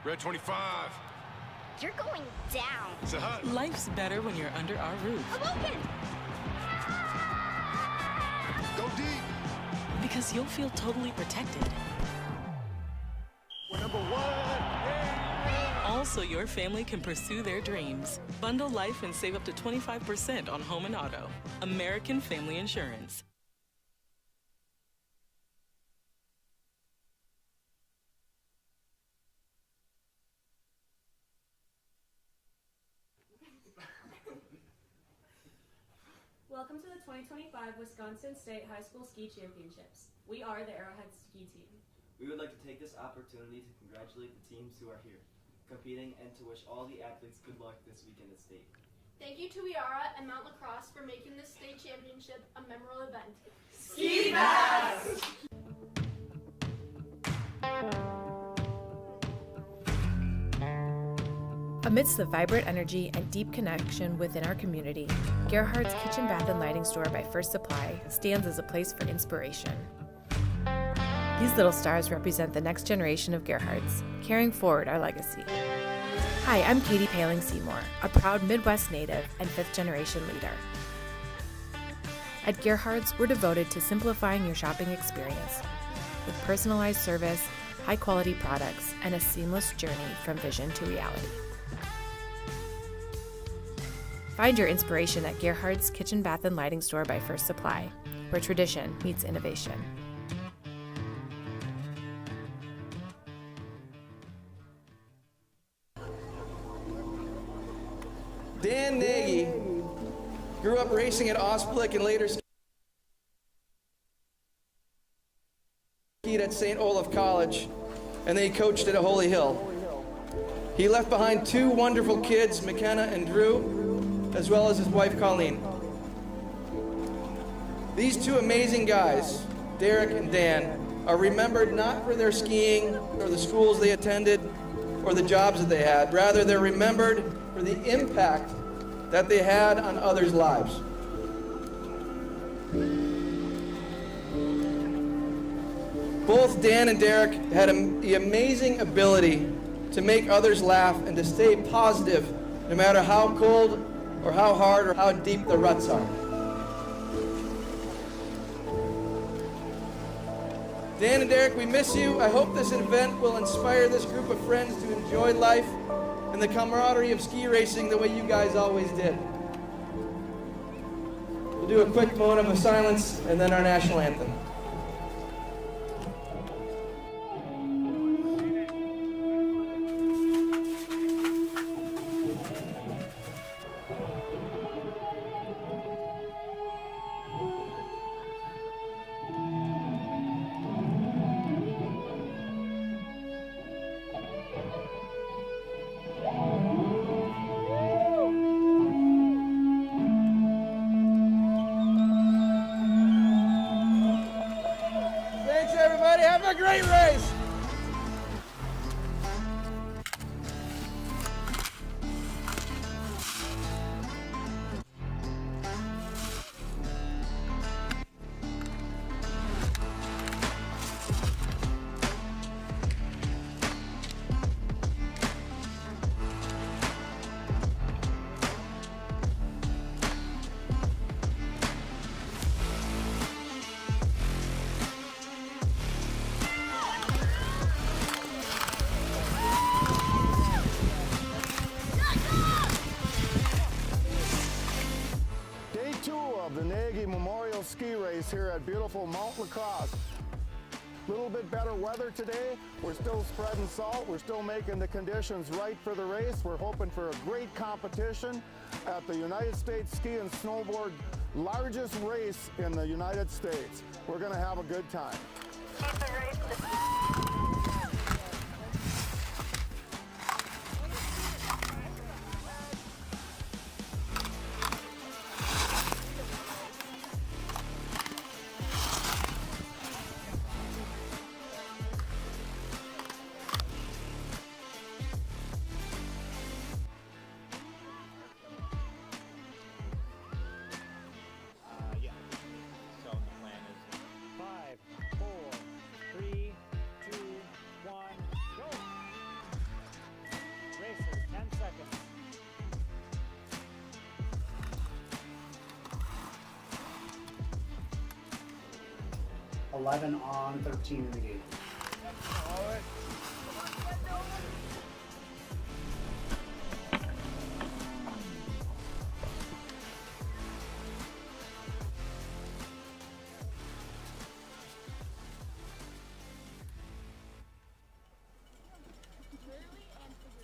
Red 25. You're going down. It's a hut. Life's better when you're under our roof. Awoken! Go deep. Because you'll feel totally protected. We're number 1. Also, your family can pursue their dreams. Bundle life and save up to 25% on home and auto. American Family Insurance. Welcome to the 2025 Wisconsin State High School Ski Championships. We are the Arrowhead Ski Team. We would like to take this opportunity to congratulate the teams who are here, competing, and to wish all the athletes good luck this weekend at state. Thank you to WIARA and Mount Lacrosse for making this state championship a memorable event. Ski Pass! Amidst the vibrant energy and deep connection within our community, Gerhardt's Kitchen, Bath, and Lighting Store by First Supply stands as a place for inspiration. These little stars represent the next generation of Gerhardts, carrying forward our legacy. Hi, I'm Katie Paling Seymour, a proud Midwest native and fifth-generation leader. At Gerhardt's, we're devoted to simplifying your shopping experience with personalized service, high-quality products, and a seamless journey from vision to reality. Find your inspiration at Gerhardt's Kitchen, Bath, and Lighting Store by First Supply, where tradition meets innovation. Dan Nagy grew up racing at Osplick and later skied at St. Olaf College, and then he coached at Holy Hill. He left behind 2 wonderful kids, McKenna and Drew, as well as his wife Colleen. These 2 amazing guys, Derek and Dan, are remembered not for their skiing or the schools they attended or the jobs that they had. Rather, they're remembered for the impact that they had on others' lives. Both Dan and Derek had the amazing ability to make others laugh and to stay positive no matter how cold or how hard or how deep the ruts are. Dan and Derek, we miss you. I hope this event will inspire this group of friends to enjoy life and the camaraderie of ski racing the way you guys always did. We'll do a quick moment of silence and then our national anthem. Have a great race! The Nagy Memorial Ski Race here at beautiful Mount Lacrosse. A little bit better weather today. We're still spreading salt. We're still making the conditions right for the race. We're hoping for a great competition at the United States Ski and Snowboard largest race in the United States. We're going to have a good time. So the plan is 5, 4, 3, 2, 11 on, 13 in the gate.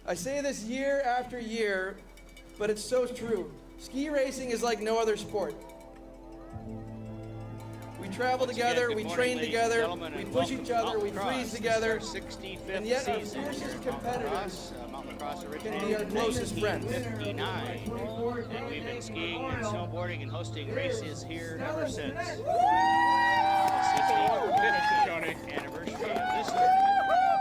I say this year after year, but it's so true. Ski racing is like no other sport. We travel together, we train together, we push each other, we freeze together, and yet our fiercest competitors can be our closest friends. 59, and we've been skiing and snowboarding and hosting races here ever since. This is the 50th anniversary of this tournament,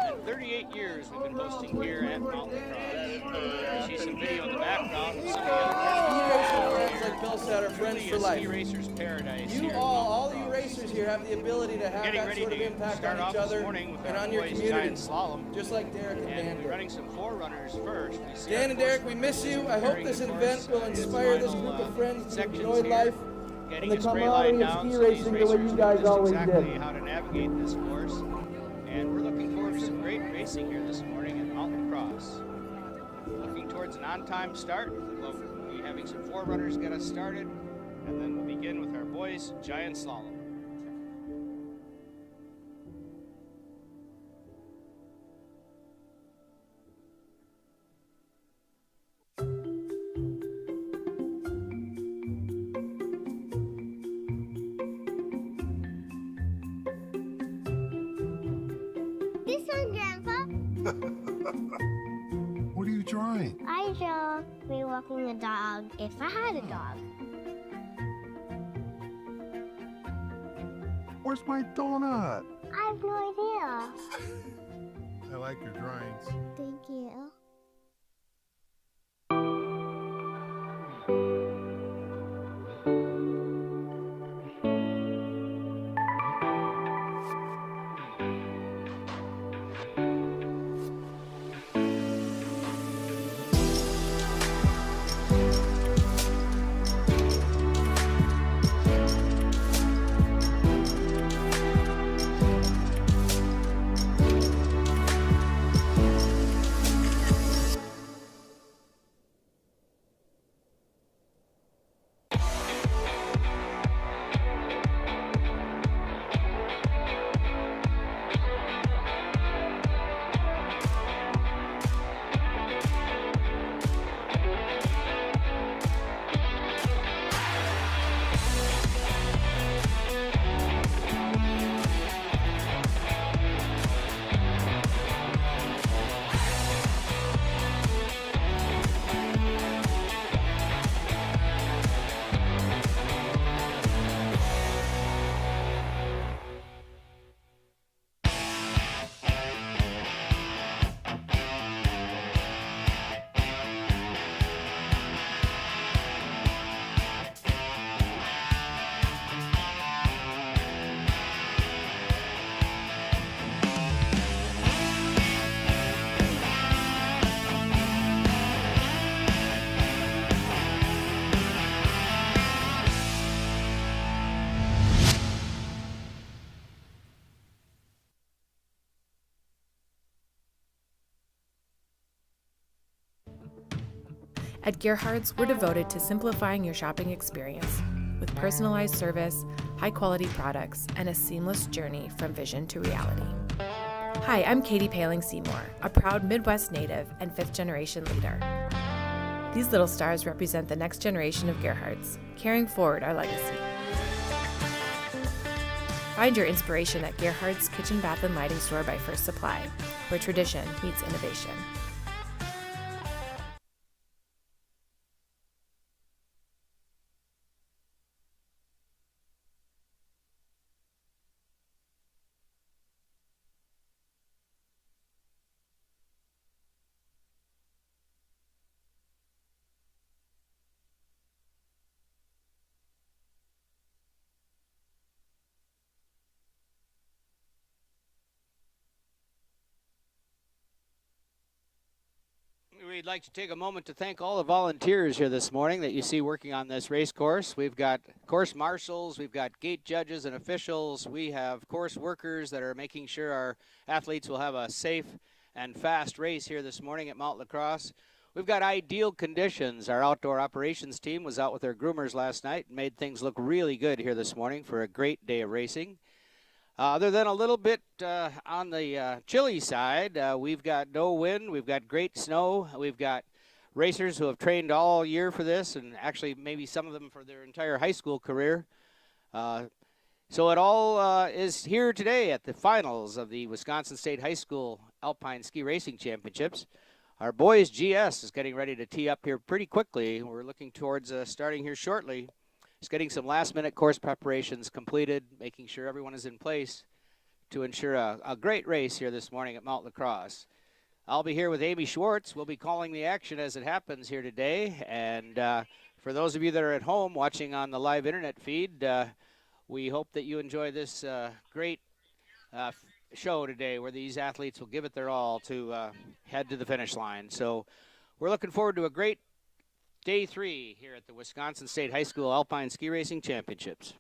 and 38 years we've been hosting here at Mountain Crosse. You see some video in the background of some of the other friends, like Bill said, are friends for life. Ski racers paradise. You all you racers here have the ability to have that sort of impact on each other and on your community, slalom, just like Derek and Dan did. Running some forerunners first. Dan and Derek, we miss you. I hope this event will inspire this group of friends to enjoy life and the camaraderie of ski racing the way you guys always did. How to navigate this course, and we're looking forward to some great racing here this morning at Mountain Crosse. Looking towards an on-time start. We'll be having some forerunners get us started, and then we'll begin with our boys' giant slalom. This one, Grandpa. What are you drawing? I draw me walking the dog if I had a dog. Where's my donut? I have no idea. I like your drawings. Thank you. At Gerhardt's, we're devoted to simplifying your shopping experience with personalized service, high-quality products, and a seamless journey from vision to reality. Hi, I'm Katie Paling Seymour, a proud Midwest native and fifth-generation leader. These little stars represent the next generation of Gerhardt's, carrying forward our legacy. Find your inspiration at Gerhardt's Kitchen, Bath, and Lighting Store by First Supply, where tradition meets innovation. we'd like to take a moment to thank all the volunteers here this morning that you see working on this race course. We've got course marshals, we've got gate judges and officials, we have course workers that are making sure our athletes will have a safe and fast race here this morning at Mount Lacrosse. We've got ideal conditions. Our outdoor operations team was out with their groomers last night and made things look really good here this morning for a great day of racing. Other than a little bit on the chilly side, we've got no wind, we've got great snow, we've got racers who have trained all year for this, and actually maybe some of them for their entire high school career. So it all is here today at the finals of the Wisconsin State High School Alpine Ski Racing Championships. Our boys GS is getting ready to tee up here pretty quickly. We're looking towards starting here shortly. Just getting some last-minute course preparations completed, making sure everyone is in place to ensure a great race here this morning at Mount Lacrosse. I'll be here with Amy Schwartz. We'll be calling the action as it happens here today. And for those of you that are at home watching on the live internet feed, we hope that you enjoy this great show today where these athletes will give it their all to head to the finish line. So we're looking forward to a great Day 3 here at the Wisconsin State High School Alpine Ski Racing Championships.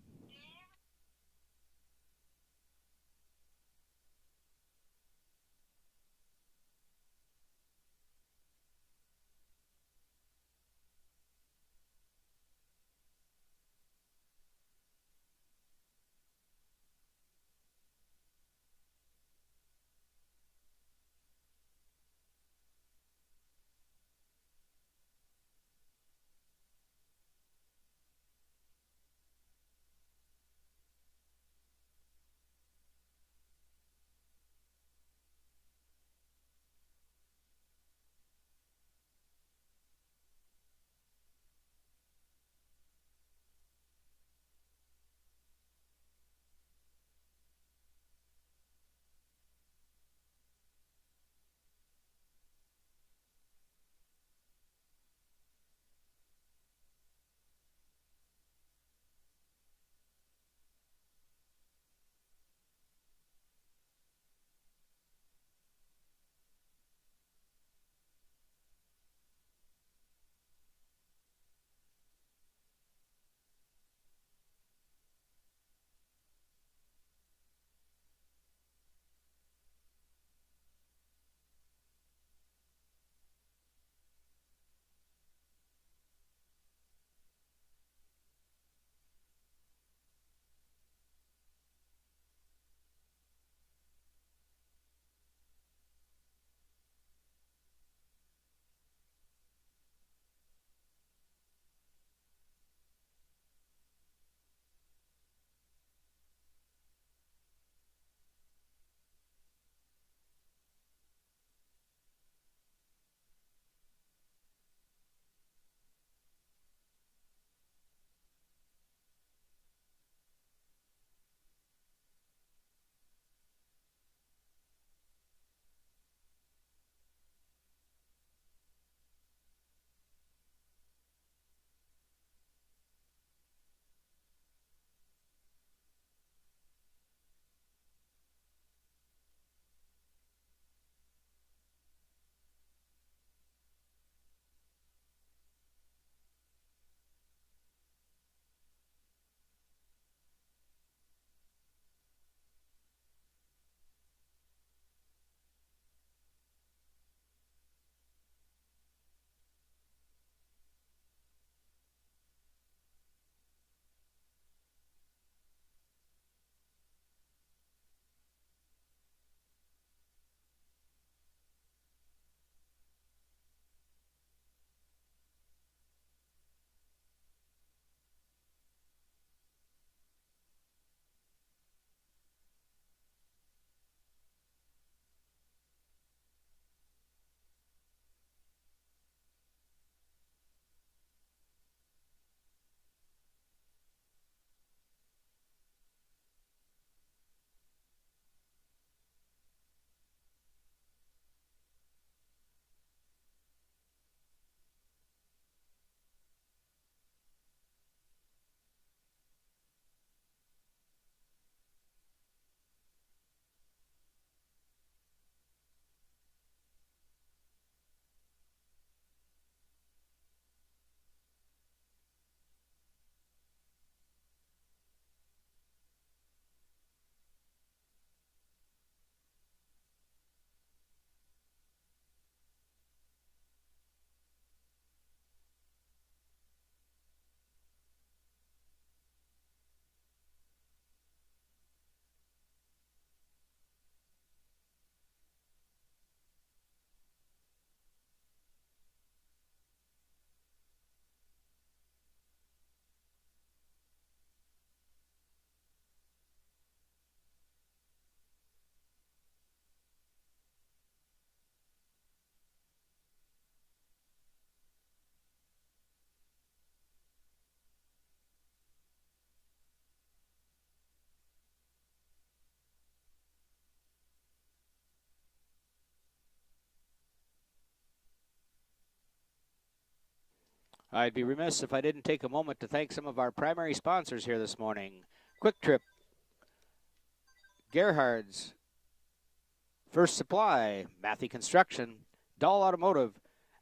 I'd be remiss if I didn't take a moment to thank some of our primary sponsors here this morning. Quick Trip, Gerhard's, First Supply, Matthew Construction, Dahl Automotive,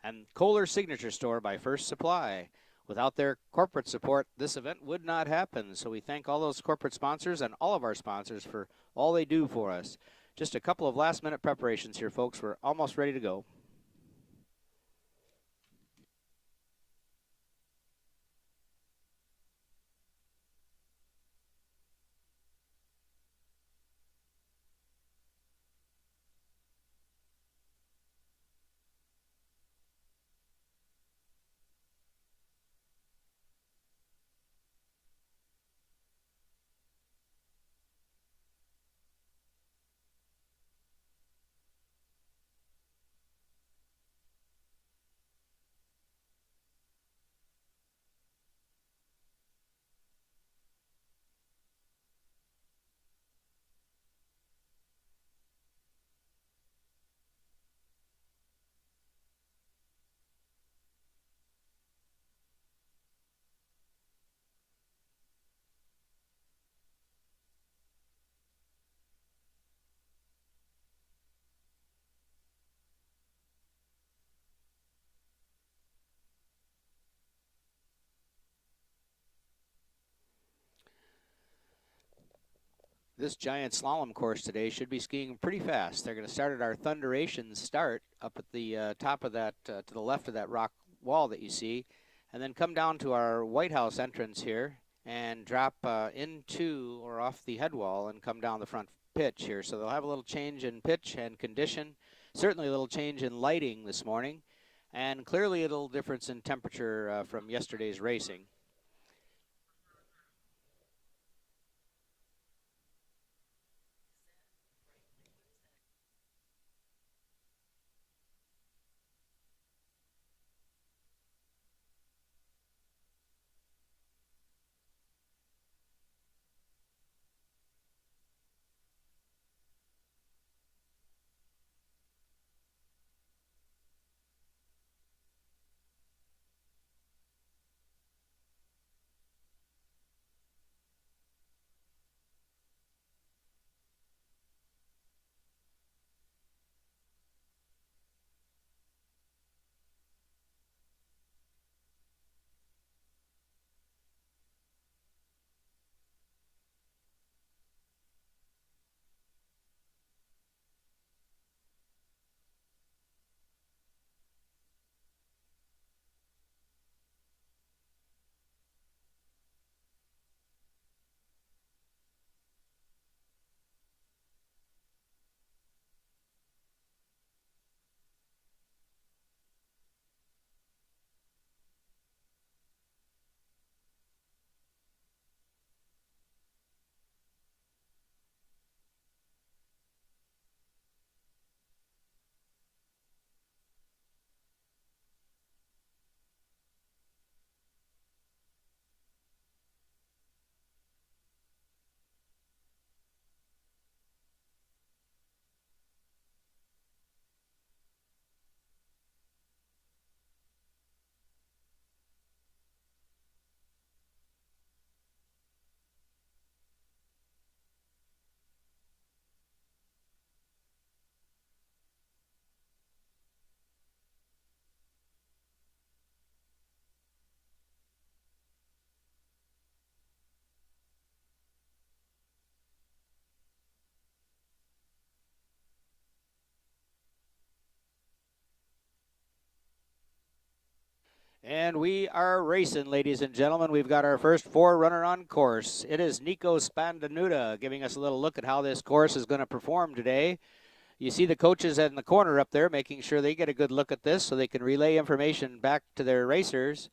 and Kohler Signature Store by First Supply. Without their corporate support, this event would not happen. So we thank all those corporate sponsors and all of our sponsors for all they do for us. Just a couple of last-minute preparations here, folks. We're almost ready to go. This giant slalom course today should be skiing pretty fast. They're going to start at our Thunderation start up at the top of that, to the left of that rock wall that you see, and then come down to our White House entrance here and drop into or off the head wall and come down the front pitch here. So they'll have a little change in pitch and condition, certainly a little change in lighting this morning, and clearly a little difference in temperature from yesterday's racing. And we are racing, ladies and gentlemen. We've got our first Forerunner on course. It is Nico Spandanuta giving us a little look at how this course is going to perform today. You see the coaches in the corner up there making sure they get a good look at this so they can relay information back to their racers.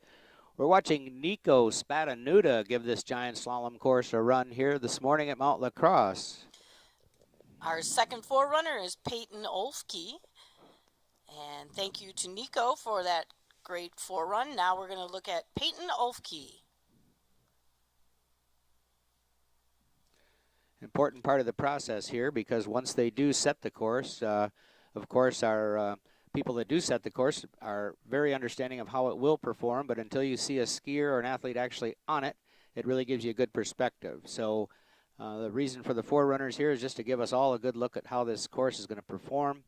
We're watching Nico Spandanuta give this giant slalom course a run here this morning at Mount Lacrosse. Our second Forerunner is Peyton Olfke. And thank you to Nico for that great forerun. Now we're going to look at Peyton Olfke. Important part of the process here, because once they do set the course, of course our people that do set the course are very understanding of how it will perform, but until you see a skier or an athlete actually on it, it really gives you a good perspective. So the reason for the forerunners here is just to give us all a good look at how this course is going to perform.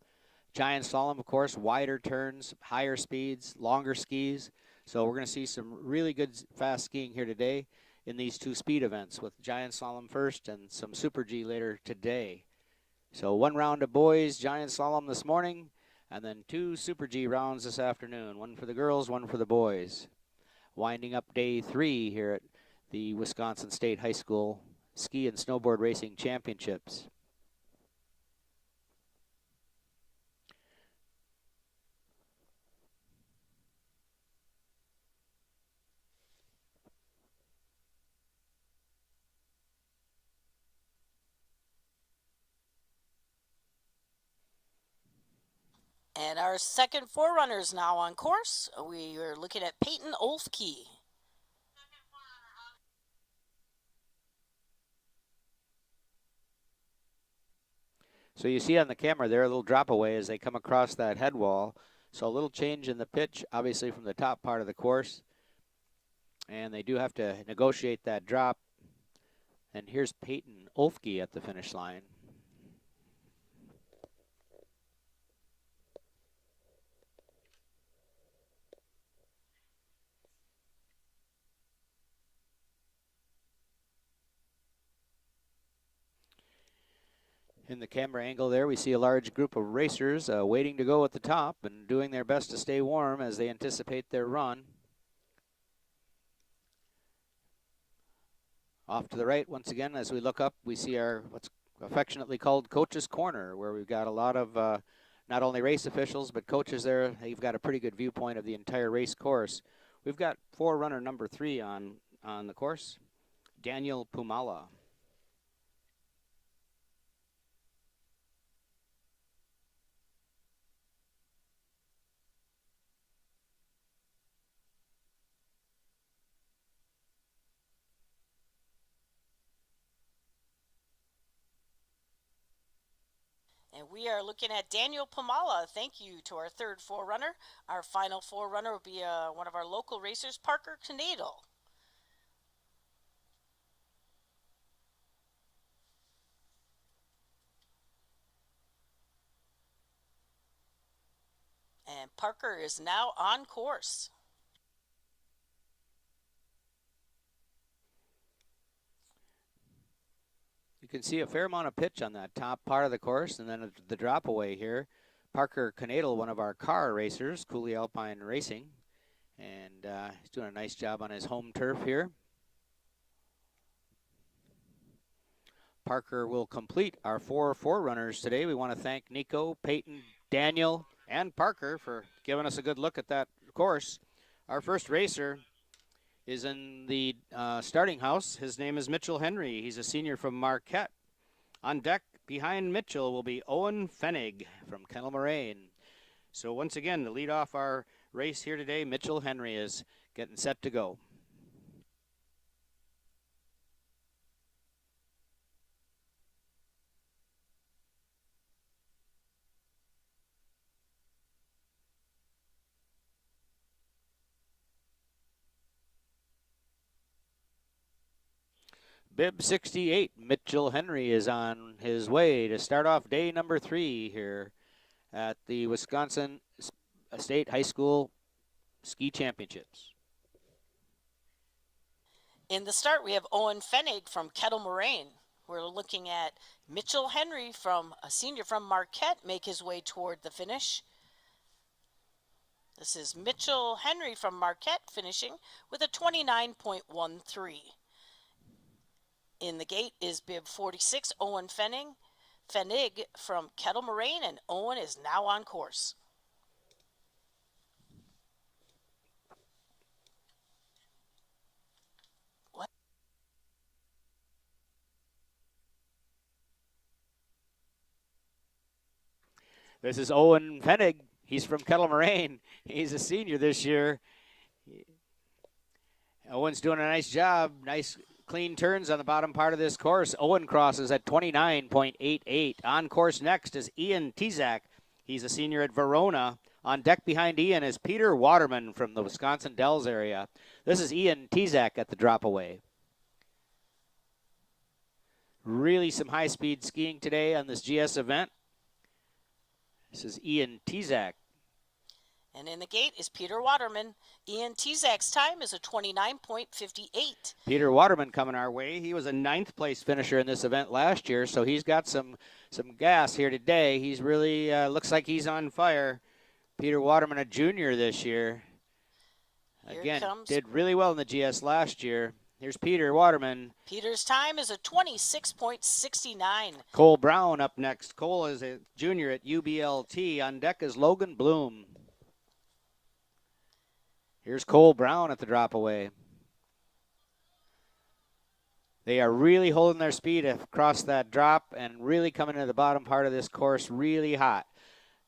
Giant slalom, of course, wider turns, higher speeds, longer skis. So we're going to see some really good fast skiing here today in these two speed events, with giant slalom first and some Super G later today. So one round of boys giant slalom this morning, and then two Super G rounds this afternoon, one for the girls, one for the boys. Winding up day 3 here at the Wisconsin State High School Ski and Snowboard Racing Championships. And our second forerunners now on course. We are looking at Peyton Olfke. So you see on the camera there a little drop away as they come across that head wall. So a little change in the pitch, obviously from the top part of the course. And they do have to negotiate that drop. And here's Peyton Olfke at the finish line. In the camera angle there, we see a large group of racers waiting to go at the top and doing their best to stay warm as they anticipate their run. Off to the right, once again, as we look up, we see our what's affectionately called Coach's Corner, where we've got a lot of not only race officials, but coaches there. You've got a pretty good viewpoint of the entire race course. We've got forerunner number 3 on the course, Daniel Pumala. And we are looking at Daniel Pumala. Thank you to our third forerunner. Our final forerunner will be one of our local racers, Parker Knadel. And Parker is now on course. You can see a fair amount of pitch on that top part of the course, and then the drop away here. Parker Knadel, one of our car racers, Cooley Alpine Racing, and he's doing a nice job on his home turf here. Parker will complete our 4 forerunners today. We want to thank Nico, Peyton, Daniel, and Parker for giving us a good look at that course. Our first racer is in the starting house. His name is Mitchell Henry. He's a senior from Marquette. On deck behind Mitchell will be Owen Fenig from Kettle Moraine. So once again, to lead off our race here today, Mitchell Henry is getting set to go. Bib 68, Mitchell Henry is on his way to start off day number 3 here at the Wisconsin State High School Ski Championships. In the start, we have Owen Fenig from Kettle Moraine. We're looking at Mitchell Henry, from a senior from Marquette, make his way toward the finish. This is Mitchell Henry from Marquette finishing with a 29.13. In the gate is bib 46, Owen Fenig from Kettle Moraine, and Owen is now on course. This is Owen Fenig. He's from Kettle Moraine. He's a senior this year. Owen's doing a nice job. Nice clean turns on the bottom part of this course. Owen crosses at 29.88. On course next is Ian Tizak. He's a senior at Verona. On deck behind Ian is Peter Waterman from the Wisconsin Dells area. This is Ian Tezak at the drop away. Really some high-speed skiing today on this GS event. This is Ian Tezak. And in the gate is Peter Waterman. Ian Tezak's time is a 29.58. Peter Waterman coming our way. He was a 9th place finisher in this event last year, so he's got some gas here today. He's really looks like he's on fire. Peter Waterman, a junior this year. Again, did really well in the GS last year. Here's Peter Waterman. Peter's time is a 26.69. Cole Brown up next. Cole is a junior at UBLT. On deck is Logan Bloom. Here's Cole Brown at the drop away. They are really holding their speed across that drop and really coming into the bottom part of this course really hot.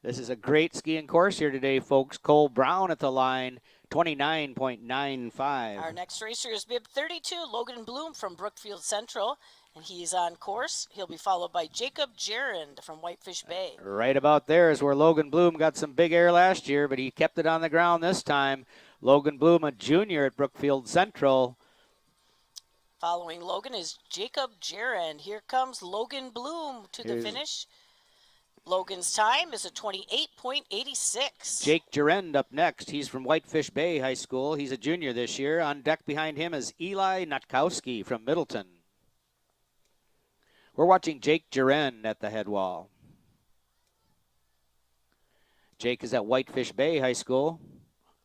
This is a great skiing course here today, folks. Cole Brown at the line. 29.95. Our next racer is bib 32, Logan Bloom from Brookfield Central, and he's on course. He'll be followed by Jacob Gerand from Whitefish Bay. Right about there is where Logan Bloom got some big air last year, but he kept it on the ground this time. Logan Bloom, a junior at Brookfield Central. Following Logan is Jacob Gerand. Here comes Logan Bloom to the finish. Logan's time is a 28.86. Jake Gerend up next. He's from Whitefish Bay High School. He's a junior this year. On deck behind him is Eli Nutkowski from Middleton. We're watching Jake Gerend at the head wall. Jake is at Whitefish Bay High School,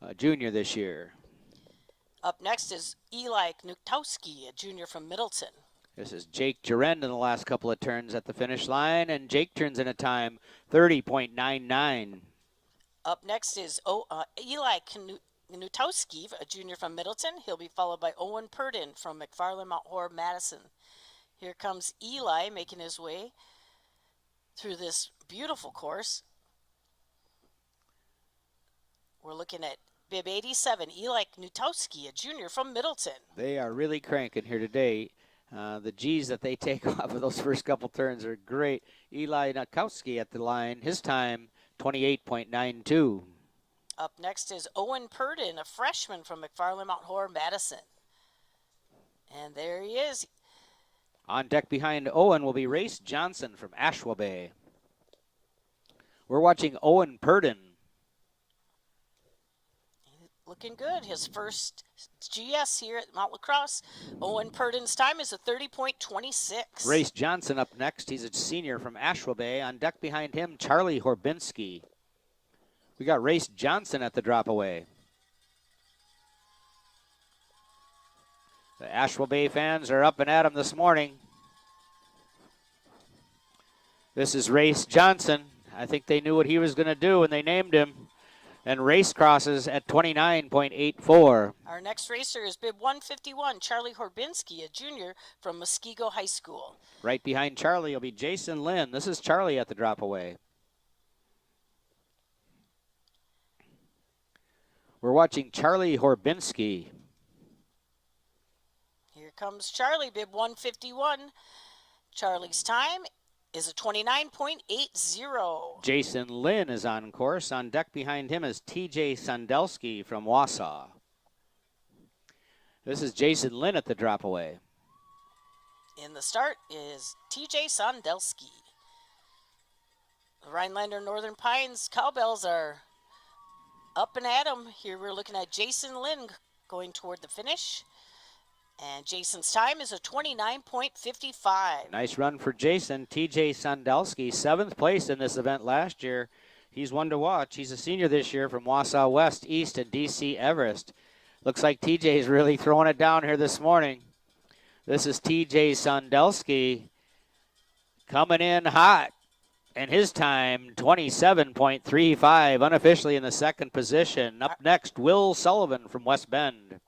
a junior this year. Up next is Eli Nutkowski, a junior from Middleton. This is Jake Gerend in the last couple of turns at the finish line, and Jake turns in a time 30.99. Up next is Eli Nutkowski, a junior from Middleton. He'll be followed by Owen Purdon from McFarland Mount Horeb, Madison. Here comes Eli making his way through this beautiful course. We're looking at bib 87, Eli Nutkowski, a junior from Middleton. They are really cranking here today. The G's that they take off of those first couple turns are great. Eli Nutkowski at the line. His time, 28.92. Up next is Owen Purdon, a freshman from McFarland Mount Horeb, Madison. And there he is. On deck behind Owen will be Race Johnson from Ashwa Bay. We're watching Owen Purdon. Looking good. His first GS here at Mount Lacrosse. Owen Purdon's time is a 30.26. Race Johnson up next. He's a senior from Ashwa Bay. On deck behind him, Charlie Horbinski. We got Race Johnson at the drop away. The Ashwa Bay fans are up and at him this morning. This is Race Johnson. I think they knew what he was going to do when they named him. And race crosses at 29.84. Our next racer is bib 151, Charlie Horbinski, a junior from Muskego High School. Right behind Charlie will be Jason Lynn. This is Charlie at the drop away. We're watching Charlie Horbinski. Here comes Charlie, bib 151. Charlie's time is a 29.80. Jason Lynn is on course. On deck behind him is TJ Sandelski from Wausau. This is Jason Lynn at the drop away. In the start is TJ Sandelski. The Rhinelander Northern Pines Cowbells are up and at 'em. Here we're looking at Jason Lynn going toward the finish. And Jason's time is a 29.55. Nice run for Jason. TJ Sandelski, 7th place in this event last year. He's one to watch. He's a senior this year from Wausau West, East, and DC Everest. Looks like TJ is really throwing it down here this morning. This is TJ Sandelski coming in hot. And his time, 27.35, unofficially in the 2nd position. Up next, Will Sullivan from West Bend.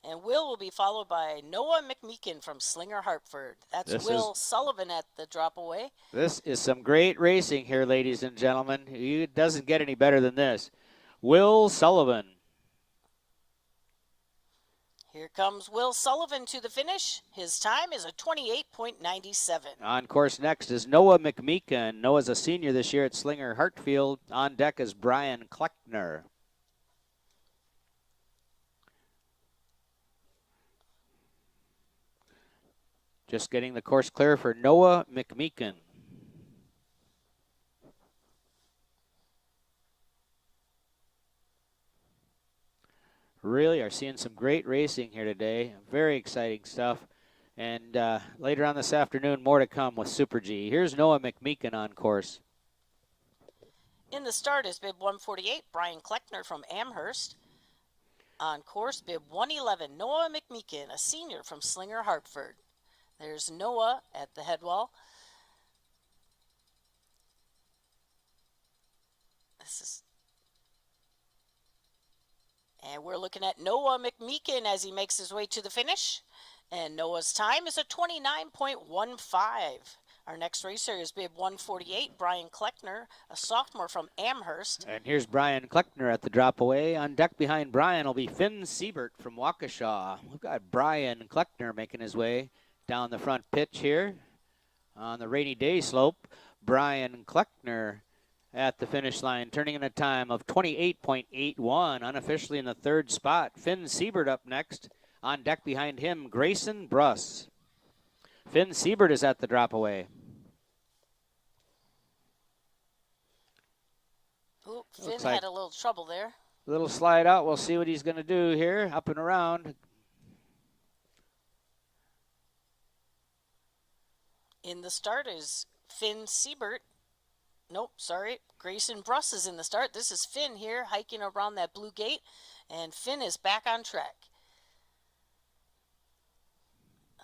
And Will be followed by Noah McMeekin from Slinger Hartford. That's Will Sullivan at the drop away. This is some great racing here, ladies and gentlemen. It doesn't get any better than this. Will Sullivan. Here comes Will Sullivan to the finish. His time is a 28.97. On course next is Noah McMeekin. Noah's a senior this year at Slinger Hartfield. On deck is Brian Kleckner. Just getting the course clear for Noah McMeekin. Really are seeing some great racing here today. Very exciting stuff. And later on this afternoon, more to come with Super G. Here's Noah McMeekin on course. In the start is bib 148, Brian Kleckner from Amherst. On course, bib 111, Noah McMeekin, a senior from Slinger Hartford. There's Noah at the head wall. And we're looking at Noah McMeekin as he makes his way to the finish. And Noah's time is a 29.15. Our next racer is bib 148, Brian Kleckner, a sophomore from Amherst. And here's Brian Kleckner at the drop away. On deck behind Brian will be Finn Siebert from Waukesha. We've got Brian Kleckner making his way down the front pitch here on the rainy day slope. Brian Kleckner at the finish line, turning in a time of 28.81, unofficially in the third spot. Finn Siebert up next. On deck behind him, Grayson Bruss. Finn Siebert is at the drop away. Ooh, Finn had a little trouble there. Little slide out. We'll see what he's going to do here. Up and around. In the start is Finn Siebert. Nope, sorry. Grayson Bruss is in the start. This is Finn here hiking around that blue gate, and Finn is back on track.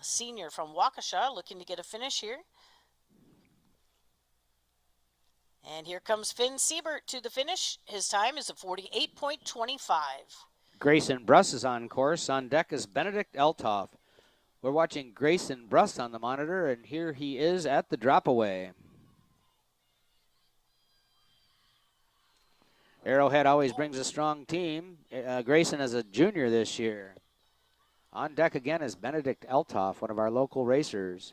A senior from Waukesha looking to get a finish here. And here comes Finn Siebert to the finish. His time is a 48.25. Grayson Bruss is on course. On deck is Benedict Eltoff. We're watching Grayson Bruss on the monitor, and here he is at the drop away. Arrowhead always brings a strong team. Grayson is a junior this year. On deck again is Benedict Eltoff, one of our local racers.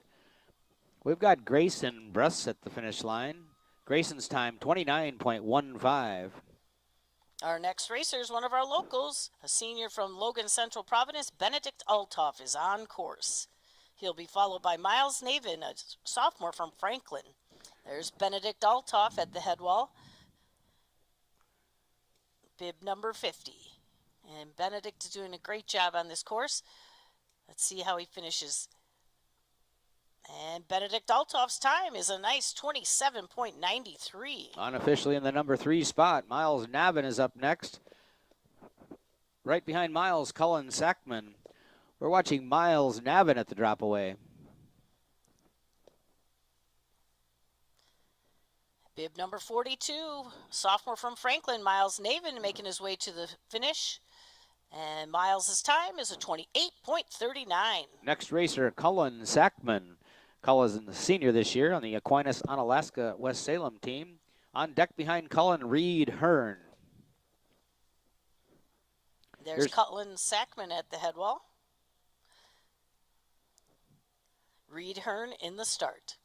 We've got Grayson Bruss at the finish line. Grayson's time, 29.15. Our next racer is one of our locals, a senior from Logan Central Providence. Benedict Eltoff is on course. He'll be followed by Miles Navin, a sophomore from Franklin. There's Benedict Eltoff at the head wall. Bib number 50. And Benedict is doing a great job on this course. Let's see how he finishes. And Benedict Eltoff's time is a nice 27.93. Unofficially in the number 3 spot, Miles Navin is up next. Right behind Miles, Cullen Sackman. We're watching Miles Navin at the drop away. Bib number 42, sophomore from Franklin, Miles Navin, making his way to the finish. And Miles' time is a 28.39. Next racer, Cullen Sackman. Cullen's the senior this year on the Aquinas Onalaska West Salem team. On deck behind Cullen, Reed Hearn. There's Cullen Sackman at the head wall. Reed Hearn in the start.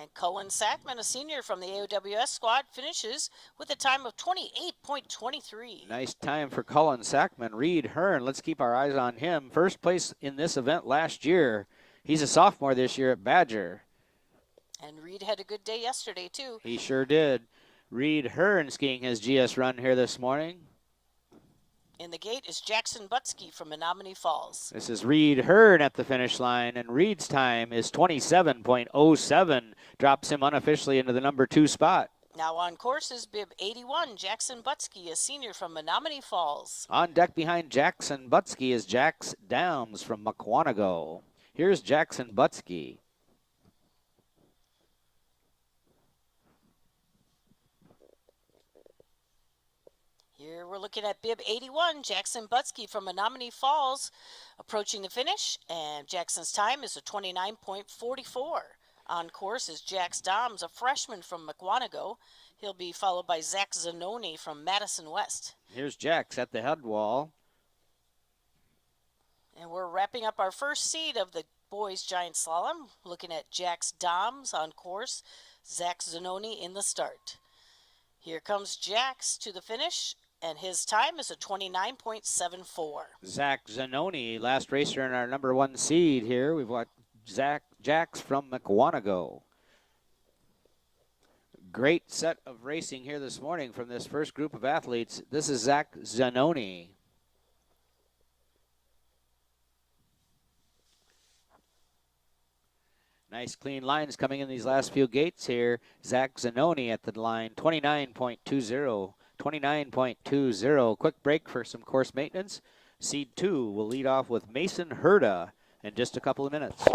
And Cullen Sackman, a senior from the AOWS squad, finishes with a time of 28.23. Nice time for Cullen Sackman. Reed Hearn, let's keep our eyes on him. First place in this event last year. He's a sophomore this year at Badger. And Reed had a good day yesterday, too. He sure did. Reed Hearn skiing his GS run here this morning. In the gate is Jackson Butsky from Menominee Falls. This is Reed Hearn at the finish line, and Reed's time is 27.07. Drops him unofficially into the number 2 spot. Now on course is bib 81, Jackson Butsky, a senior from Menominee Falls. On deck behind Jackson Butsky is Jax Downs from Mukwonago. Here's Jackson Butsky. Here we're looking at bib 81, Jackson Butsky from Menominee Falls, approaching the finish, and Jackson's time is a 29.44. On course is Jax Doms, a freshman from McWanago. He'll be followed by Zach Zanoni from Madison West. Here's Jax at the head wall. And we're wrapping up our first seed of the boys giant slalom, looking at Jax Doms on course, Zach Zanoni in the start. Here comes Jax to the finish, and his time is a 29.74. Zach Zanoni, last racer in our number 1 seed here. We've got Jax from McWanago. Great set of racing here this morning from this first group of athletes. This is Zach Zanoni. Nice clean lines coming in these last few gates here. Zach Zanoni at the line, 29.20. 29.20. Quick break for some course maintenance. Seed 2 will lead off with Mason Herda in just a couple of minutes.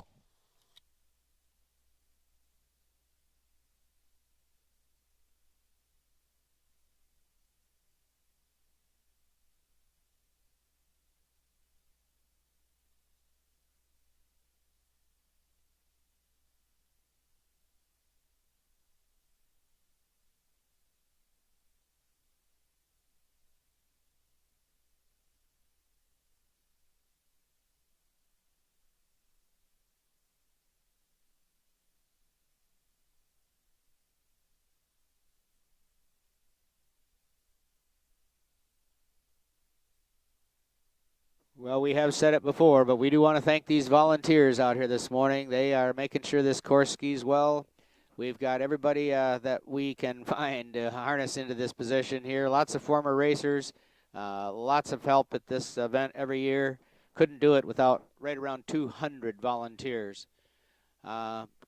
Well, we have said it before, but we do want to thank these volunteers out here this morning. They are making sure this course skis well. We've got everybody that we can find to harness into this position here. Lots of former racers, lots of help at this event every year. Couldn't do it without right around 200 volunteers.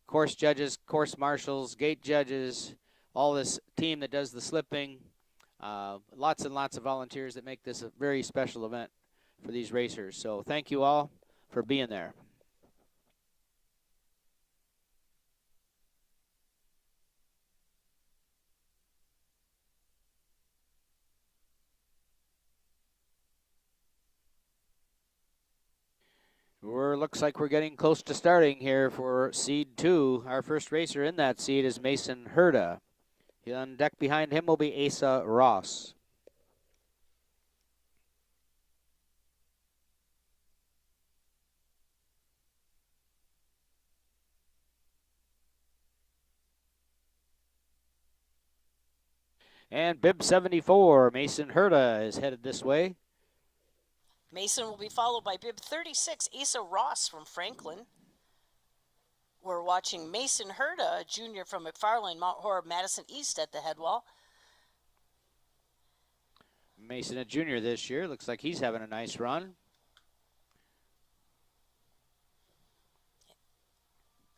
Course judges, course marshals, gate judges, all this team that does the slipping. Lots and lots of volunteers that make this a very special event for these racers. So thank you all for being there. Looks like we're getting close to starting here for seed 2. Our first racer in that seed is Mason Herda. On deck behind him will be Asa Ross. And bib 74, Mason Herda, is headed this way. Mason will be followed by bib 36, Asa Ross from Franklin. We're watching Mason Herda, a junior from McFarland, Mount Horeb, Madison East at the head wall. Mason, a junior this year. Looks like he's having a nice run.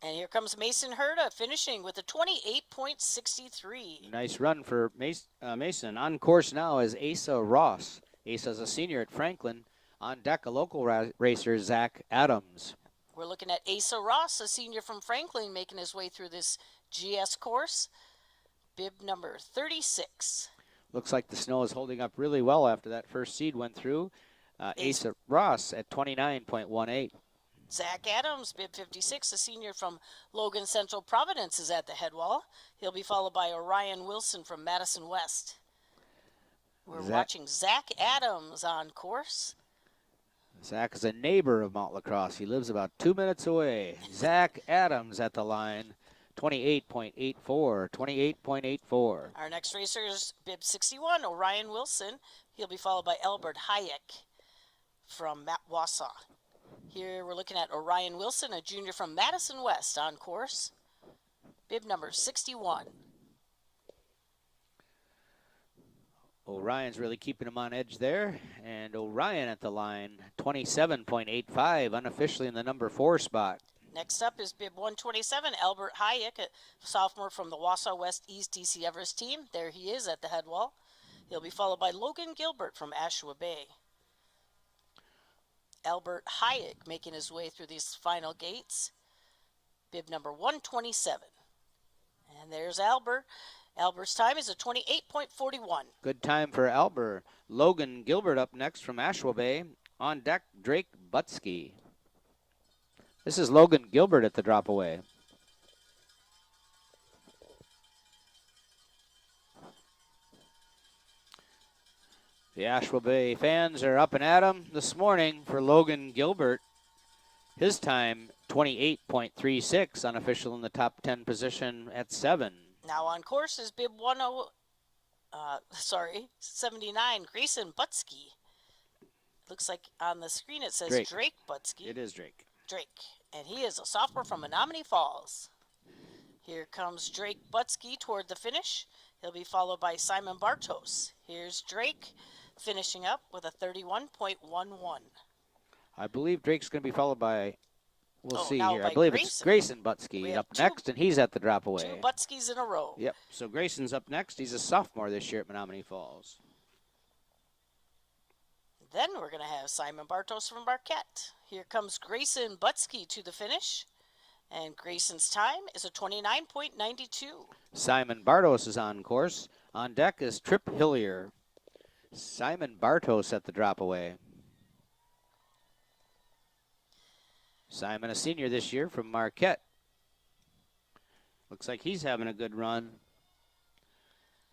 And here comes Mason Herda finishing with a 28.63. Nice run for Mason. On course now is Asa Ross. Asa's a senior at Franklin. On deck, a local racer, Zach Adams. We're looking at Asa Ross, a senior from Franklin, making his way through this GS course. Bib number 36. Looks like the snow is holding up really well after that first seed went through. Asa Ross at 29.18. Zach Adams, bib 56, a senior from Logan Central Providence, is at the head wall. He'll be followed by Orion Wilson from Madison West. We're watching Zach Adams on course. Zach is a neighbor of Mount Lacrosse. He lives about 2 minutes away. Zach Adams at the line, 28.84, 28.84. Our next racer is bib 61, Orion Wilson. He'll be followed by Albert Hayek from Wausau. Here we're looking at Orion Wilson, a junior from Madison West on course. Bib number 61. Orion's really keeping him on edge there. And Orion at the line, 27.85, unofficially in the number 4 spot. Next up is bib 127, Albert Hayek, a sophomore from the Wausau West East DC Everest team. There he is at the head wall. He'll be followed by Logan Gilbert from Ashua Bay. Albert Hayek making his way through these final gates. Bib number 127. And there's Albert. Albert's time is a 28.41. Good time for Albert. Logan Gilbert up next from Ashua Bay. On deck, Drake Butsky. This is Logan Gilbert at the drop away. The Asheville Bay fans are up and at 'em this morning for Logan Gilbert. His time, 28.36, unofficial in the top 10 position at 7. Now on course is bib 79, Grayson Butsky. Looks like on the screen it says Drake Butsky. It is Drake. Drake, and he is a sophomore from Menominee Falls. Here comes Drake Butsky toward the finish. He'll be followed by Simon Bartos. Here's Drake finishing up with a 31.11. I believe Drake's going to be followed by, we'll see here. I believe Grayson. it's Grayson Butsky up next, and he's at the drop away. 2 Butskys in a row. Yep, so Grayson's up next. He's a sophomore this year at Menominee Falls. Then we're going to have Simon Bartos from Marquette. Here comes Grayson Butsky to the finish. And Grayson's time is a 29.92. Simon Bartos is on course. On deck is Trip Hillier. Simon Bartos at the drop away. Simon, a senior this year from Marquette. Looks like he's having a good run.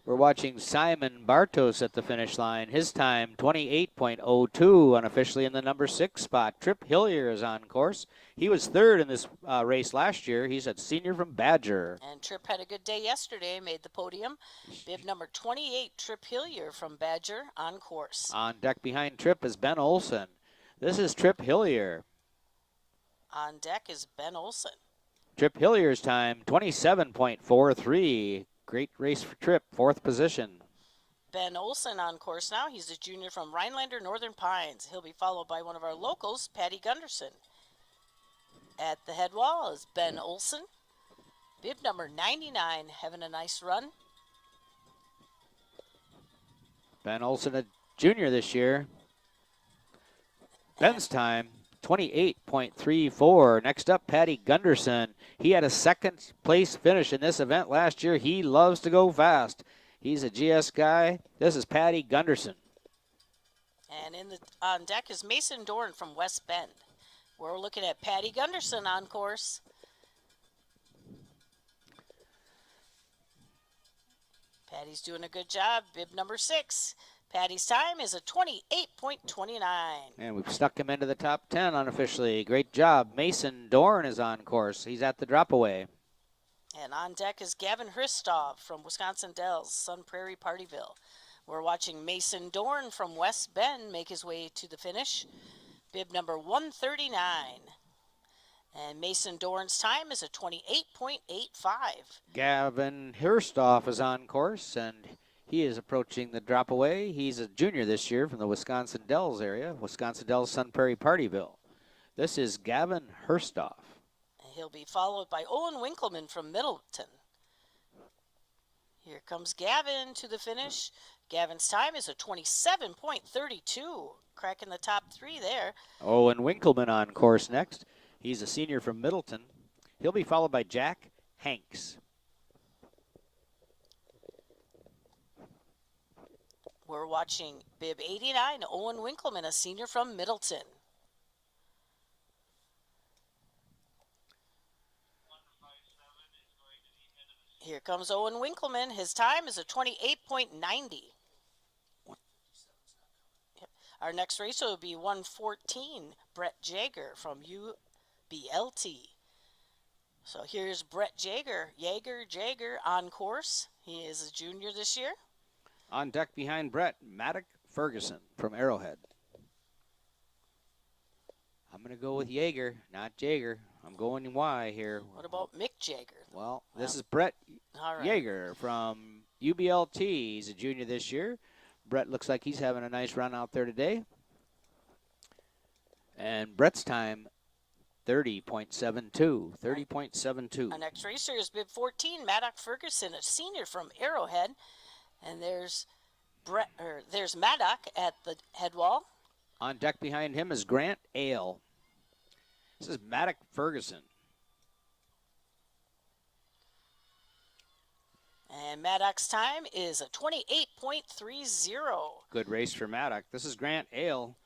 We're watching Simon Bartos at the finish line. His time, 28.02, unofficially in the number 6 spot. Trip Hillier is on course. He was third in this race last year. He's a senior from Badger. And Trip had a good day yesterday, made the podium. Bib number 28, Trip Hillier from Badger on course. On deck behind Trip is Ben Olson. This is Trip Hillier. On deck is Ben Olson. Trip Hillier's time, 27.43. Great race for Trip, 4th position. Ben Olson on course now. He's a junior from Rhinelander Northern Pines. He'll be followed by one of our locals, Patty Gunderson. At the head wall is Ben Olson. Bib number 99, having a nice run. Ben Olson, a junior this year. Ben's time, 28.34. Next up, Patty Gunderson. He had a 2nd place finish in this event last year. He loves to go fast. He's a GS guy. This is Patty Gunderson. And on deck is Mason Dorn from West Bend. We're looking at Patty Gunderson on course. Patty's doing a good job. Bib number 6. Patty's time is a 28.29. And we've stuck him into the top 10 unofficially. Great job. Mason Dorn is on course. He's at the drop away. And on deck is Gavin Hristov from Wisconsin Dells, Sun Prairie Partyville. We're watching Mason Dorn from West Bend make his way to the finish. Bib number 139. And Mason Dorn's time is a 28.85. Gavin Hristov is on course, and he is approaching the drop away. He's a junior this year from the Wisconsin Dells area, Wisconsin Dells, Sun Prairie Partyville. This is Gavin Hristov. He'll be followed by Owen Winkleman from Middleton. Here comes Gavin to the finish. Gavin's time is a 27.32, cracking the top 3 there. Owen Winkleman on course next. He's a senior from Middleton. He'll be followed by Jack Hanks. We're watching Bib 89, Owen Winkleman, a senior from Middleton. Here comes Owen Winkleman. His time is a 28.90. Our next racer will be 114, Brett Jaeger from UBLT. So here's Brett Jaeger, Jaeger on course. He is a junior this year. On deck behind Brett, Maddock Ferguson from Arrowhead. I'm going to go with Jaeger, not Jaeger. I'm going Y here. What about Mick Jaeger? Well, this is Brett All right. Jaeger from UBLT. He's a junior this year. Brett looks like he's having a nice run out there today. And Brett's time, 30.72. 30.72. Our next racer is bib 14, Maddock Ferguson, a senior from Arrowhead. And there's Maddock at the head wall. On deck behind him is Grant Ale. This is Maddock Ferguson. And Maddock's time is a 28.30. Good race for Maddock. This is Grant Ale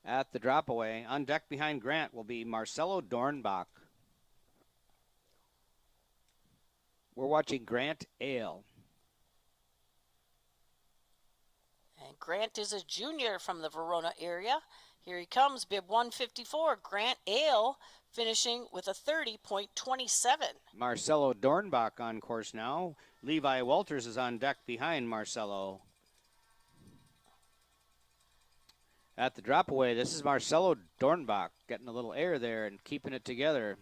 at the drop away. On deck behind Grant will be Marcelo Dornbach. We're watching Grant Ale. And Grant is a junior from the Verona area. Here he comes, bib 154, Grant Ale, finishing with a 30.27. Marcelo Dornbach on course now. Levi Walters is on deck behind Marcelo. At the drop away, this is Marcelo Dornbach getting a little air there and keeping it together.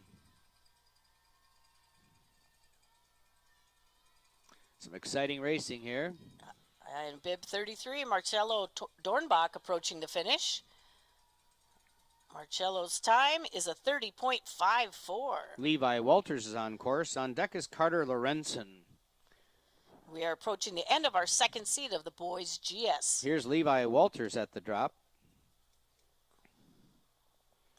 Some exciting racing here. And bib 33, Marcelo Dornbach approaching the finish. Marcello's time is a 30.54. Levi Walters is on course. On deck is Carter Lorenzen. We are approaching the end of our second seat of the boys GS. Here's Levi Walters at the drop.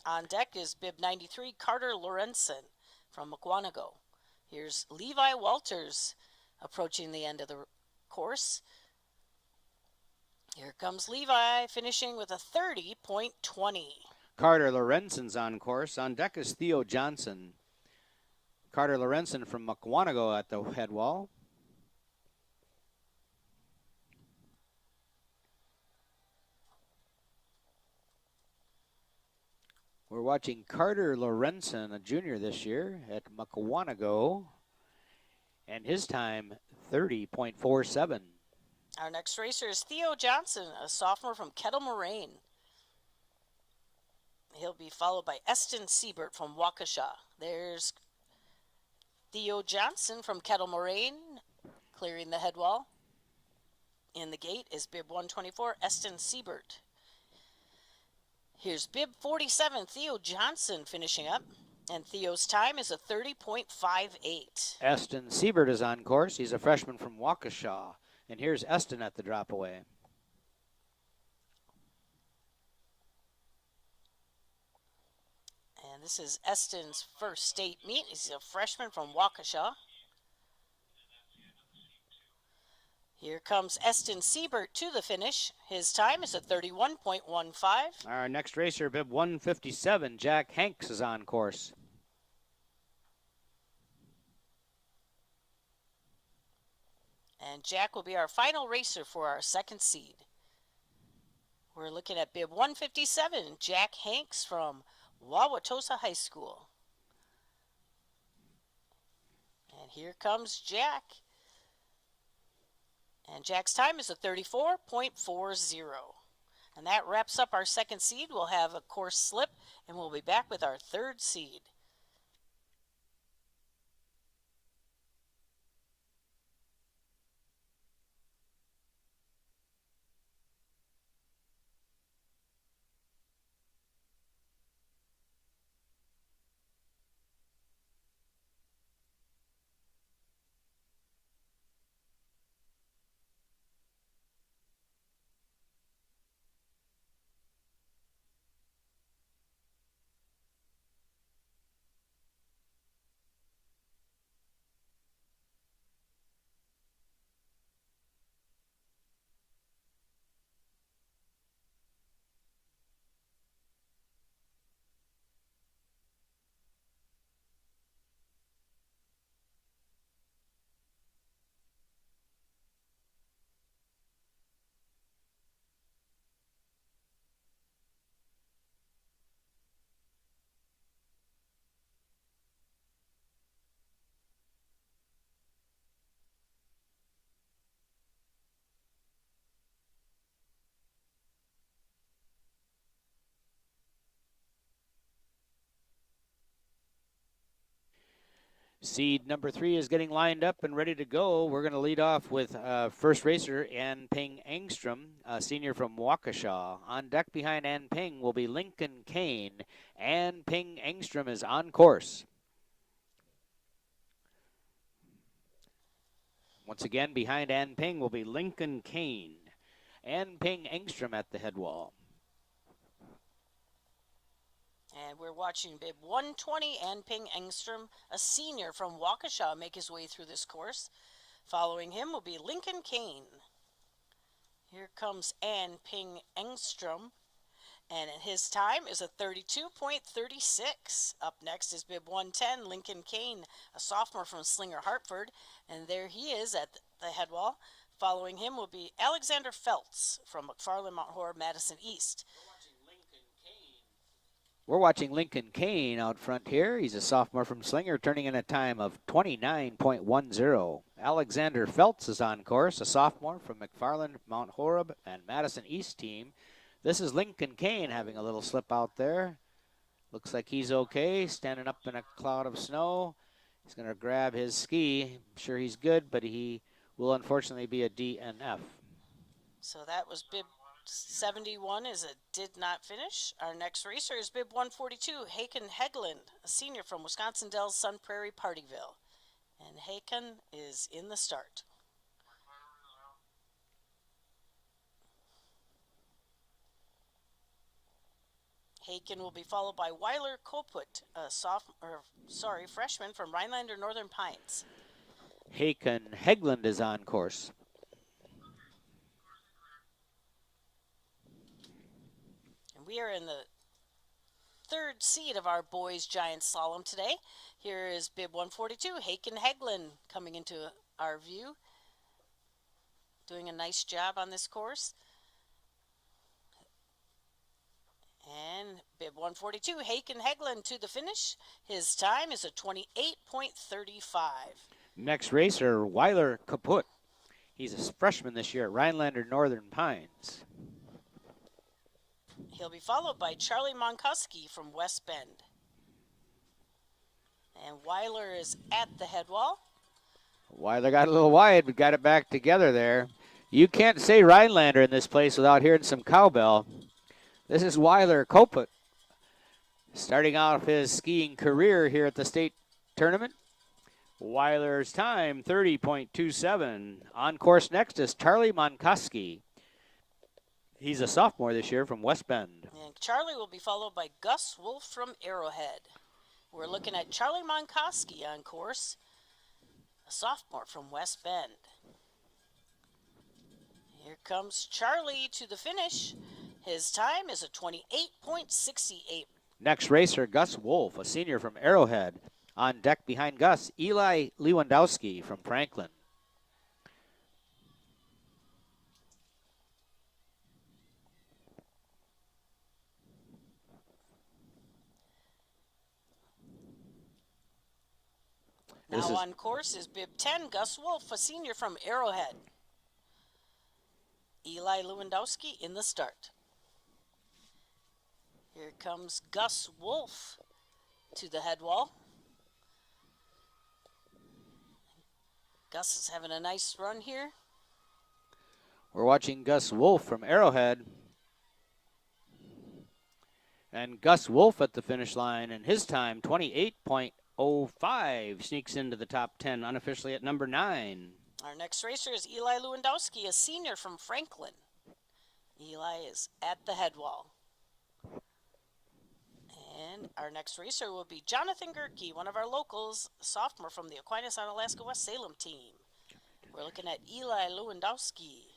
On deck is bib 93, Carter Lorenzen from McWanago. Here's Levi Walters approaching the end of the course. Here comes Levi finishing with a 30.20. Carter Lorenzen's on course. On deck is Theo Johnson. Carter Lorenzen from McWanago at the head wall. We're watching Carter Lorenzen, a junior this year at McWanago, and his time 30.47. Our next racer is Theo Johnson, a sophomore from Kettle Moraine. He'll be followed by Eston Siebert from Waukesha. There's Theo Johnson from Kettle Moraine clearing the head wall. In the gate is bib 124, Eston Siebert. Here's bib 47, Theo Johnson finishing up, and Theo's time is a 30.58. Eston Siebert is on course. He's a freshman from Waukesha. And here's Eston at the drop away. And this is Eston's first state meet. He's a freshman from Waukesha. Here comes Eston Siebert to the finish. His time is a 31.15. Our next racer, bib 157, Jack Hanks is on course. And Jack will be our final racer for our second seed. We're looking at bib 157, Jack Hanks from Wauwatosa High School. And here comes Jack. And Jack's time is a 34.40. And that wraps up our second seed. We'll have a course slip, and we'll be back with our third seed. Seed number 3 is getting lined up and ready to go. We're going to lead off with first racer Ann Ping Engstrom, a senior from Waukesha. On deck behind Ann Ping will be Lincoln Kane. Ann Ping Engstrom is on course. Once again, behind Ann Ping will be Lincoln Kane. Ann Ping Engstrom at the head wall. And we're watching bib 120, Ann Ping Engstrom, a senior from Waukesha, make his way through this course. Following him will be Lincoln Kane. Here comes Ann Ping Engstrom, and his time is a 32.36. Up next is bib 110, Lincoln Kane, a sophomore from Slinger Hartford, and there he is at the head wall. Following him will be Alexander Feltz from McFarland Mount Horeb, Madison East. We're watching Lincoln Kane out front here. He's a sophomore from Slinger, turning in a time of 29.10. Alexander Feltz is on course, a sophomore from McFarland, Mount Horeb, and Madison East team. This is Lincoln Kane having a little slip out there. Looks like he's okay, standing up in a cloud of snow. He's going to grab his ski. I'm sure he's good, but he will unfortunately be a DNF. So that was bib 71 is a did not finish. Our next racer is bib 142, Haken Hegland, a senior from Wisconsin Dells, Sun Prairie, Partyville. And Haken is in the start. Haken will be followed by Weiler Koput, a freshman from Rhinelander Northern Pines. Haken Hegland is on course. We are in the third seed of our boys giant slalom today. Here is bib 142, Haken Hegland, coming into our view. Doing a nice job on this course. And bib 142, Haken Hegland to the finish. His time is a 28.35. Next racer, Weiler Kaput. He's a freshman this year at Rhinelander Northern Pines. He'll be followed by Charlie Monkuski from West Bend. And Weiler is at the head wall. Weiler got a little wide, but got it back together there. You can't say Rhinelander in this place without hearing some cowbell. This is Weiler Koput, starting off his skiing career here at the state tournament. Weiler's time, 30.27. On course next is Charlie Monkuski. He's a sophomore this year from West Bend. And Charlie will be followed by Gus Wolf from Arrowhead. We're looking at Charlie Monkoski on course, a sophomore from West Bend. Here comes Charlie to the finish. His time is a 28.68. Next racer, Gus Wolf, a senior from Arrowhead. On deck behind Gus, Eli Lewandowski from Franklin. Now on course is bib 10, Gus Wolf, a senior from Arrowhead. Eli Lewandowski in the start. Here comes Gus Wolf to the head wall. Gus is having a nice run here. We're watching Gus Wolf from Arrowhead. And Gus Wolf at the finish line, and his time, 28.05, sneaks into the top 10 unofficially at number 9. Our next racer is Eli Lewandowski, a senior from Franklin. Eli is at the head wall. And our next racer will be Jonathan Gerke, one of our locals, a sophomore from the Aquinas, Onalaska, West Salem team. We're looking at Eli Lewandowski.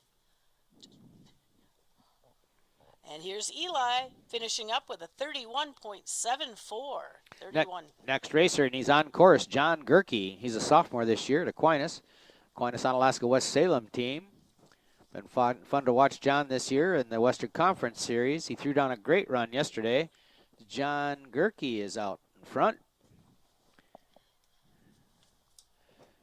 And here's Eli finishing up with a 31.74. 31. Next racer, and he's on course, John Gerke. He's a sophomore this year at Aquinas, Onalaska, West Salem team. Been fun to watch John this year in the Western Conference Series. He threw down a great run yesterday. John Gerke is out in front.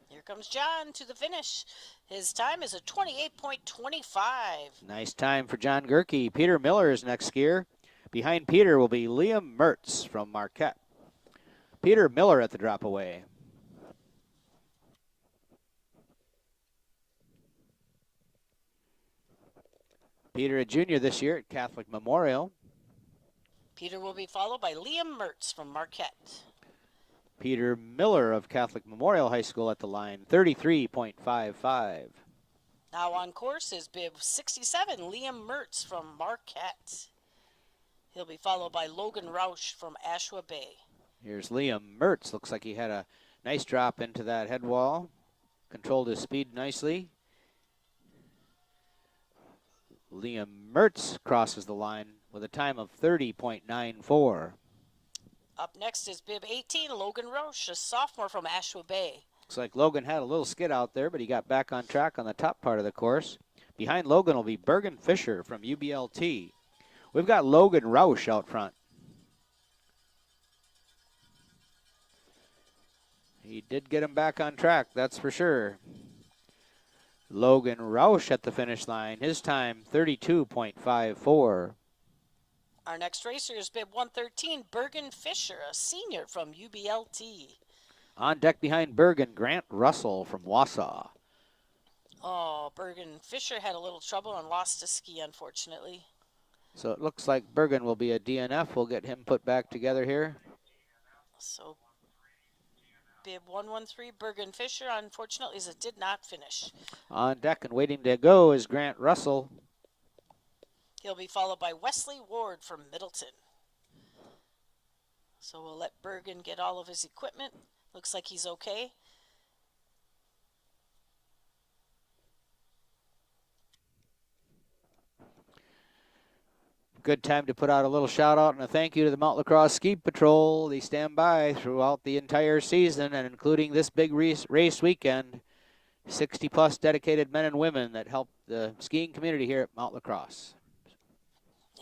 Here comes John to the finish. His time is a 28.25. Nice time for John Gerke. Peter Miller is next skier. Behind Peter will be Liam Mertz from Marquette. Peter Miller at the drop away. Peter, a junior this year at Catholic Memorial. Peter will be followed by Liam Mertz from Marquette. Peter Miller of Catholic Memorial High School at the line, 33.55. Now on course is bib 67, Liam Mertz from Marquette. He'll be followed by Logan Roush from Ashwa Bay. Here's Liam Mertz. Looks like he had a nice drop into that head wall. Controlled his speed nicely. Liam Mertz crosses the line with a time of 30.94. Up next is bib 18, Logan Roche, a sophomore from Ashwa Bay. Looks like Logan had a little skid out there, but he got back on track on the top part of the course. Behind Logan will be Bergen Fisher from UBLT. We've got Logan Roush out front. He did get him back on track, that's for sure. Logan Roush at the finish line. His time, 32.54. Our next racer is bib 113, Bergen Fisher, a senior from UBLT. On deck behind Bergen, Grant Russell from Wausau. Oh, Bergen Fisher had a little trouble and lost a ski, unfortunately. So it looks like Bergen will be a DNF. We'll get him put back together here. So bib 113, Bergen Fisher, unfortunately, did not finish. On deck and waiting to go is Grant Russell. He'll be followed by Wesley Ward from Middleton. So we'll let Bergen get all of his equipment. Looks like he's okay. Good time to put out a little shout out and a thank you to the Mount Lacrosse Ski Patrol. They stand by throughout the entire season and including this big race weekend. 60 plus dedicated men and women that help the skiing community here at Mount Lacrosse.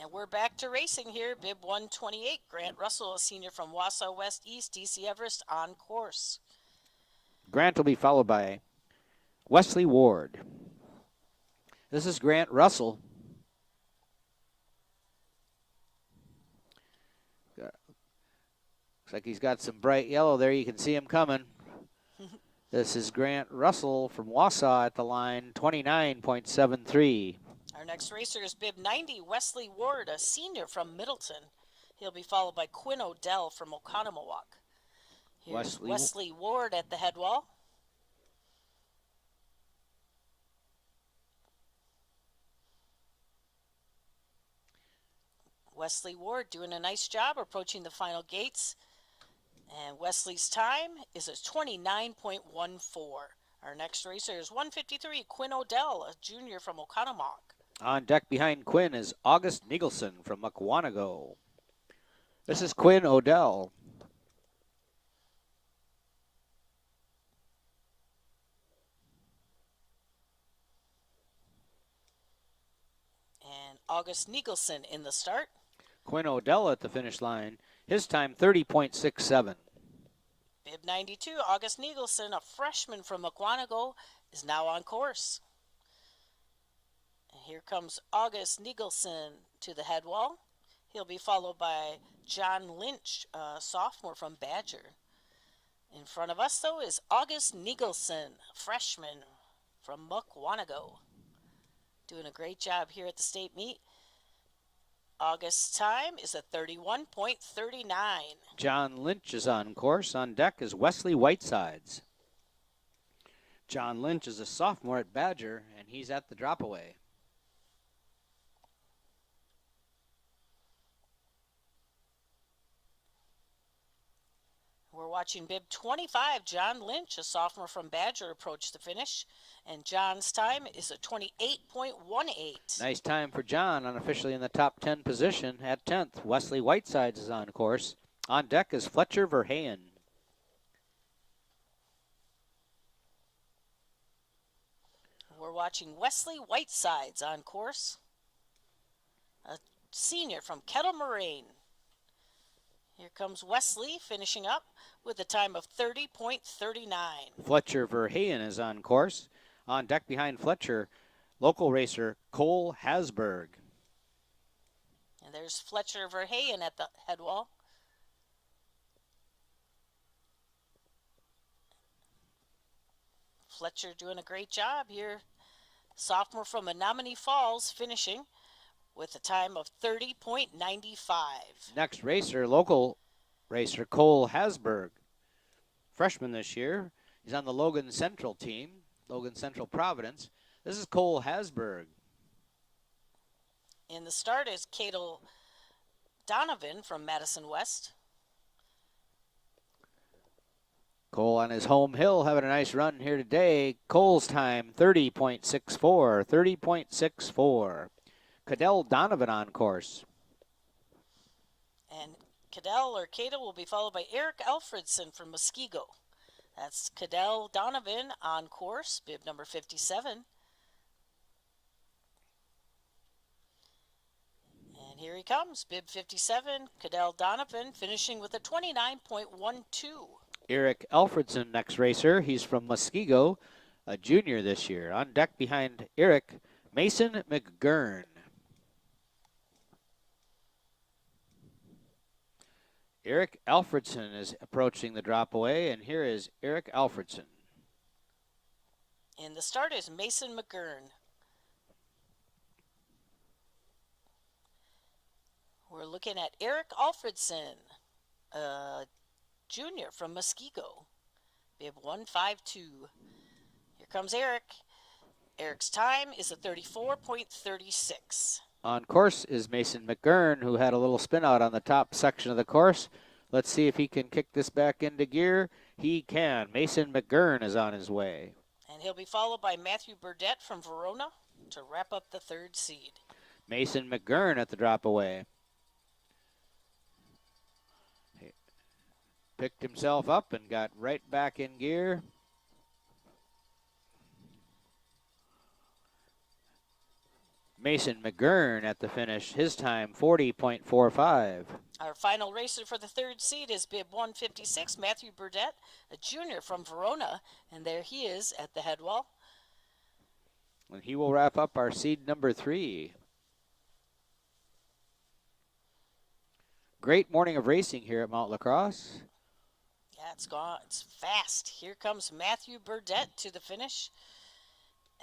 And we're back to racing here. Bib 128, Grant Russell, a senior from Wausau West East, DC Everest on course. Grant will be followed by Wesley Ward. This is Grant Russell. Looks like he's got some bright yellow there. You can see him coming. This is Grant Russell from Wausau at the line, 29.73. Our next racer is bib 90, Wesley Ward, a senior from Middleton. He'll be followed by Quinn Odell from Oconomowoc. Here's Wesley Ward at the head wall. Wesley Ward doing a nice job approaching the final gates. And Wesley's time is a 29.14. Our next racer is 153, Quinn Odell, a junior from Oconomowoc. On deck behind Quinn is August Nigelson from Mukwonago. This is Quinn Odell. And August Nigelson in the start. Quinn Odell at the finish line. His time, 30.67. Bib 92, August Nigelson, a freshman from Mukwonago, is now on course. And here comes August Nigelson to the head wall. He'll be followed by John Lynch, a sophomore from Badger. In front of us, though, is August Nigelson, a freshman from Mukwonago. Doing a great job here at the state meet. August's time is a 31.39. John Lynch is on course. On deck is Wesley Whitesides. John Lynch is a sophomore at Badger, and he's at the drop away. We're watching bib 25, John Lynch, a sophomore from Badger, approach the finish. And John's time is a 28.18. Nice time for John, unofficially in the top 10 position. At 10th, Wesley Whitesides is on course. On deck is Fletcher Verheyen. We're watching Wesley Whitesides on course, a senior from Kettle Moraine. Here comes Wesley finishing up with a time of 30.39. Fletcher Verheyen is on course. On deck behind Fletcher, local racer Cole Hasberg. And there's Fletcher Verheyen at the head wall. Fletcher doing a great job here. Sophomore from Menominee Falls finishing with a time of 30.95. Next racer, local racer Cole Hasberg. Freshman this year. He's on the Logan Central team, Logan Central Providence. This is Cole Hasberg. In the start is Cadel Donovan from Madison West. Cole on his home hill having a nice run here today. Cole's time, 30.64, 30.64. Cadell Donovan on course. And Cadell or Cadel will be followed by Eric Alfredson from Muskego. That's Cadell Donovan on course, bib number 57. And here he comes, bib 57, Cadell Donovan, finishing with a 29.12. Eric Alfredson, next racer. He's from Muskego, a junior this year. On deck behind Eric, Mason McGurn. Eric Alfredson is approaching the drop away, and here is Eric Alfredson. And the start is Mason McGurn. We're looking at Eric Alfredson, junior from Muskego, bib 152. Here comes Eric. Eric's time is a 34.36. On course is Mason McGurn, who had a little spin out on the top section of the course. Let's see if he can kick this back into gear. He can. Mason McGurn is on his way. And he'll be followed by Matthew Burdett from Verona to wrap up the third seed. Mason McGurn at the drop away. He picked himself up and got right back in gear. Mason McGurn at the finish, his time 40.45. Our final racer for the third seed is bib 156, Matthew Burdett, a junior from Verona, and there he is at the head wall. And he will wrap up our seed number 3. Great morning of racing here at Mount Lacrosse. Yeah, it's gone. It's fast. Here comes Matthew Burdett to the finish.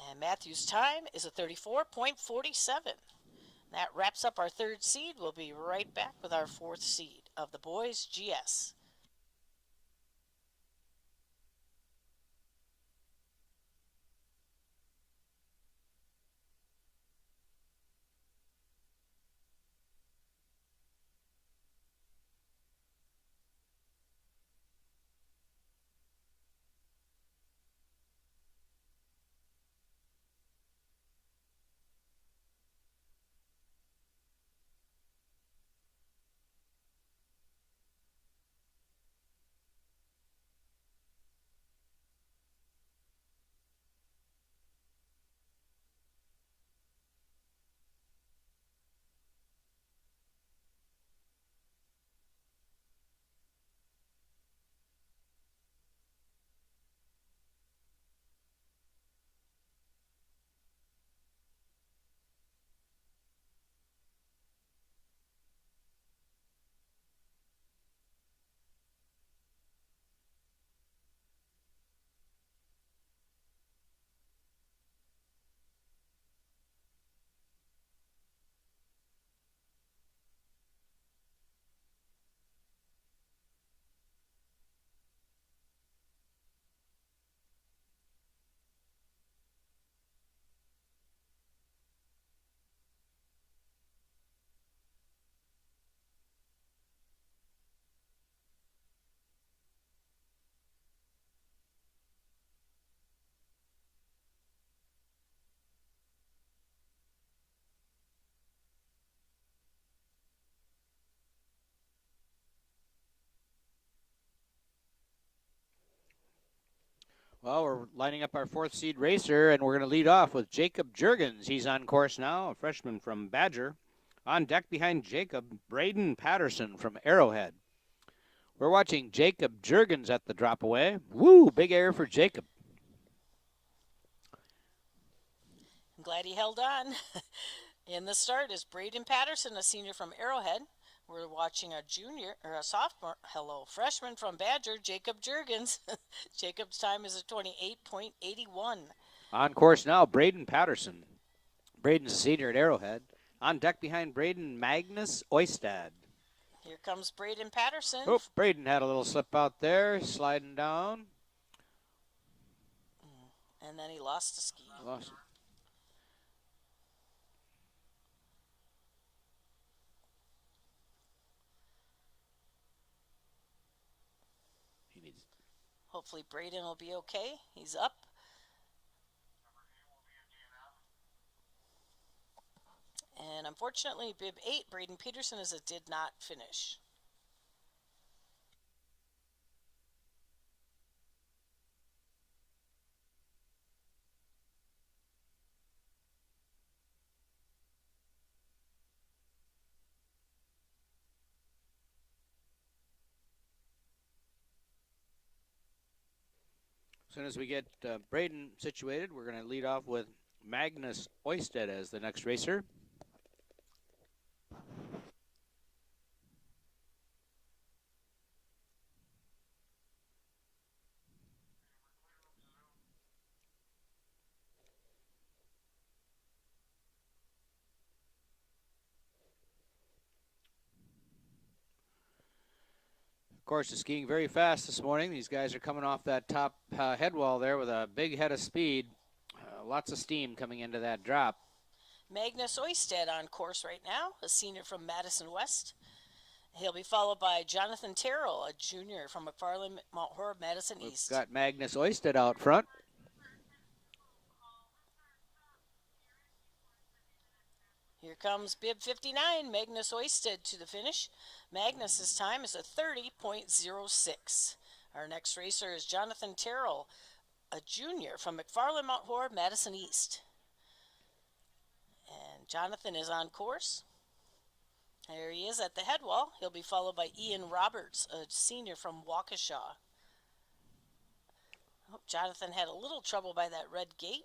And Matthew's time is a 34.47. That wraps up our third seed. We'll be right back with our fourth seed of the boys GS. Well, we're lining up our fourth seed racer, and we're going to lead off with Jacob Jurgens. He's on course now, a freshman from Badger. On deck behind Jacob, Braden Patterson from Arrowhead. We're watching Jacob Jurgens at the drop away. Woo, big air for Jacob. I'm glad he held on. In the start is Braden Patterson, a senior from Arrowhead. We're watching a freshman from Badger, Jacob Jurgens. Jacob's time is a 28.81. On course now, Braden Patterson. Braden's a senior at Arrowhead. On deck behind Braden, Magnus Oistad. Here comes Braden Patterson. Oh, Braden had a little slip out there, sliding down. And then he lost the ski. Lost it. Hopefully Braden will be okay. He's up. And unfortunately, bib 8, Braden Peterson, did not finish. As soon as we get Braden situated, we're going to lead off with Magnus Oisted as the next racer. Of course, the skiing very fast this morning. These guys are coming off that top head wall there with a big head of speed. Lots of steam coming into that drop. Magnus Oisted on course right now, a senior from Madison West. He'll be followed by Jonathan Terrell, a junior from McFarland, Mount Horeb, Madison East. We've got Magnus Oisted out front. Here comes bib 59, Magnus Oisted to the finish. Magnus's time is a 30.06. Our next racer is Jonathan Terrell, a junior from McFarland, Mount Horeb, Madison East. And Jonathan is on course. There he is at the head wall. He'll be followed by Ian Roberts, a senior from Waukesha. Oh, Jonathan had a little trouble by that red gate.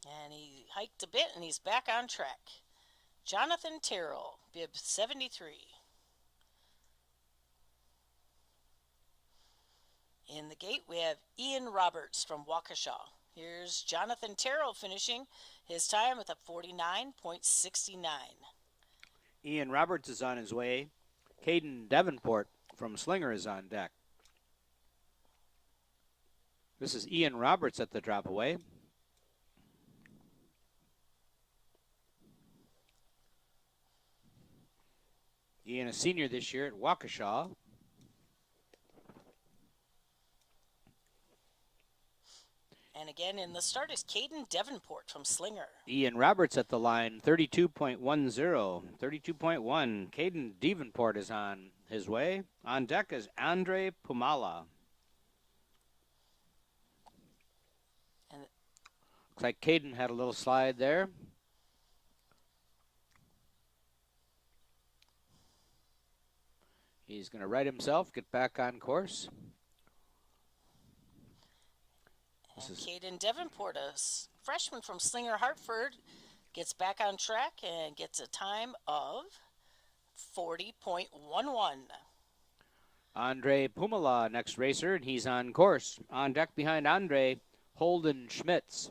And he hiked a bit, and he's back on track. Jonathan Terrell, bib 73. In the gate, we have Ian Roberts from Waukesha. Here's Jonathan Terrell finishing his time with a 49.69. Ian Roberts is on his way. Caden Davenport from Slinger is on deck. This is Ian Roberts at the drop away. Ian, a senior this year at Waukesha. And again in the start is Caden Davenport from Slinger. Ian Roberts at the line, 32.10. 32.1. Caden Davenport is on his way. On deck is Andre Pumala. And looks like Caden had a little slide there. He's going to right himself, get back on course. And Caden Davenport, a freshman from Slinger Hartford, gets back on track and gets a time of 40.11. Andre Pumala, next racer, and he's on course. On deck behind Andre, Holden Schmitz.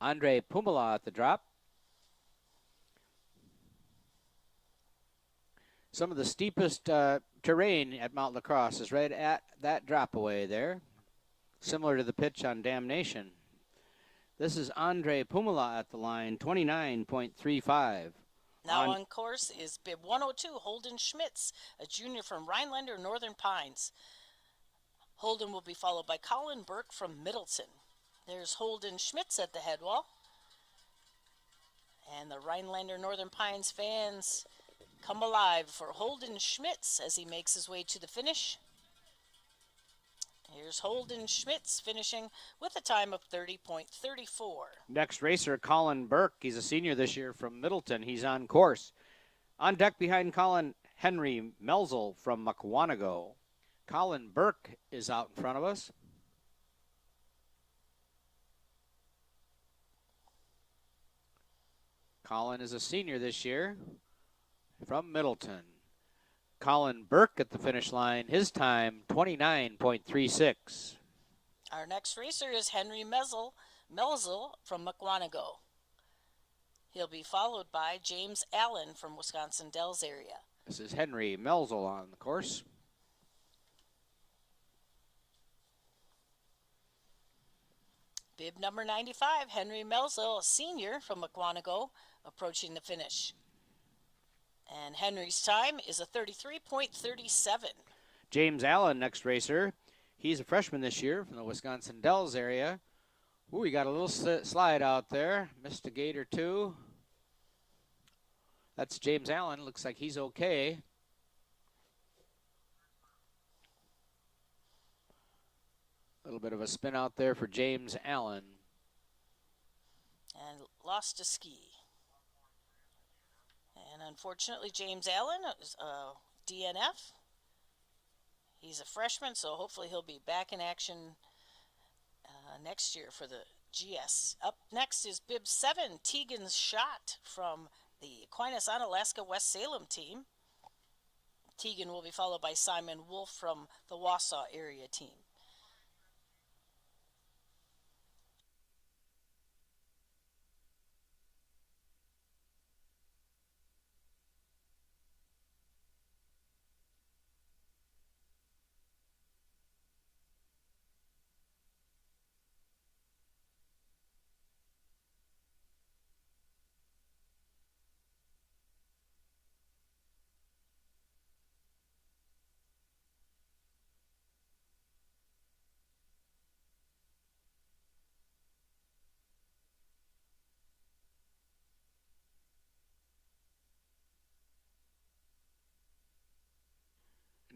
Andre Pumala at the drop. Some of the steepest terrain at Mount Lacrosse is right at that drop away there, similar to the pitch on Damnation. This is Andre Pumala at the line, 29.35. Now on course is bib 102, Holden Schmitz, a junior from Rhinelander, Northern Pines. Holden will be followed by Colin Burke from Middleton. There's Holden Schmitz at the head wall. And the Rhinelander, Northern Pines fans come alive for Holden Schmitz as he makes his way to the finish. Here's Holden Schmitz finishing with a time of 30.34. Next racer, Colin Burke. He's a senior this year from Middleton. He's on course. On deck behind Colin, Henry Melzel from Mukwonago. Colin Burke is out in front of us. Colin is a senior this year from Middleton. Colin Burke at the finish line, his time 29.36. Our next racer is Henry Melzel from Mukwonago. He'll be followed by James Allen from Wisconsin Dells area. This is Henry Melzel on the course. Bib number 95, Henry Melzel, a senior from Mukwonago, approaching the finish. And Henry's time is a 33.37. James Allen, next racer. He's a freshman this year from the Wisconsin Dells area. Ooh, he got a little slide out there. Missed a gate or two. That's James Allen. Looks like he's okay. A little bit of a spin out there for James Allen. And lost a ski. And unfortunately, James Allen is DNF. He's a freshman, so hopefully he'll be back in action next year for the GS. Up next is bib 7, Tegan's Shot from the Aquinas Onalaska West Salem team. Tegan will be followed by Simon Wolf from the Wausau area team.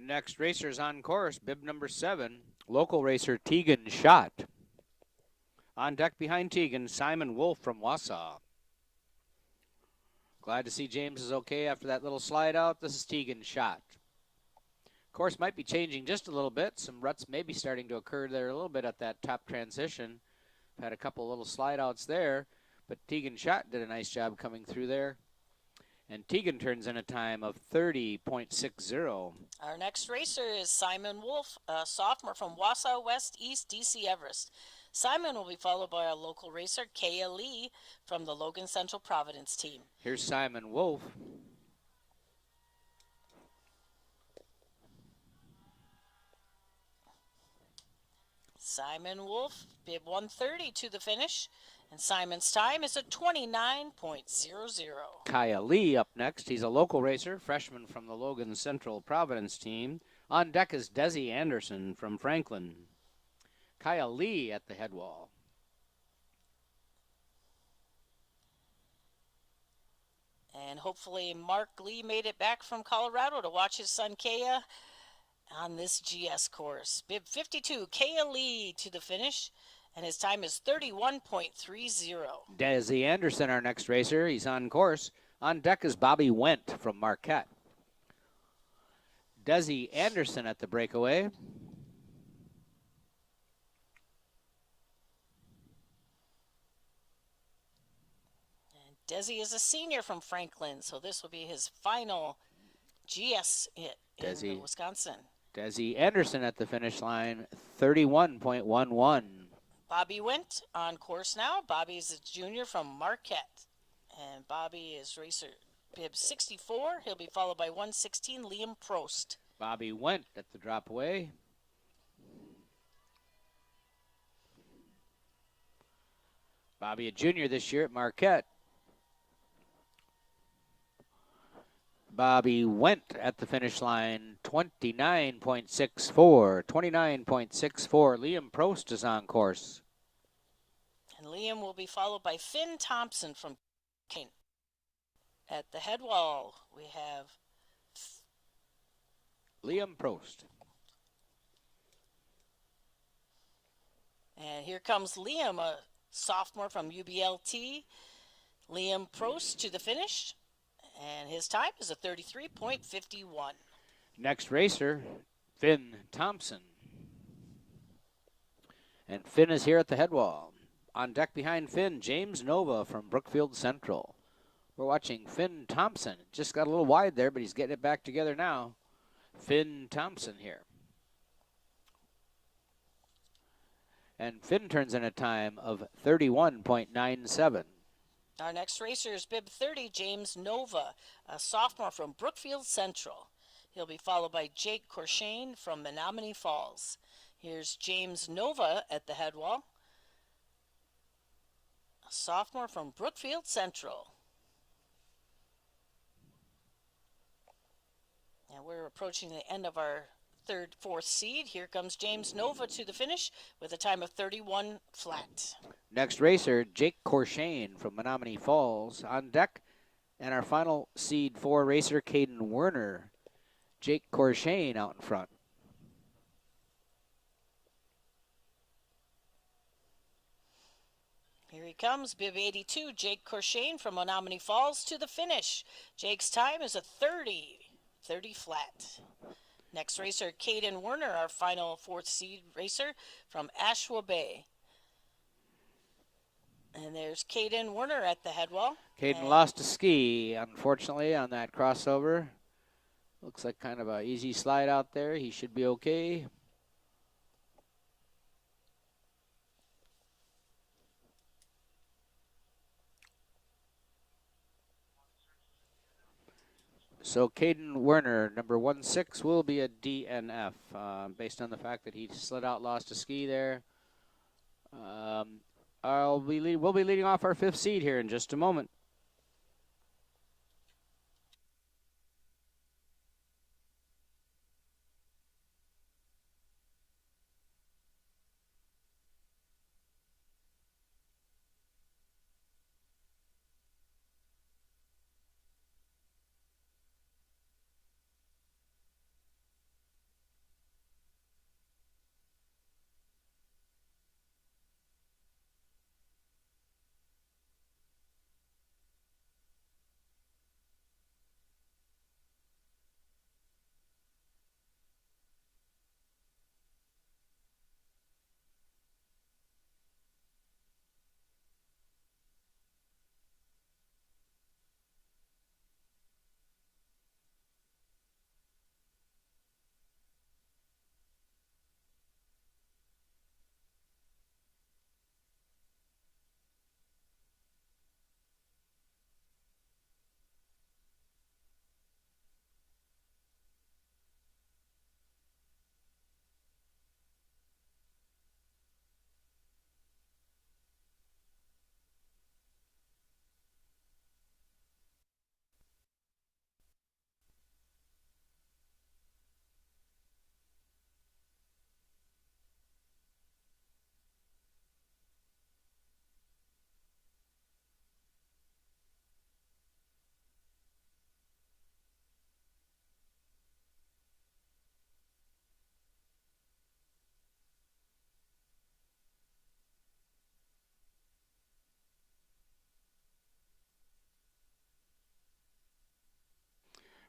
Next racers on course, bib number 7, local racer Tegan Schott. On deck behind Tegan, Simon Wolf from Wausau. Glad to see James is okay after that little slide out. This is Tegan Schott. Course might be changing just a little bit. Some ruts may be starting to occur there a little bit at that top transition. Had a couple little slide outs there, but Tegan Schott did a nice job coming through there. And Tegan turns in a time of 30.60. Our next racer is Simon Wolf, a sophomore from Wausau West East DC Everest. Simon will be followed by our local racer, Kaya Lee, from the Logan Central Providence team. Here's Simon Wolf. Simon Wolf, bib 130 to the finish. And Simon's time is a 29.00. Kaya Lee up next. He's a local racer, freshman from the Logan Central Providence team. On deck is Desi Anderson from Franklin. Kaya Lee at the head wall. And hopefully Mark Lee made it back from Colorado to watch his son Kaya on this GS course. Bib 52, Kaya Lee to the finish. And his time is 31.30. Desi Anderson, our next racer. He's on course. On deck is Bobby Wendt from Marquette. Desi Anderson at the breakaway. And Desi is a senior from Franklin, so this will be his final GS in Wisconsin. Desi Anderson at the finish line, 31.11. Bobby Wendt on course now. Bobby is a junior from Marquette. And Bobby is racer bib 64. He'll be followed by 116, Liam Prost. Bobby Wendt at the drop away. Bobby a junior this year at Marquette. Bobby Wendt at the finish line, 29.64. 29.64. Liam Prost is on course. And Liam will be followed by Finn Thompson from Kane. At the head wall, we have Liam Prost. And here comes Liam, a sophomore from UBLT. Liam Prost to the finish. And his time is a 33.51. Next racer, Finn Thompson. And Finn is here at the head wall. On deck behind Finn, James Nova from Brookfield Central. We're watching Finn Thompson. Just got a little wide there, but he's getting it back together now. Finn Thompson here. And Finn turns in a time of 31.97. Our next racer is bib 30, James Nova, a sophomore from Brookfield Central. He'll be followed by Jake Corshane from Menominee Falls. Here's James Nova at the head wall, a sophomore from Brookfield Central. And we're approaching the end of our fourth seed. Here comes James Nova to the finish with a time of 31 flat. Next racer, Jake Corshane from Menominee Falls on deck. And our final seed 4 racer, Caden Werner. Jake Corshane out in front. Here he comes, bib 82, Jake Corshane from Menominee Falls to the finish. Jake's time is a 30 flat. Next racer, Caden Werner, our final 4th seed racer from Ashwa Bay. And there's Caden Werner at the head wall. Caden lost a ski, unfortunately, on that crossover. Looks like kind of an easy slide out there. He should be okay. So Caden Werner, number 16, will be a DNF based on the fact that he slid out, lost a ski there. We'll be leading off our 5th seed here in just a moment.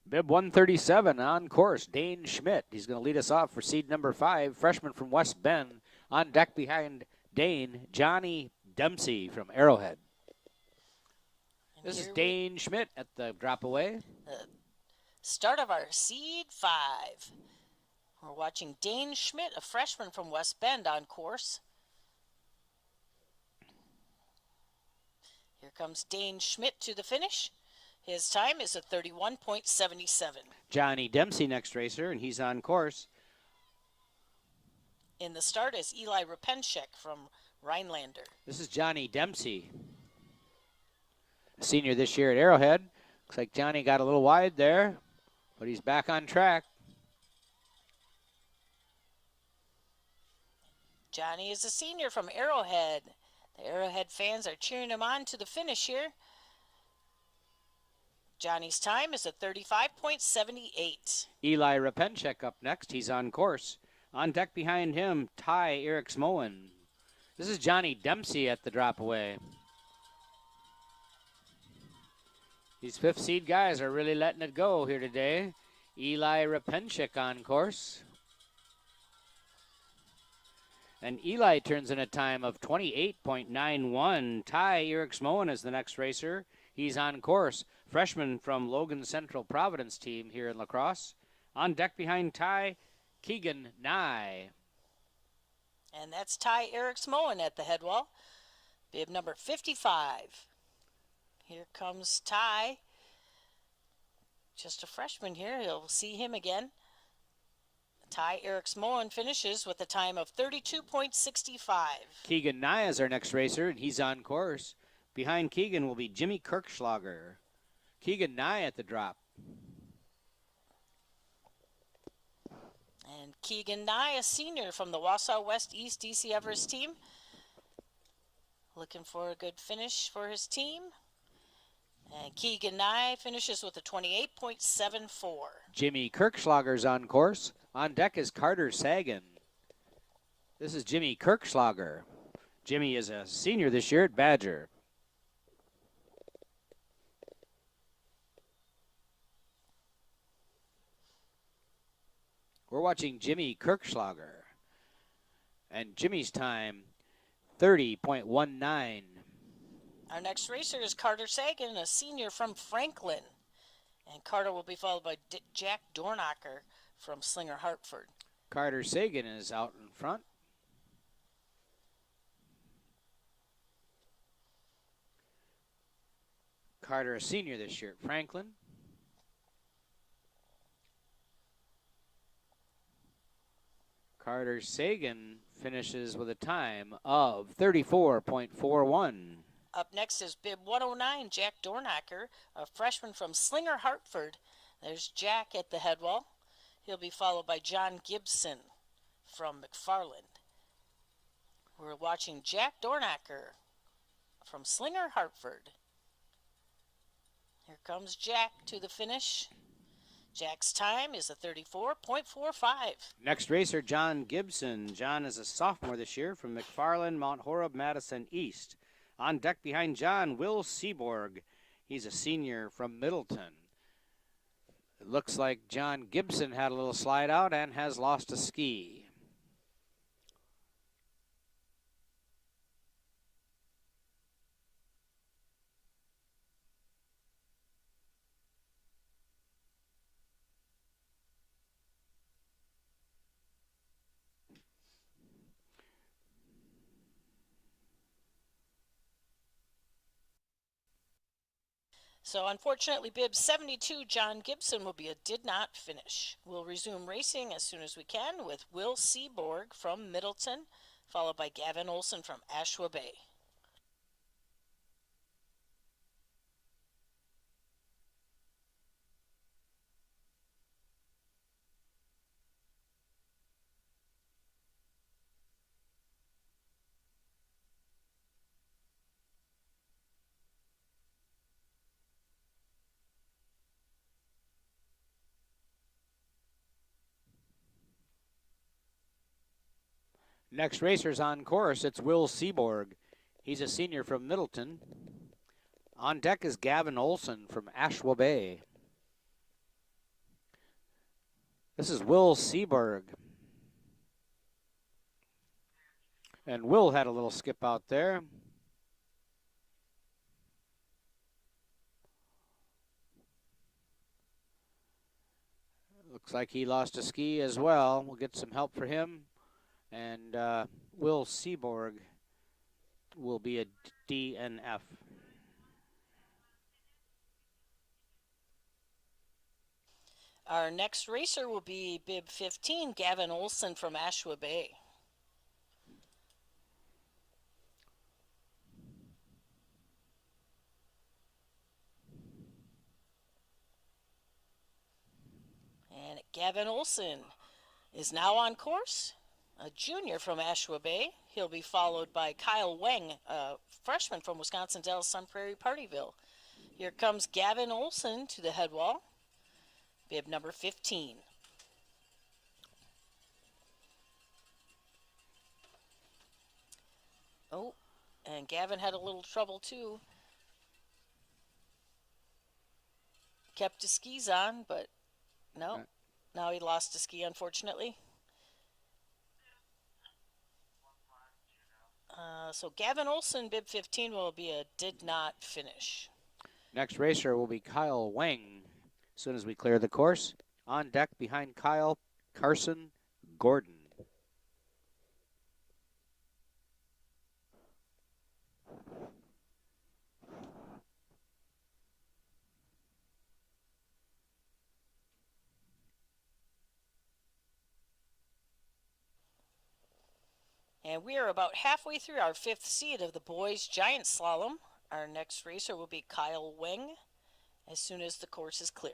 Bib 137 on course, Dane Schmidt. He's going to lead us off for seed number 5, freshman from West Bend. On deck behind Dane, Johnny Dempsey from Arrowhead. This is Dane Schmidt at the drop away. Start of our seed 5. We're watching Dane Schmidt, a freshman from West Bend, on course. Here comes Dane Schmidt to the finish. His time is a 31.77. Johnny Dempsey next racer, and he's on course. In the start is Eli Rapenchek from Rhinelander. This is Johnny Dempsey, a senior this year at Arrowhead. Looks like Johnny got a little wide there, but he's back on track. Johnny is a senior from Arrowhead. The Arrowhead fans are cheering him on to the finish here. Johnny's time is a 35.78. Eli Rapenchek up next. He's on course. On deck behind him, Ty Eriksmoen. This is Johnny Dempsey at the drop away. These 5th seed guys are really letting it go here today. Eli Rapenchek on course. And Eli turns in a time of 28.91. Ty Eriksmoen is the next racer. He's on course. Freshman from Logan Central Providence team here in La Crosse. On deck behind Ty, Keegan Nye. And that's Ty Eriksmoen at the head wall. Bib number 55. Here comes Ty. Just a freshman here. You'll see him again. Ty Eriksmoen finishes with a time of 32.65. Keegan Nye is our next racer, and he's on course. Behind Keegan will be Jimmy Kirkschlager. Keegan Nye at the drop. And Keegan Nye, a senior from the Wausau West East DC Everest team. Looking for a good finish for his team. And Keegan Nye finishes with a 28.74. Jimmy Kirkschlager's on course. On deck is Carter Sagan. This is Jimmy Kirkschlager. Jimmy is a senior this year at Badger. We're watching Jimmy Kirkschlager. And Jimmy's time, 30.19. Our next racer is Carter Sagan, a senior from Franklin. And Carter will be followed by Jack Dornacher from Slinger Hartford. Carter Sagan is out in front. Carter, a senior this year at Franklin. Carter Sagan finishes with a time of 34.41. Up next is bib 109, Jack Dornacher, a freshman from Slinger Hartford. There's Jack at the head wall. He'll be followed by John Gibson from McFarland. We're watching Jack Dornacher from Slinger Hartford. Here comes Jack to the finish. Jack's time is a 34.45. Next racer, John Gibson. John is a sophomore this year from McFarland, Mount Horeb, Madison East. On deck behind John, Will Seaborg. He's a senior from Middleton. It looks like John Gibson had a little slide out and has lost a ski. So unfortunately, bib 72, John Gibson, will be a did not finish. We'll resume racing as soon as we can with Will Seaborg from Middleton, followed by Gavin Olson from Ashwa Bay. Next racer's on course. It's Will Seaborg. He's a senior from Middleton. On deck is Gavin Olson from Ashwa Bay. This is Will Seaborg. And Will had a little skip out there. Looks like he lost a ski as well. We'll get some help for him. And Will Seaborg will be a DNF. Our next racer will be bib 15, Gavin Olson from Ashwa Bay. And Gavin Olson is now on course. A junior from Ashwa Bay. He'll be followed by Kyle Weng, a freshman from Wisconsin Dells Sun Prairie Partyville. Here comes Gavin Olson to the head wall, bib number 15. Oh, and Gavin had a little trouble too. Kept his skis on, but no, now he lost a ski, unfortunately. So Gavin Olson, bib 15, will be a did not finish. Next racer will be Kyle Weng. As soon as we clear the course, on deck behind Kyle, Carson Gordon. And we are about halfway through our fifth seed of the boys' giant slalom. Our next racer will be Kyle Weng as soon as the course is clear.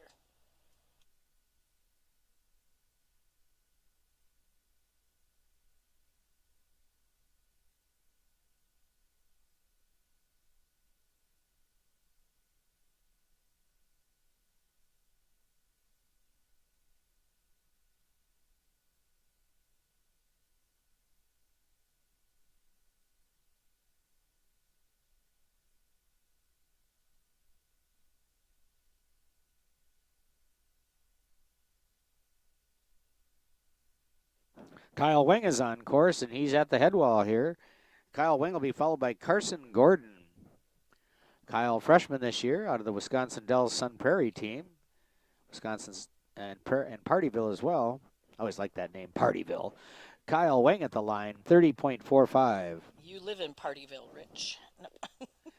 Kyle Wing is on course, and he's at the head wall here. Kyle Wing will be followed by Carson Gordon. Kyle, freshman this year, out of the Wisconsin Dells Sun Prairie team. Wisconsin's and Partyville as well. I always like that name, Partyville. Kyle Wing at the line, 30.45. You live in Partyville, Rich.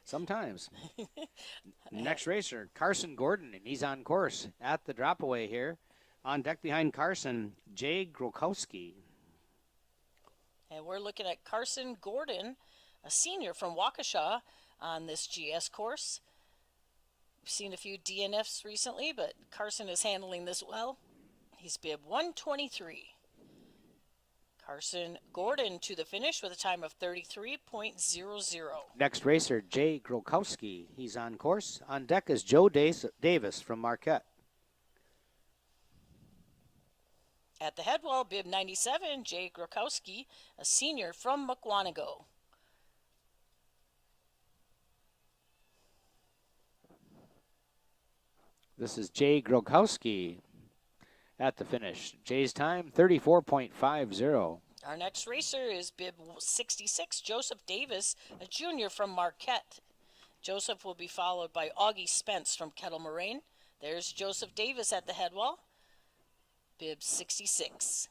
Sometimes. Next racer, Carson Gordon, and he's on course at the drop away here. On deck behind Carson, Jay Grokowski. And we're looking at Carson Gordon, a senior from Waukesha on this GS course. We've seen a few DNFs recently, but Carson is handling this well. He's bib 123. Carson Gordon to the finish with a time of 33.00. Next racer, Jay Grokowski. He's on course. On deck is Joe Davis from Marquette. At the head wall, bib 97, Jay Grokowski, a senior from Mukwonago. This is Jay Grokowski at the finish. Jay's time, 34.50. Our next racer is bib 66, Joseph Davis, a junior from Marquette. Joseph will be followed by Augie Spence from Kettle Moraine. There's Joseph Davis at the head wall, bib 66.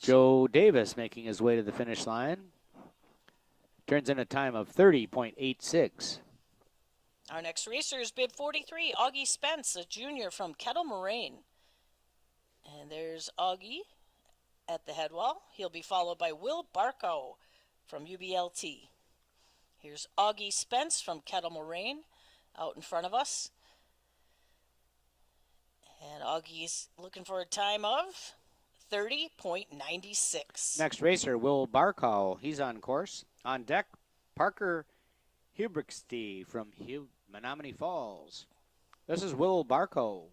Joe Davis making his way to the finish line. Turns in a time of 30.86. Our next racer is bib 43, Augie Spence, a junior from Kettle Moraine. And there's Augie at the head wall. He'll be followed by Will Barkow from UBLT. Here's Augie Spence from Kettle Moraine out in front of us. And Augie's looking for a time of 30.96. Next racer, Will Barkow. He's on course. On deck, Parker Hubrichsty from Menominee Falls. This is Will Barkow.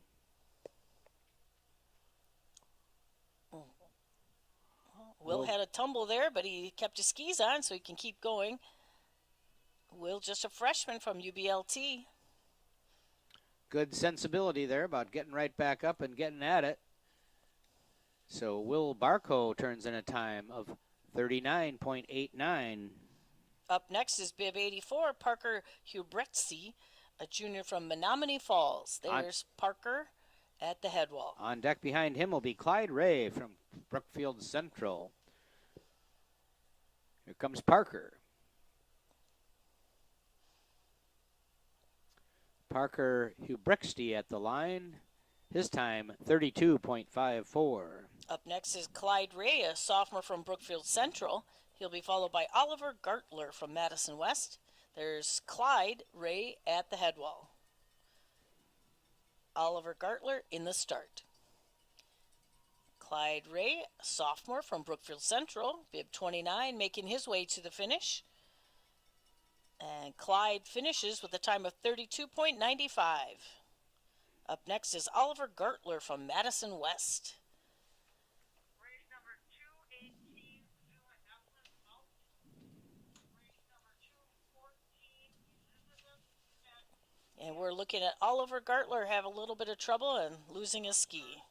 Will had a tumble there, but he kept his skis on so he can keep going. Will, just a freshman from UBLT. Good sensibility there about getting right back up and getting at it. So Will Barkow turns in a time of 39.89. Up next is bib 84, Parker Hubrichsty, a junior from Menominee Falls. There's Parker at the head wall. On deck behind him will be Clyde Ray from Brookfield Central. Here comes Parker. Parker Hubrichsty at the line. His time, 32.54. Up next is Clyde Ray, a sophomore from Brookfield Central. He'll be followed by Oliver Gartler from Madison West. There's Clyde Ray at the head wall. Oliver Gartler in the start. Clyde Ray, a sophomore from Brookfield Central, bib 29, making his way to the finish. And Clyde finishes with a time of 32.95. Up next is Oliver Gartler from Madison West. And we're looking at Oliver Gartler have a little bit of trouble and losing his ski.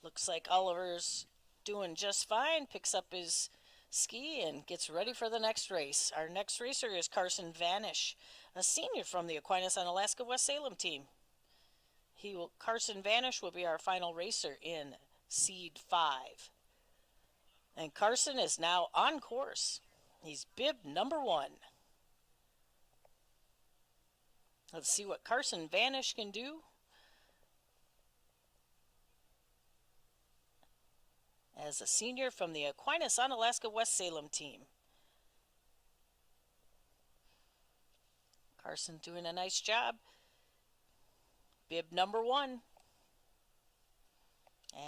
Looks like Oliver's doing just fine, picks up his ski and gets ready for the next race. Our next racer is Carson Vanish, a senior from the Aquinas on Alaska West Salem team. Carson Vanish will be our final racer in Seed 5. And Carson is now on course. He's bib number 1. Let's see what Carson Vanish can do. As a senior from the Aquinas on Alaska West Salem team. Carson doing a nice job. Bib number 1.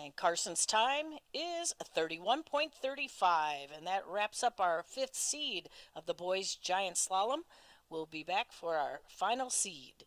And Carson's time is 31.35, and that wraps up our 5th seed of the boys' giant slalom. We'll be back for our final seed.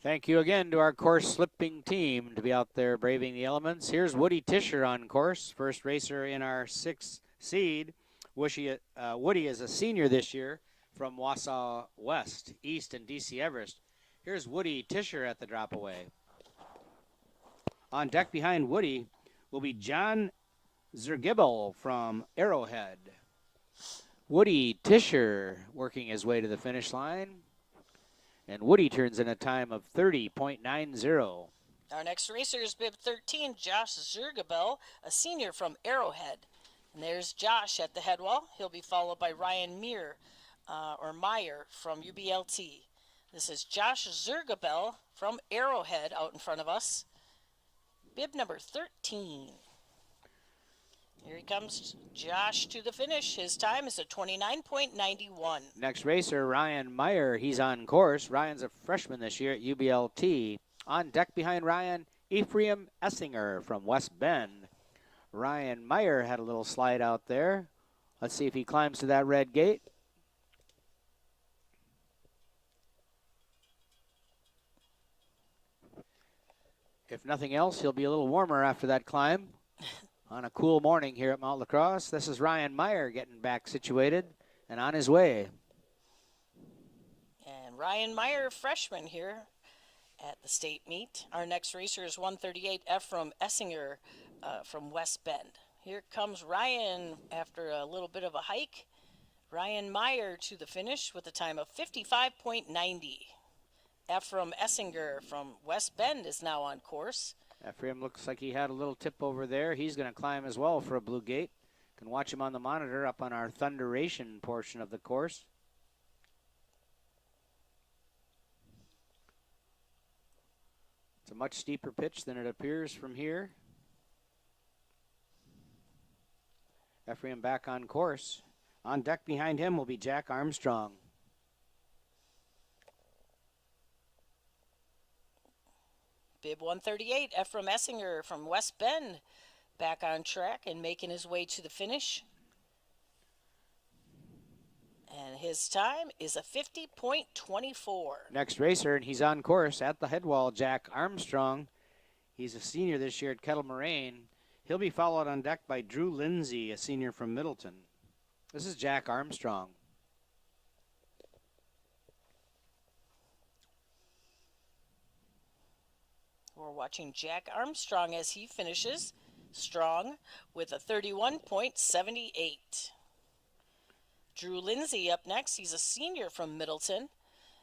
Thank you again to our course slipping team to be out there braving the elements. Here's Woody Tischer on course, first racer in our 6th seed. Woody is a senior this year from Wausau West, East, and DC Everest. Here's Woody Tischer at the drop away. On deck behind Woody will be John Zergibel from Arrowhead. Woody Tischer working his way to the finish line. And Woody turns in a time of 30.90. Our next racer is bib 13, Josh Zergabel, a senior from Arrowhead. And there's Josh at the head wall. He'll be followed by Ryan Meyer from UBLT. This is Josh Zergabel from Arrowhead out in front of us. Bib number 13. Here he comes, Josh, to the finish. His time is a 29.91. Next racer, Ryan Meyer. He's on course. Ryan's a freshman this year at UBLT. On deck behind Ryan, Ephraim Essinger from West Bend. Ryan Meyer had a little slide out there. Let's see if he climbs to that red gate. If nothing else, he'll be a little warmer after that climb. On a cool morning here at Mount Lacrosse. This is Ryan Meyer getting back situated and on his way. And Ryan Meyer, freshman here at the state meet. Our next racer is 138 Ephraim Essinger from West Bend. Here comes Ryan after a little bit of a hike. Ryan Meyer to the finish with a time of 55.90. Ephraim Essinger from West Bend is now on course. Ephraim looks like he had a little tip over there. He's going to climb as well for a blue gate. Can watch him on the monitor up on our Thunderation portion of the course. It's a much steeper pitch than it appears from here. Ephraim back on course. On deck behind him will be Jack Armstrong. Bib 138, Ephraim Essinger from West Bend, back on track and making his way to the finish. And his time is a 50.24. Next racer, and he's on course at the head wall, Jack Armstrong. He's a senior this year at Kettle Moraine. He'll be followed on deck by Drew Lindsay, a senior from Middleton. This is Jack Armstrong. We're watching Jack Armstrong as he finishes strong with a 31.78. Drew Lindsay up next. He's a senior from Middleton.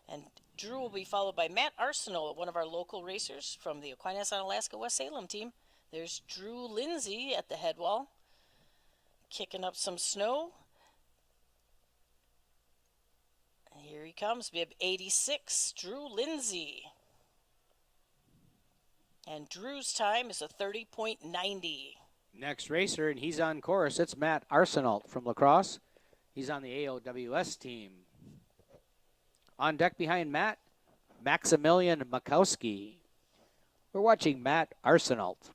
And Drew will be followed by Matt Arsenal, one of our local racers from the Aquinas on Alaska West Salem team. There's Drew Lindsay at the head wall, kicking up some snow. And here he comes, bib 86, Drew Lindsay. And Drew's time is a 30.90. Next racer, and he's on course. It's Matt Arsenault from La Crosse. He's on the AOWS team. On deck behind Matt, Maximilian Makowski. We're watching Matt Arsenault.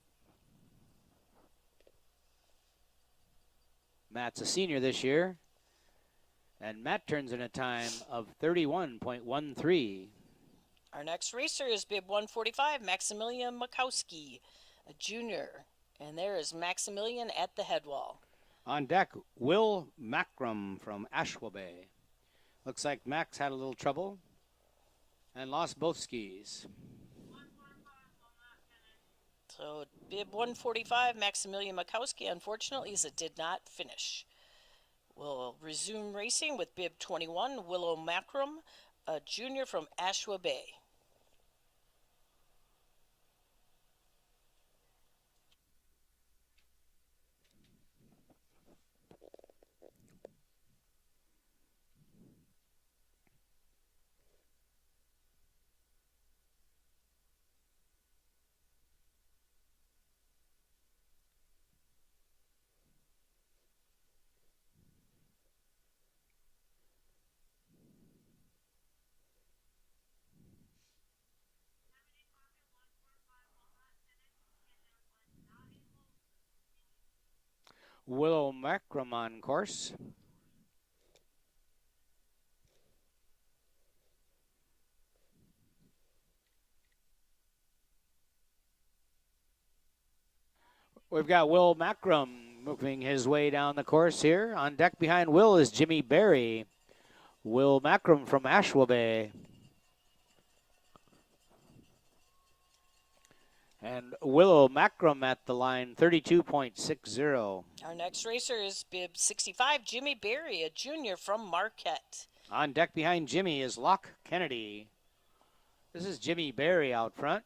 Matt's a senior this year. And Matt turns in a time of 31.13. Our next racer is bib 145, Maximilian Makowski, a junior. And there is Maximilian at the head wall. On deck, Will Macrum from Ashwaubenon. Looks like Max had a little trouble and lost both skis. So bib 145, Maximilian Makowski, unfortunately, as it did not finish. We'll resume racing with bib 21, Willow Macrum, a junior from Ashwaubenon. Willow Macrum on course. We've got Will Macrum moving his way down the course here. On deck behind Will is Jimmy Berry. Will Macrum from Asheville Bay. And Willow Macrum at the line, 32.60. Our next racer is bib 65, Jimmy Berry, a junior from Marquette. On deck behind Jimmy is Locke Kennedy. This is Jimmy Berry out front.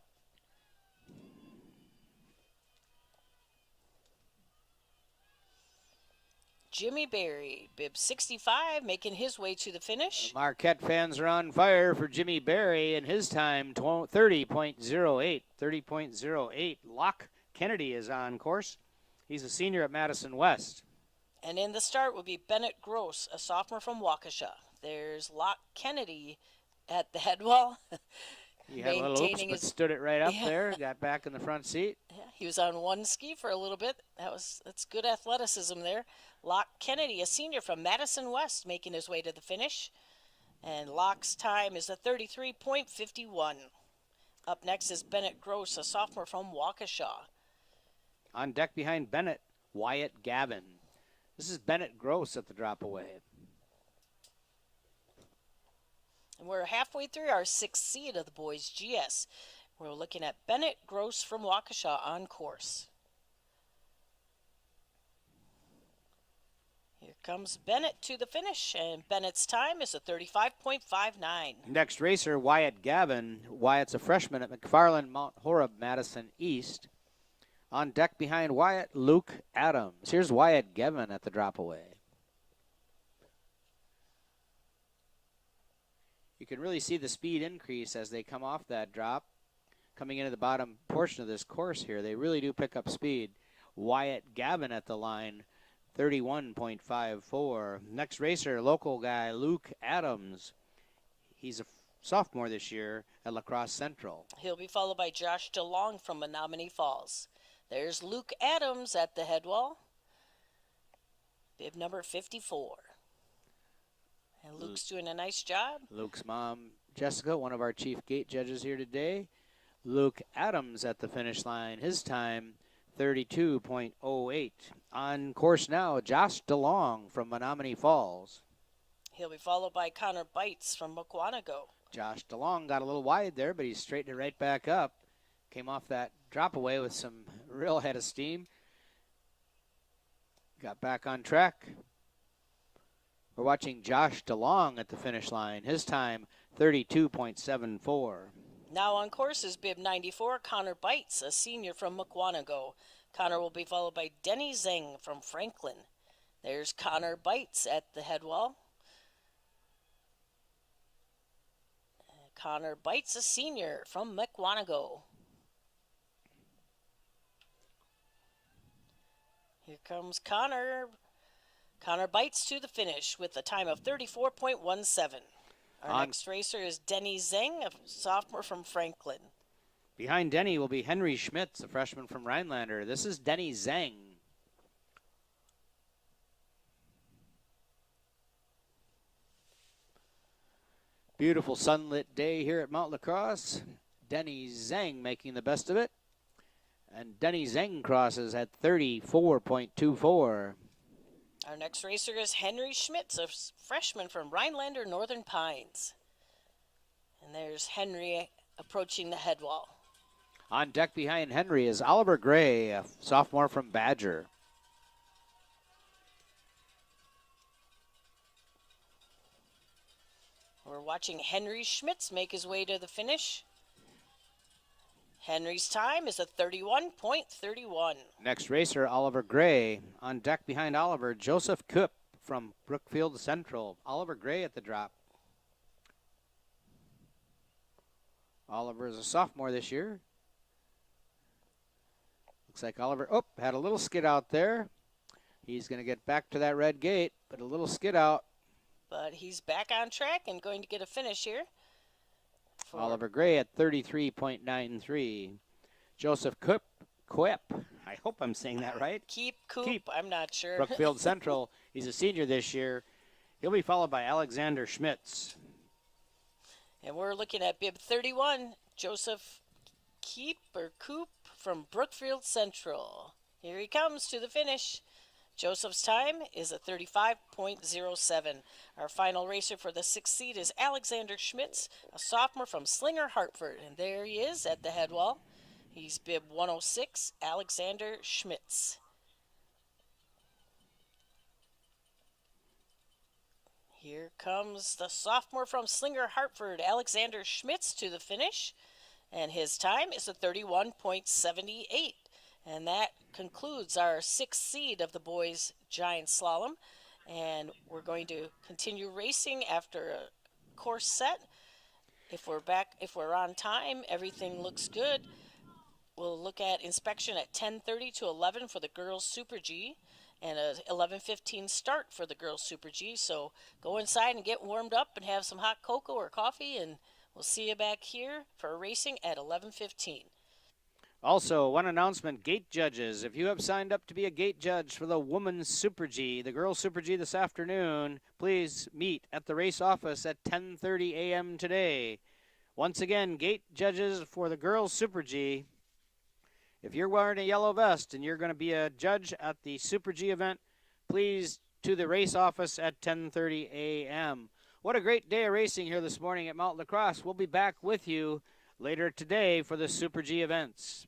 Jimmy Berry, bib 65, making his way to the finish. The Marquette fans are on fire for Jimmy Berry, and his time 30.08. 30.08. Locke Kennedy is on course. He's a senior at Madison West. And in the start will be Bennett Gross, a sophomore from Waukesha. There's Locke Kennedy at the head wall. He had a little oops, but stood it right up there, got back in the front seat. Yeah, he was on one ski for a little bit. That's good athleticism there. Locke Kennedy, a senior from Madison West, making his way to the finish. And Locke's time is a 33.51. Up next is Bennett Gross, a sophomore from Waukesha. On deck behind Bennett, Wyatt Gavin. This is Bennett Gross at the drop away. And we're halfway through our sixth seed of the boys' GS. We're looking at Bennett Gross from Waukesha on course. Here comes Bennett to the finish, and Bennett's time is a 35.59. Next racer, Wyatt Gavin. Wyatt's a freshman at McFarland Mount Horeb, Madison East. On deck behind Wyatt, Luke Adams. Here's Wyatt Gavin at the drop away. You can really see the speed increase as they come off that drop. Coming into the bottom portion of this course here, they really do pick up speed. Wyatt Gavin at the line, 31.54. Next racer, local guy, Luke Adams. He's a sophomore this year at La Crosse Central. He'll be followed by Josh DeLong from Menominee Falls. There's Luke Adams at the head wall. Bib number 54. And Luke's doing a nice job. Luke's mom, Jessica, one of our chief gate judges here today. Luke Adams at the finish line. His time, 32.08. On course now, Josh DeLong from Menominee Falls. He'll be followed by Connor Bites from Mukwonago. Josh DeLong got a little wide there, but he straightened it right back up. Came off that drop away with some real head of steam. Got back on track. We're watching Josh DeLong at the finish line. His time, 32.74. Now on course is bib 94, Connor Bites, a senior from Mukwonago. Connor will be followed by Denny Zeng from Franklin. There's Connor Bites at the head wall. Connor Bites, a senior from Mukwonago. Here comes Connor. Connor Bites to the finish with a time of 34.17. Our next racer is Denny Zeng, a sophomore from Franklin. Behind Denny will be Henry Schmitz, a freshman from Rhinelander. This is Denny Zeng. Beautiful sunlit day here at Mount La Crosse. Denny Zeng making the best of it. And Denny Zeng crosses at 34.24. Our next racer is Henry Schmitz, a freshman from Rhinelander Northern Pines. And there's Henry approaching the head wall. On deck behind Henry is Oliver Gray, a sophomore from Badger. We're watching Henry Schmitz make his way to the finish. Henry's time is a 31.31. Next racer, Oliver Gray. On deck behind Oliver, Joseph Koop from Brookfield Central. Oliver Gray at the drop. Oliver is a sophomore this year. Looks like Oliver, had a little skid out there. He's going to get back to that red gate, but a little skid out. But he's back on track and going to get a finish here. Oliver Gray at 33.93. Joseph Koop, I hope I'm saying that right. Keep, I'm not sure. Brookfield Central, he's a senior this year. He'll be followed by Alexander Schmitz. And we're looking at bib 31, Joseph Koop from Brookfield Central. Here he comes to the finish. Joseph's time is a 35.07. Our final racer for the 6th seed is Alexander Schmitz, a sophomore from Slinger, Hartford. And there he is at the head wall. He's bib 106, Alexander Schmitz. Here comes the sophomore from Slinger, Hartford, Alexander Schmitz, to the finish. And his time is a 31.78. And that concludes our 6th seed of the boys' giant slalom. And we're going to continue racing after a course set. If we're on time, everything looks good. We'll look at inspection at 10:30 to 11 for the girls' Super G, and a 11:15 start for the girls' Super G. So go inside and get warmed up and have some hot cocoa or coffee, and we'll see you back here for racing at 11:15. Also, one announcement, gate judges. If you have signed up to be a gate judge for the women's Super G, the girls' Super G this afternoon, please meet at the race office at 10:30 a.m. today. Once again, gate judges for the girls' Super G. If you're wearing a yellow vest and you're going to be a judge at the Super G event, please to the race office at 10:30 a.m. What a great day of racing here this morning at Mount Lacrosse. We'll be back with you later today for the Super G events.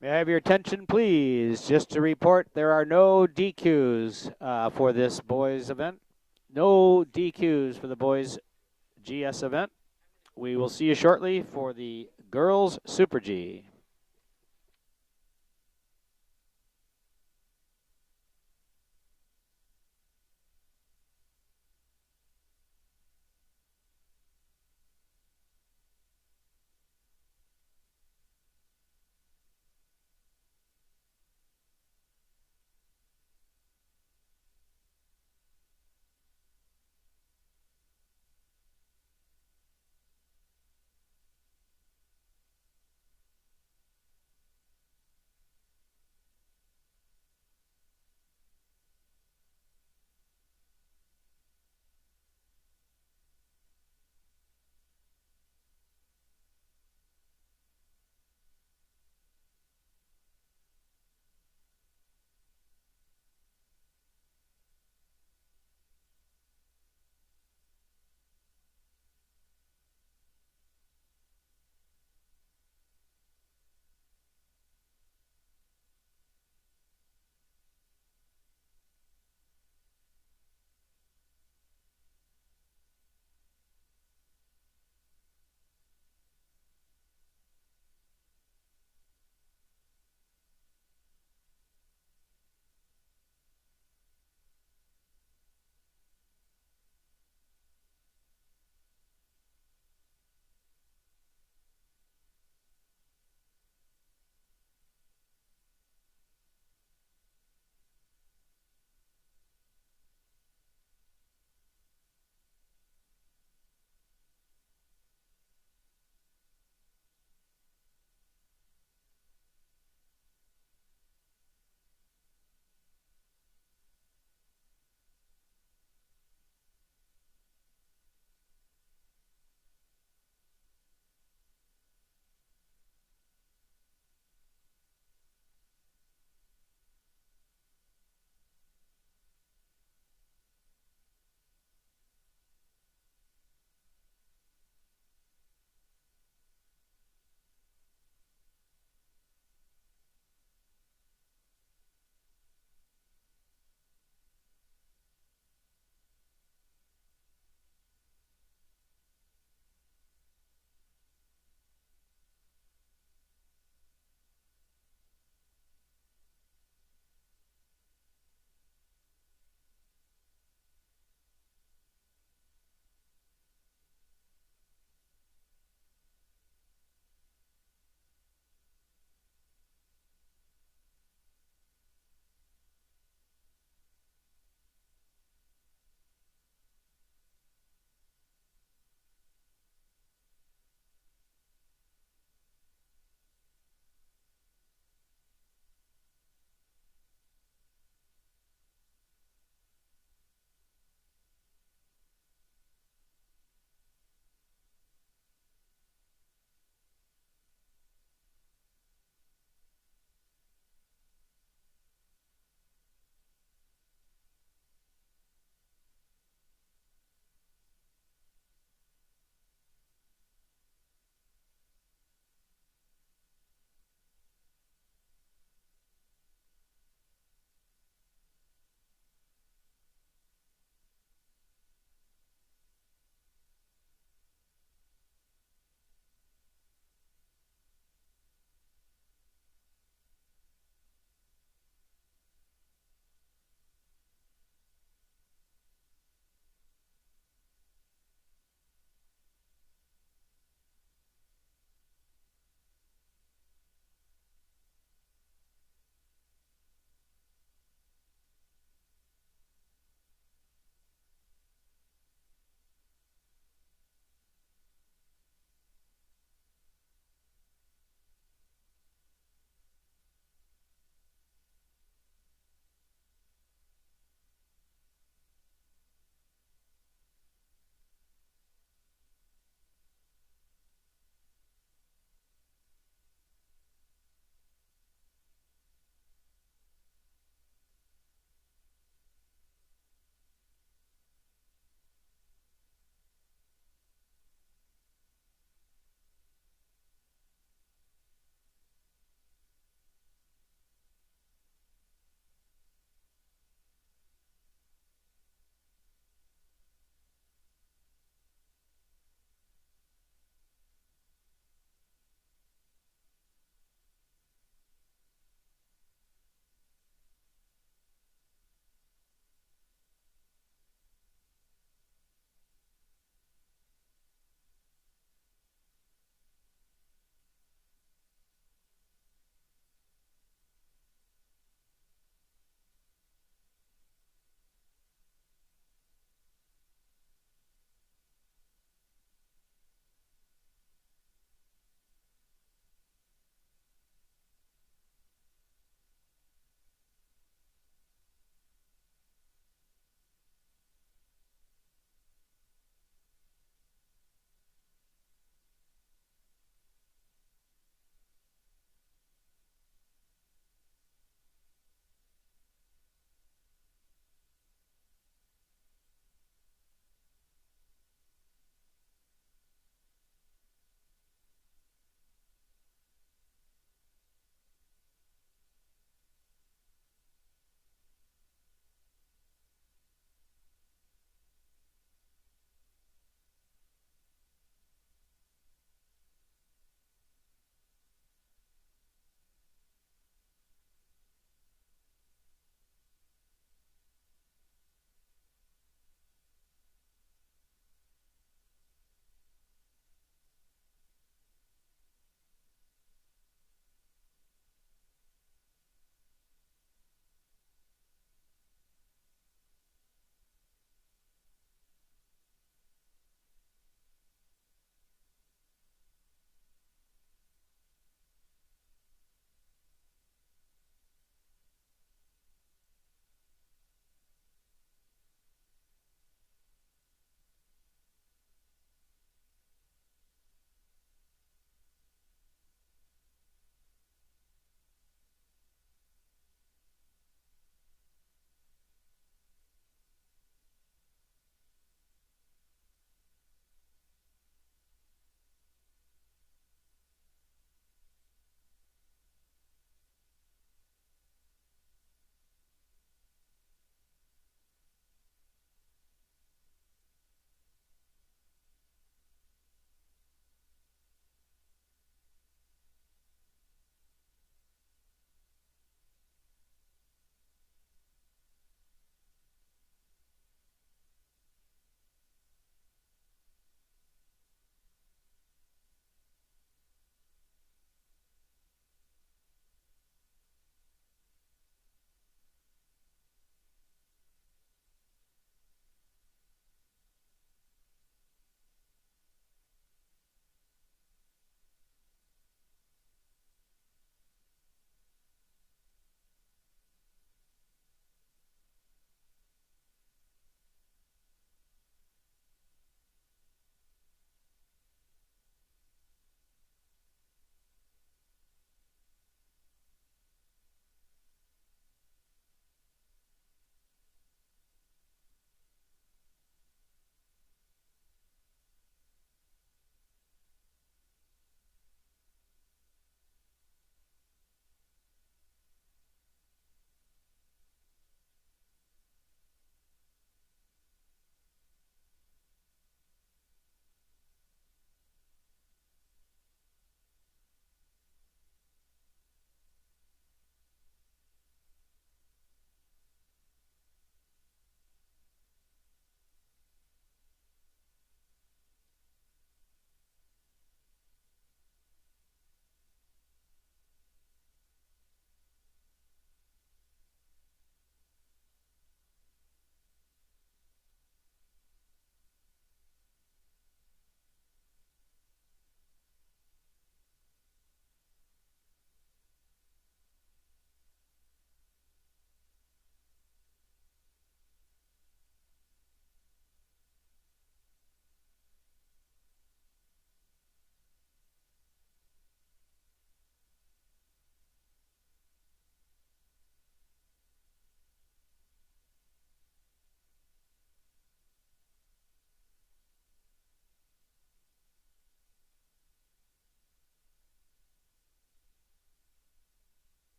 May I have your attention, please? Just to report, there are no DQs for this boys event. No DQs for the boys GS event. We will see you shortly for the girls Super G.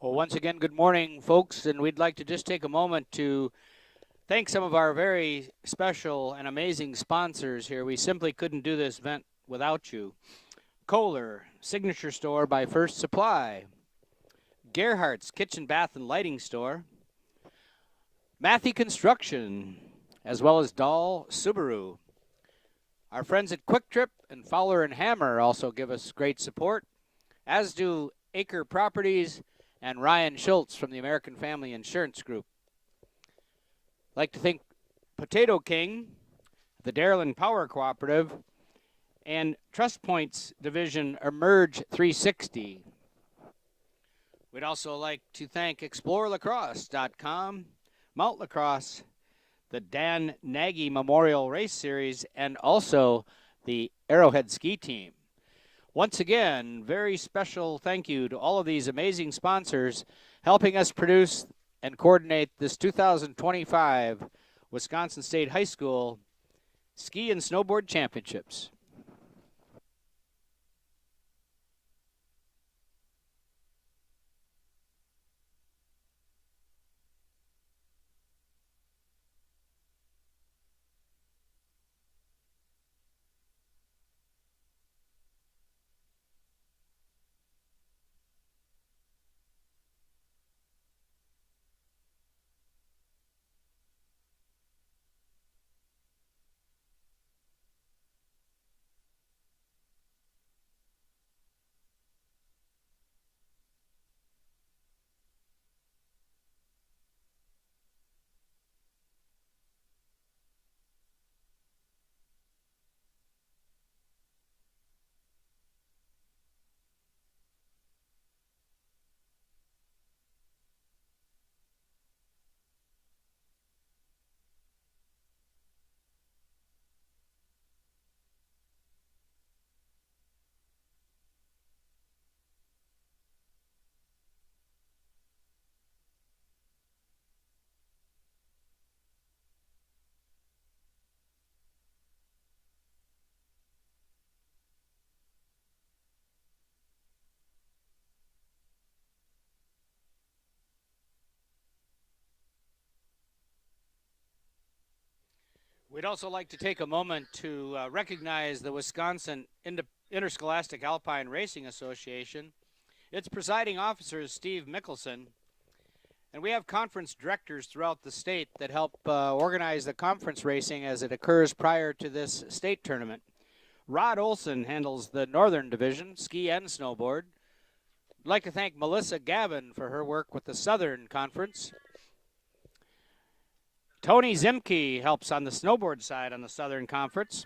Well, once again, good morning, folks, and we'd like to just take a moment to thank some of our very special and amazing sponsors here. We simply couldn't do this event without you. Kohler, Signature Store by First Supply. Gerhardt's Kitchen, Bath, and Lighting Store. Matthew Construction, as well as Dahl Subaru. Our friends at Quick Trip and Fowler and Hammer also give us great support, as do Acre Properties and Ryan Schultz from the American Family Insurance Group. I'd like to thank Potato King, the Darylin Power Cooperative, and Trust Points Division Emerge 360. We'd also like to thank ExploreLacrosse.com, Mount Lacrosse, the Dan Nagy Memorial Race Series, and also the Arrowhead Ski Team. Once again, very special thank you to all of these amazing sponsors helping us produce and coordinate this 2025 Wisconsin State High School Ski and Snowboard Championships. We'd also like to take a moment to recognize the Wisconsin Interscholastic Alpine Racing Association. Its presiding officer is Steve Mickelson, and we have conference directors throughout the state that help organize the conference racing as it occurs prior to this state tournament. Rod Olson handles the Northern Division, ski and snowboard. I'd like to thank Melissa Gavin for her work with the Southern Conference. Tony Zimke helps on the snowboard side on the Southern Conference.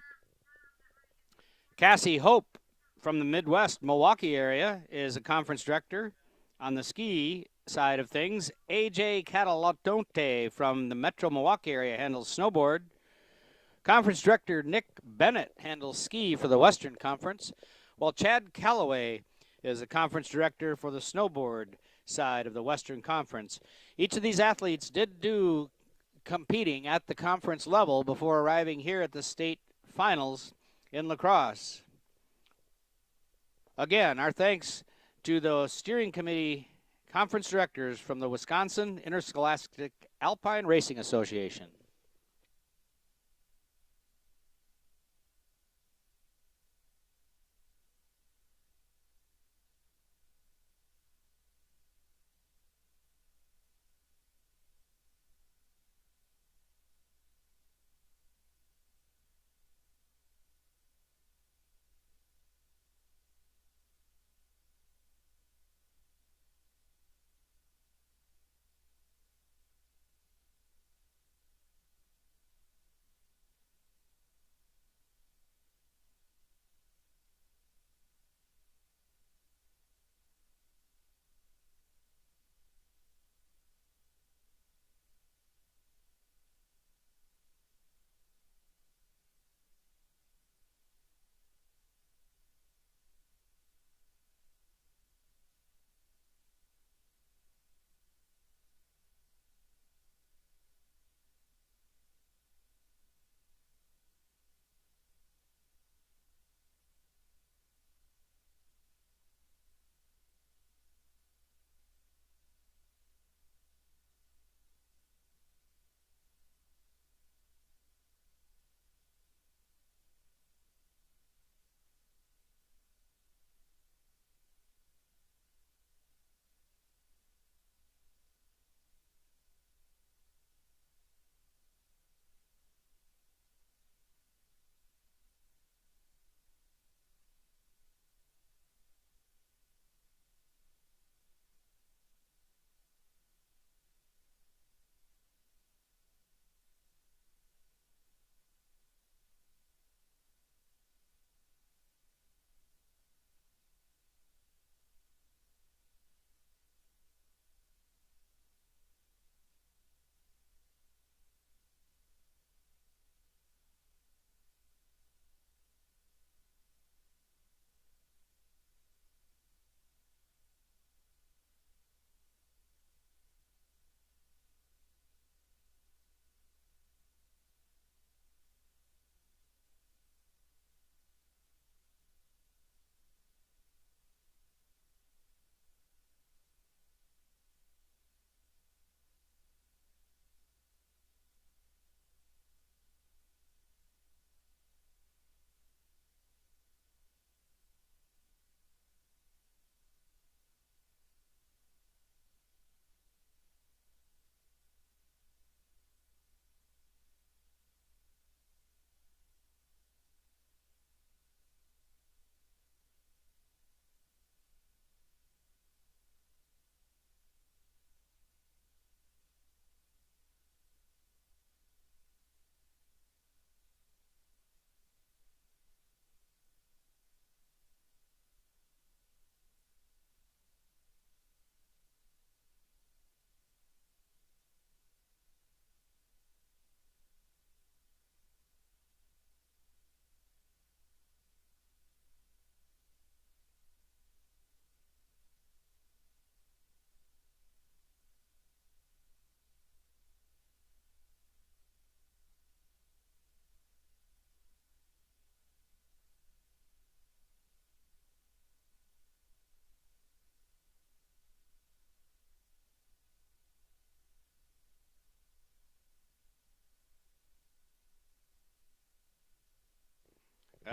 Cassie Hope from the Midwest, Milwaukee area, is a conference director on the ski side of things. AJ Catalotonte from the Metro Milwaukee area handles snowboard. Conference director Nick Bennett handles ski for the Western Conference, while Chad Calloway is a conference director for the snowboard side of the Western Conference. Each of these athletes did do competing at the conference level before arriving here at the state finals in lacrosse. Again, our thanks to the steering committee conference directors from the Wisconsin Interscholastic Alpine Racing Association.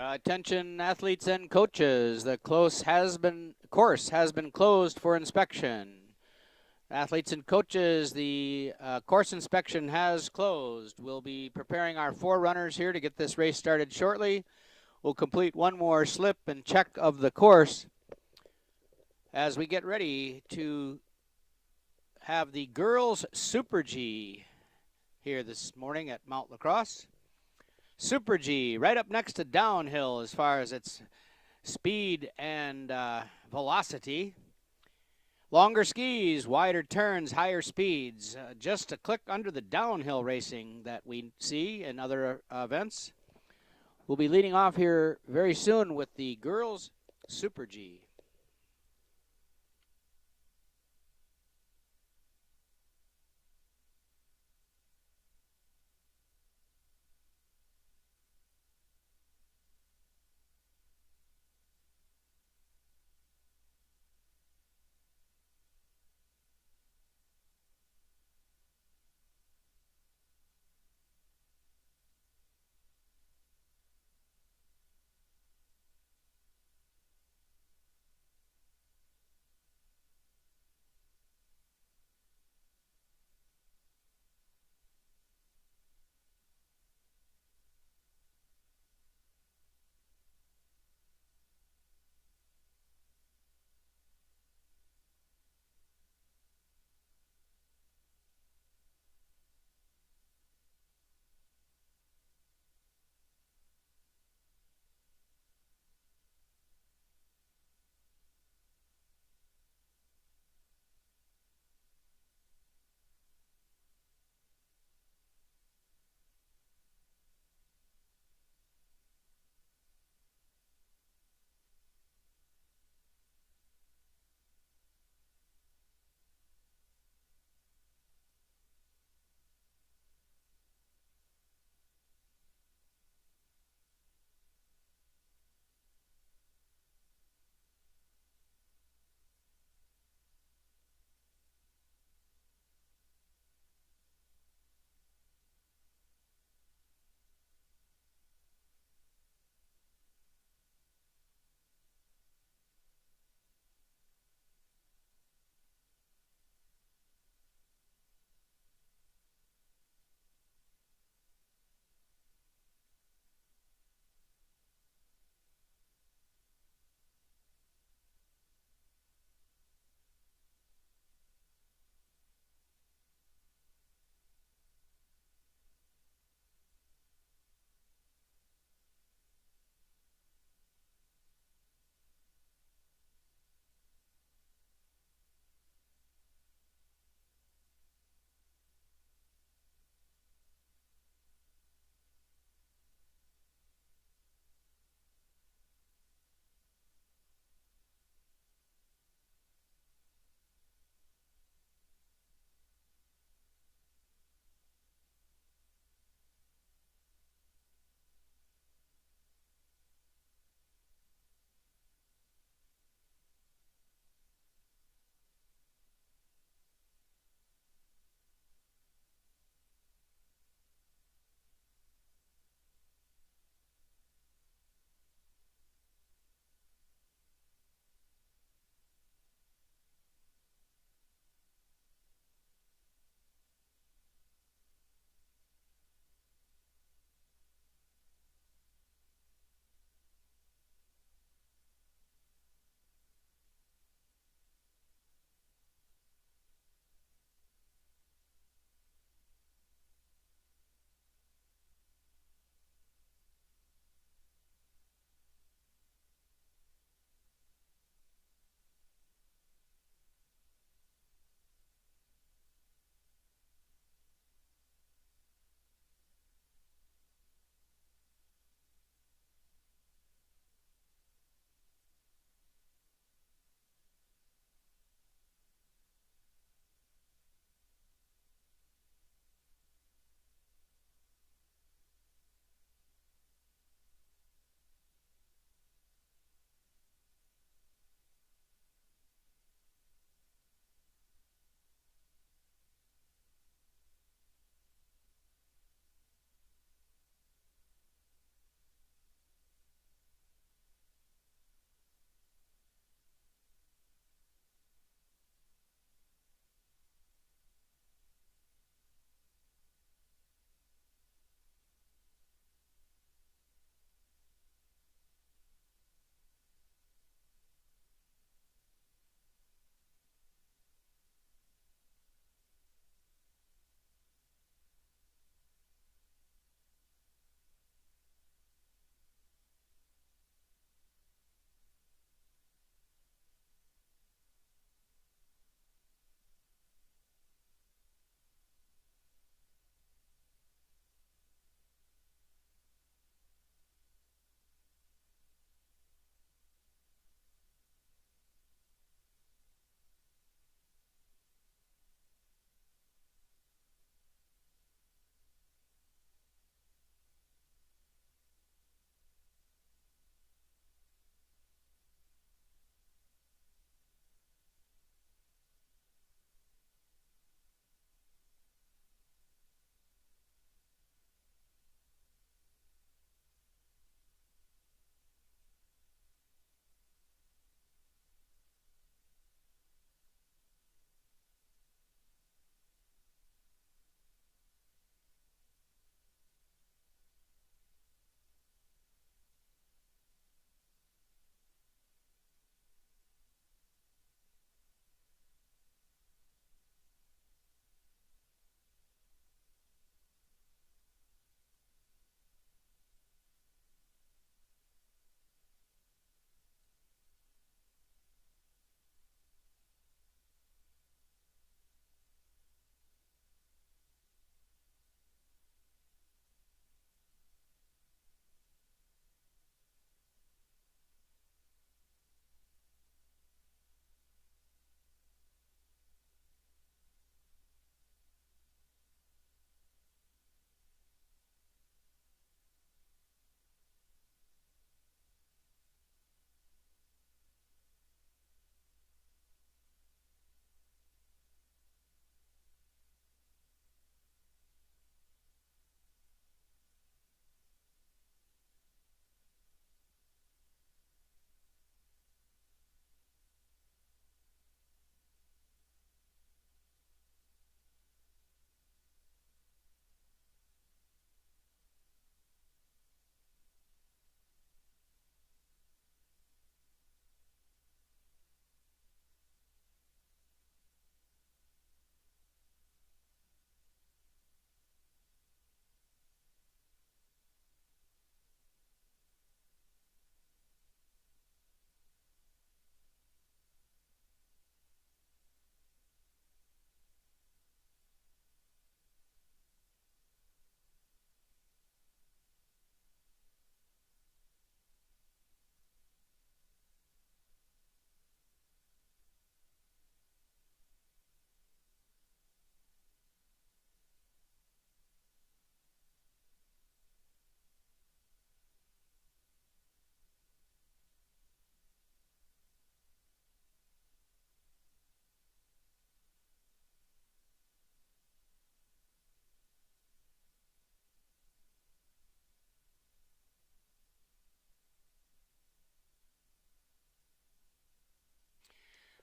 Attention athletes and coaches, the course has been closed for inspection. Athletes and coaches, the course inspection has closed. We'll be preparing our forerunners here to get this race started shortly. We'll complete one more slip and check of the course as we get ready to have the girls Super G here this morning at Mount Lacrosse. Super G, right up next to downhill as far as its speed and velocity. Longer skis, wider turns, higher speeds. Just a click under the downhill racing that we see in other events. We'll be leading off here very soon with the girls Super G.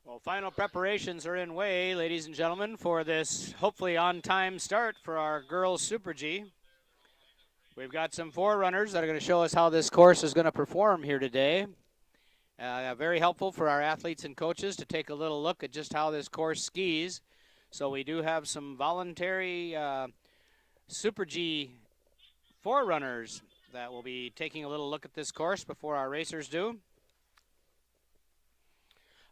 Well, final preparations are in way, ladies and gentlemen, for this hopefully on-time start for our girls Super G. We've got some forerunners that are going to show us how this course is going to perform here today. Very helpful for our athletes and coaches to take a little look at just how this course skis. So we do have some voluntary Super G forerunners that will be taking a little look at this course before our racers do.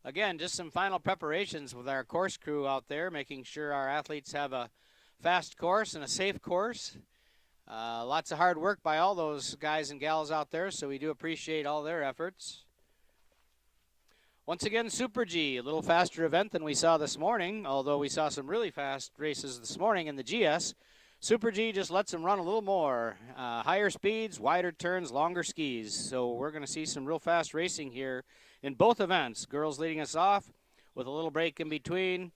Again, just some final preparations with our course crew out there, making sure our athletes have a fast course and a safe course. Lots of hard work by all those guys and gals out there, so we do appreciate all their efforts. Once again, Super G, a little faster event than we saw this morning, although we saw some really fast races this morning in the GS. Super G just lets them run a little more. Higher speeds, wider turns, longer skis. So we're going to see some real fast racing here in both events. Girls leading us off with a little break in between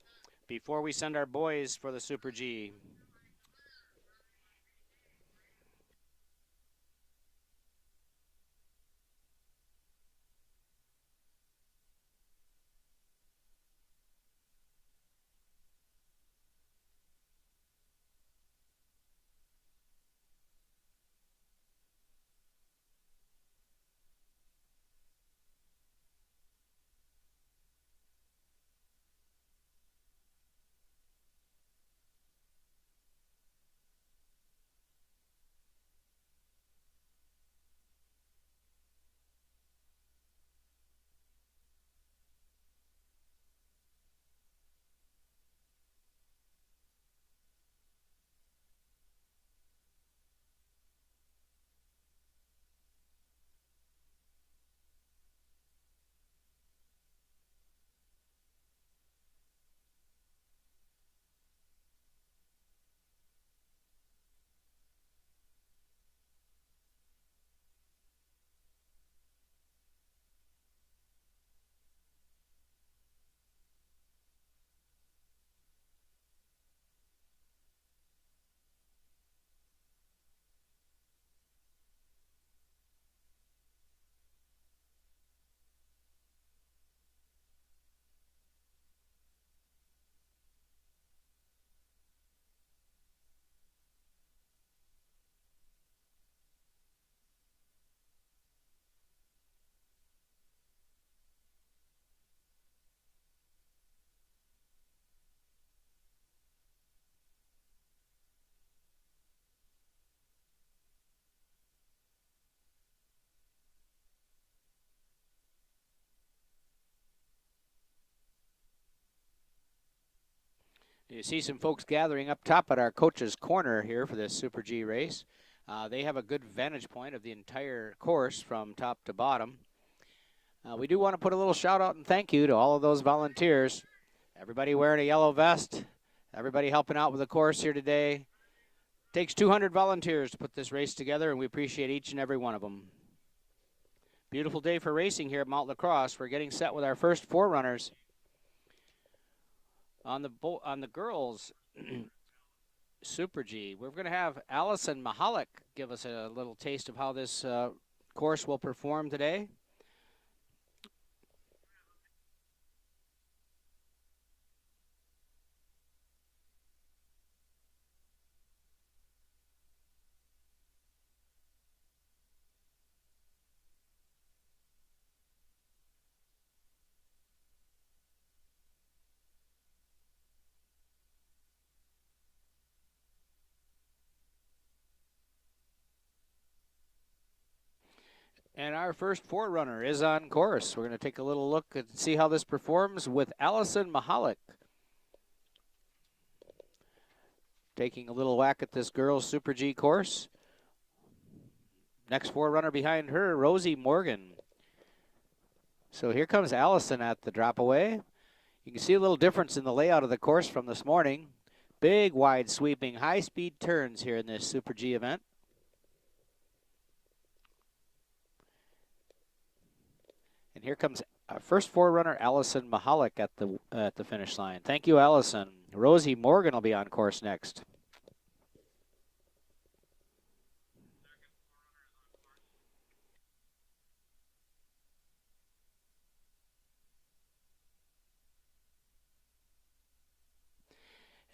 before we send our boys for the Super G. You see some folks gathering up top at our coach's corner here for this Super G race. They have a good vantage point of the entire course from top to bottom. We do want to put a little shout out and thank you to all of those volunteers. Everybody wearing a yellow vest, everybody helping out with the course here today. Takes 200 volunteers to put this race together, and we appreciate each and every one of them. Beautiful day for racing here at Mount La Crosse. We're getting set with our first forerunners. On the girls Super G, we're going to have Allison Mahalik give us a little taste of how this course will perform today. And our first forerunner is on course. We're going to take a little look and see how this performs with Allison Mahalik. Taking a little whack at this girls' Super G course. Next forerunner behind her, Rosie Morgan. So here comes Allison at the drop away. You can see a little difference in the layout of the course from this morning. Big, wide, sweeping, high-speed turns here in this Super G event. And here comes our first forerunner, Allison Mahalik, at the finish line. Thank you, Allison. Rosie Morgan will be on course next.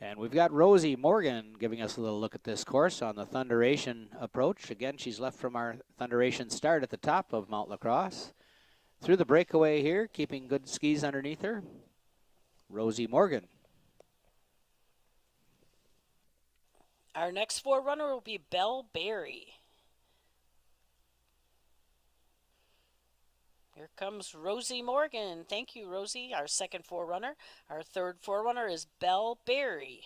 And we've got Rosie Morgan giving us a little look at this course on the Thunderation approach. Again, she's left from our Thunderation start at the top of Mount Lacrosse. Through the breakaway here, keeping good skis underneath her, Rosie Morgan. Our next forerunner will be Belle Berry. Here comes Rosie Morgan. Thank you, Rosie, our second forerunner. Our third forerunner is Belle Berry.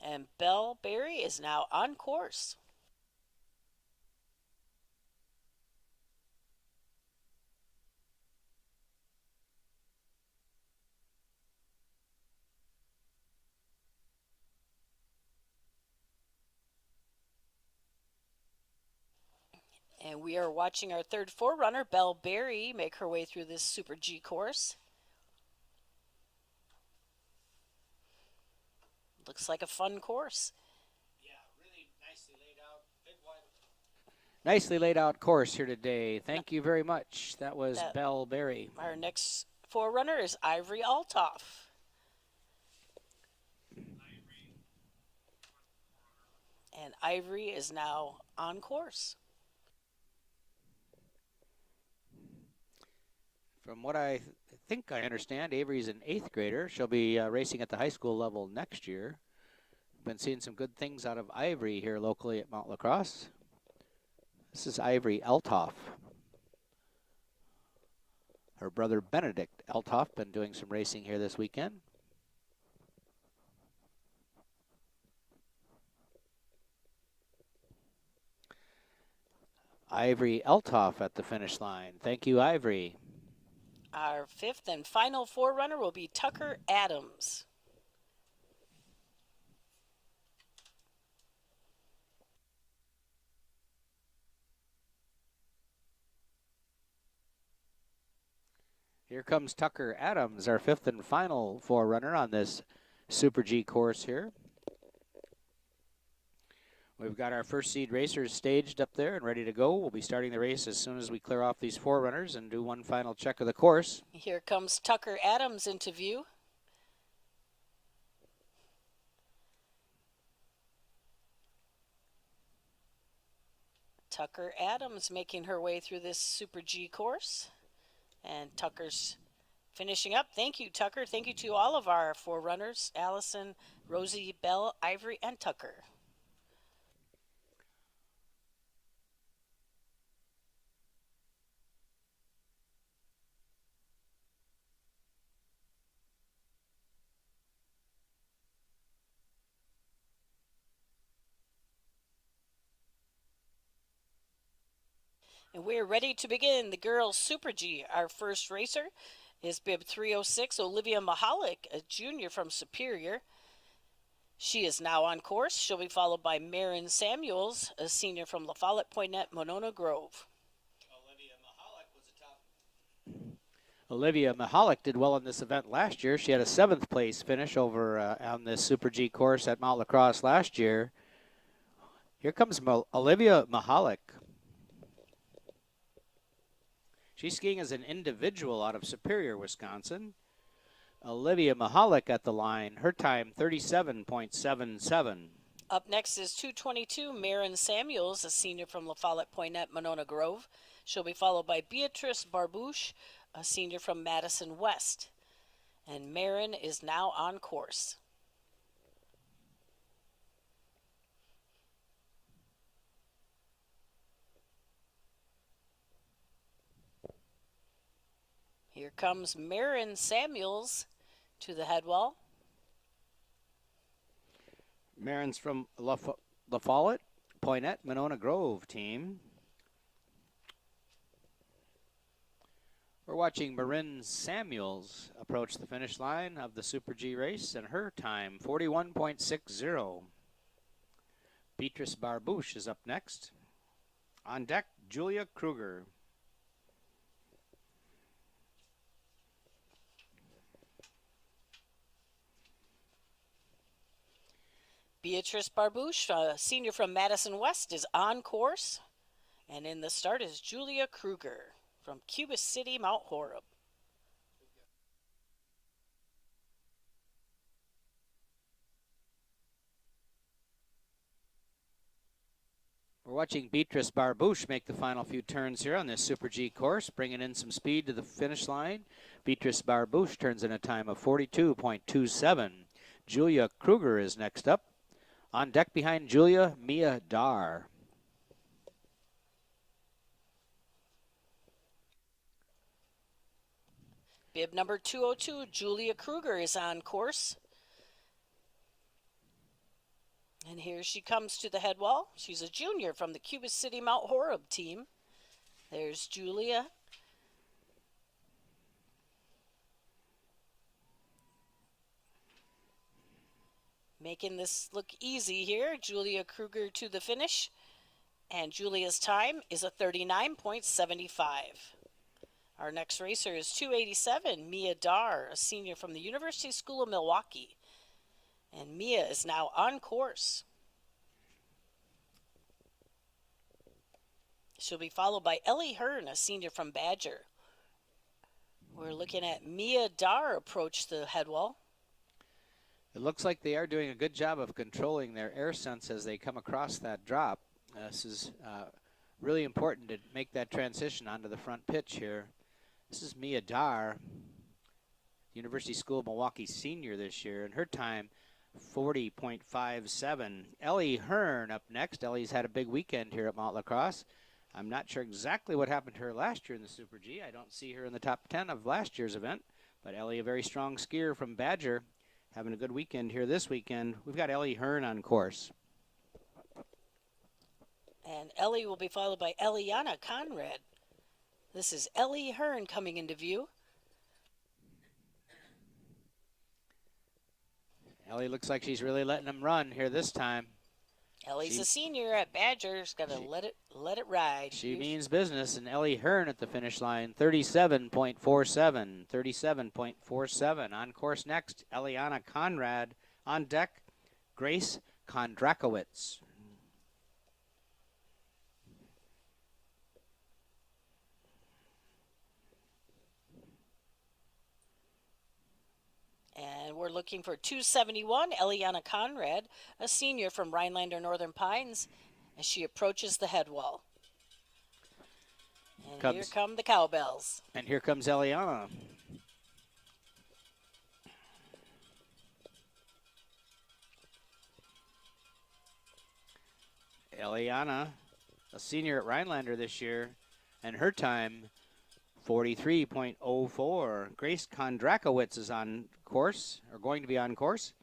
And Belle Berry is now on course. And we are watching our third forerunner, Belle Berry, make her way through this Super G course. Looks like a fun course. Yeah, really nicely laid out. Nicely laid out course here today. Thank you very much. That was Belle Berry. Our next forerunner is Ivory Altoff. And Ivory is now on course. From what I think I understand, Avery's an 8th grader. She'll be racing at the high school level next year. Been seeing some good things out of Ivory here locally at Mount Lacrosse. This is Ivory Altoff. Her brother Benedict Altoff been doing some racing here this weekend. Ivory Altoff at the finish line. Thank you, Ivory. Our fifth and final forerunner will be Tucker Adams. Here comes Tucker Adams, our fifth and final forerunner on this Super G course here. We've got our first seed racers staged up there and ready to go. We'll be starting the race as soon as we clear off these forerunners and do one final check of the course. Here comes Tucker Adams into view. Tucker Adams making her way through this Super G course. And Tucker's finishing up. Thank you, Tucker. Thank you to all of our forerunners, Allison, Rosie, Belle, Ivory, and Tucker. And we're ready to begin the girls Super G. Our first racer is bib 306, Olivia Mahalik, a junior from Superior. She is now on course. She'll be followed by Marin Samuels, a senior from La Follette Poinet, Monona Grove. Olivia Mahalik did well in this event last year. She had a 7th place finish over on this Super G course at Mount Lacrosse last year. Here comes Olivia Mahalik. She's skiing as an individual out of Superior, Wisconsin. Olivia Mahalik at the line. Her time, 37.77. Up next is 222, Marin Samuels, a senior from La Follette Poinet, Monona Grove. She'll be followed by Beatrice Barbouche, a senior from Madison West. And Marin is now on course. Here comes Marin Samuels to the head wall. Marin's from La Follette Poinet, Monona Grove team. We're watching Marin Samuels approach the finish line of the Super G race, and her time, 41.60. Beatrice Barbouche is up next. On deck, Julia Kruger. Beatrice Barbouche, a senior from Madison West, is on course. And in the start is Julia Kruger from Cuba City, Mount Horeb. We're watching Beatrice Barbouche make the final few turns here on this Super G course, bringing in some speed to the finish line. Beatrice Barbouche turns in a time of 42.27. Julia Kruger is next up. On deck behind Julia, Mia Dar. Bib number 202, Julia Kruger, is on course. And here she comes to the head wall. She's a junior from the Cuba City Mount Horeb team. There's Julia. Making this look easy here. Julia Kruger to the finish. And Julia's time is a 39.75. Our next racer is 287, Mia Dar, a senior from the University School of Milwaukee. And Mia is now on course. She'll be followed by Ellie Hearn, a senior from Badger. We're looking at Mia Dar approach the head wall. It looks like they are doing a good job of controlling their air sense as they come across that drop. This is really important to make that transition onto the front pitch here. This is Mia Dar, University School of Milwaukee senior this year, and her time 40.57. Ellie Hearn up next. Ellie's had a big weekend here at Mount Lacrosse. I'm not sure exactly what happened to her last year in the Super G. I don't see her in the top 10 of last year's event, but Ellie, a very strong skier from Badger, having a good weekend here this weekend. We've got Ellie Hearn on course. And Ellie will be followed by Eliana Conrad. This is Ellie Hearn coming into view. Ellie looks like she's really letting them run here this time. Ellie's a senior at Badger. She's got to let it ride. She means business, and Ellie Hearn at the finish line, 37.47. 37.47. On course next, Eliana Conrad. On deck, Grace Kondrakowicz. And we're looking for 271, Eliana Conrad, a senior from Rhinelander Northern Pines, as she approaches the head wall. And here come the cowbells. And here comes Eliana. Eliana, a senior at Rhinelander this year, and her time 43.04. Grace Kondrakowicz is on course, or going to be on course.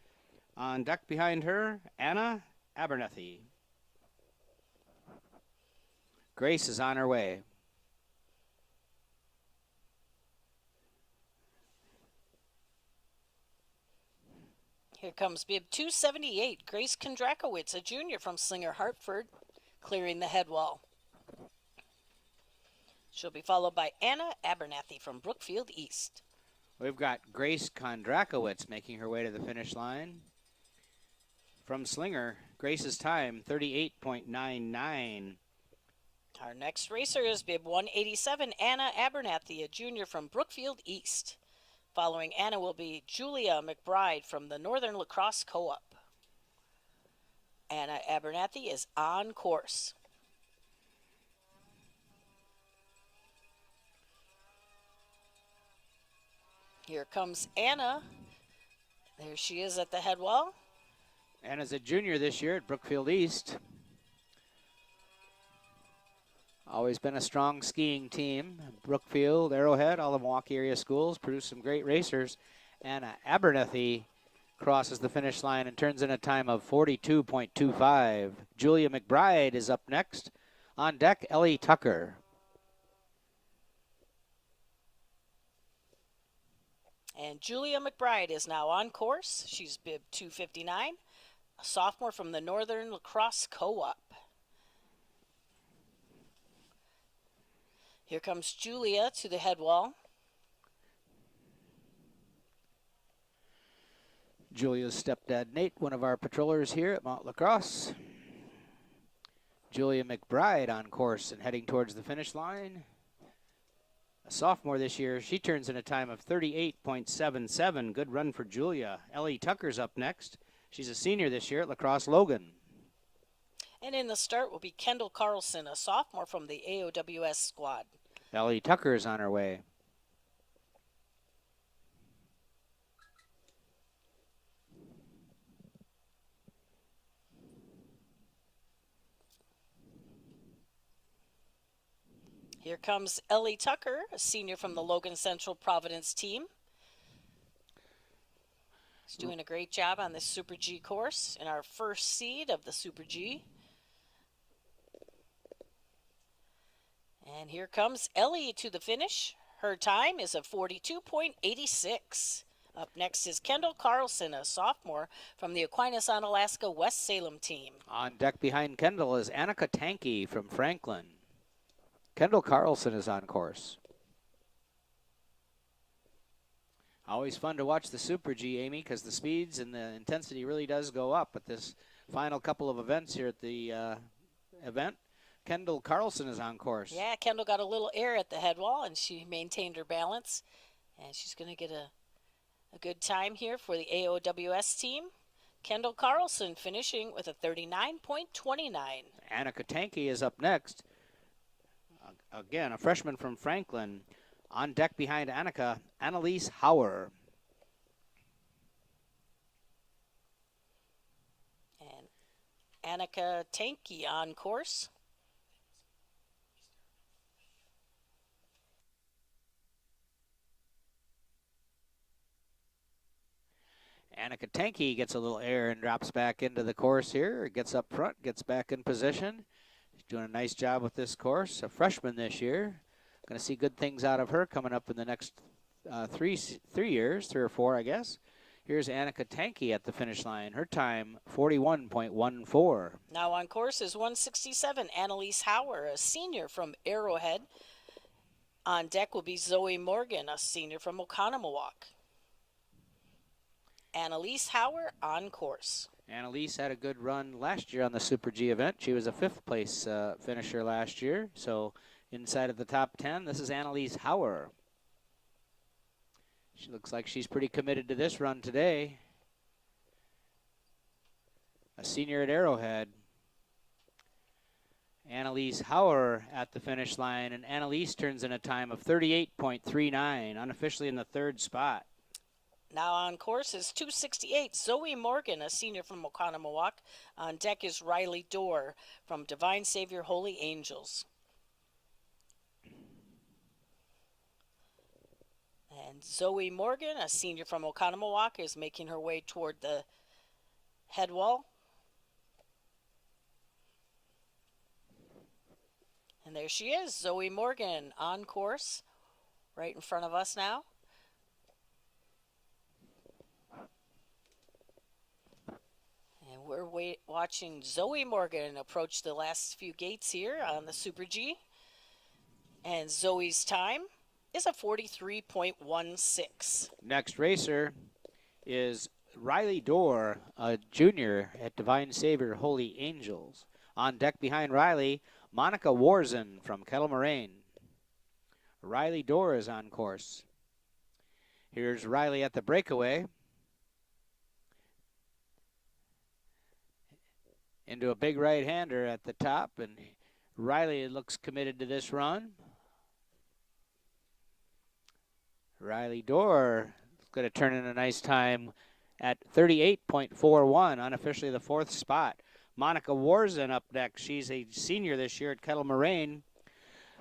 On deck behind her, Anna Abernethy. Grace is on her way. Here comes bib 278, Grace Kondrakowicz, a junior from Slinger Hartford, clearing the head wall. She'll be followed by Anna Abernathy from Brookfield East. We've got Grace Kondrakowicz making her way to the finish line. From Slinger, Grace's time, 38.99. Our next racer is bib 187, Anna Abernathy, a junior from Brookfield East. Following Anna will be Julia McBride from the Northern Lacrosse Co-op. Anna Abernathy is on course. Here comes Anna. There she is at the head wall. Anna's a junior this year at Brookfield East. Always been a strong skiing team. Brookfield, Arrowhead, all the Milwaukee area schools produce some great racers. Anna Abernathy crosses the finish line and turns in a time of 42.25. Julia McBride is up next. On deck, Ellie Tucker. And Julia McBride is now on course. She's bib 259, a sophomore from the Northern Lacrosse Co-op. Here comes Julia to the head wall. Julia's stepdad, Nate, one of our patrollers here at Mount Lacrosse. Julia McBride on course and heading towards the finish line. a sophomore this year. She turns in a time of 38.77. Good run for Julia. Ellie Tucker's up next. She's a senior this year at La Crosse Logan. And in the start will be Kendall Carlson, a sophomore from the AOWS squad. Ellie Tucker is on her way. Here comes Ellie Tucker, a senior from the Logan Central Providence team. She's doing a great job on this Super G course in our first seed of the Super G. And here comes Ellie to the finish. Her time is a 42.86. Up next is Kendall Carlson, a sophomore from the Aquinas on Alaska West Salem team. On deck behind Kendall is Annika Tanke from Franklin. Kendall Carlson is on course. Always fun to watch the Super G, Amy, because the speeds and the intensity really does go up. But this final couple of events here at the event, Kendall Carlson is on course. Yeah, Kendall got a little air at the head wall, and she maintained her balance. And she's going to get a good time here for the AOWS team. Kendall Carlson finishing with a 39.29. Annika Tanke is up next. Again, a freshman from Franklin. On deck behind Annika, Annalise Hauer. And Annika Tanke on course. Annika Tanke gets a little air and drops back into the course here. Gets up front, gets back in position. She's doing a nice job with this course. A freshman this year. Going to see good things out of her coming up in the next 3 years, 3 or 4, I guess. Here's Annika Tanke at the finish line. Her time, 41.14. Now on course is 167, Annalise Hauer, a senior from Arrowhead. On deck will be Zoe Morgan, a senior from Oconomowoc. Annalise Hauer on course. Annalise had a good run last year on the Super G event. She was a 5th place finisher last year, so inside of the top 10. This is Annalise Hauer. She looks like she's pretty committed to this run today. A senior at Arrowhead. Annalise Hauer at the finish line, and Annalise turns in a time of 38.39, unofficially in the 3rd spot. Now on course is 268, Zoe Morgan, a senior from Oconomowoc. On deck is Riley Dorr from Divine Savior Holy Angels. And Zoe Morgan, a senior from Oconomowoc, is making her way toward the head wall. And there she is, Zoe Morgan on course, right in front of us now. And we're watching Zoe Morgan approach the last few gates here on the Super G. And Zoe's time is a 43.16. Next racer is Riley Dorr, a junior at Divine Savior Holy Angels. On deck behind Riley, Monica Warzen from Kettle Moraine. Riley Dorr is on course. Here's Riley at the breakaway. Into a big right-hander at the top, and Riley looks committed to this run. Riley Dorr is going to turn in a nice time at 38.41, unofficially the 4th spot. Monica Warzen up next. She's a senior this year at Kettle Moraine.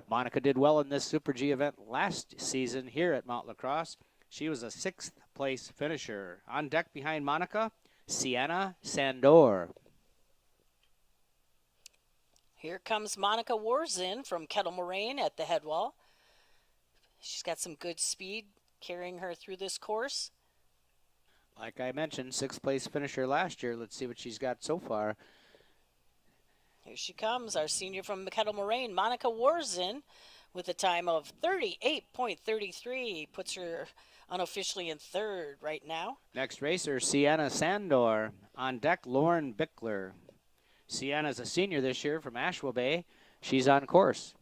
Monica did well in this Super G event last season here at Mount La Crosse. She was a 6th place finisher. On deck behind Monica, Sienna Sandor. Here comes Monica Warzen from Kettle Moraine at the head wall. She's got some good speed carrying her through this course. Like I mentioned, 6th place finisher last year. Let's see what she's got so far. Here she comes, our senior from Kettle Moraine, Monica Warzen, with a time of 38.33. Puts her unofficially in 3rd right now. Next racer, Sienna Sandor. On deck, Lauren Bickler. Sienna's a senior this year from Asheville Bay. She's on course.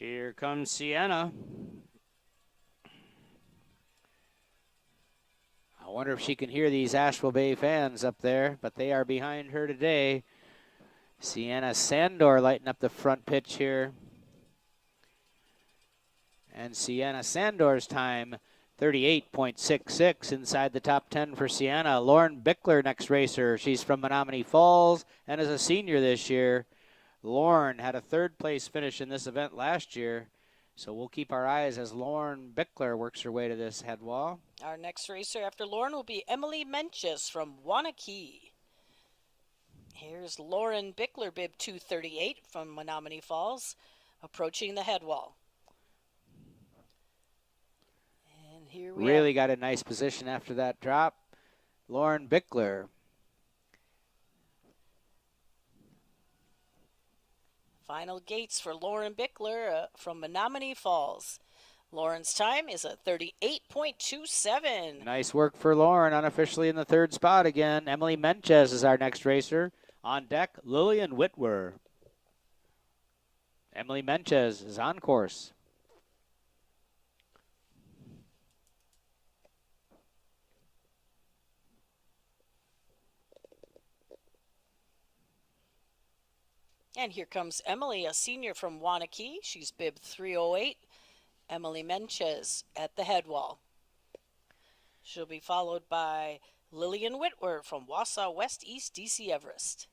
Here comes Sienna. I wonder if she can hear these Asheville Bay fans up there, but they are behind her today. Sienna Sandor lighting up the front pitch here. And Sienna Sandor's time, 38.66 inside the top 10 for Sienna. Lauren Bickler, next racer. She's from Menominee Falls and is a senior this year. Lauren had a third place finish in this event last year. So we'll keep our eyes as Lauren Bickler works her way to this head wall. Our next racer after Lauren will be Emily Menches from Wanakee. Here's Lauren Bickler, bib 238 from Menominee Falls, approaching the head wall. And here we really got a nice position after that drop. Lauren Bickler. Final gates for Lauren Bickler from Menominee Falls. Lauren's time is a 38.27. Nice work for Lauren, unofficially in the third spot again. Emily Menches is our next racer. On deck, Lillian Whitwer. Emily Menches is on course. And here comes Emily, a senior from Wanakee. She's bib 308. Emily Menches at the head wall. She'll be followed by Lillian Whitwer from Wausau West East DC Everest.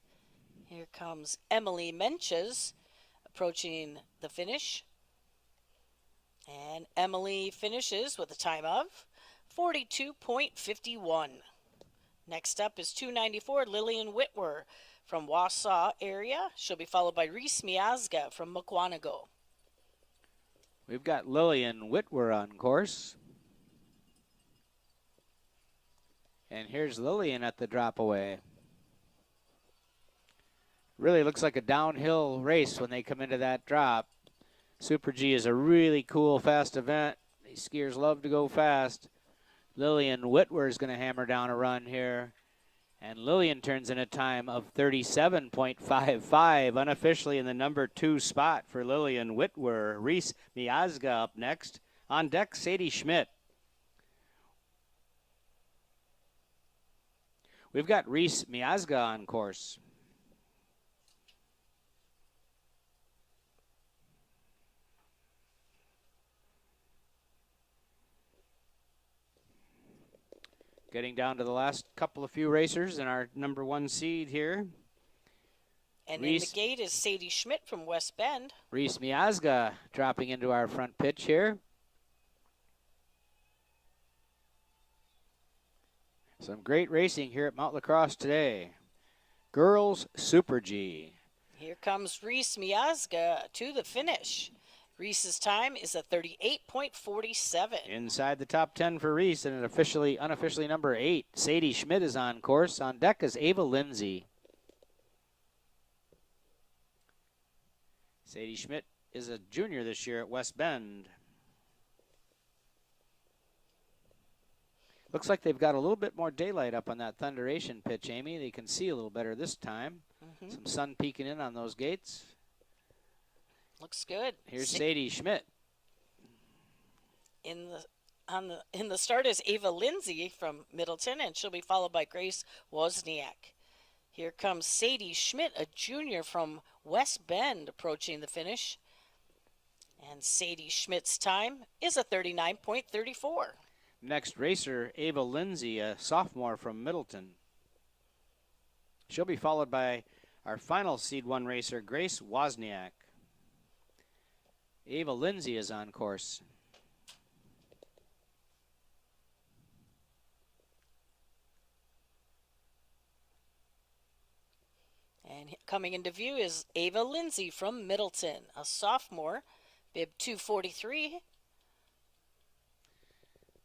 Here comes Emily Menches approaching the finish. And Emily finishes with a time of 42.51. Next up is 294 Lillian Whitwer from Wausau area. She'll be followed by Reese Miazga from Mukwonago. We've got Lillian Whitwer on course. And here's Lillian at the drop away. Really looks like a downhill race when they come into that drop. Super G is a really cool, fast event. These skiers love to go fast. Lillian Whitwer is going to hammer down a run here. And Lillian turns in a time of 37.55, unofficially in the number 2 spot for Lillian Whitwer. Reese Miazga up next. On deck, Sadie Schmidt. We've got Reese Miazga on course. Getting down to the last couple of few racers in our number 1 seed here. And in the gate is Sadie Schmidt from West Bend. Reese Miazga dropping into our front pitch here. Some great racing here at Mount Lacrosse today. Girls Super G. Here comes Reese Miazga to the finish. Reese's time is a 38.47. Inside the top 10 for Reese and unofficially number 8. Sadie Schmidt is on course. On deck is Ava Lindsay. Sadie Schmidt is a junior this year at West Bend. Looks like they've got a little bit more daylight up on that Thunderation pitch, Amy. They can see a little better this time. Some sun peeking in on those gates. Looks good. Here's Sadie Schmidt. In the start is Ava Lindsay from Middleton, and she'll be followed by Grace Wozniak. Here comes Sadie Schmidt, a junior from West Bend, approaching the finish. And Sadie Schmidt's time is a 39.34. Next racer, Ava Lindsay, a sophomore from Middleton. She'll be followed by our final Seed 1 racer, Grace Wozniak. Ava Lindsay is on course. And coming into view is Ava Lindsay from Middleton, a sophomore, bib 243.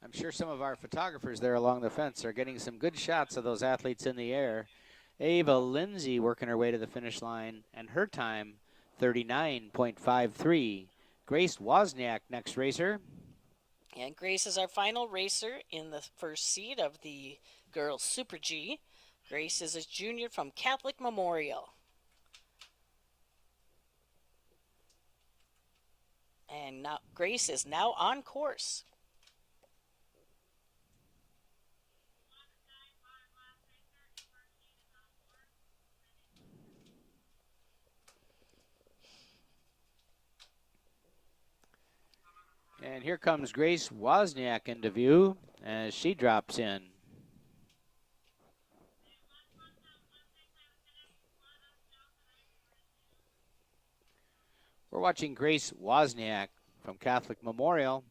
I'm sure some of our photographers there along the fence are getting some good shots of those athletes in the air. Ava Lindsay working her way to the finish line, and her time, 39.53. Grace Wozniak, next racer. And Grace is our final racer in the first seed of the girls Super G. Grace is a junior from Catholic Memorial. And now Grace is now on course. And here comes Grace Wozniak into view as she drops in. We're watching Grace Wozniak from Catholic Memorial.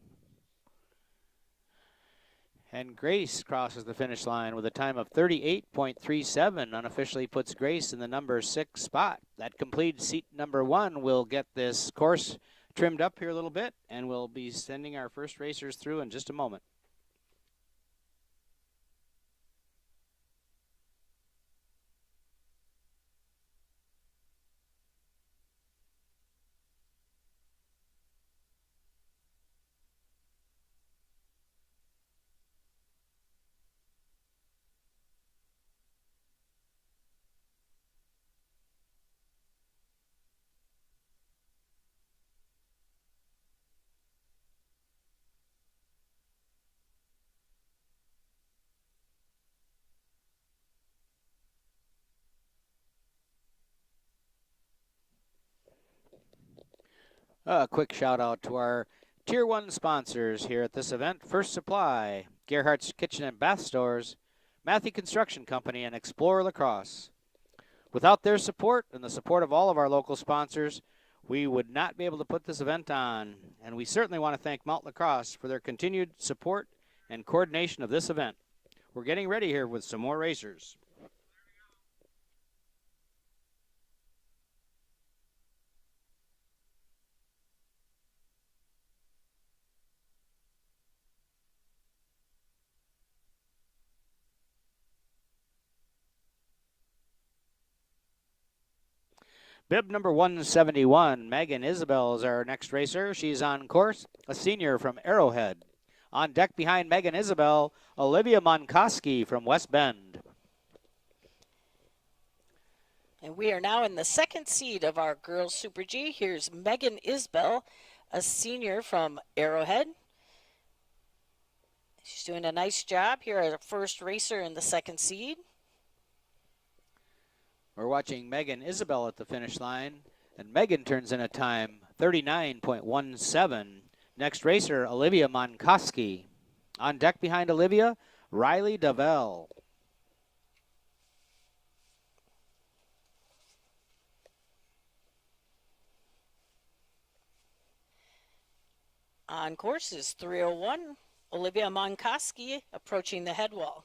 And Grace crosses the finish line with a time of 38.37, unofficially puts Grace in the number 6 spot. That completes seat number 1. We'll get this course trimmed up here a little bit, and we'll be sending our first racers through in just a moment. A quick shout out to our Tier 1 sponsors here at this event: First Supply, Gerhardt's Kitchen and Bath Stores, Matthew Construction Company, and Explorer Lacrosse. Without their support and the support of all of our local sponsors, we would not be able to put this event on. And we certainly want to thank Mount Lacrosse for their continued support and coordination of this event. We're getting ready here with some more racers. Bib number 171, Megan Isabel is our next racer. She's on course, a senior from Arrowhead. On deck behind Megan Isabel, Olivia Monkoski from West Bend. And we are now in the second seed of our girls Super G. Here's Megan Isbell, a senior from Arrowhead. She's doing a nice job here as a first racer in the second seed. We're watching Megan Isabel at the finish line, and Megan turns in a time 39.17. Next racer, Olivia Monkoski. On deck behind Olivia, Riley Davell. On course is 301, Olivia Monkoski approaching the head wall.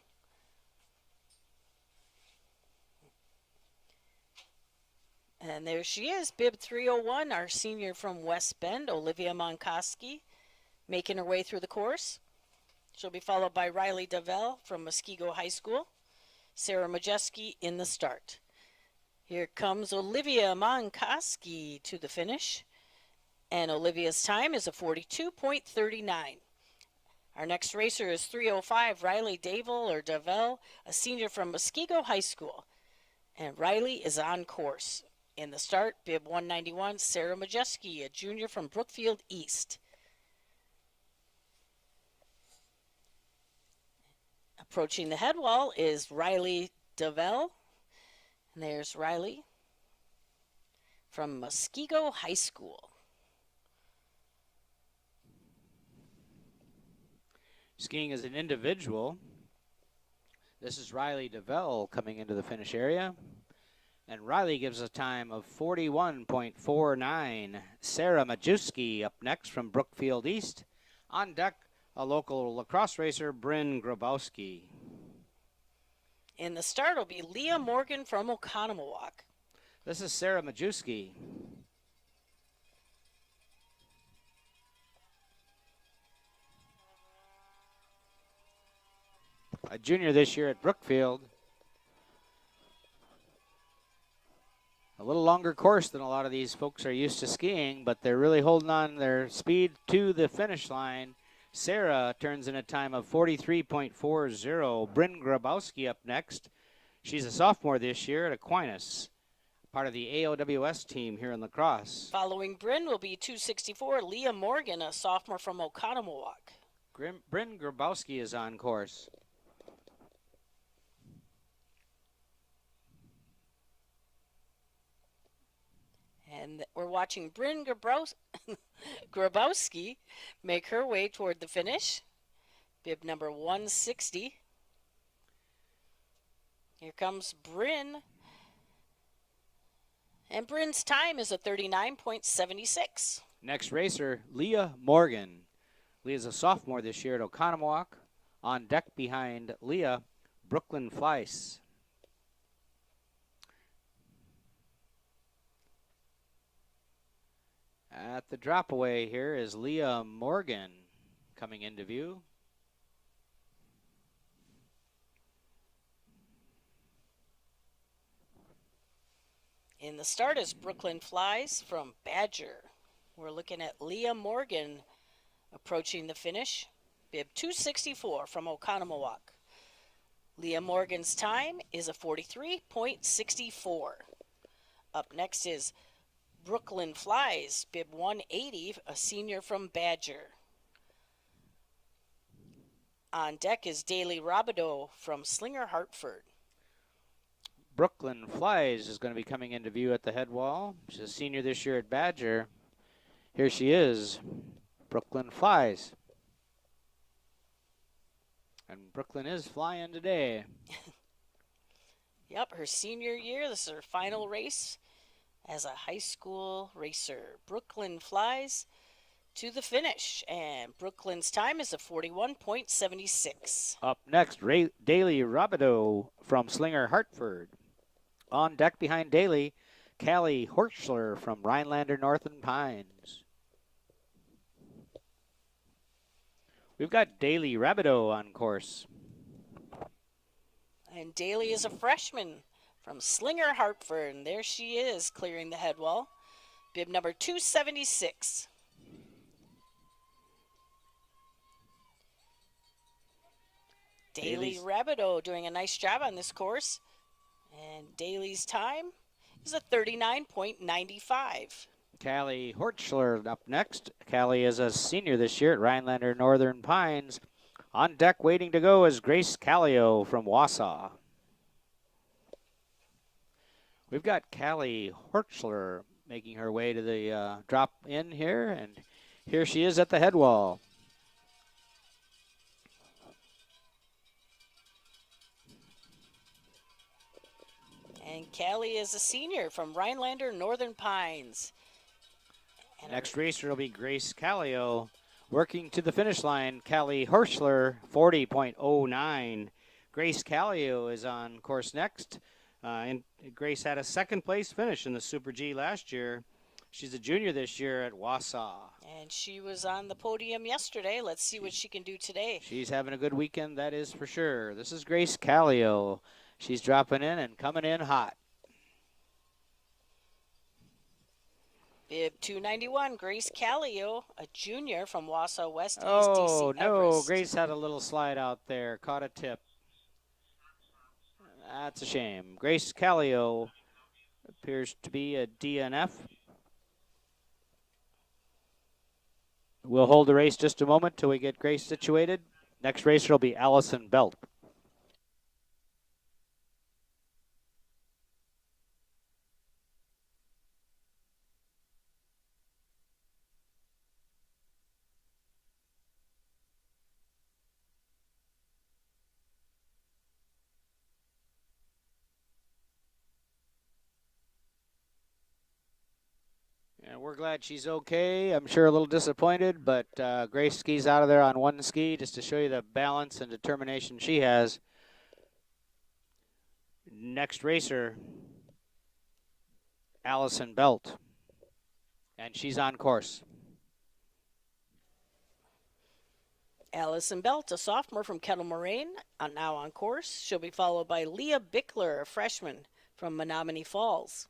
And there she is, bib 301, our senior from West Bend, Olivia Monkoski, making her way through the course. She'll be followed by Riley Davell from Muskego High School, Sarah Majeski in the start. Here comes Olivia Monkoski to the finish, and Olivia's time is a 42.39. Our next racer is 305, Riley Davell, a senior from Muskego High School, and Riley is on course. In the start, bib 191, Sarah Majeski, a junior from Brookfield East. Approaching the head wall is Riley Davell. And there's Riley from Muskego High School. Skiing as an individual, this is Riley Davell coming into the finish area. And Riley gives a time of 41.49. Sarah Majewski up next from Brookfield East. On deck, a local lacrosse racer, Bryn Grabowski. In the start will be Leah Morgan from Oconomowoc. This is Sarah Majewski. A junior this year at Brookfield. A little longer course than a lot of these folks are used to skiing, but they're really holding on their speed to the finish line. Sarah turns in a time of 43.40. Bryn Grabowski up next. She's a sophomore this year at Aquinas. part of the AOWS team here in La Crosse. Following Bryn will be 264, Leah Morgan, a sophomore from Oconomowoc. Bryn Grabowski is on course. And we're watching Bryn Grabowski make her way toward the finish. Bib number 160. Here comes Bryn. And Bryn's time is a 39.76. Next racer, Leah Morgan. Leah's a sophomore this year at Oconomowoc. On deck behind Leah, Brooklyn Fleiss. At the drop away here is Leah Morgan coming into view. In the start is Brooklyn Flies from Badger. We're looking at Leah Morgan approaching the finish. Bib 264 from Oconomowoc. Leah Morgan's time is a 43.64. Up next is Brooklyn Flies, bib 180, a senior from Badger. On deck is Daly Robideau from Slinger Hartford. Brooklyn Flies is going to be coming into view at the head wall. She's a senior this year at Badger. Here she is, Brooklyn Flies. And Brooklyn is flying today. Yep, her senior year. This is her final race as a high school racer. Brooklyn Flies to the finish, and Brooklyn's time is a 41.76. Up next, Daly Robideau from Slinger Hartford. On deck behind Daly, Callie Horschler from Rhinelander Northern Pines. We've got Daly Robideau on course. And Daly is a freshman from Slinger Hartford, and there she is clearing the head wall. Bib number 276. Daly Robideau doing a nice job on this course. And Daly's time is a 39.95. Callie Horschler up next. Callie is a senior this year at Rhinelander Northern Pines. On deck waiting to go is Grace Callio from Wausau. We've got Callie Horschler making her way to the drop in here, and here she is at the head wall. And Callie is a senior from Rhinelander Northern Pines. And next racer will be Grace Callio. Working to the finish line, Callie Horschler, 40.09. Grace Callio is on course next. And Grace had a second place finish in the Super G last year. She's a junior this year at Wausau. And she was on the podium yesterday. Let's see what she can do today. She's having a good weekend, that is for sure. This is Grace Callio. She's dropping in and coming in hot. Bib 291, Grace Callio, a junior from Wausau West East Oh, DC no, Everest. Grace had a little slide out there, caught a tip. That's a shame. Grace Callio appears to be a DNF. We'll hold the race just a moment till we get Grace situated. Next racer will be Allison Belt. We're glad she's okay. I'm sure a little disappointed, but Grace skis out of there on one ski just to show you the balance and determination she has. Next racer, Allison Belt, and she's on course. Allison Belt, a sophomore from Kettle Moraine, now on course. She'll be followed by Leah Bickler, a freshman from Menominee Falls.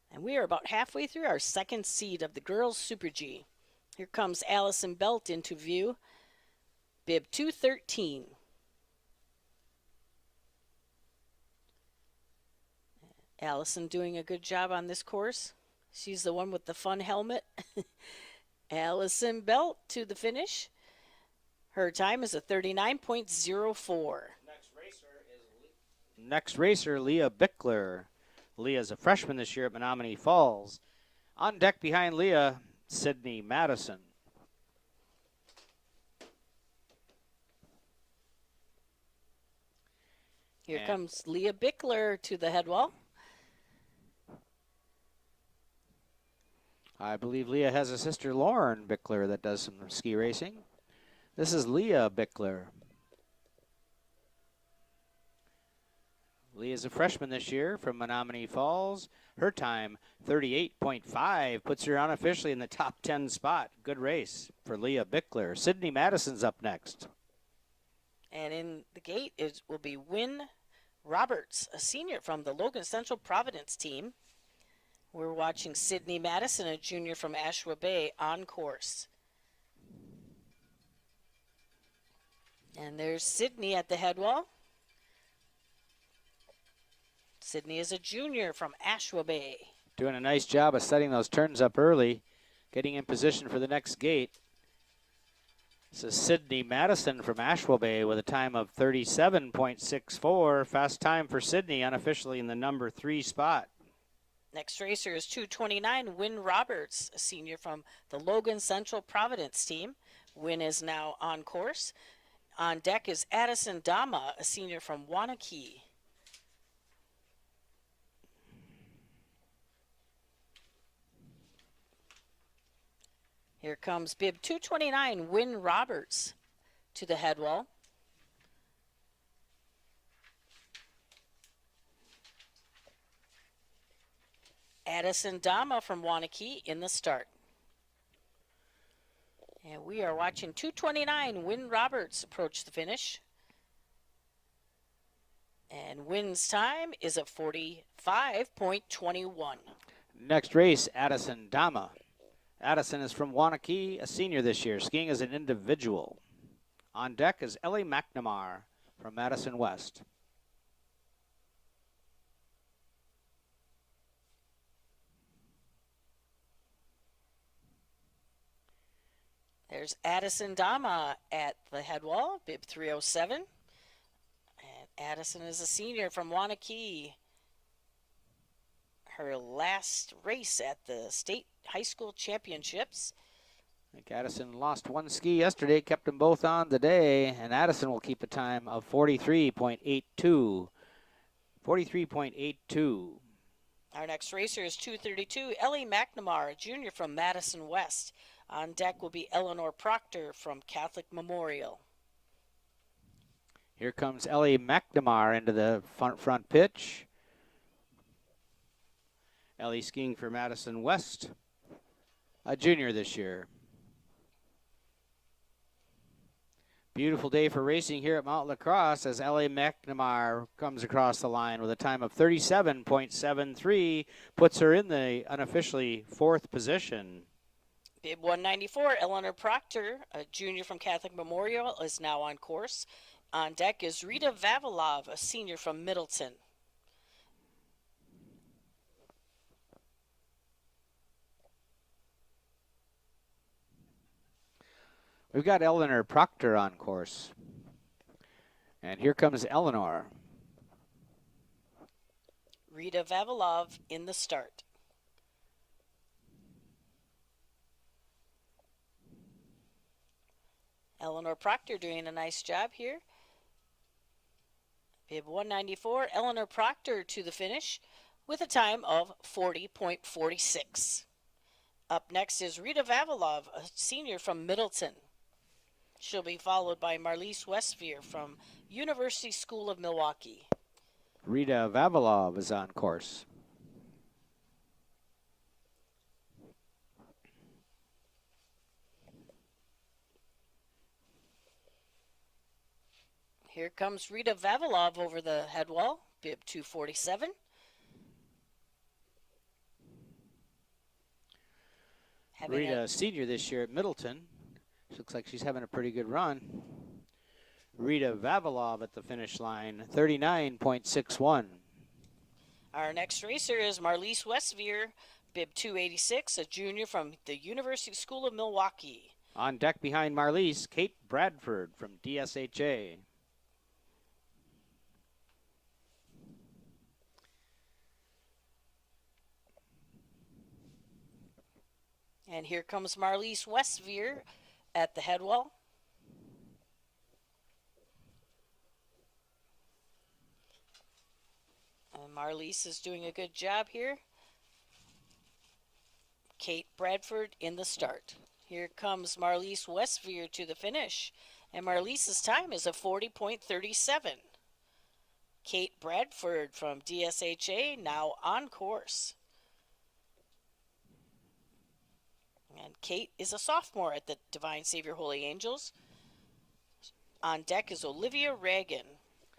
And we are about halfway through our second seed of the girls' Super G. Here comes Allison Belt into view, bib 213. Allison doing a good job on this course. She's the one with the fun helmet. Allison Belt to the finish. Her time is a 39.04. Next racer, Leah Bickler. Leah's a freshman this year at Menominee Falls. On deck behind Leah, Sydney Madison. Here comes Leah Bickler to the head wall. I believe Leah has a sister, Lauren Bickler, that does some ski racing. This is Leah Bickler. Leah's a freshman this year from Menominee Falls. Her time, 38.5, puts her unofficially in the top 10 spot. Good race for Leah Bickler. Sydney Madison's up next. And in the gate will be Wynn Roberts, a senior from the Logan Central Providence team. We're watching Sydney Madison, a junior from Ashwa Bay, on course. And there's Sydney at the head wall. Sydney is a junior from Ashwa Bay. Doing a nice job of setting those turns up early, getting in position for the next gate. This is Sydney Madison from Ashwa Bay with a time of 37.64. Fast time for Sydney, unofficially in the number 3 spot. Next racer is 2:29, Wynn Roberts, a senior from the Logan Central Providence team. Wynn is now on course. On deck is Addison Dama, a senior from Wanakee. Here comes bib 229, Wynn Roberts to the head wall. Addison Dama from Wanakee in the start. And we are watching 229, Wynn Roberts approach the finish. And Wynn's time is at 45.21. Next race, Addison Dama. Addison is from Wanakee, a senior this year, skiing as an individual. On deck is Ellie McNamara from Madison West. There's Addison Dama at the head wall, bib 307. And Addison is a senior from Wanakee. Her last race at the state high school championships. I think Addison lost one ski yesterday, kept them both on today, and Addison will keep a time of 43.82. 43.82. Our next racer is 232, Ellie McNamara, a junior from Madison West. On deck will be Eleanor Proctor from Catholic Memorial. Here comes Ellie McNamara into the front pitch. Ellie skiing for Madison West, a junior this year. Beautiful day for racing here at Mount Lacrosse as Ellie McNamara comes across the line with a time of 37.73, puts her in the unofficially 4th position. Bib 194, Eleanor Proctor, a junior from Catholic Memorial, is now on course. On deck is Rita Vavilov, a senior from Middleton. We've got Eleanor Proctor on course. And here comes Eleanor. Rita Vavilov in the start. Eleanor Proctor doing a nice job here. Bib 194, Eleanor Proctor to the finish with a time of 40.46. Up next is Rita Vavilov, a senior from Middleton. She'll be followed by Marlise Westphier from University School of Milwaukee. Rita Vavilov is on course. Here comes Rita Vavilov over the head wall, bib 247. Rita, senior this year at Middleton. She looks like she's having a pretty good run. Rita Vavilov at the finish line, 39.61. Our next racer is Marlise Westveer, bib 286, a junior from the University School of Milwaukee. On deck behind Marlise, Kate Bradford from DSHA. And here comes Marlise Westveer at the head wall. And Marlise is doing a good job here. Kate Bradford in the start. Here comes Marlise Westveer to the finish. And Marlise's time is a 40.37. Kate Bradford from DSHA now on course. And Kate is a sophomore at the Divine Savior Holy Angels. On deck is Olivia Reagan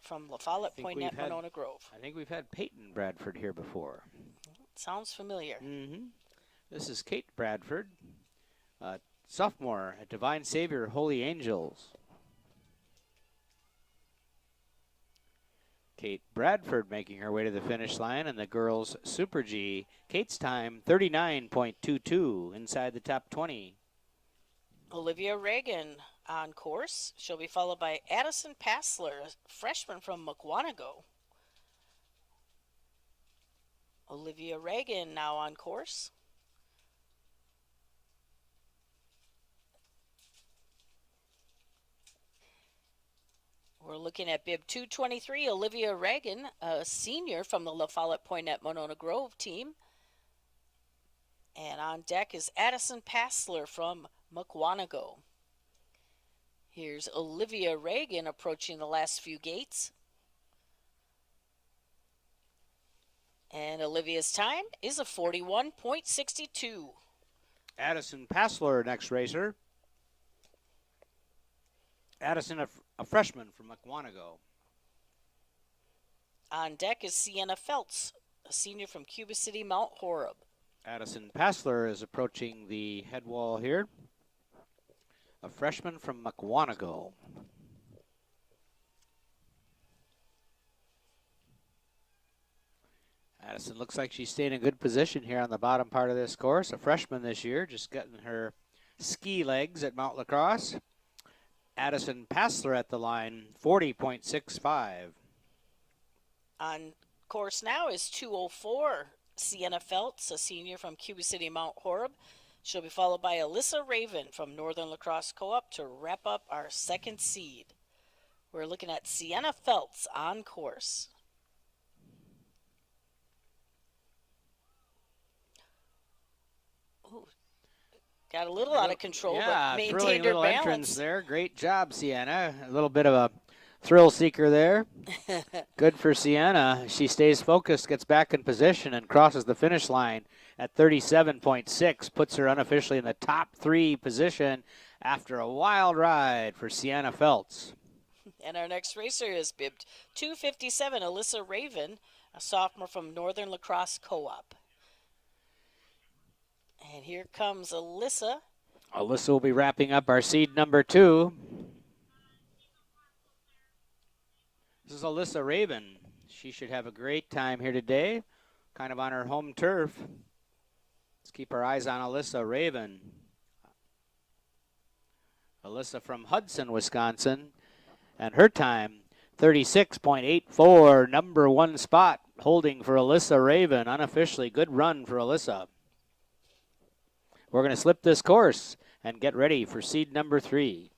from La Follette Poinet Monona Grove. I think we've had Peyton Bradford here before. Sounds familiar. This is Kate Bradford, sophomore at Divine Savior Holy Angels. Kate Bradford making her way to the finish line, and the girls Super G. Kate's time 39.22 inside the top 20. Olivia Reagan on course. She'll be followed by Addison Passler, a freshman from Mukwonago. Olivia Reagan now on course. We're looking at bib 223, Olivia Reagan, a senior from the La Follette Poinet Monona Grove team. And on deck is Addison Passler from Mukwonago. Here's Olivia Reagan approaching the last few gates. And Olivia's time is a 41.62. Addison Passler, next racer. Addison, a freshman from Mukwonago. On deck is Sienna Feltz, a senior from Cuba City, Mount Horeb. Addison Passler is approaching the head wall here. A freshman from Mukwonago. Addison looks like she's staying in good position here on the bottom part of this course. A freshman this year, just getting her ski legs at Mount Lacrosse. Addison Passler at the line, 40.65. On course now is 204, Sienna Feltz, a senior from Cuba City, Mount Horeb. She'll be followed by Alyssa Raven from Northern Lacrosse Co-op to wrap up our second seed. We're looking at Sienna Feltz on course. Ooh, got a little out of control, but maintained her little balance. Entrance there. Great job, Sienna. A little bit of a thrill seeker there. Good for Sienna. She stays focused, gets back in position, and crosses the finish line at 37.6. Puts her unofficially in the top 3 position after a wild ride for Sienna Feltz. And our next racer is bibbed 257, Alyssa Raven, a sophomore from Northern Lacrosse Co-op. And here comes Alyssa. Alyssa will be wrapping up our seed number 2. This is Alyssa Raven. She should have a great time here today, kind of on her home turf. Let's keep our eyes on Alyssa Raven. Alyssa from Hudson, Wisconsin, and her time, 36.84, number 1 spot, holding for Alyssa Raven, unofficially. Good run for Alyssa. We're going to slip this course and get ready for seed number 3.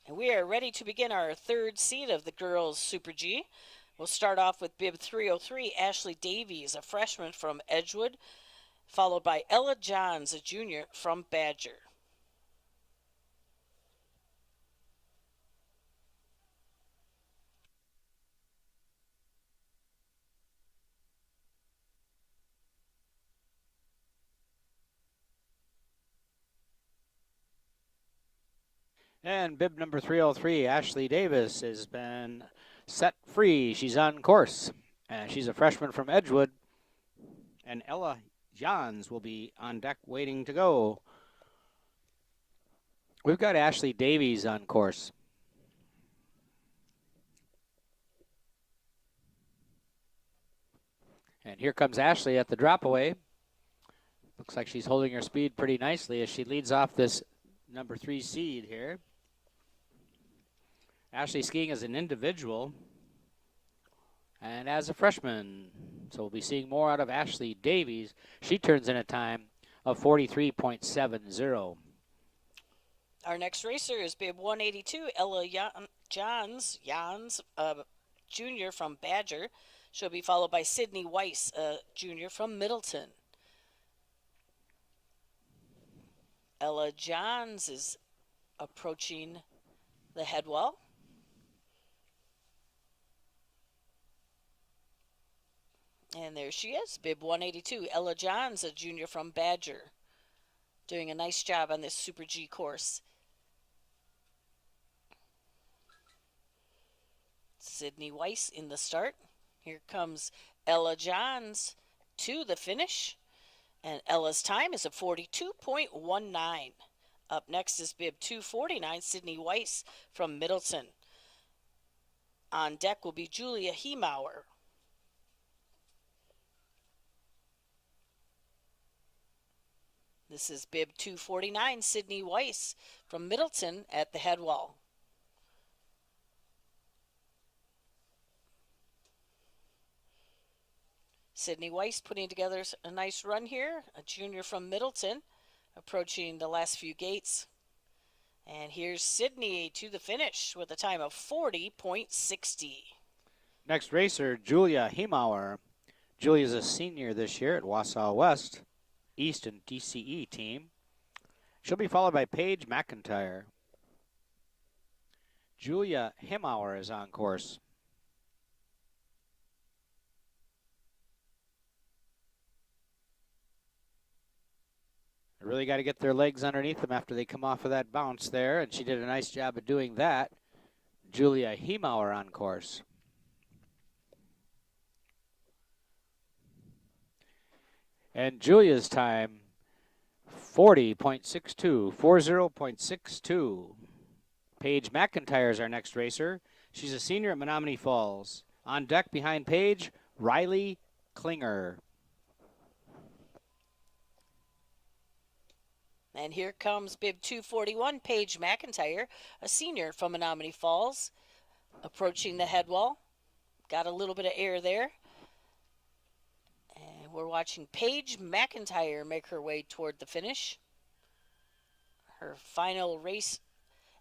And we are ready to begin our third seed of the girls Super G. We'll start off with bib 303, Ashley Davies, a freshman from Edgewood, followed by Ella Johns, a junior from Badger. And bib number 303, Ashley Davis, has been set free. She's on course. And she's a freshman from Edgewood. And Ella Johns will be on deck waiting to go. We've got Ashley Davies on course. And here comes Ashley at the drop away. Looks like she's holding her speed pretty nicely as she leads off this number 3 seed here. Ashley skiing as an individual and as a freshman. So we'll be seeing more out of Ashley Davies. She turns in a time of 43.70. Our next racer is bib 182, Ella Johns, junior from Badger. She'll be followed by Sydney Weiss, a junior from Middleton. Ella Johns is approaching the headwall. And there she is, bib 182, Ella Johns, a junior from Badger, doing a nice job on this Super G course. Sydney Weiss in the start. Here comes Ella Johns to the finish. And Ella's time is a 42.19. Up next is bib 249, Sydney Weiss from Middleton. On deck will be Julia Hemauer. This is bib 249, Sydney Weiss from Middleton at the headwall. Sydney Weiss putting together a nice run here, a junior from Middleton, approaching the last few gates. And here's Sydney to the finish with a time of 40.60. Next racer, Julia Hemauer. Julia's a senior this year at Wausau West, East and DCE team. She'll be followed by Paige McIntyre. Julia Hemauer is on course. Really got to get their legs underneath them after they come off of that bounce there, and she did a nice job of doing that. Julia Hemauer on course. And Julia's time, 40.62, 40.62. Paige McIntyre is our next racer. She's a senior at Menominee Falls. On deck behind Paige, Riley Klinger. And here comes bib 241, Paige McIntyre, a senior from Menominee Falls, approaching the headwall. Got a little bit of air there. And we're watching Paige McIntyre make her way toward the finish. Her final race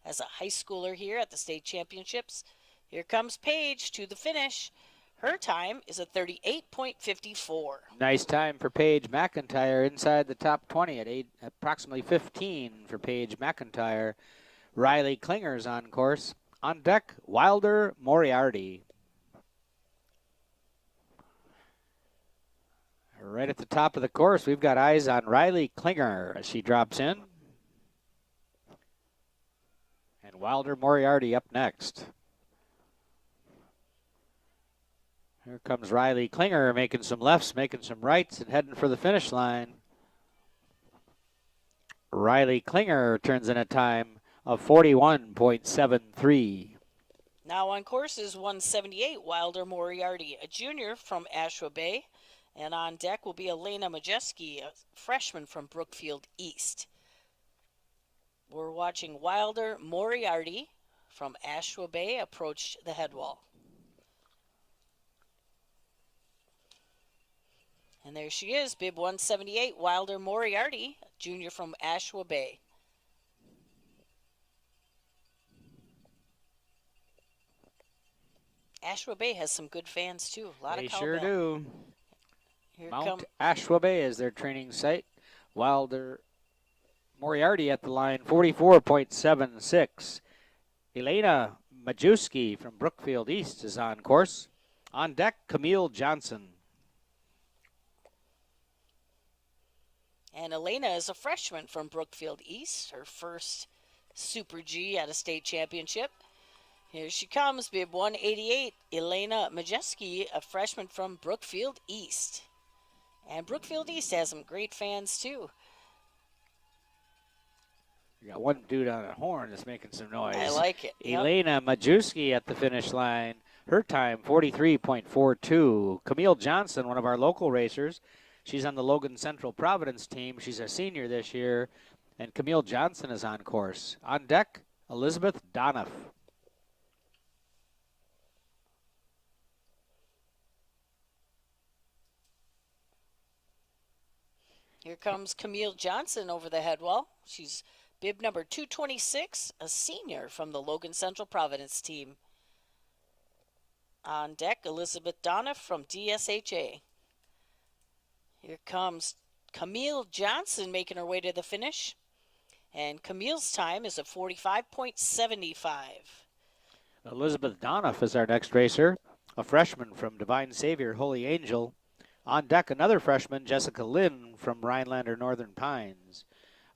as a high schooler here at the state championships. Here comes Paige to the finish. Her time is a 38.54. Nice time for Paige McIntyre inside the top 20 at approximately 15 for Paige McIntyre. Riley Klinger's on course. On deck, Wilder Moriarty. Right at the top of the course, we've got eyes on Riley Klinger as she drops in. And Wilder Moriarty up next. Here comes Riley Klinger making some lefts, making some rights, and heading for the finish line. Riley Klinger turns in a time of 41.73. Now on course is 178, Wilder Moriarty, a junior from Ashwa Bay. And on deck will be Elena Majeski, a freshman from Brookfield East. We're watching Wilder Moriarty from Ashwa Bay approach the headwall. And there she is, bib 178, Wilder Moriarty, junior from Ashwa Bay. Ashwa Bay has some good fans too. A lot They of cowbell. sure do. Here Mount Ashwa Bay is their training site. Wilder Moriarty at the line, 44.76. Elena Majewski from Brookfield East is on course. On deck, Camille Johnson. And Elena is a freshman from Brookfield East, her first Super G at a state championship. Here she comes, bib 188, Elena Majewski, a freshman from Brookfield East. And Brookfield East has some great fans too. You got one dude on a horn that's making some noise. I like it. Elena Majewski at the finish line. Her time, 43.42. Camille Johnson, one of our local racers. She's on the Logan Central Providence team. She's a senior this year. And Camille Johnson is on course. On deck, Elizabeth Donoff. Here comes Camille Johnson over the head wall. She's bib number 226, a senior from the Logan Central Providence team. On deck, Elizabeth Donoff from DSHA. Here comes Camille Johnson making her way to the finish. And Camille's time is a 45.75. Elizabeth Donoff is our next racer, a freshman from Divine Savior Holy Angel. On deck, another freshman, Jessica Lynn from Rhinelander Northern Pines.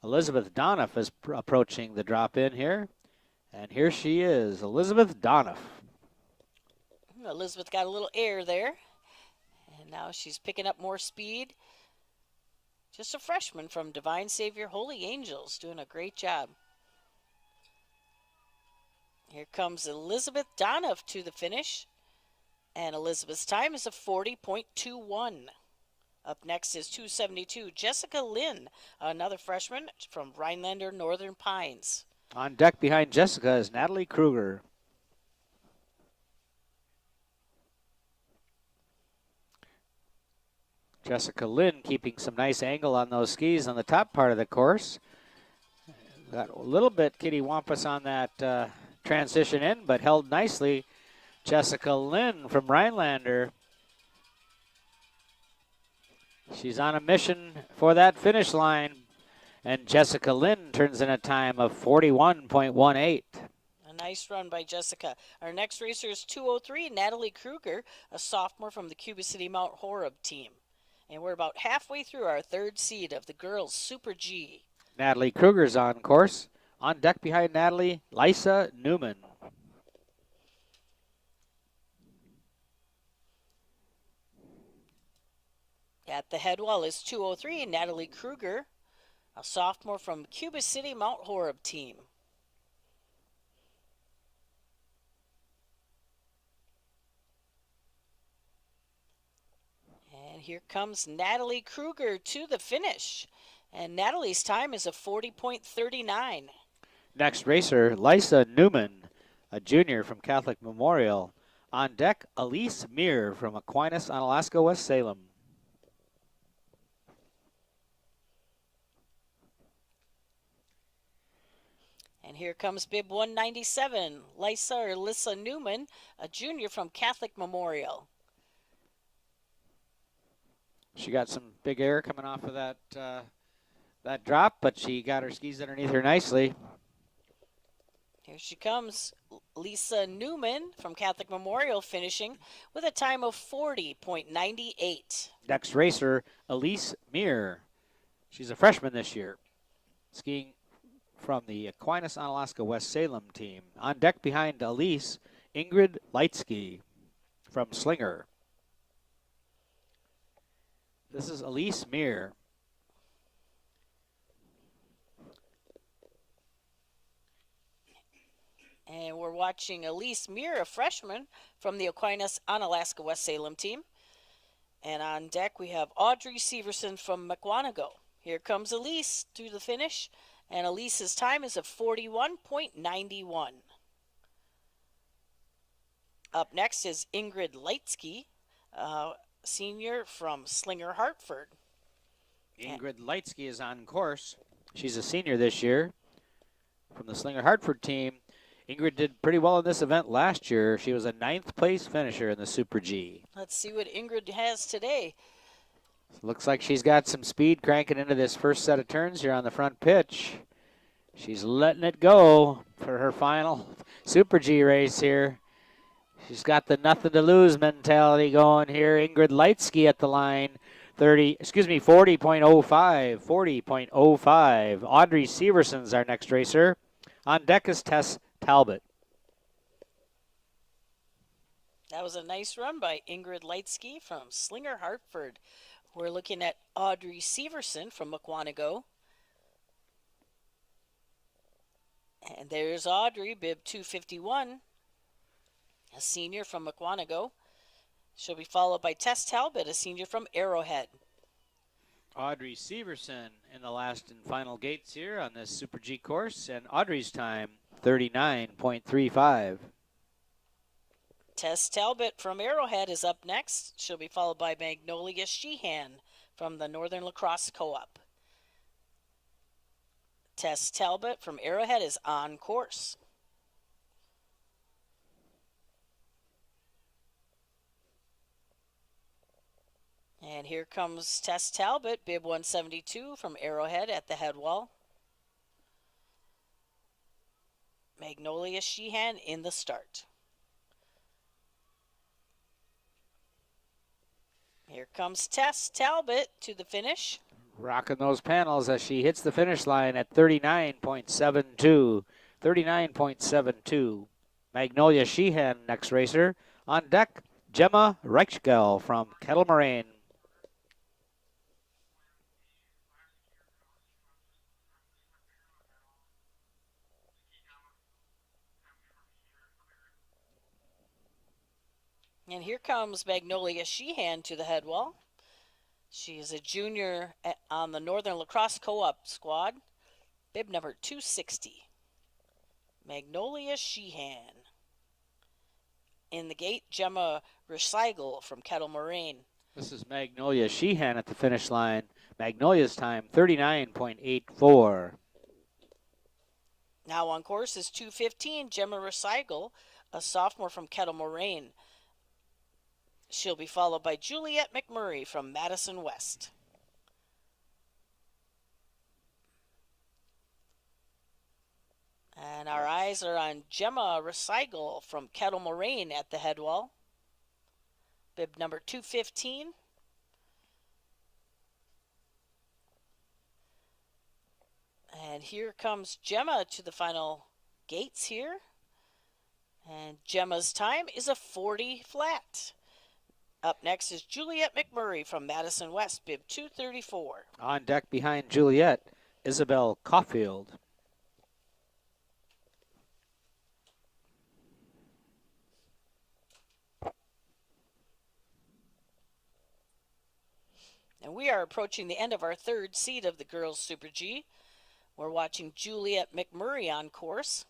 Elizabeth Donoff is approaching the drop-in here. And here she is, Elizabeth Donoff. Elizabeth got a little air there. And now she's picking up more speed. Just a freshman from Divine Savior Holy Angels, doing a great job. Here comes Elizabeth Donoff to the finish. And Elizabeth's time is a 40.21. Up next is 272, Jessica Lynn, another freshman from Rhinelander Northern Pines. On deck behind Jessica is Natalie Kruger. Jessica Lynn keeping some nice angle on those skis on the top part of the course. Got a little bit kittywampus on that transition in, but held nicely. Jessica Lynn from Rhinelander. She's on a mission for that finish line. And Jessica Lynn turns in a time of 41.18. A nice run by Jessica. Our next racer is 203, Natalie Kruger, a sophomore from the Cuba City Mount Horeb team. And we're about halfway through our third seed of the girls' Super G. Natalie Kruger's on course. On deck behind Natalie, Lisa Newman. At the head wall is 203, Natalie Kruger, a sophomore from Cuba City Mount Horeb team. And here comes Natalie Kruger to the finish. And Natalie's time is a 40.39. Next racer, Lisa Newman, a junior from Catholic Memorial. On deck, Elise Meir from Aquinas, Onalaska, West Salem. And here comes bib 197, Lisa Newman, a junior from Catholic Memorial. She got some big air coming off of that drop, but she got her skis underneath her nicely. Here she comes, Lisa Newman from Catholic Memorial, finishing with a time of 40.98. Next racer, Elise Meir. She's a freshman this year, skiing from the Aquinas, Onalaska, West Salem team. On deck behind Elise, Ingrid Leitsky from Slinger. This is Elise Meir. And we're watching Elise Meir, a freshman from the Aquinas, Onalaska, West Salem team. And on deck we have Audrey Severson from McWanago. Here comes Elise to the finish. And Elise's time is of 41.91. Up next is Ingrid Leitsky, senior from Slinger, Hartford. Ingrid Leitsky is on course. She's a senior this year from the Slinger Hartford team. Ingrid did pretty well in this event last year. She was a 9th place finisher in the Super G. Let's see what Ingrid has today. Looks like she's got some speed cranking into this first set of turns here on the front pitch. She's letting it go for her final Super G race here. She's got the nothing to lose mentality going here. Ingrid Lightsky at the line. 40.05. 40.05. Audrey Severson's our next racer. On deck is Tess Talbot. That was a nice run by Ingrid Lightsky from Slinger, Hartford. We're looking at Audrey Severson from Mukwonago. And there's Audrey, bib 251, a senior from Mukwonago. She'll be followed by Tess Talbot, a senior from Arrowhead. Audrey Severson in the last and final gates here on this Super G course, and Audrey's time, 39.35. Tess Talbot from Arrowhead is up next. She'll be followed by Magnolia Sheehan from the Northern Lacrosse Co-op. Tess Talbot from Arrowhead is on course. And here comes Tess Talbot, bib 172 from Arrowhead at the head wall. Magnolia Sheehan in the start. Here comes Tess Talbot to the finish. Rocking those panels as she hits the finish line at 39.72. 39.72. Magnolia Sheehan, next racer. On deck, Gemma Reichgel from Kettle Moraine. And here comes Magnolia Sheehan to the head wall. She is a junior on the Northern Lacrosse Co-op squad. Bib number 260. Magnolia Sheehan. In the gate, Gemma Recycle from Kettle Moraine. This is Magnolia Sheehan at the finish line. Magnolia's time, 39.84. Now on course is 215, Gemma Recycle, a sophomore from Kettle Moraine. She'll be followed by Juliette McMurray from Madison West. And our eyes are on Gemma Recycle from Kettle Moraine at the head wall. Bib number 215. And here comes Gemma to the final gates here. And Gemma's time is a 40 flat. Up next is Juliette McMurray from Madison West, bib 234. On deck behind Juliette, Isabel Caulfield. And we are approaching the end of our third seat of the girls Super G. We're watching Juliette McMurray on course.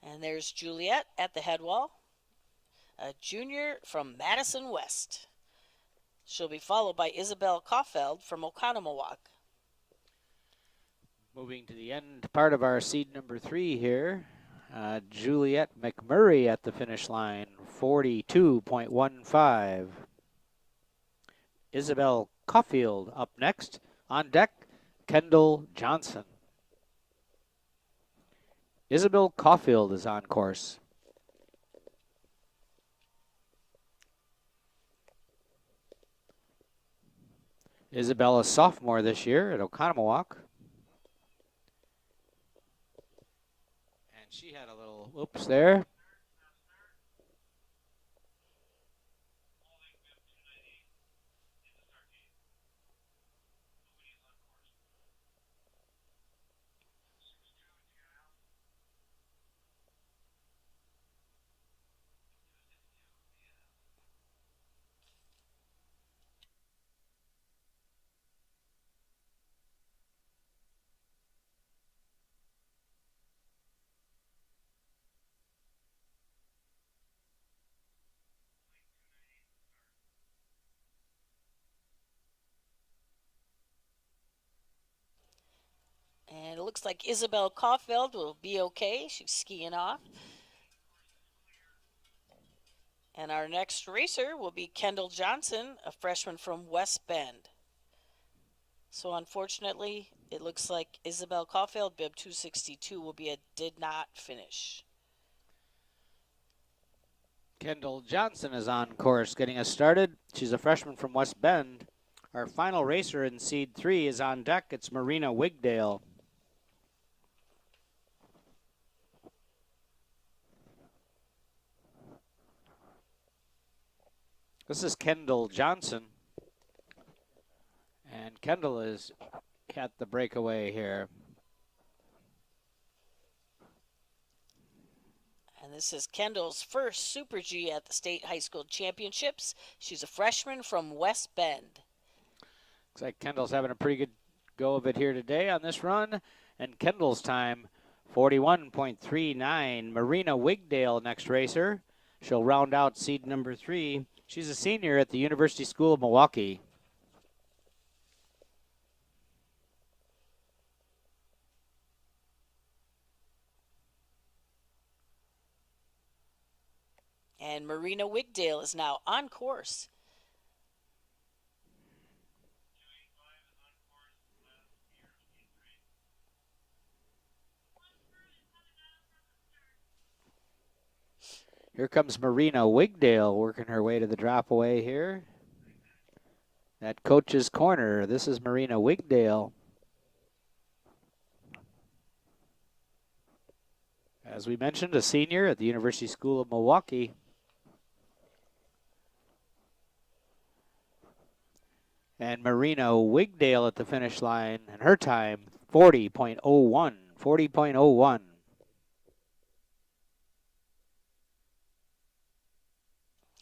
And there's Juliette at the head wall, a junior from Madison West. She'll be followed by Isabel Caulfield from Oconomowoc. Moving to the end part of our seed number 3 here. Juliette McMurray at the finish line, 42.15. Isabel Caulfield up next. On deck, Kendall Johnson. Isabel Caulfield is on course. Isabel, a sophomore this year at Oconomowoc. And she had a little whoops there. it looks like Isabel Caulfield will be okay. She's skiing off. And our next racer will be Kendall Johnson, a freshman from West Bend. So unfortunately, it looks like Isabel Caulfield, bib 262, will be a did not finish. Kendall Johnson is on course getting us started. She's a freshman from West Bend. Our final racer in seed 3 is on deck. It's Marina Wigdale. This is Kendall Johnson. And Kendall is at the breakaway here. And this is Kendall's first Super G at the State High School Championships. She's a freshman from West Bend. Looks like Kendall's having a pretty good go of it here today on this run. And Kendall's time, 41.39. Marina Wigdale, next racer. She'll round out seed number 3. She's a senior at the University School of Milwaukee. And Marina Wigdale is now on course. Here comes Marina Wigdale working her way to the drop away here. At coach's corner, this is Marina Wigdale. As we mentioned, a senior at the University School of Milwaukee. And Marina Wigdale at the finish line, and her time, 40.01, 40.01.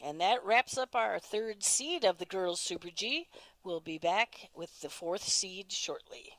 And that wraps up our third seed of the Girls Super G. We'll be back with the fourth seed shortly.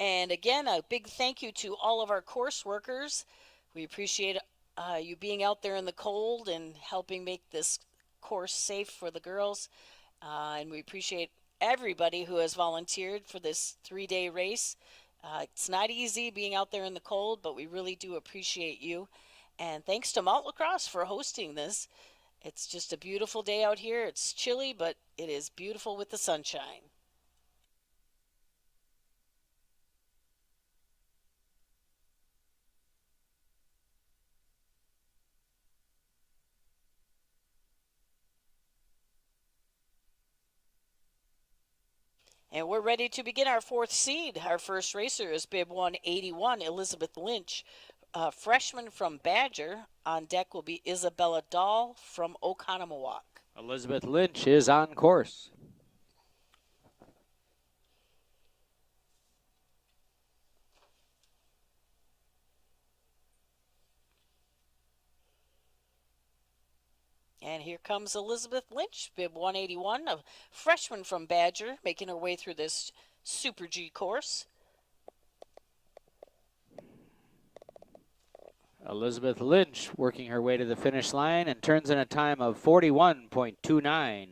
And again, a big thank you to all of our course workers. We appreciate you being out there in the cold and helping make this course safe for the girls. And we appreciate everybody who has volunteered for this 3-day race. It's not easy being out there in the cold, but we really do appreciate you. And thanks to Mount Lacrosse for hosting this. It's just a beautiful day out here. It's chilly, but it is beautiful with the sunshine. And we're ready to begin our fourth seed. Our first racer is bib 181, Elizabeth Lynch, freshman from Badger. On deck will be Isabella Dahl from Oconomowoc. Elizabeth Lynch is on course. And here comes Elizabeth Lynch, bib 181, a freshman from Badger, making her way through this Super G course. Elizabeth Lynch working her way to the finish line and turns in a time of 41.29.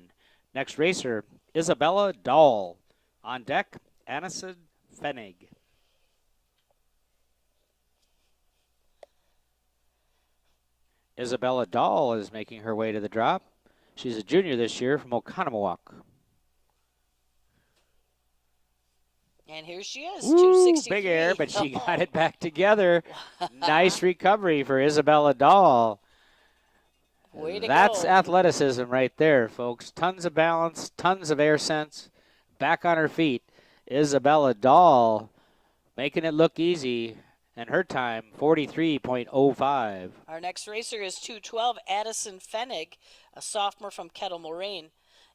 Next racer, Isabella Dahl. On deck, Anacid Fenig. Isabella Dahl is making her way to the drop. She's a junior this year from Oconomowoc. And here she is, Ooh, 263. big air, but she got it back together. Nice recovery for Isabella Dahl. Way to That's go. athleticism right there, folks. Tons of balance, tons of air sense. Back on her feet. Isabella Dahl making it look easy. And her time, 43.05. Our next racer is 212, Addison Fenig, a sophomore from Kettle Moraine.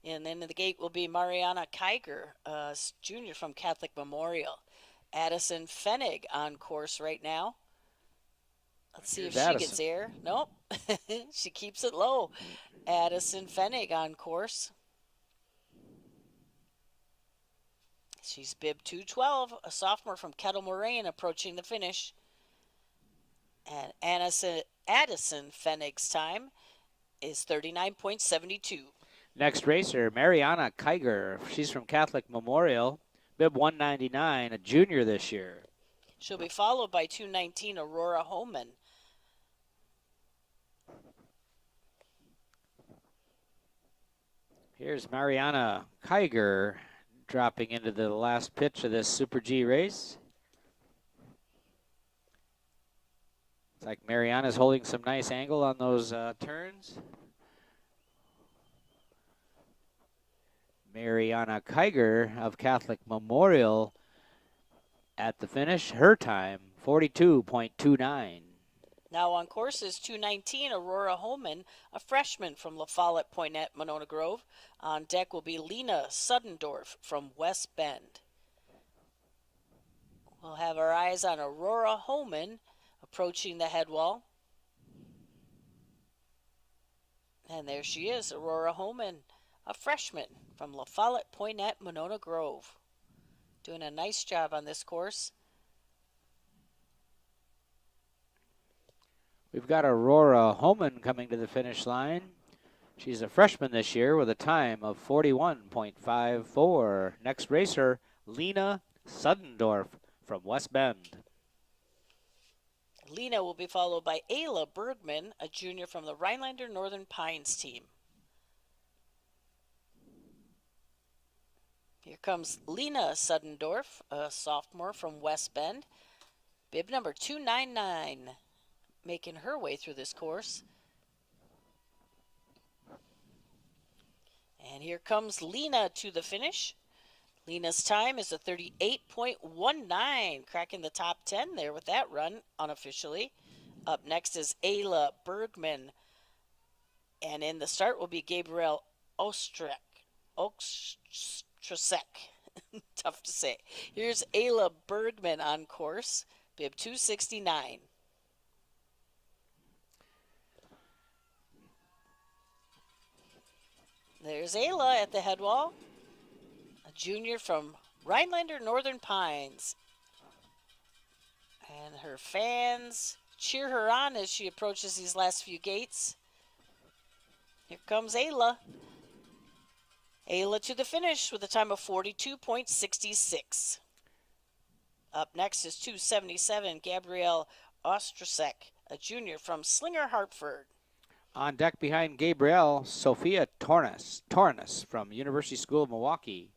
And then in the gate will be Mariana Kiger, a junior from Catholic Memorial. Addison Fenig on course right now. Let's see if she gets air. Nope. She keeps it low. Addison Fenig on course. She's bib 212, a sophomore from Kettle Moraine, approaching the finish. And Addison Fenig's time is 39.72. Next racer, Mariana Kiger. She's from Catholic Memorial, bib 199, a junior this year. She'll be followed by 219, Aurora Homan. Here's Mariana Kiger dropping into the last pitch of this Super G race. It's like Mariana's holding some nice angle on those turns. Mariana Kiger of Catholic Memorial at the finish. Her time, 42.29. Now on course is 219, Aurora Homan, a freshman from La Follette Poinet, Monona Grove. On deck will be Lena Suddendorf from West Bend. We'll have our eyes on Aurora Homan approaching the head wall. And there she is, Aurora Homan, a freshman from La Follette Poinet, Monona Grove. Doing a nice job on this course. We've got Aurora Homan coming to the finish line. She's a freshman this year with a time of 41.54. Next racer, Lena Suddendorf from West Bend. Lena will be followed by Ayla Bergman, a junior from the Rhinelander Northern Pines team. Here comes Lena Suddendorf, a sophomore from West Bend. Bib number 299, making her way through this course. And here comes Lena to the finish. Lena's time is a 38.19, cracking the top 10 there with that run unofficially. Up next is Ayla Bergman. And in the start will be Gabrielle Ostrek. Tough to say. Here's Ayla Bergman on course, bib 269. There's Ayla at the head wall, a junior from Rhinelander Northern Pines. And her fans cheer her on as she approaches these last few gates. Here comes Ayla. Ayla to the finish with a time of 42.66. Up next is 277, Gabrielle Ostrasek, a junior from Slinger, Hartford. On deck behind Gabrielle, Sophia Tornes from University School of Milwaukee.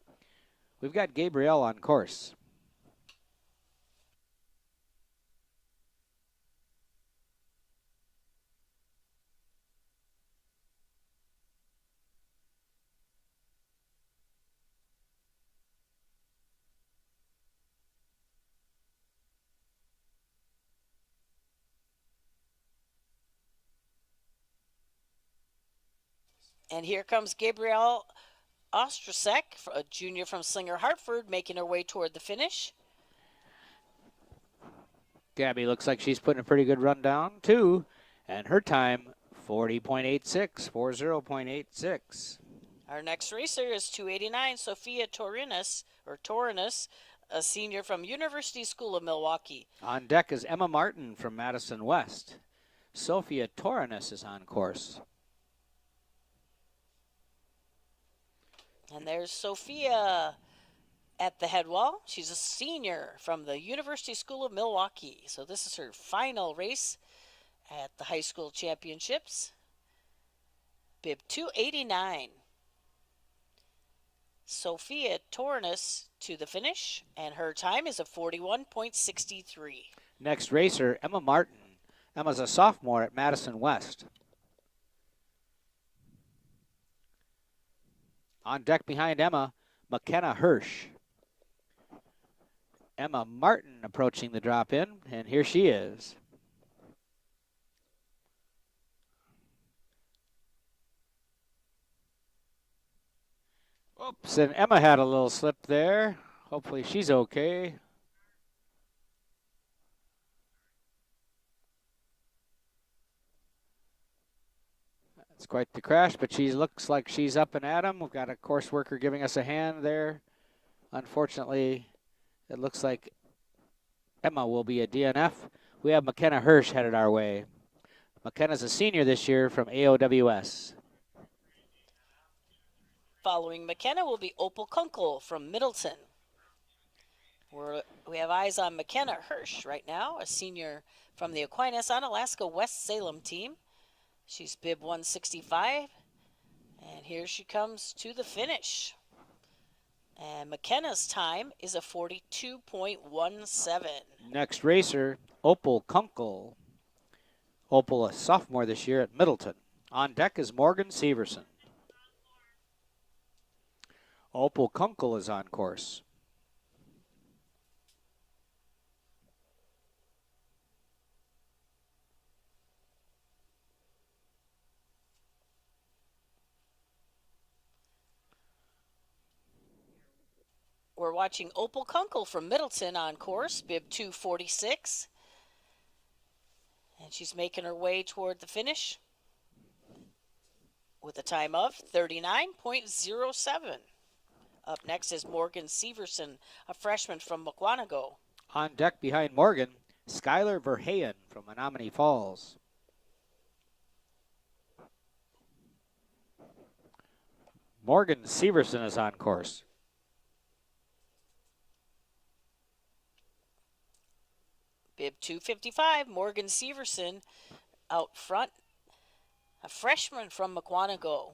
We've got Gabrielle on course. And here comes Gabrielle Ostrasek, a junior from Slinger, Hartford, making her way toward the finish. Gabby looks like she's putting a pretty good run down, too. And her time, 40.86. Our next racer is 289, Sophia Torinis, a senior from University School of Milwaukee. On deck is Emma Martin from Madison West. Sophia Torinis is on course. And there's Sophia at the head wall. She's a senior from the University School of Milwaukee. So this is her final race at the high school championships. Bib 289. Sophia Torres to the finish, and her time is a 41.63. Next racer, Emma Martin. Emma's a sophomore at Madison West. On deck behind Emma, McKenna Hirsch. Emma Martin approaching the drop-in, and here she is. Oops, and Emma had a little slip there. Hopefully she's okay. It's quite the crash, but she looks like she's up and at 'em. We've got a course worker giving us a hand there. Unfortunately, it looks like Emma will be a DNF. We have McKenna Hirsch headed our way. McKenna's a senior this year from AOWS. Following McKenna will be Opal Kunkel from Middleton. We have eyes on McKenna Hirsch right now, a senior from the Aquinas, Onalaska West Salem team. She's bib 165, and here she comes to the finish. And McKenna's time is a 42.17. Next racer, Opal Kunkel. Opal, a sophomore this year at Middleton. On deck is Morgan Severson. Opal Kunkel is on course. We're watching Opal Kunkel from Middleton on course, bib 246. And she's making her way toward the finish with a time of 39.07. Up next is Morgan Severson, a freshman from Mukwonago. On deck behind Morgan, Skylar Verheyen from Menominee Falls. Morgan Severson is on course. Bib 255, Morgan Severson out front, a freshman from Mukwonago.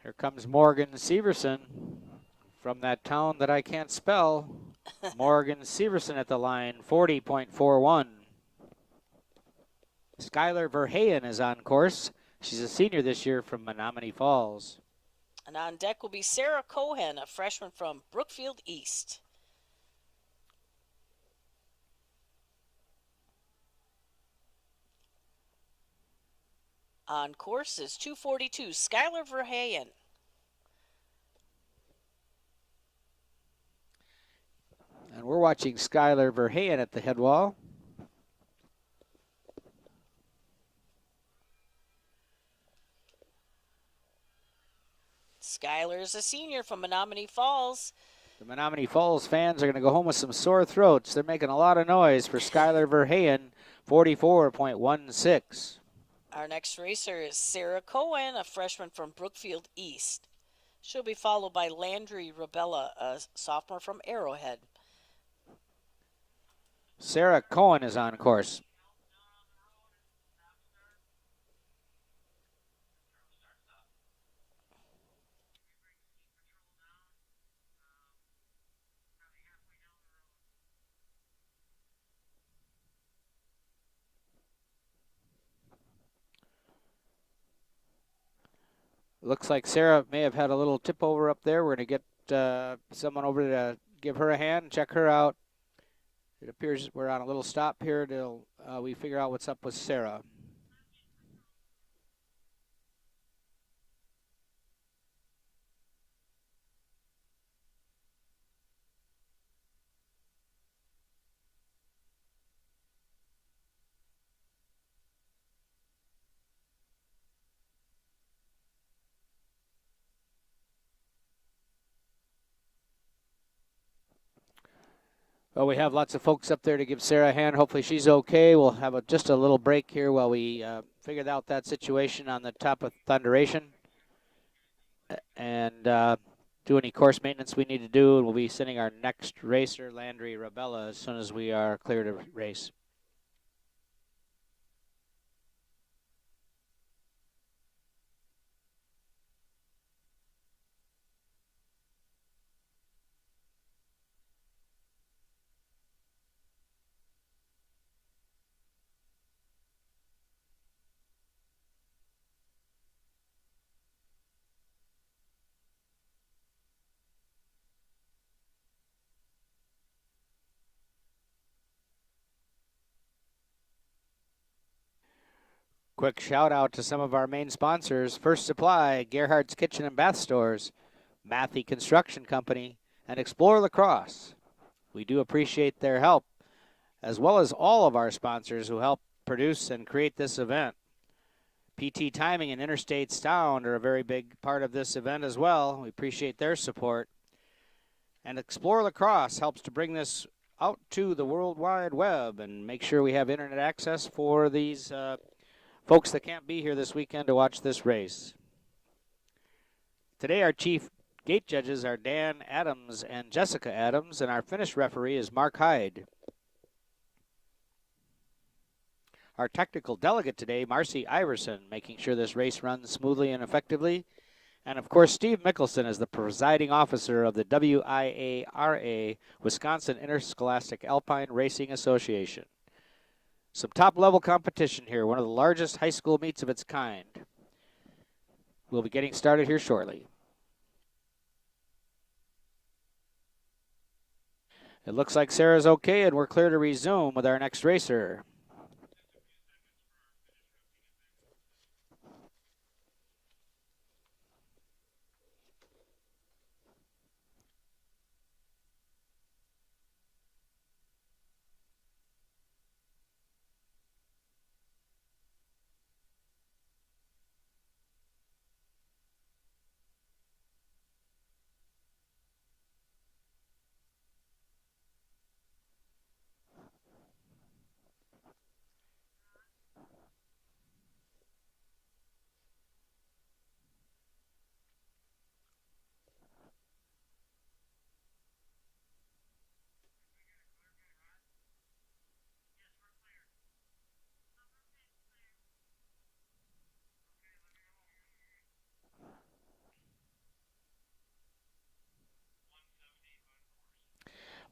Here comes Morgan Severson from that town that I can't spell. Morgan Severson at the line, 40.41. Skylar Verheyen is on course. She's a senior this year from Menominee Falls. And on deck will be Sarah Cohen, a freshman from Brookfield East. On course is 242, Skylar Verheyen. And we're watching Skylar Verheyen at the head wall. Skylar is a senior from Menominee Falls. The Menominee Falls fans are going to go home with some sore throats. They're making a lot of noise for Skylar Verheyen, 44.16. Our next racer is Sarah Cohen, a freshman from Brookfield East. She'll be followed by Landry Rabella, a sophomore from Arrowhead. Sarah Cohen is on course. Looks like Sarah may have had a little tip over up there. We're going to get someone over to give her a hand, check her out. It appears we're on a little stop here till we figure out what's up with Sarah. Well, we have lots of folks up there to give Sarah a hand. Hopefully she's okay. We'll have just a little break here while we figure out that situation on the top of Thunderation and do any course maintenance we need to do. And we'll be sending our next racer, Landry Rabella, as soon as we are clear to race. Quick shout out to some of our main sponsors: First Supply, Gerhardt's Kitchen and Bath Stores, Matthey Construction Company, and Explore Lacrosse. We do appreciate their help, as well as all of our sponsors who help produce and create this event. PT Timing and Interstate Sound are a very big part of this event as well. We appreciate their support. And Explore Lacrosse helps to bring this out to the World Wide Web and make sure we have internet access for these folks that can't be here this weekend to watch this race. Today our chief gate judges are Dan Adams and Jessica Adams, and our finish referee is Mark Hyde. Our technical delegate today, Marcy Iverson, making sure this race runs smoothly and effectively. And of course, Steve Mickelson is the presiding officer of the WIARA, Wisconsin Interscholastic Alpine Racing Association. Some top-level competition here, one of the largest high school meets of its kind. We'll be getting started here shortly. It looks like Sarah's okay, and we're clear to resume with our next racer.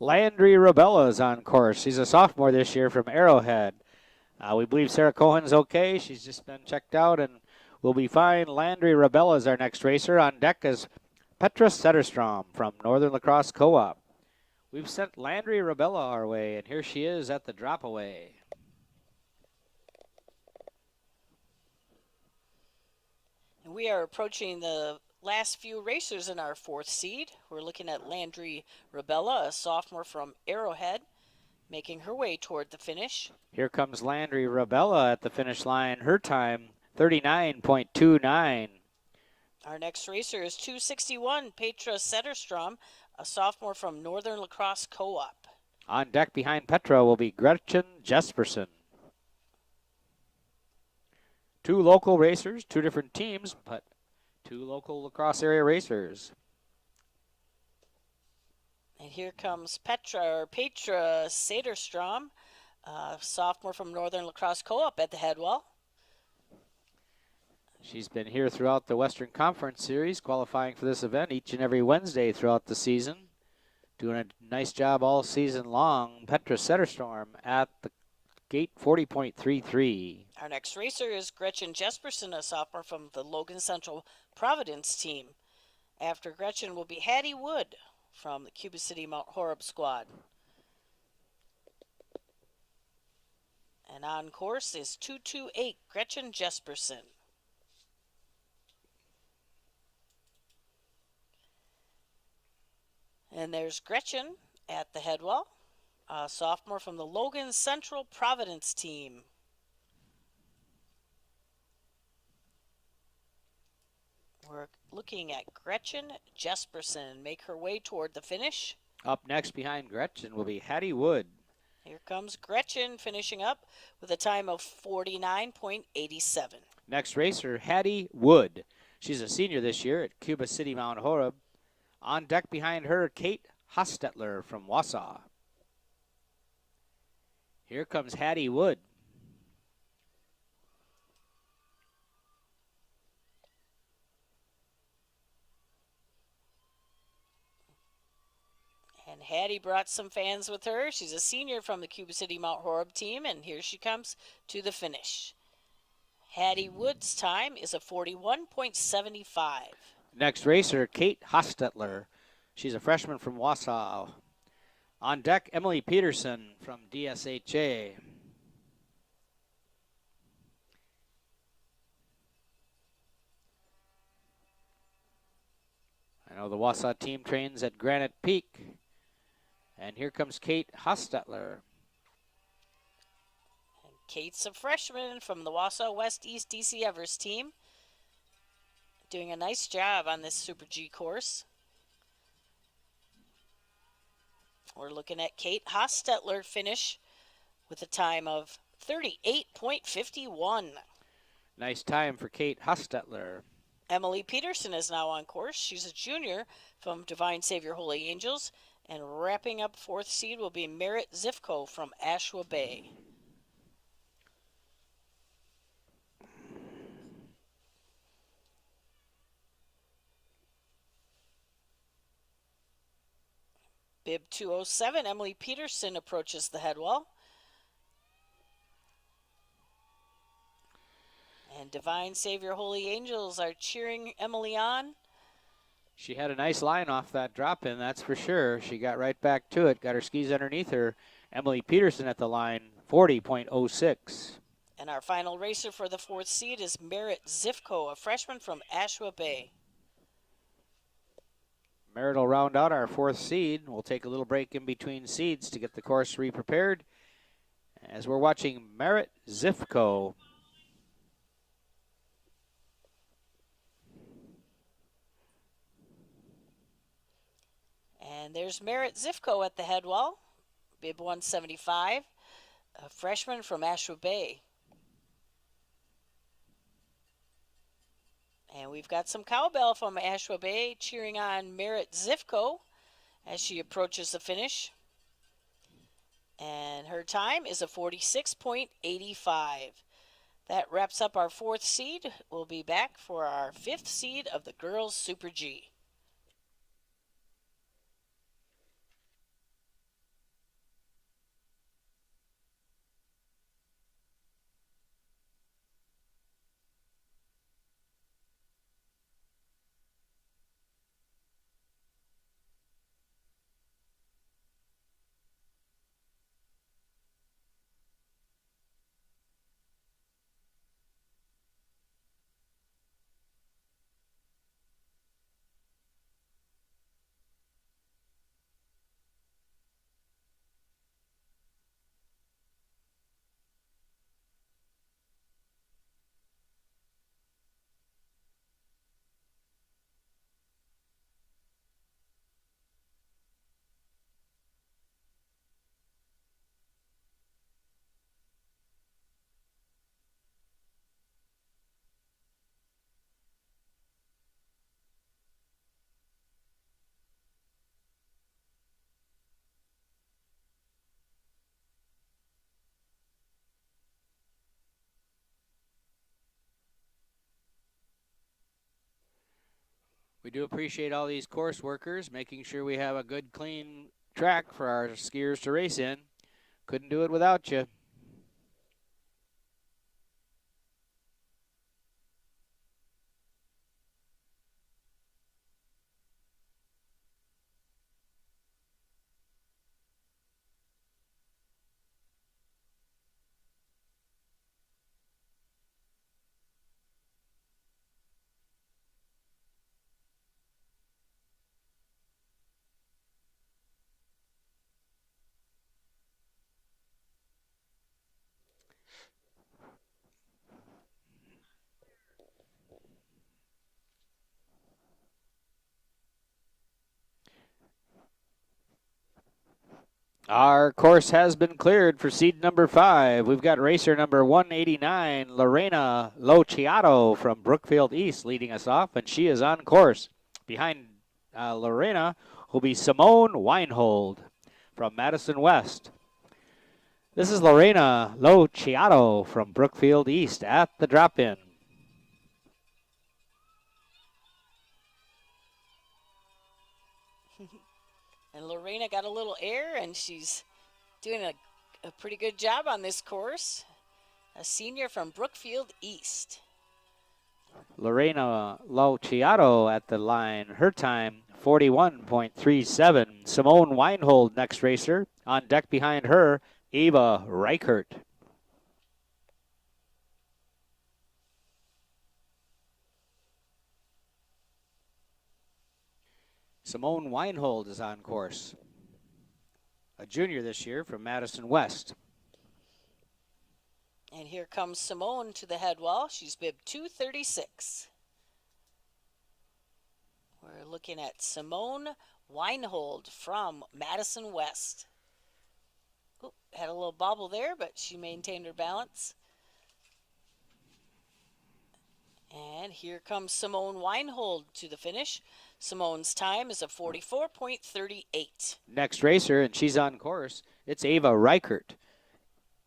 Landry Rabella is on course. He's a sophomore this year from Arrowhead. We believe Sarah Cohen's okay. She's just been checked out and will be fine. Landry Rabella is our next racer. On deck is Petra Setterstrom from Northern Lacrosse Co-op. We've sent Landry Rabella our way, and here she is at the drop away. And we are approaching the last few racers in our fourth seed. We're looking at Landry Rabella, a sophomore from Arrowhead, making her way toward the finish. Here comes Landry Rabella at the finish line. Her time, 39.29. Our next racer is 261, Petra Setterstrom, a sophomore from Northern Lacrosse Co-op. On deck behind Petra will be Gretchen Jesperson. Two local racers, two different teams, but two local lacrosse area racers. And here comes Petra Setterstrom, sophomore from Northern Lacrosse Co-op at the head wall. She's been here throughout the Western Conference Series, qualifying for this event each and every Wednesday throughout the season. Doing a nice job all season long. Petra Setterstrom at the gate, 40.33. Our next racer is Gretchen Jesperson, a sophomore from the Logan Central Providence team. After Gretchen will be Hattie Wood from the Cuba City Mount Horeb squad. And on course is 228, Gretchen Jesperson. And there's Gretchen at the head wall, a sophomore from the Logan Central Providence team. We're looking at Gretchen Jesperson make her way toward the finish. Up next behind Gretchen will be Hattie Wood. Here comes Gretchen finishing up with a time of 49.87. Next racer, Hattie Wood. She's a senior this year at Cuba City Mount Horeb. On deck behind her, Kate Hostetler from Wausau. Here comes Hattie Wood. And Hattie brought some fans with her. She's a senior from the Cuba City Mount Horeb team, and here she comes to the finish. Hattie Wood's time is a 41.75. Next racer, Kate Hostetler. She's a freshman from Wausau. On deck, Emily Peterson from DSHA. I know the Wausau team trains at Granite Peak. And here comes Kate Hostetler. Kate's a freshman from the Wausau West East DC Evers team. Doing a nice job on this Super G course. We're looking at Kate Hostetler finish with a time of 38.51. Nice time for Kate Hostetler. Emily Peterson is now on course. She's a junior from Divine Savior Holy Angels. And wrapping up 4th seed will be Merritt Zifko from Ashwa Bay. Bib 207, Emily Peterson approaches the head wall. And Divine Savior Holy Angels are cheering Emily on. She had a nice line off that drop in, that's for sure. She got right back to it, got her skis underneath her. Emily Peterson at the line, 40.06. And our final racer for the 4th seed is Merritt Zifko, a freshman from Ashwa Bay. Merritt will round out our 4th seed. We'll take a little break in between seeds to get the course re-prepared as we're watching Merritt Zifko. And there's Merritt Zifko at the head wall, bib 175, a freshman from Ashwa Bay. And we've got some cowbell from Ashwa Bay cheering on Merritt Zifko as she approaches the finish. And her time is a 46.85. That wraps up our 4th seed. We'll be back for our 5th seed of the Girls Super G. We do appreciate all these course workers making sure we have a good, clean track for our skiers to race in. Couldn't do it without you. Our course has been cleared for seed number 5. We've got racer number 189, Lorena Lociato from Brookfield East, leading us off, and she is on course. Behind Lorena will be Simone Weinhold from Madison West. This is Lorena Lociato from Brookfield East at the drop-in. And Lorena got a little air, and she's doing a pretty good job on this course. A senior from Brookfield East. Lorena Lociato at the line. Her time, 41.37. Simone Weinhold, next racer. On deck behind her, Eva Reichert. Simone Weinhold is on course. A junior this year from Madison West. And here comes Simone to the head wall. She's bib 236. We're looking at Simone Weinhold from Madison West. Ooh, had a little bobble there, but she maintained her balance. And here comes Simone Weinhold to the finish. Simone's time is a 44.38. Next racer, and she's on course, it's Ava Reichert.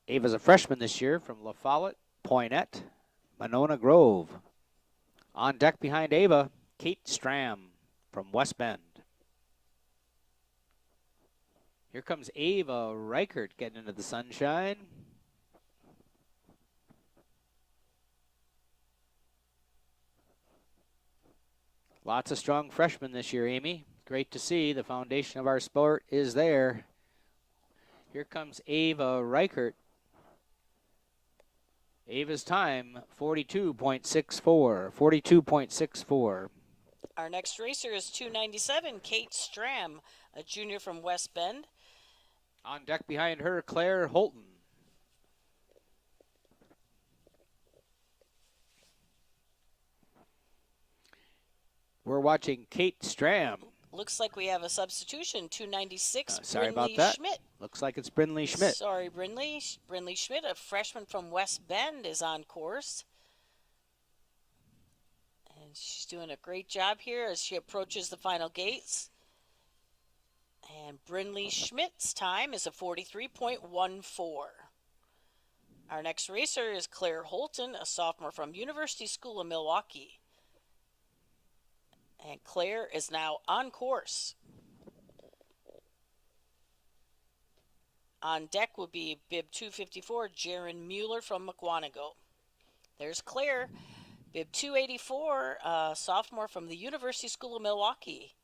Ava's a freshman this year from La Follette, Poinet, Monona Grove. On deck behind Ava, Kate Stram from West Bend. Here comes Ava Reichert getting into the sunshine. Lots of strong freshmen this year, Amy. Great to see. The foundation of our sport is there. Here comes Ava Reichert. Ava's time, 42.64. 42.64. Our next racer is 297, Kate Stram, a junior from West Bend. On deck behind her, Claire Holton. We're watching Kate Stram. Looks like we have a substitution, 296, Sorry Brynlee about that. Schmidt. Looks like it's Brynlee Schmidt. Sorry, Brynlee. Brynlee Schmidt, a freshman from West Bend, is on course. And she's doing a great job here as she approaches the final gates. And Brynlee Schmidt's time is a 43.14. Our next racer is Claire Holton, a sophomore from University School of Milwaukee. And Claire is now on course. On deck would be bib 254, Jaron Mueller from McWanago. There's Claire, bib 284, sophomore from the University School of Milwaukee.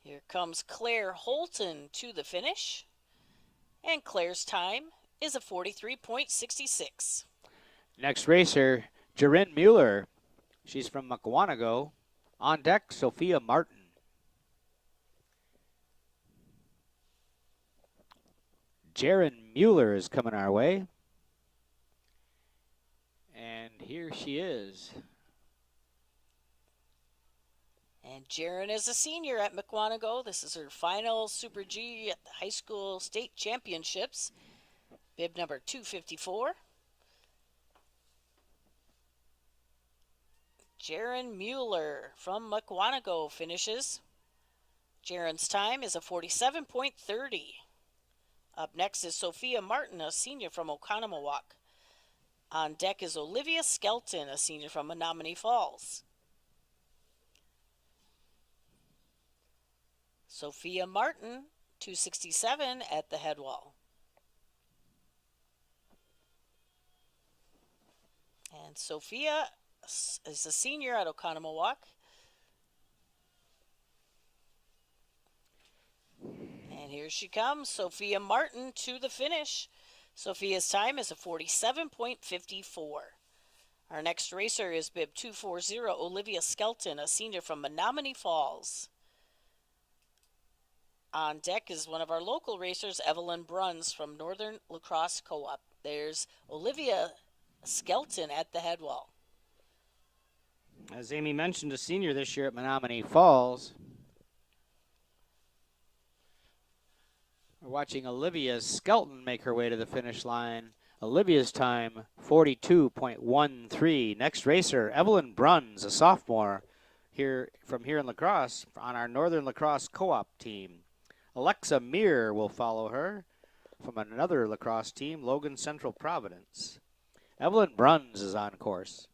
Here comes Claire Holton to the finish. And Claire's time is a 43.66. Next racer, Jaron Mueller. She's from McWanago. On deck, Sophia Martin. Jaron Mueller is coming our way. And here she is. And Jaron is a senior at McWanago. This is her final Super G at the high school state championships. Bib number 254. Jaron Mueller from McWanago finishes. Jaron's time is a 47.30. Up next is Sophia Martin, a senior from Oconomowoc. On deck is Olivia Skelton, a senior from Menominee Falls. Sophia Martin, 267 at the head wall. And Sophia is a senior at Oconomowoc. And here she comes, Sophia Martin to the finish. Sophia's time is a 47.54. Our next racer is bib 240, Olivia Skelton, a senior from Menominee Falls. On deck is one of our local racers, Evelyn Bruns from Northern Lacrosse Co-op. There's Olivia Skelton at the head wall. As Amy mentioned, a senior this year at Menominee Falls. We're watching Olivia Skelton make her way to the finish line. Olivia's time, 42.13. Next racer, Evelyn Bruns, a sophomore here in La Crosse on our Northern Lacrosse Co-op team. Alexa Meir will follow her from another lacrosse team, Logan Central Providence. Evelyn Bruns is on course.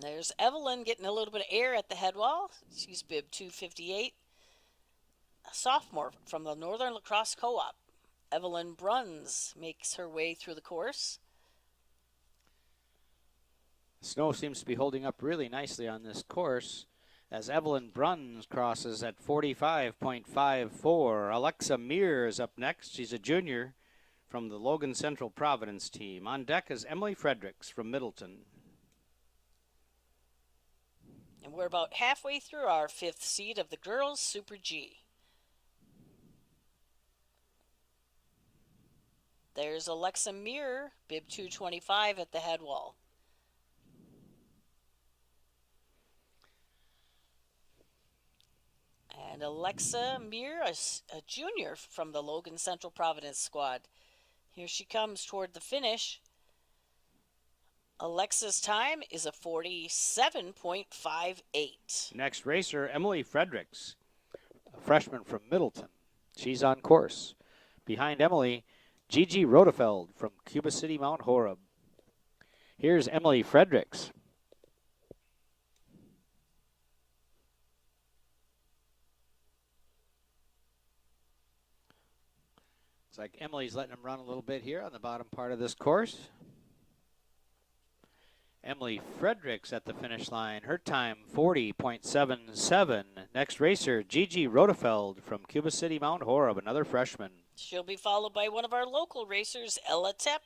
There's Evelyn getting a little bit of air at the head wall. She's bib 258. A sophomore from the Northern Lacrosse Co-op. Evelyn Bruns makes her way through the course. Snow seems to be holding up really nicely on this course. as Evelyn Bruns crosses at 45.54. Alexa Mears is up next. She's a junior from the Logan Central Providence team. On deck is Emily Fredericks from Middleton. And we're about halfway through our 5th seed of the girls Super G. There's Alexa Mears, bib 225 at the head wall. And Alexa Mears, a junior from the Logan Central Providence squad. Here she comes toward the finish. Alexa's time is a 47.58. Next racer, Emily Fredericks, a freshman from Middleton. She's on course. Behind Emily, Gigi Rodefeld from Cuba City, Mount Horeb. Here's Emily Fredericks. It's like Emily's letting him run a little bit here on the bottom part of this course. Emily Fredericks at the finish line. Her time, 40.77. Next racer, Gigi Rodefeld from Cuba City, Mount Horeb, another freshman. She'll be followed by one of our local racers, Ella Tepp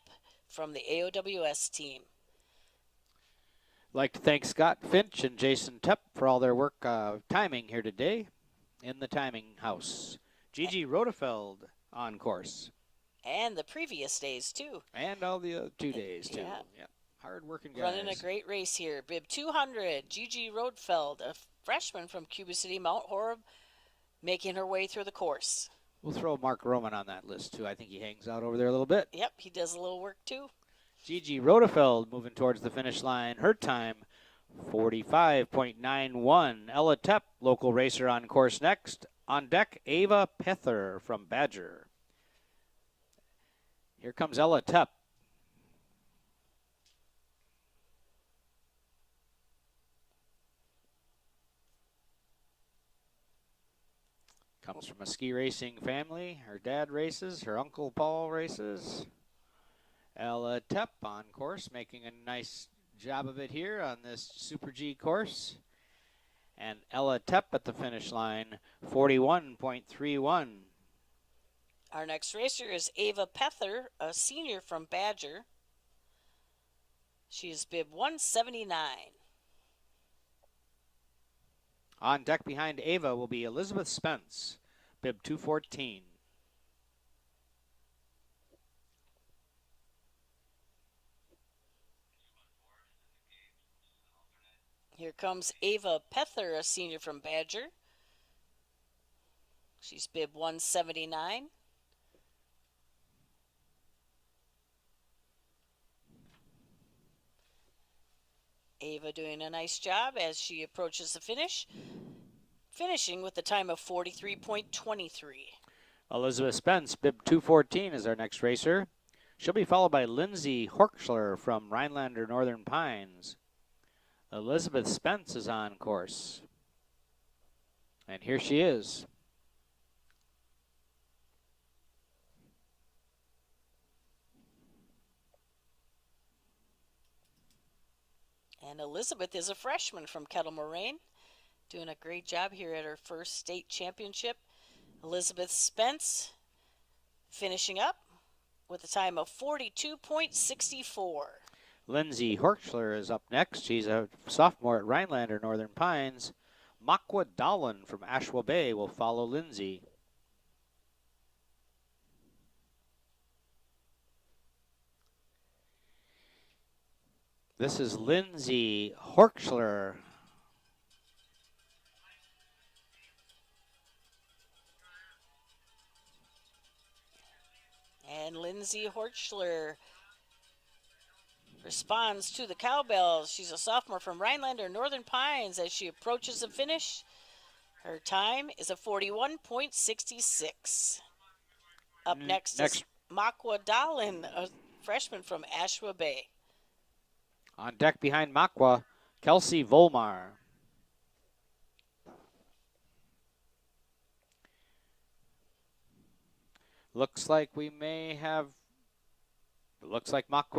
from the AOWS team. I'd like to thank Scott Finch and Jason Tepp for all their work timing here today in the timing house. Gigi Rodefeld on course. And the previous days, too. And all the 2 days, too. Yeah. Yep. Hard-working guys. Running a great race here. Bib 200, Gigi Rodefeld, a freshman from Cuba City, Mount Horeb, making her way through the course. We'll throw Mark Roman on that list, too. I think he hangs out over there a little bit. Yep, he does a little work, too. Gigi Rodefeld moving towards the finish line. Her time, 45.91. Ella Tepp, local racer on course next. On deck, Ava Pether from Badger. Here comes Ella Tepp. Comes from a ski racing family. Her dad races. Her uncle Paul races. Ella Tepp on course, making a nice job of it here on this Super G course. And Ella Tepp at the finish line, 41.31. Our next racer is Ava Pether, a senior from Badger. She is bib 179. On deck behind Ava will be Elizabeth Spence, bib 214. Here comes Ava Pether, a senior from Badger. She's bib 179. Ava doing a nice job as she approaches the finish, finishing with a time of 43.23. Elizabeth Spence, bib 214 is our next racer. She'll be followed by Lindsay Horkschler from Rhinelander Northern Pines. Elizabeth Spence is on course. And here she is. And Elizabeth is a freshman from Kettle Moraine, doing a great job here at her first state championship. Elizabeth Spence finishing up with a time of 42.64. Lindsay Horkschler is up next. She's a sophomore at Rhinelander Northern Pines. Makwa Dahlen from Ashwa Bay will follow Lindsay. This is Lindsay Horkschler. And Lindsay Horkschler responds to the cowbells. She's a sophomore from Rhinelander Northern Pines as she approaches the finish. Her time is a 41.66. Up next is Makwa Dahlen, a freshman from Ashwa Bay. On deck behind Makwa, Kelsey Volmar. Looks like Makwa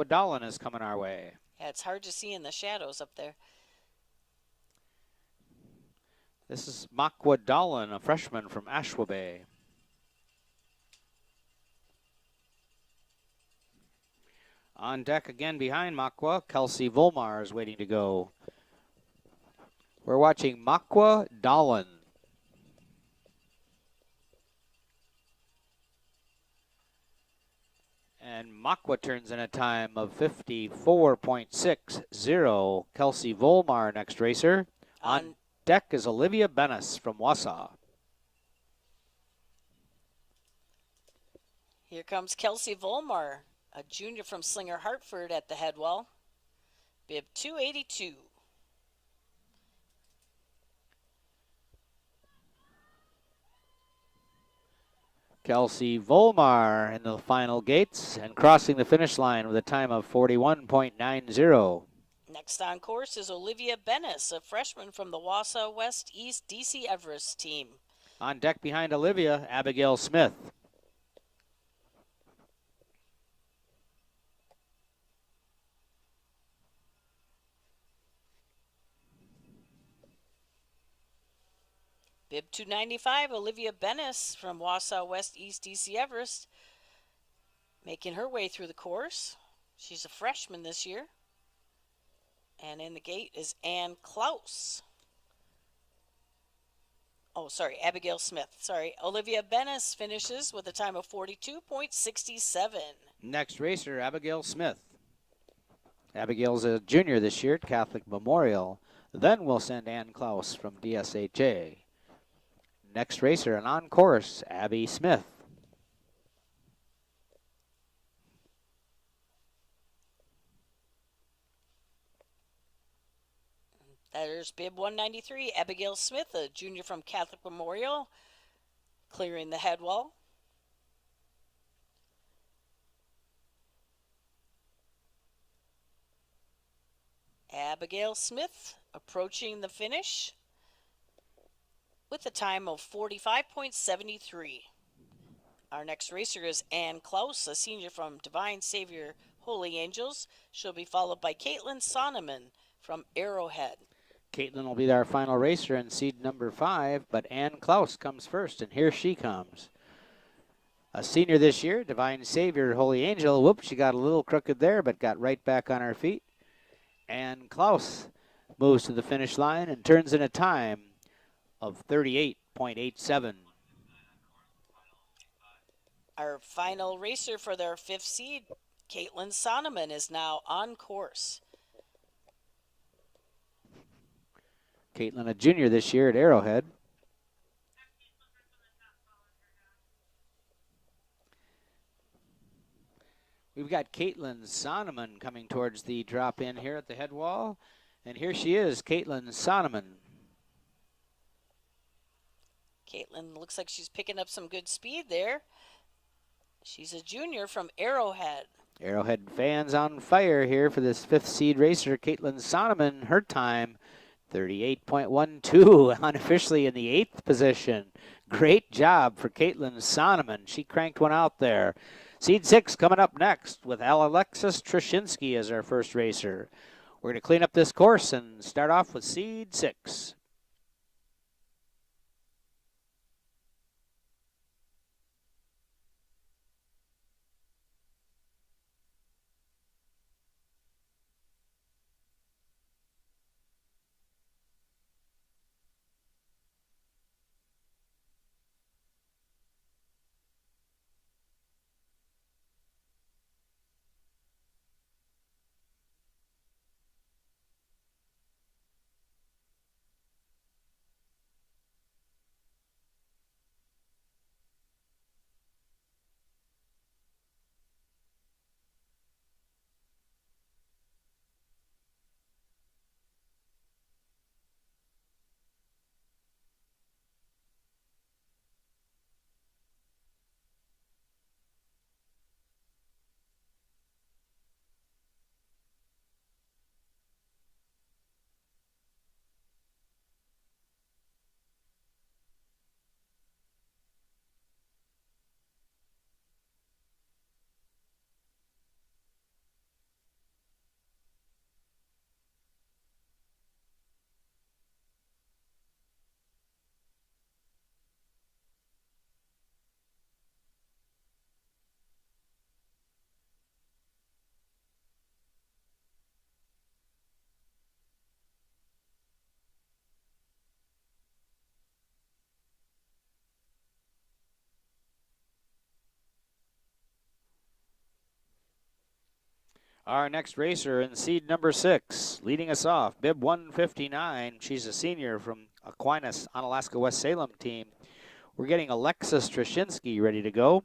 Dahlen is coming our way. Yeah, it's hard to see in the shadows up there. This is Makwa Dolan, a freshman from Ashwaubenon. On deck again behind Makwa, Kelsey Volmar is waiting to go. We're watching Makwa Dolan. And Makwa turns in a time of 54.60. Kelsey Volmar, next racer. On deck is Olivia Bennis from Wausau. Here comes Kelsey Volmar, a junior from Slinger Hartford at the head wall. Bib 282. Kelsey Volmar in the final gates and crossing the finish line with a time of 41.90. Next on course is Olivia Bennis, a freshman from the Wausau West East DC Everest team. On deck behind Olivia, Abigail Smith. Bib 295, Olivia Bennis from Wausau West East DC Everest, making her way through the course. She's a freshman this year. And in the gate is Ann Klaus. Oh, sorry, Abigail Smith. Sorry, Olivia Bennis finishes with a time of 42.67. Next racer, Abigail Smith. Abigail's a junior this year at Catholic Memorial. Then we'll send Ann Klaus from DSHA. Next racer, and on course, Abby Smith. There's bib 193, Abigail Smith, a junior from Catholic Memorial, clearing the head wall. Abigail Smith approaching the finish with a time of 45.73. Our next racer is Ann Klaus, a senior from Divine Savior Holy Angels. She'll be followed by Caitlin Sonneman from Arrowhead. Caitlin will be our final racer in seed number 5, but Ann Klaus comes first, and here she comes. A senior this year, Divine Savior Holy Angel. Whoops, she got a little crooked there, but got right back on her feet. Ann Klaus moves to the finish line and turns in a time of 38.87. Our final racer for their 5th seed, Caitlin Sonneman, is now on course. Caitlin, a junior this year at Arrowhead. We've got Caitlin Sonneman coming towards the drop in here at the head wall. And here she is, Caitlin Sonneman. Caitlin looks like she's picking up some good speed there. She's a junior from Arrowhead. Arrowhead fans on fire here for this 5th seed racer, Caitlin Sonneman. Her time, 38.12, unofficially in the 8th position. Great job for Caitlin Sonneman. She cranked one out there. Seed 6 coming up next with Alexis Trashinsky as our first racer. We're going to clean up this course and start off with seed 6. Our next racer in seed number 6, leading us off, bib 159. She's a senior from Aquinas, Onalaska West Salem team. We're getting Alexis Trashinsky ready to go.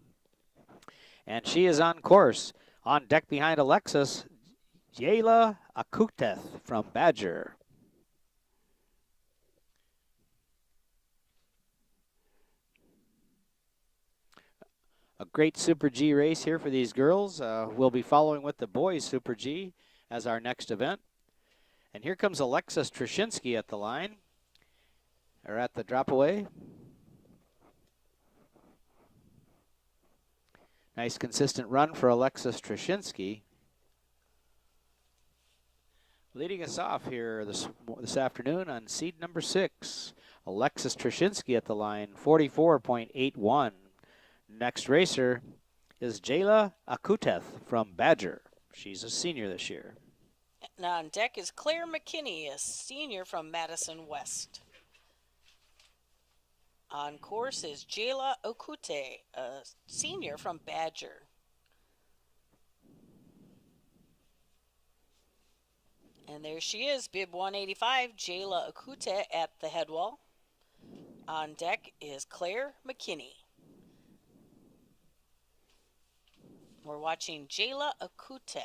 And she is on course. On deck behind Alexis, Jayla Akuteth from Badger. A great Super G race here for these girls. We'll be following with the boys Super G as our next event. And here comes Alexis Trashinsky at the line, or at the drop away. Nice consistent run for Alexis Trashinsky. Leading us off here this afternoon on seed number 6, Alexis Trashinsky at the line, 44.81. Next racer is Jayla Akuteth from Badger. She's a senior this year. And on deck is Claire McKinney, a senior from Madison West. On course is Jayla Okute, a senior from Badger. And there she is, bib 185, Jayla Okute at the head wall. On deck is Claire McKinney. We're watching Jayla Akute.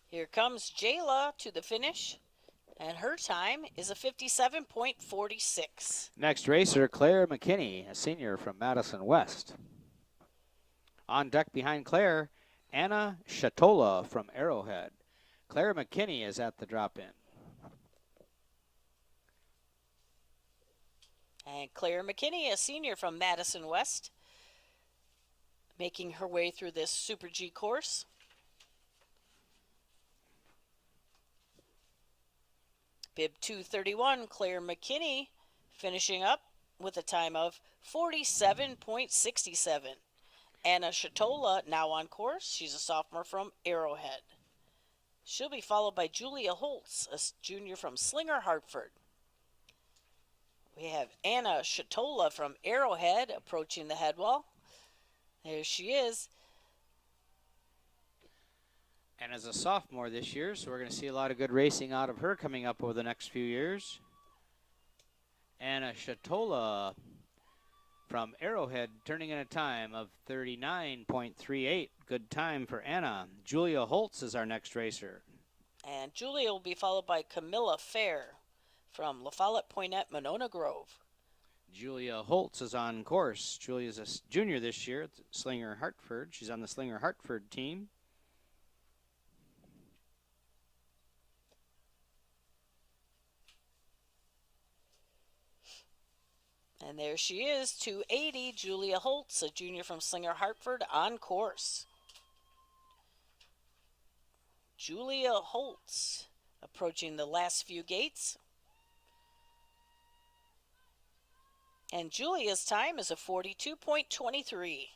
Here comes Jayla to the finish, and her time is a 57.46. Next racer, Claire McKinney, a senior from Madison West. On deck behind Claire, Anna Shatola from Arrowhead. Claire McKinney is at the drop-in. And Claire McKinney, a senior from Madison West, making her way through this Super G course. Bib 231, Claire McKinney, finishing up with a time of 47.67. Anna Shatola, now on course. She's a sophomore from Arrowhead. She'll be followed by Julia Holtz, a junior from Slinger, Hartford. We have Anna Shatola from Arrowhead approaching the head wall. There she is. And as a sophomore this year, so we're going to see a lot of good racing out of her coming up over the next few years. Anna Shatola from Arrowhead turning in a time of 39.38. Good time for Anna. Julia Holtz is our next racer. And Julia will be followed by Camilla Fair from La Follette Poinet, Monona Grove. Julia Holtz is on course. Julia's a junior this year at Slinger Hartford. She's on the Slinger Hartford team. And there she is, 280, Julia Holtz, a junior from Slinger Hartford, on course. Julia Holtz approaching the last few gates. And Julia's time is a 42.23.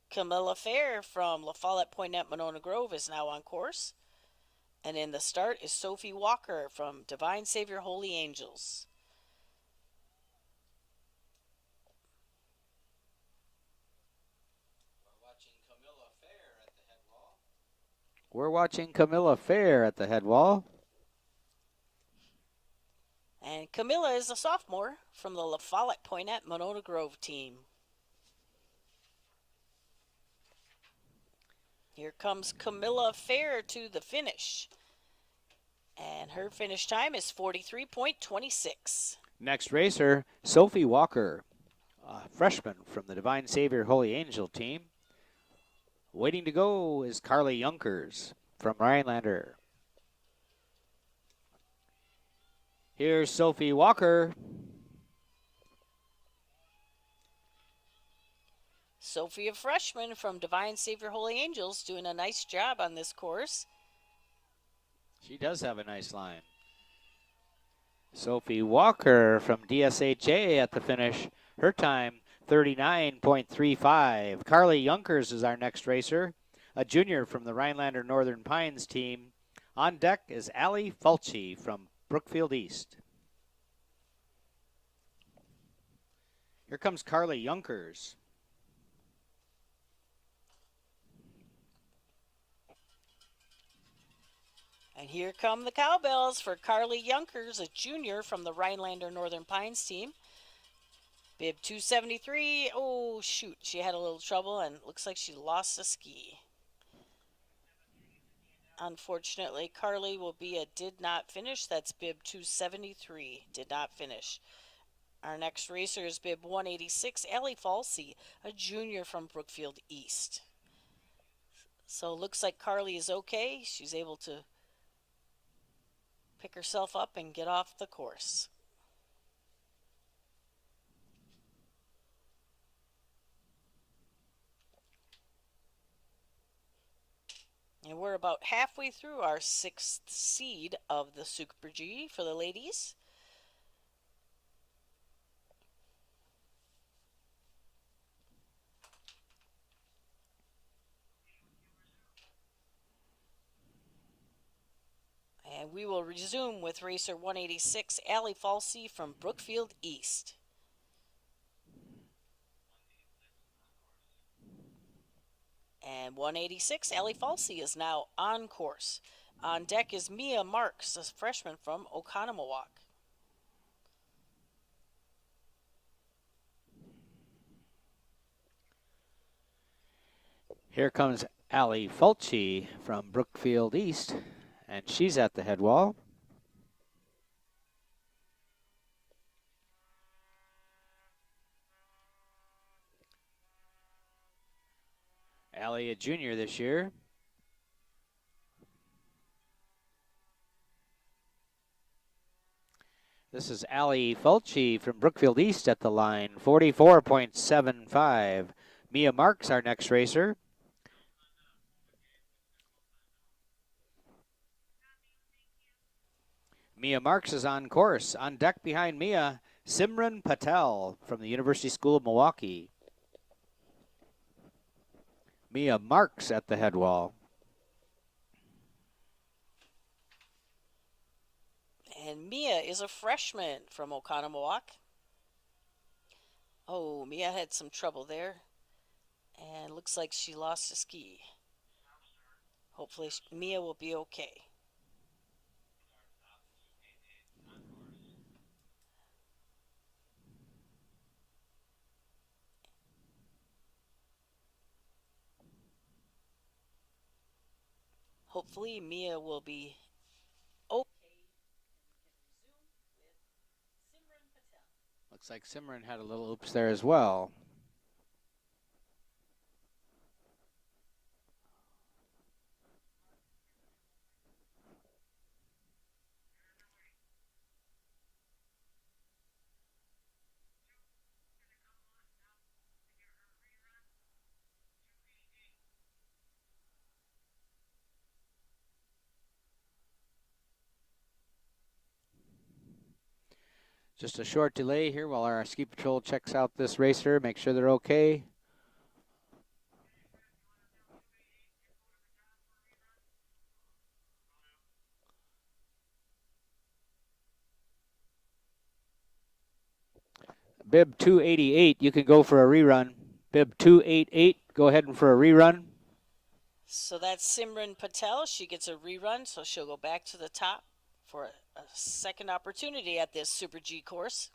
Camilla Fair from La Follette Poinet, Monona Grove is now on course. And in the start is Sophie Walker from Divine Savior Holy Angels. We're watching Camilla Fair at the head wall. And Camilla is a sophomore from the La Follette Poinet Monona Grove team. Here comes Camilla Fair to the finish. And her finish time is 43.26. Next racer, Sophie Walker, a freshman from the Divine Savior Holy Angel team. Waiting to go is Carly Junkers from Rhinelander. Here's Sophie Walker. Sophie, a freshman from Divine Savior Holy Angels, doing a nice job on this course. She does have a nice line. Sophie Walker from DSHA at the finish. Her time, 39.35. Carly Junkers is our next racer, a junior from the Rhinelander Northern Pines team. On deck is Allie Fulci from Brookfield East. Here comes Carly Junkers. And here come the cowbells for Carly Junkers, a junior from the Rhinelander Northern Pines team. Bib 273. Oh, shoot. She had a little trouble and looks like she lost a ski. Unfortunately, Carly will be a did not finish. That's bib 273. Did not finish. Our next racer is bib 186, Allie Falsey, a junior from Brookfield East. So it looks like Carly is okay. She's able to pick herself up and get off the course. And we're about halfway through our 6th seed of the Super G for the ladies. And we will resume with racer 186, Allie Falsey from Brookfield East. And 186, Allie Falsey is now on course. On deck is Mia Marks, a freshman from Oconomowoc. Here comes Allie Falsey from Brookfield East, and she's at the head wall. Allie, a junior this year. This is Allie Falsey from Brookfield East at the line, 44.75. Mia Marks, our next racer. Mia Marks is on course. On deck behind Mia, Simran Patel from the University School of Milwaukee. Mia Marks at the head wall. And Mia is a freshman from Oconomowoc. Oh, Mia had some trouble there. And looks like she lost a ski. Hopefully Mia will be okay. Hopefully Mia will be okay. Looks like Simran had a little oops there as well. Just a short delay here while our ski patrol checks out this racer, make sure they're okay. Bib 288, you can go for a rerun. Bib 288, go ahead and for a rerun. So that's Simran Patel. She gets a rerun, so she'll go back to the top for a second opportunity at this Super G course.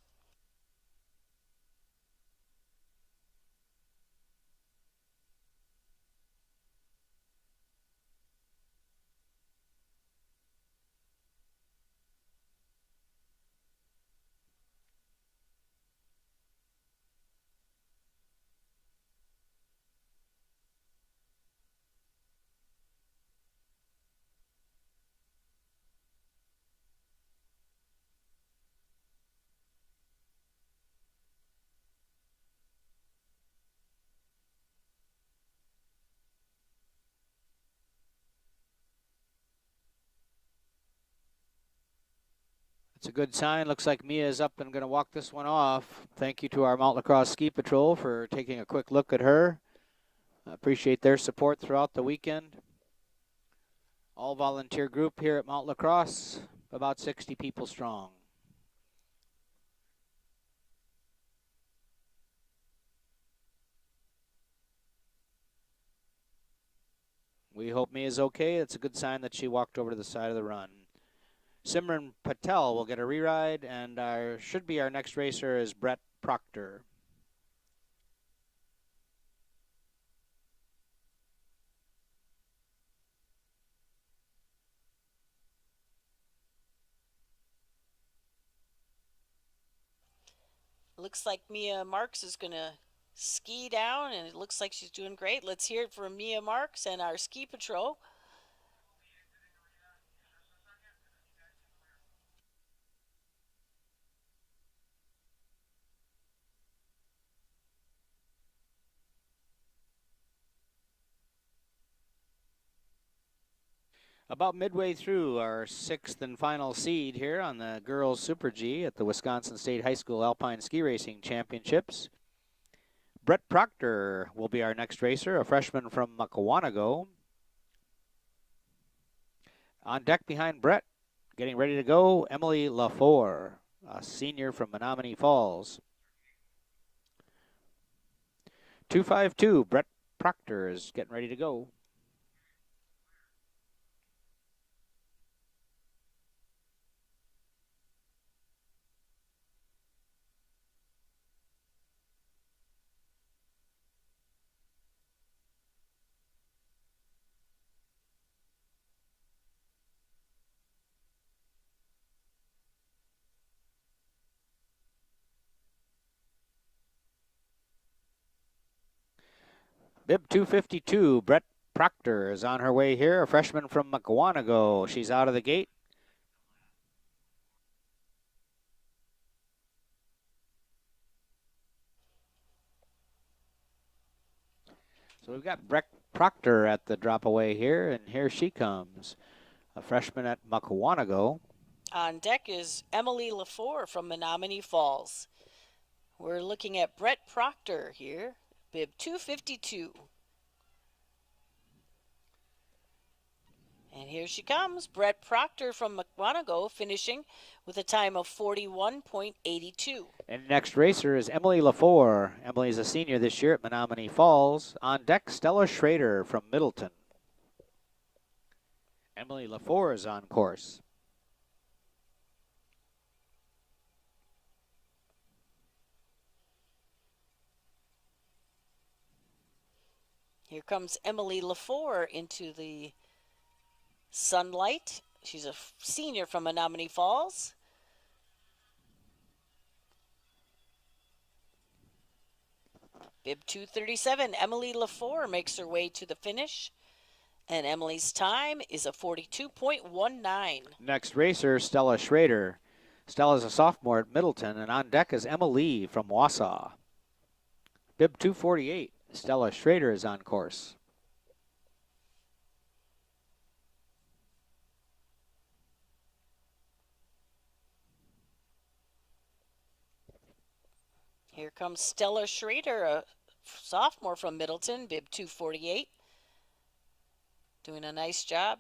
It's a good sign. Looks like Mia is up and going to walk this one off. Thank you to our Mount Lacrosse Ski Patrol for taking a quick look at her. I appreciate their support throughout the weekend. All volunteer group here at Mount Lacrosse. about 60 people strong. We hope Mia's okay. It's a good sign that she walked over to the side of the run. Simran Patel will get a reride, and should be our next racer is Brett Proctor. Looks like Mia Marks is going to ski down, and it looks like she's doing great. Let's hear it from Mia Marks and our ski patrol. About midway through our 6th and final seed here on the Girls Super G at the Wisconsin State High School Alpine Ski Racing Championships. Brett Proctor will be our next racer, a freshman from Muckawanago. On deck behind Brett, getting ready to go, Emily LaFour, a senior from Menominee Falls. 252, Brett Proctor is getting ready to go. Bib 252, Brett Proctor is on her way here, a freshman from Muckawanago. She's out of the gate. So we've got Brett Proctor at the drop away here, and here she comes, a freshman at Muckawanago. On deck is Emily LaFour from Menominee Falls. We're looking at Brett Proctor here. Bib 252. And here she comes, Brett Proctor from Muckawanago, finishing with a time of 41.82. And next racer is Emily LaFour. Emily's a senior this year at Menominee Falls. On deck, Stella Schrader from Middleton. Emily LaFour is on course. Here comes Emily LaFour into the sunlight. She's a senior from Menominee Falls. Bib 237, Emily LaFour makes her way to the finish. And Emily's time is a 42.19. Next racer, Stella Schrader. Stella's a sophomore at Middleton, and on deck is Emma Lee from Wausau. Bib 248, Stella Schrader is on course. Here comes Stella Schrader, a sophomore from Middleton, bib 248. Doing a nice job.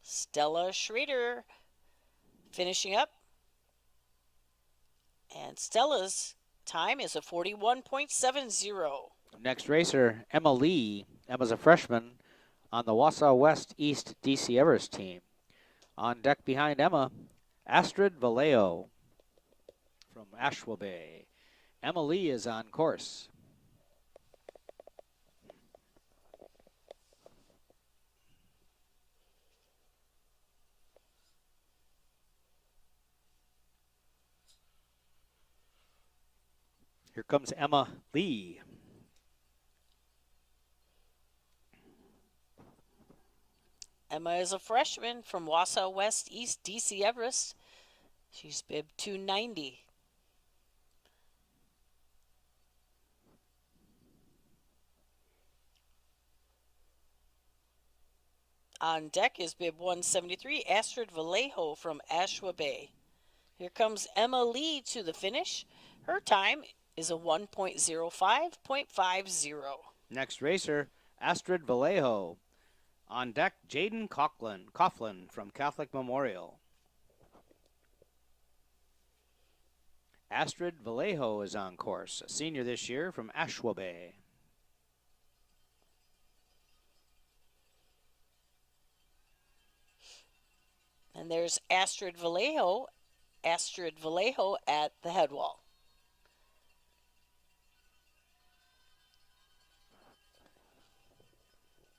Stella Schrader finishing up. And Stella's time is a 41.70. Next racer, Emma Lee. Emma's a freshman on the Wausau West East DC Everest team. On deck behind Emma, Astrid Vallejo from Ashwa Bay. Emma Lee is on course. Here comes Emma Lee. Emma is a freshman from Wausau West East DC Everest. She's bib 290. On deck is bib 173, Astrid Vallejo from Ashwa Bay. Here comes Emma Lee to the finish. Her time is a 1.05.50. Next racer, Astrid Vallejo. On deck, Jaden Coughlin from Catholic Memorial. Astrid Vallejo is on course, a senior this year from Ashwaubenon. And there's Astrid Vallejo at the head wall.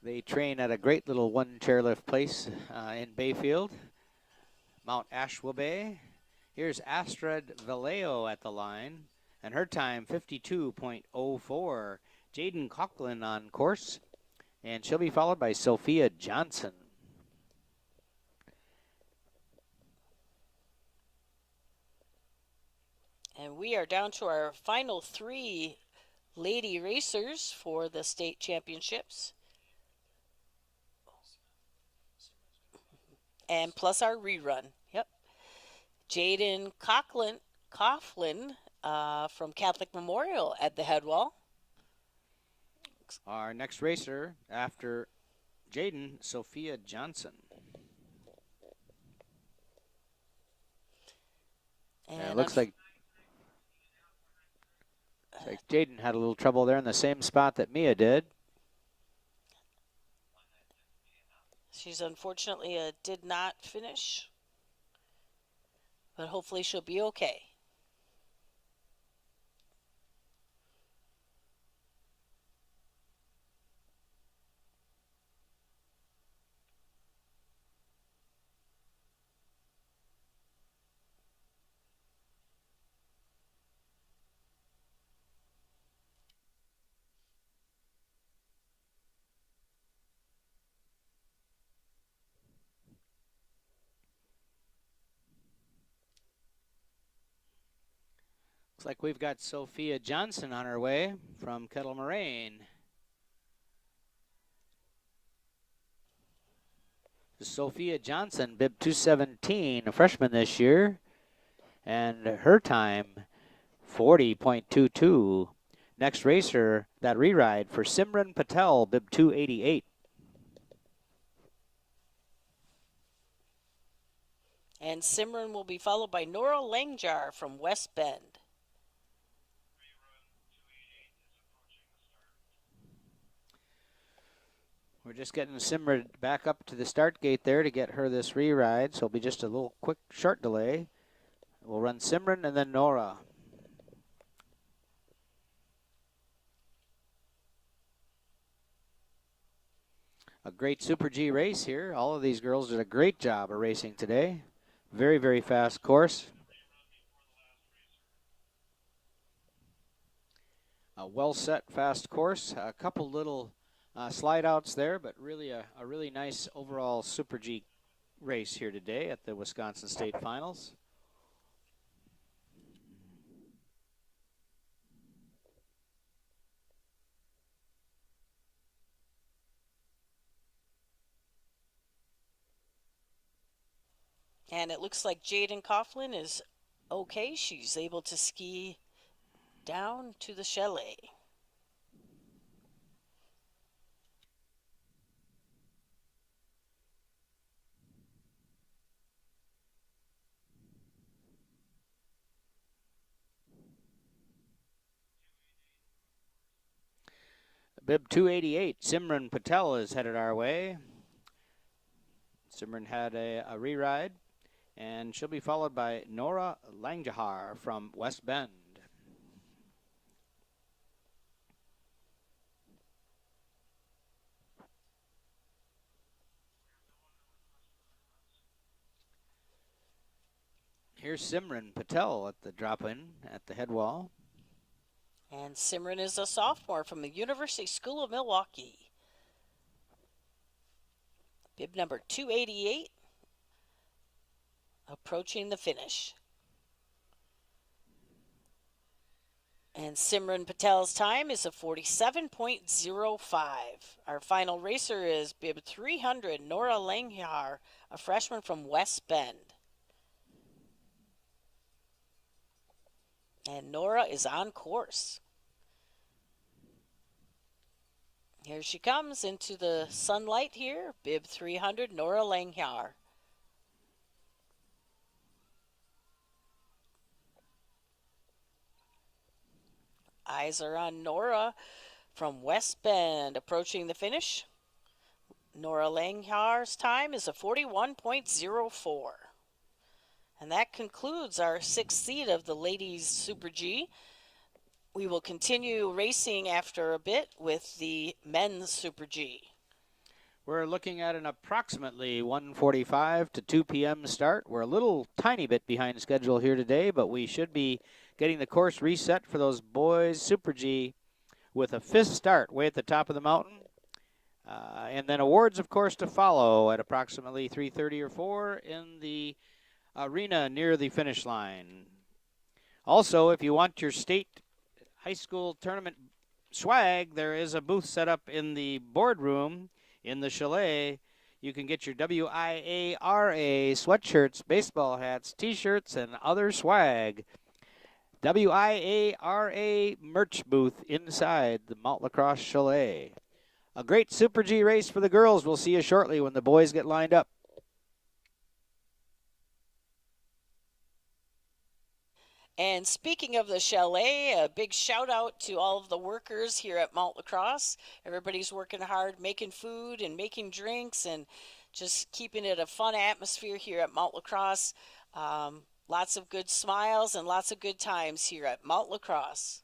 They train at a great little one chairlift place in Bayfield, Mount Ashwaubenon. Here's Astrid Vallejo at the line, and her time 52.04. Jaden Coughlin on course, and she'll be followed by Sophia Johnson. And we are down to our final 3 lady racers for the state championships. And plus our rerun. Yep. Jaden Coughlin from Catholic Memorial at the head wall. Our next racer after Jaden, Sophia Johnson. And it looks like Jaden had a little trouble there in the same spot that Mia did. She's unfortunately did not finish, but hopefully she'll be okay. Looks like we've got Sophia Johnson on her way from Kettle Moraine. Sophia Johnson, bib 217, a freshman this year, and her time 40.22. Next racer, that re-ride for Simran Patel, bib 288. And Simran will be followed by Nora Langjar from West Bend. We're just getting Simran back up to the start gate there to get her this re-ride, so it'll be just a little quick, short delay. We'll run Simran and then Nora. A great Super G race here. All of these girls did a great job of racing today. Very, very fast course. A well-set, fast course. A couple little slide outs there, but really a really nice overall Super G race here today at the Wisconsin State Finals. And it looks like Jaden Coughlin is okay. She's able to ski down to the chalet. Bib 288, Simran Patel is headed our way. Simran had a re-ride, and she'll be followed by Nora Langjahar from West Bend. Here's Simran Patel at the drop-in at the head wall. And Simran is a sophomore from the University School of Milwaukee. Bib number 288, approaching the finish. And Simran Patel's time is a 47.05. Our final racer is bib 300, Nora Langhar, a freshman from West Bend. And Nora is on course. Here she comes into the sunlight here, bib 300, Nora Langjaar. Eyes are on Nora from West Bend, approaching the finish. Nora Langjaar's time is a 41.04. And that concludes our sixth seat of the ladies Super G. We will continue racing after a bit with the men's Super G. We're looking at an approximately 1:45 to 2 p.m. start. We're a little tiny bit behind schedule here today, but we should be getting the course reset for those boys Super G with a fifth start way at the top of the mountain. And then awards, of course, to follow at approximately 3:30 or 4 in the arena near the finish line. Also, if you want your state high school tournament swag, there is a booth set up in the boardroom in the chalet. You can get your WIARA sweatshirts, baseball hats, t-shirts, and other swag. WIARA merch booth inside the Mount Lacrosse Chalet. A great Super G race for the girls. We'll see you shortly when the boys get lined up. And speaking of the chalet, a big shout out to all of the workers here at Mount Lacrosse. Everybody's working hard, making food and making drinks and just keeping it a fun atmosphere here at Mount Lacrosse. Lots of good smiles and lots of good times here at Mount Lacrosse.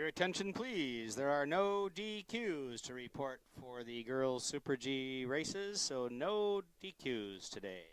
Your attention, please. There are no DQs to report for the girls' Super G races, so no DQs today.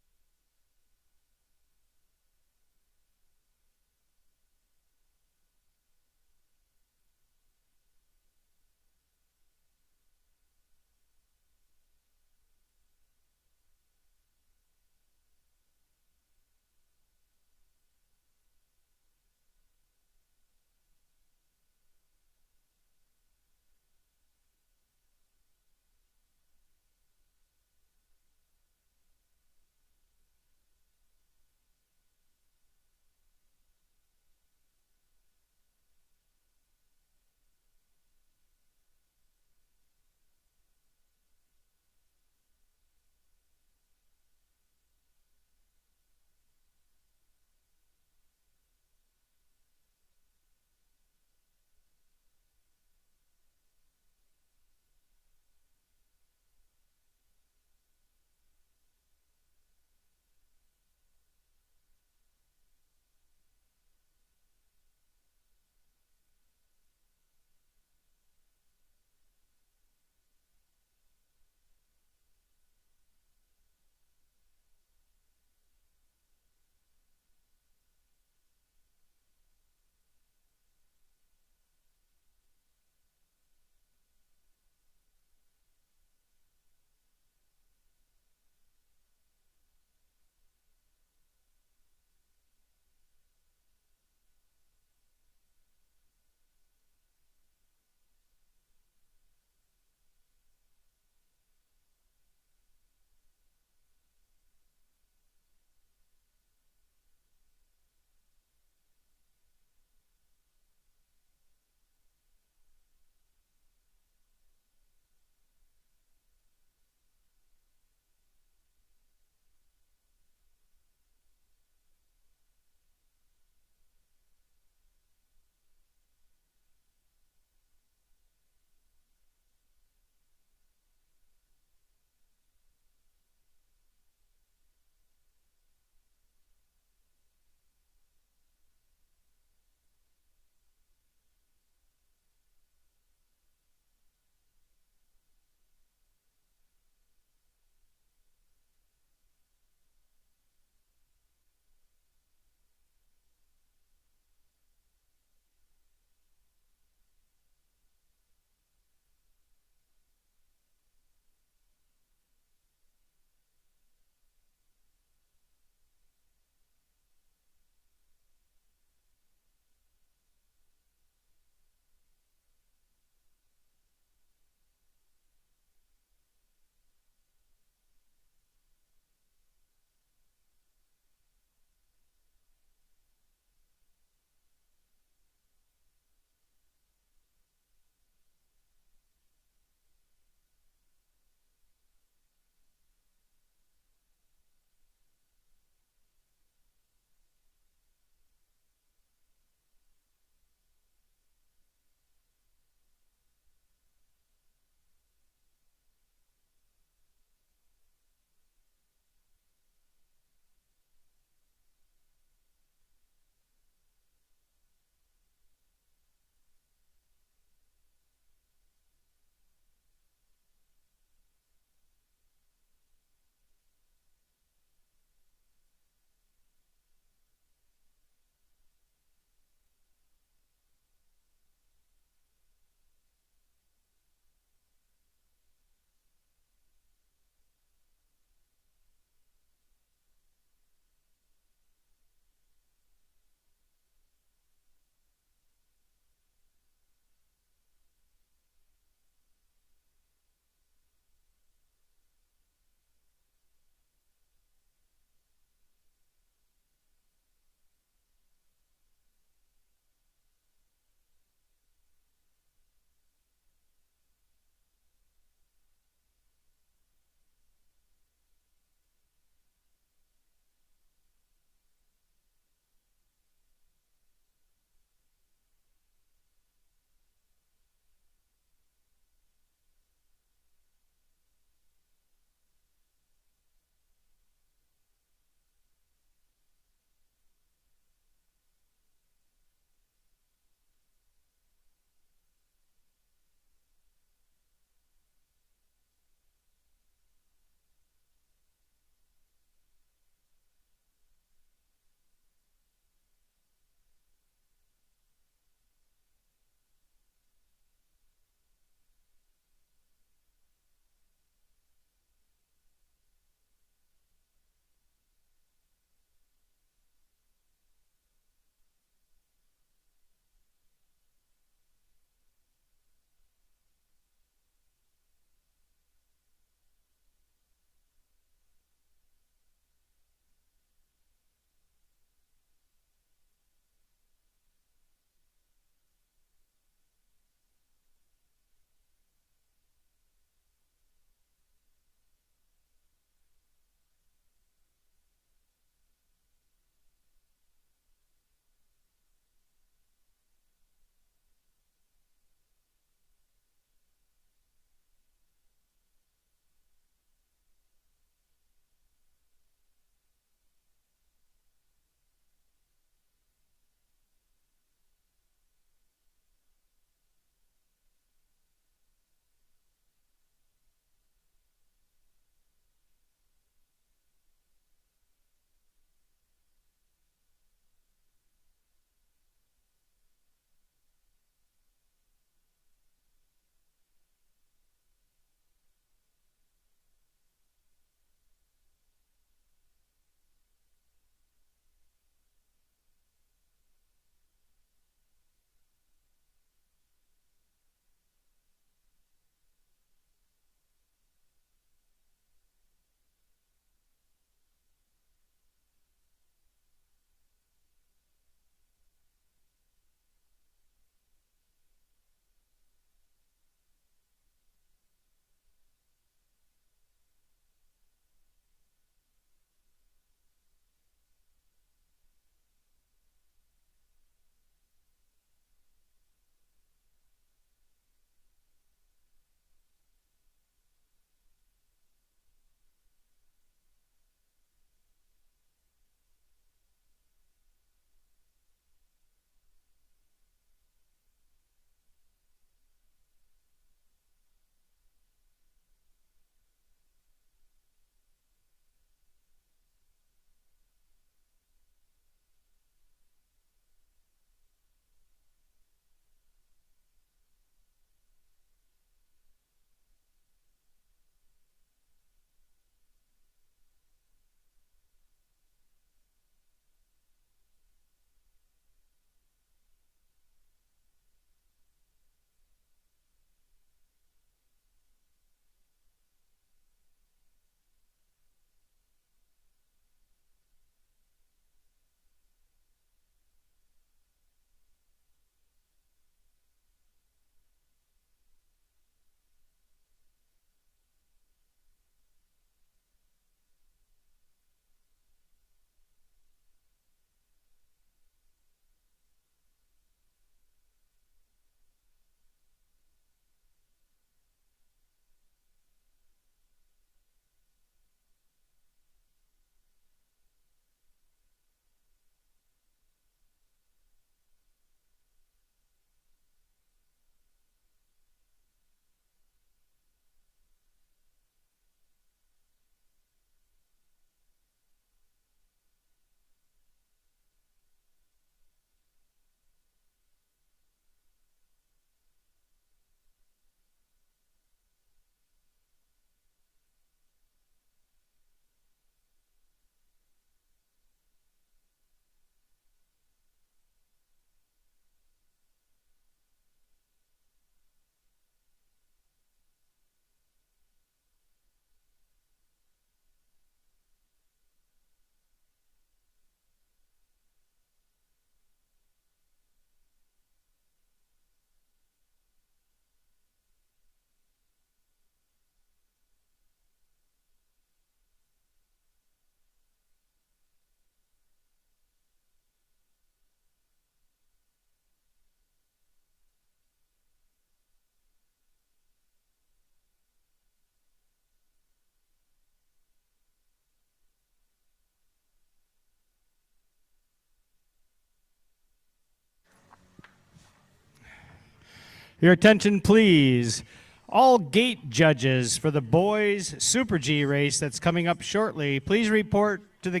Your attention, please. All gate judges for the boys Super G race that's coming up shortly, please report to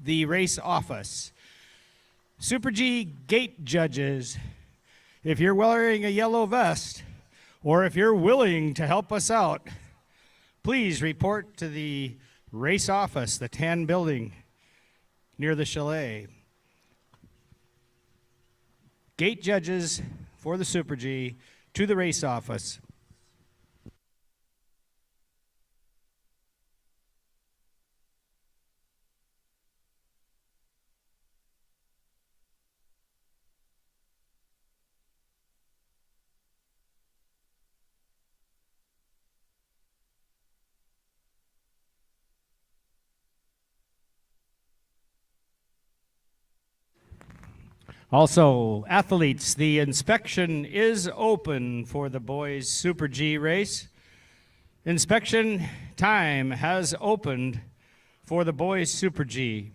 the race office. Super G gate judges, if you're wearing a yellow vest or if you're willing to help us out, please report to the race office, the tan building near the chalet. Gate judges for the Super G to the race office. Also, athletes, the inspection is open for the boys Super G race. Inspection time has opened for the boys Super G.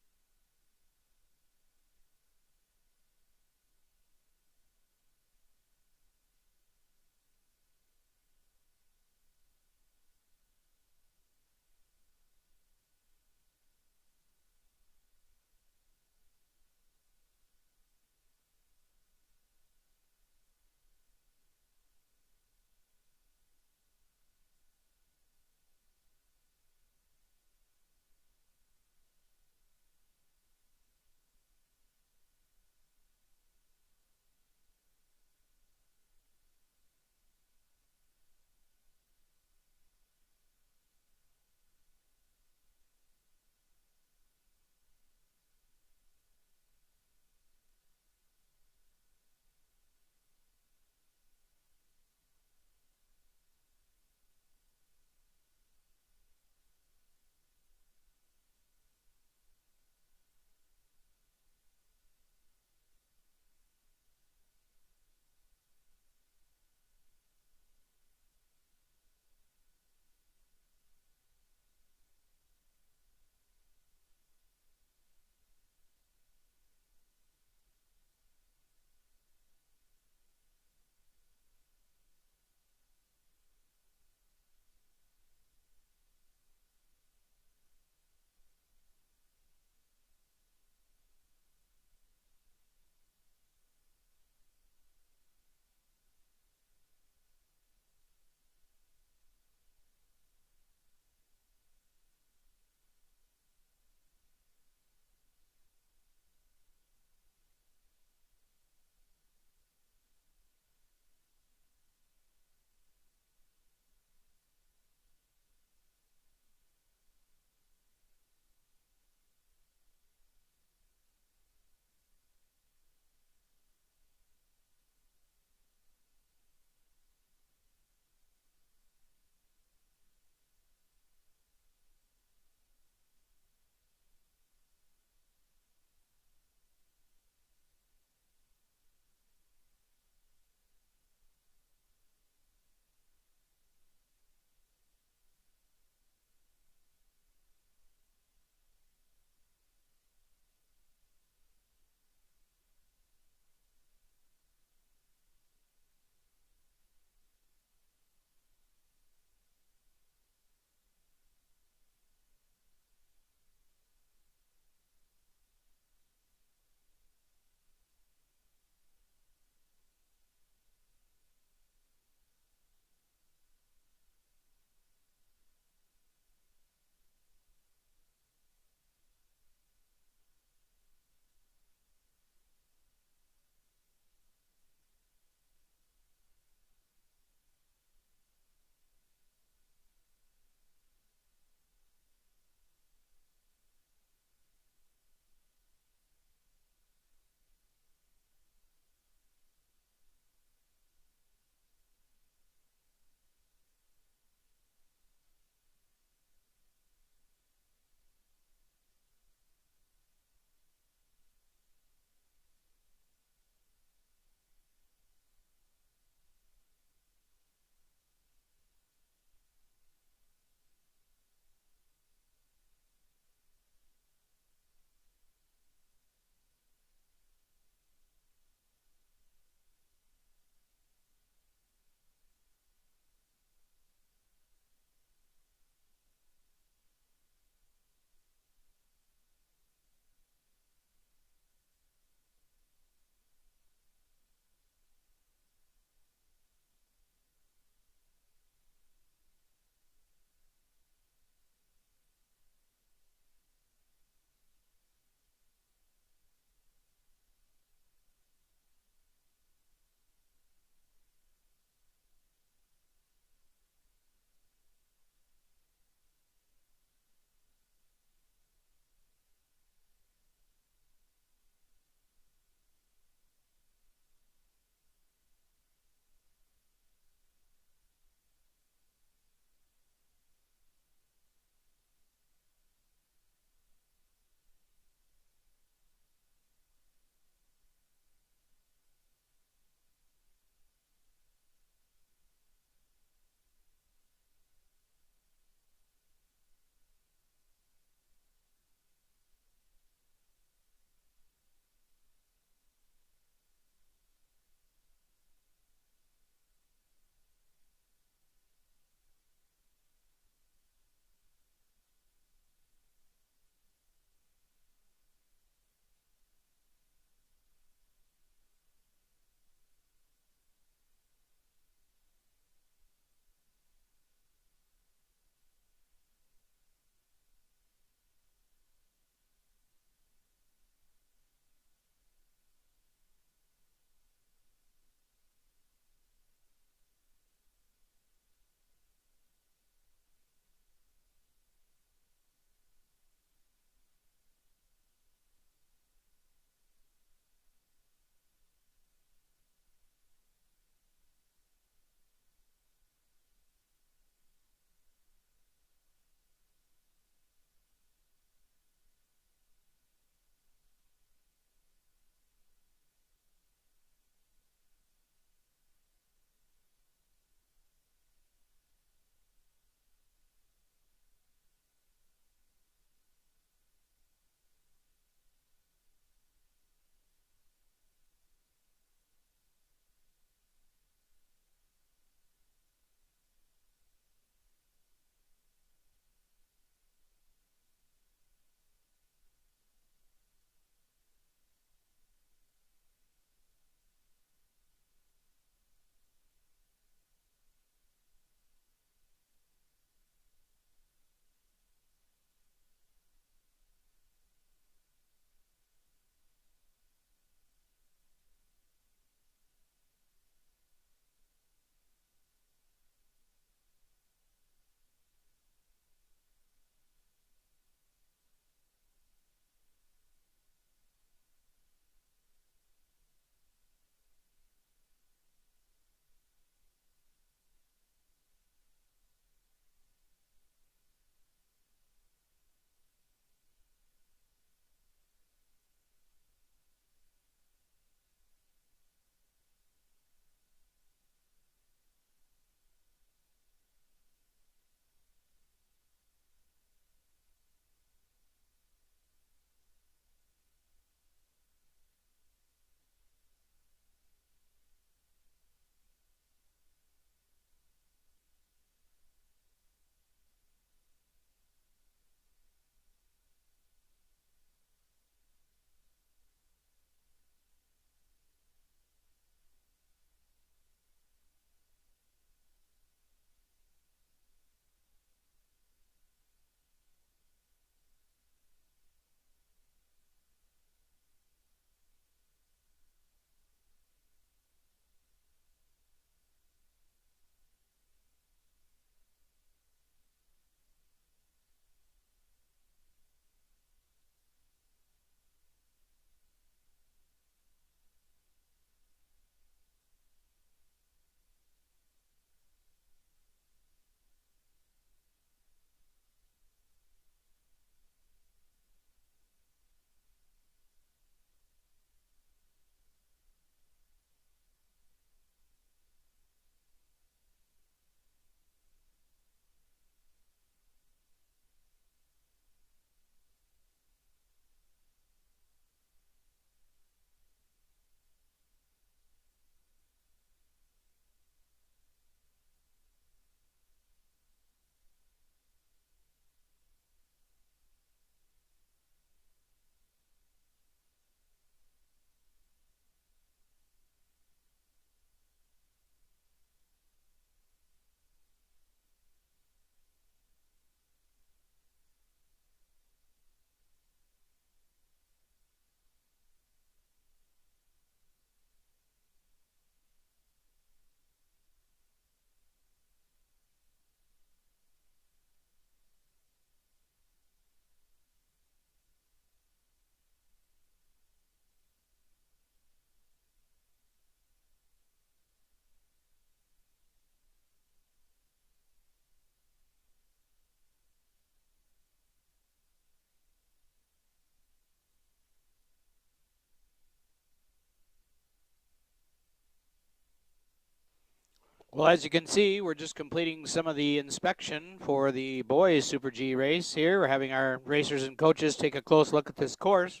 Well, as you can see, we're just completing some of the inspection for the boys Super G race here. We're having our racers and coaches take a close look at this course.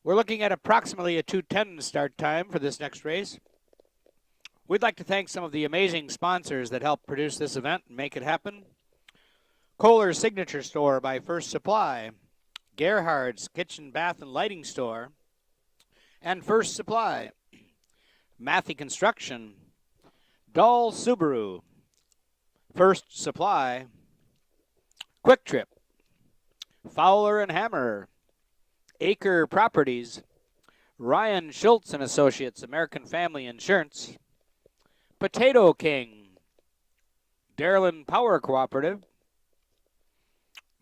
We're looking at approximately a 2:10 start time for this next race. We'd like to thank some of the amazing sponsors that helped produce this event and make it happen. Kohler's Signature Store by First Supply, Gerhard's Kitchen, Bath, and Lighting Store, and First Supply, Matthew Construction, Dahl Subaru, First Supply, Quick Trip, Fowler and Hammer, Acre Properties, Ryan Schultz and Associates, American Family Insurance, Potato King, Darlin Power Cooperative,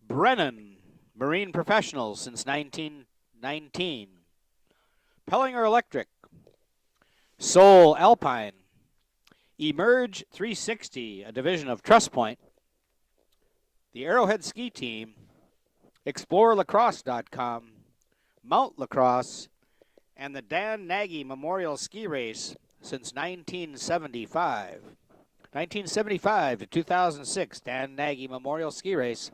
Brennan Marine Professionals since 1919, Pellinger Electric, Seoul Alpine, Emerge 360, a division of TrustPoint, the Arrowhead Ski Team, ExploreLacrosse.com, Mount Lacrosse, and the Dan Nagy Memorial Ski Race since 1975. 1975 to 2006, Dan Nagy Memorial Ski Race.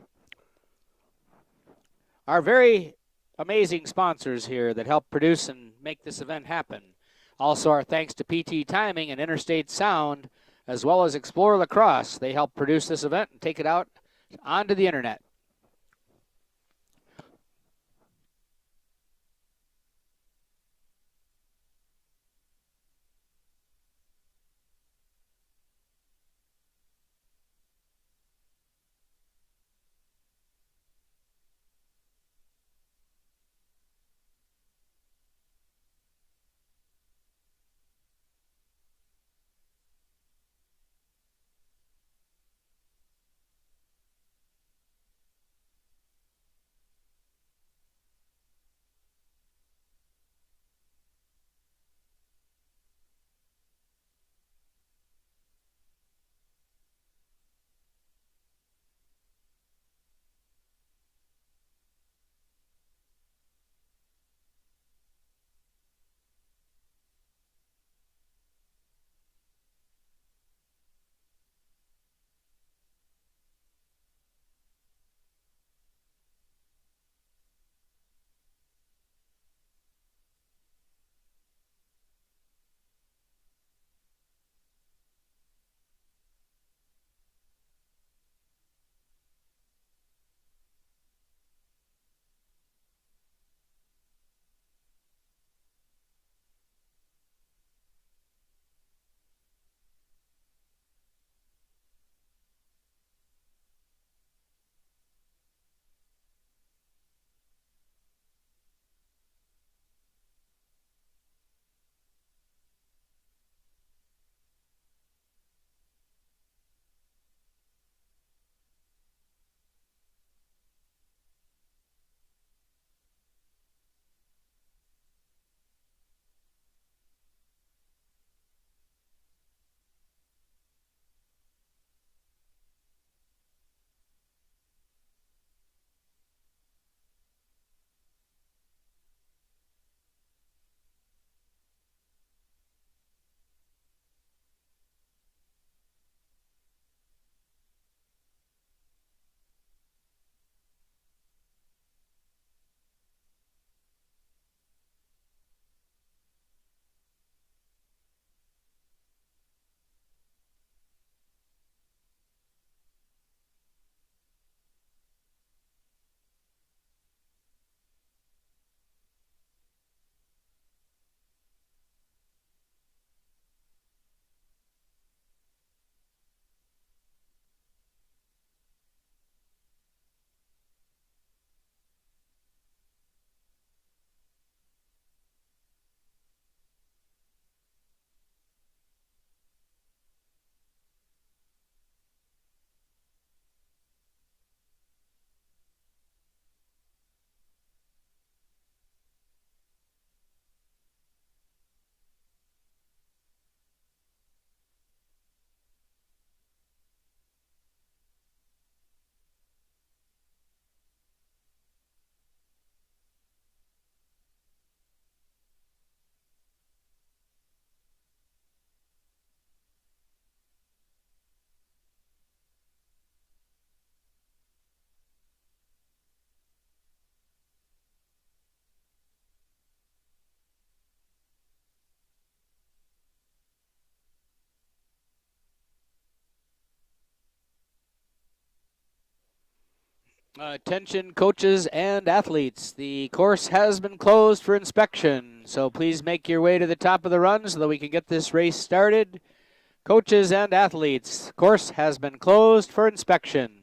Our very amazing sponsors here that help produce and make this event happen. Also, our thanks to PT Timing and Interstate Sound, as well as Explore Lacrosse. They help produce this event and take it out onto the internet. Attention coaches and athletes, the course has been closed for inspection, so please make your way to the top of the run so that we can get this race started. Coaches and athletes, course has been closed for inspection.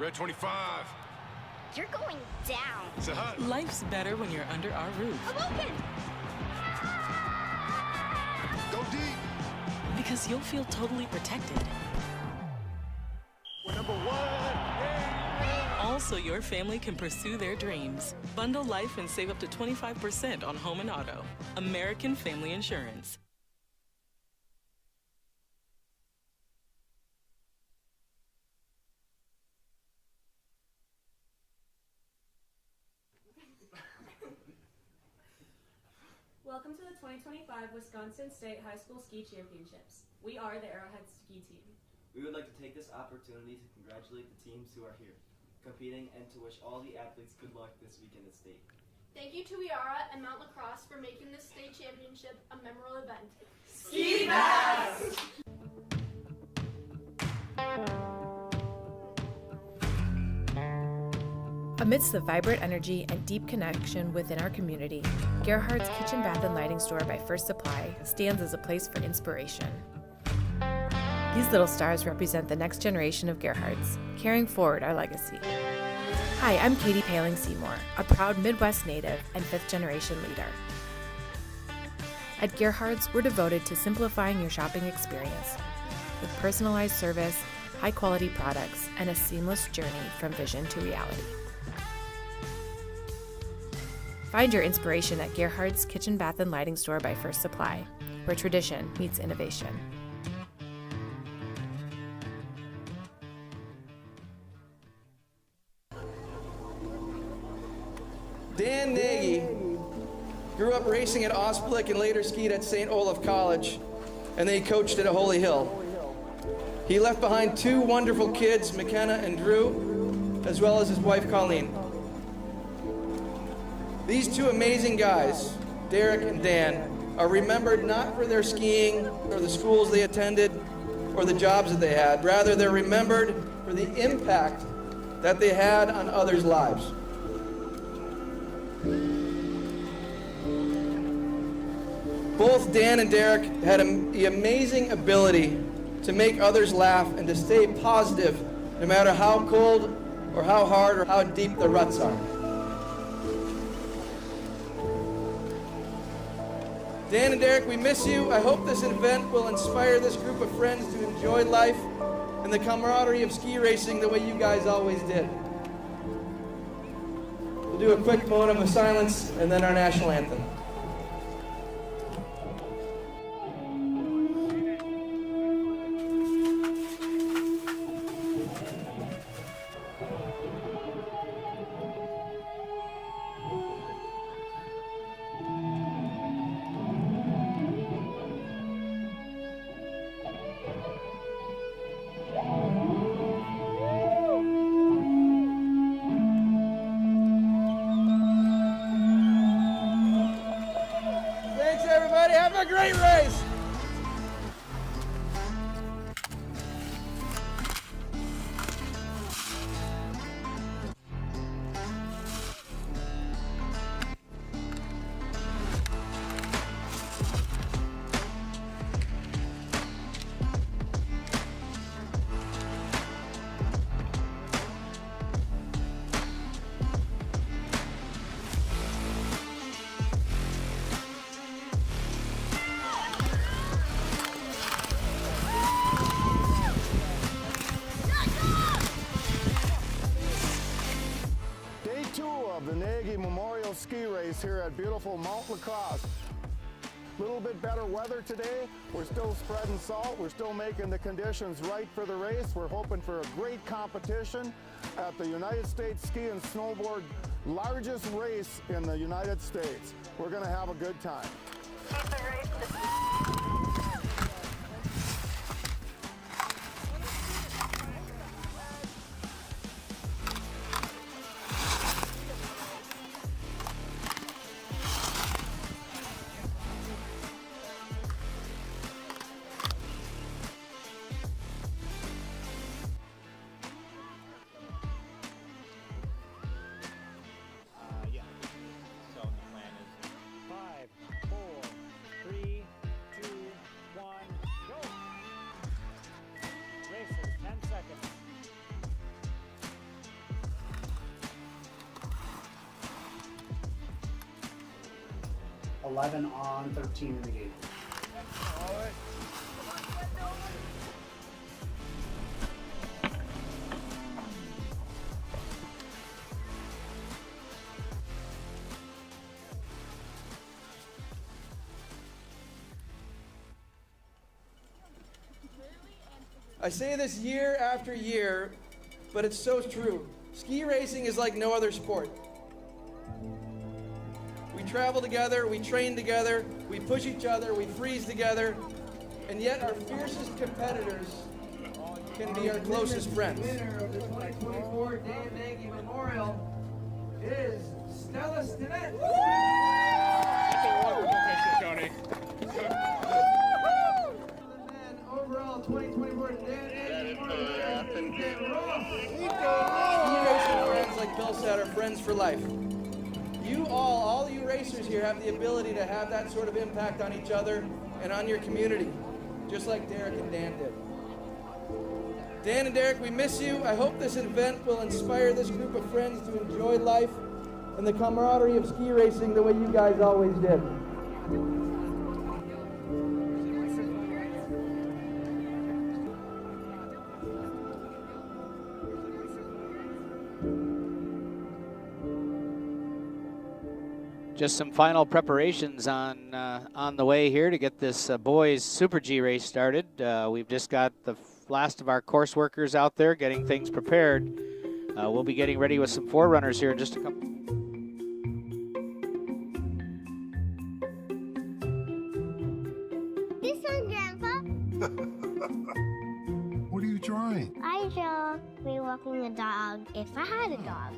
Red 25. You're going down. Say hi. Life's better when you're under our roof. I'm open. because you'll feel totally protected. We're number one. Also, your family can pursue their dreams. Bundle life and save up to 25% on home and auto. American Family Insurance. Welcome to the 2025 Wisconsin State High School Ski Championships. We are the Arrowhead Ski Team. We would like to take this opportunity to congratulate the teams who are here, competing, and to wish all the athletes good luck this weekend at state. Thank you to WIARA and Mount Lacrosse for making this state championship a memorable event. Ski Pass! Amidst the vibrant energy and deep connection within our community, Gerhardt's Kitchen, Bath, and Lighting Store by First Supply stands as a place for inspiration. These little stars represent the next generation of Gerhardts, carrying forward our legacy. Hi, I'm Katie Paling Seymour, a proud Midwest native and fifth-generation leader. At Gerhardt's, we're devoted to simplifying your shopping experience with personalized service, high-quality products, and a seamless journey from vision to reality. Find your inspiration at Gerhardt's Kitchen, Bath, and Lighting Store by First Supply, where tradition meets innovation. Dan Nagy grew up racing at Osplick and later skied at St. Olaf College, and then he coached at Holy Hill. He left behind two wonderful kids, McKenna and Drew, as well as his wife Colleen. These two amazing guys, Derek and Dan, are remembered not for their skiing or the schools they attended or the jobs that they had. Rather, they're remembered for the impact that they had on others' lives. Both Dan and Derek had the amazing ability to make others laugh and to stay positive no matter how cold or how hard or how deep the ruts are. Dan and Derek, we miss you. I hope this event will inspire this group of friends to enjoy life and the camaraderie of ski racing the way you guys always did. We'll do a quick moment of silence and then our national anthem. Have a great race! Ski race here at beautiful Mount Lacrosse. A little bit better weather today. We're still spreading salt. We're still making the conditions right for the race. We're hoping for a great competition at the United States Ski and Snowboard largest race in the United States. We're going to have a good time. $11 on, 13 in the gate. All right. I say this year after year, but it's so true. Ski racing is like no other sport. We travel together, we train together, we push each other, we freeze together, and yet our fiercest competitors can be our closest friends. The winner of the 2024 Dan Nagy Memorial is Stella Stinnett. Tony. Overall 2024 Dan Nagy Memorial winner, Ethan Ross. Ski racing friends, like Bill said, are friends for life. You all you racers here have the ability to have that sort of impact on each other and on your community, just like Derek and Dan did. Dan and Derek, we miss you. I hope this event will inspire this group of friends to enjoy life and the camaraderie of ski racing the way you guys always did. Just some final preparations on the way here to get this boys Super G race started. We've just got the last of our course workers out there getting things prepared. We'll be getting ready with some forerunners here in just a couple. This one, Grandpa. What are you drawing? I draw me walking a dog if I had a dog.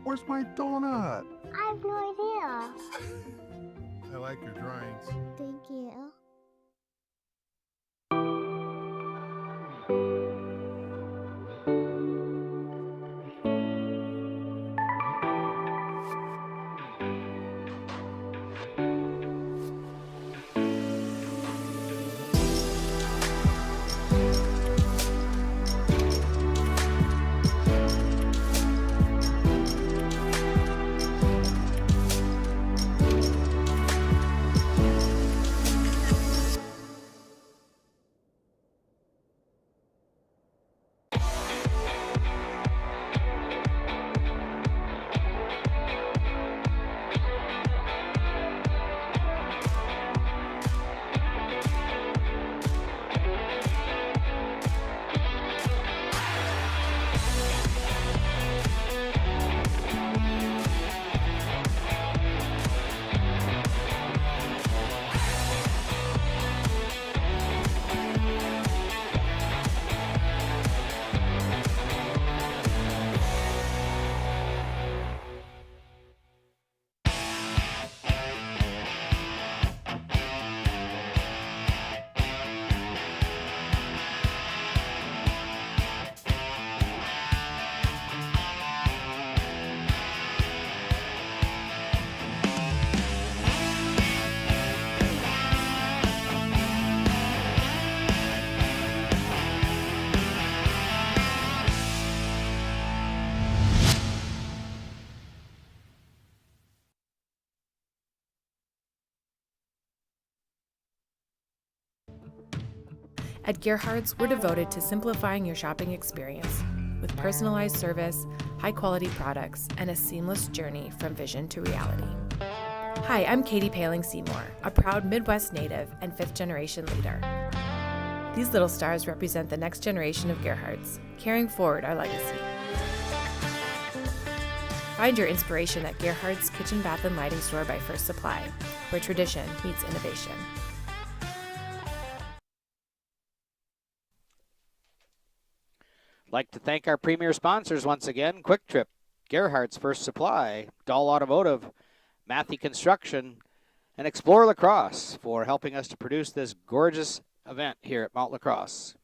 Where's my donut? I have no idea. I like your drawings. Thank you. At Gerhardt's, we're devoted to simplifying your shopping experience with personalized service, high-quality products, and a seamless journey from vision to reality. Hi, I'm Katie Paling Seymour, a proud Midwest native and fifth-generation leader. These little stars represent the next generation of Gerhardt's, carrying forward our legacy. Find your inspiration at Gerhardt's Kitchen, Bath, and Lighting Store by First Supply, where tradition meets innovation. Like to thank our premier sponsors once again: Quick Trip, Gerhardt's First Supply, Dahl Automotive, Matthey Construction, and Explore Lacrosse for helping us to produce this gorgeous event here at Mount Lacrosse.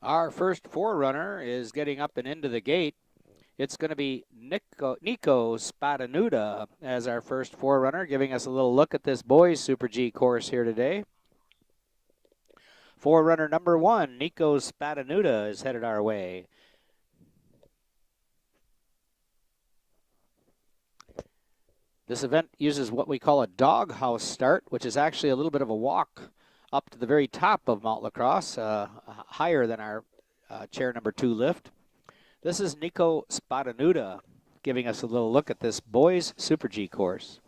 Our first forerunner is getting up and into the gate. It's going to be Nico Spadanuda as our first forerunner, giving us a little look at this boys Super G course here today. Forerunner number 1, Nico Spadanuda, is headed our way. This event uses what we call a doghouse start, which is actually a little bit of a walk up to the very top of Mount Lacrosse, higher than our chair number 2 lift. This is Nico Spadanuda giving us a little look at this boys Super G course.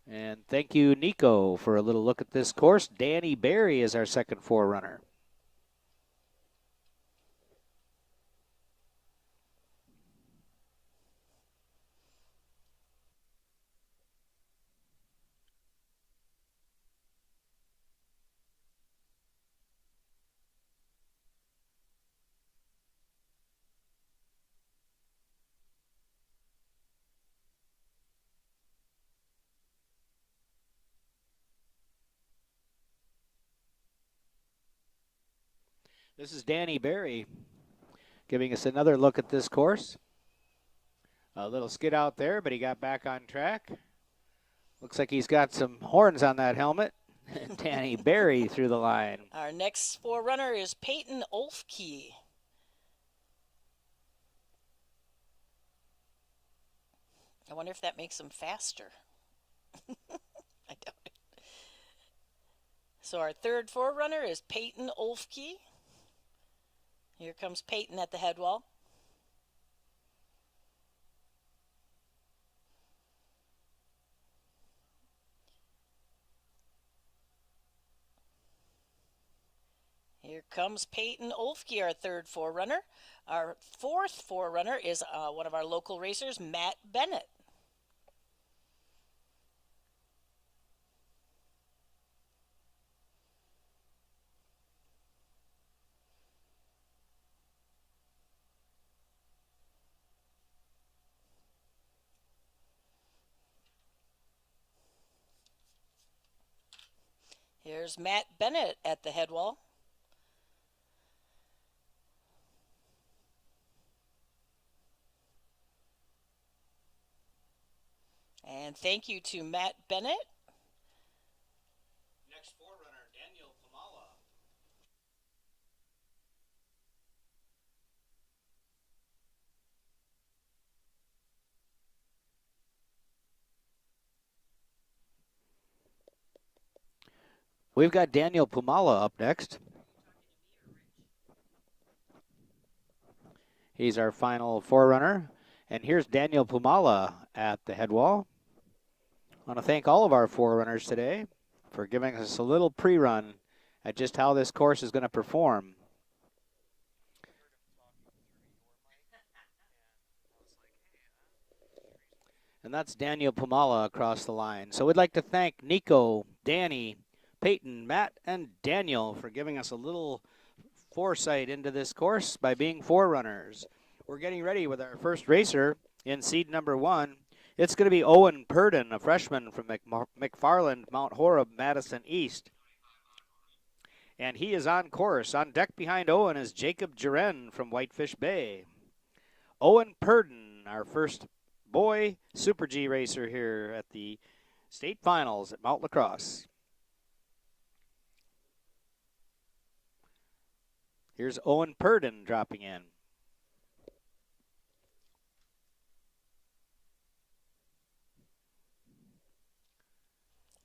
And thank you, Nico, for a little look at this course. Danny Barry is our second forerunner. This is Danny Barry giving us another look at this course. A little skid out there, but he got back on track. Looks like he's got some horns on that helmet. Danny Barry through the line. Our next forerunner is Peyton Olfke. I wonder if that makes him faster. I doubt it. So our third forerunner is Peyton Olfke. Here comes Peyton at the head wall. Here comes Peyton Olfke, our third forerunner. Our fourth forerunner is one of our local racers, Matt Bennett. Here's Matt Bennett at the head wall. And thank you to Matt Bennett. Next forerunner, Daniel Pamala. We've got Daniel Pumala up next. He's our final forerunner. And here's Daniel Pumala at the head wall. I want to thank all of our forerunners today for giving us a little pre-run at just how this course is going to perform. And that's Daniel Pumala across the line. So we'd like to thank Nico, Danny, Peyton, Matt, and Daniel for giving us a little foresight into this course by being forerunners. We're getting ready with our first racer in seed number 1. It's going to be Owen Purdon, a freshman from McFarland, Mount Horeb, Madison East. And he is on course. On deck behind Owen is Jacob Jaren from Whitefish Bay. Owen Purdon, our first boy Super G racer here at the state finals at Mount Lacrosse. Here's Owen Purdon dropping in.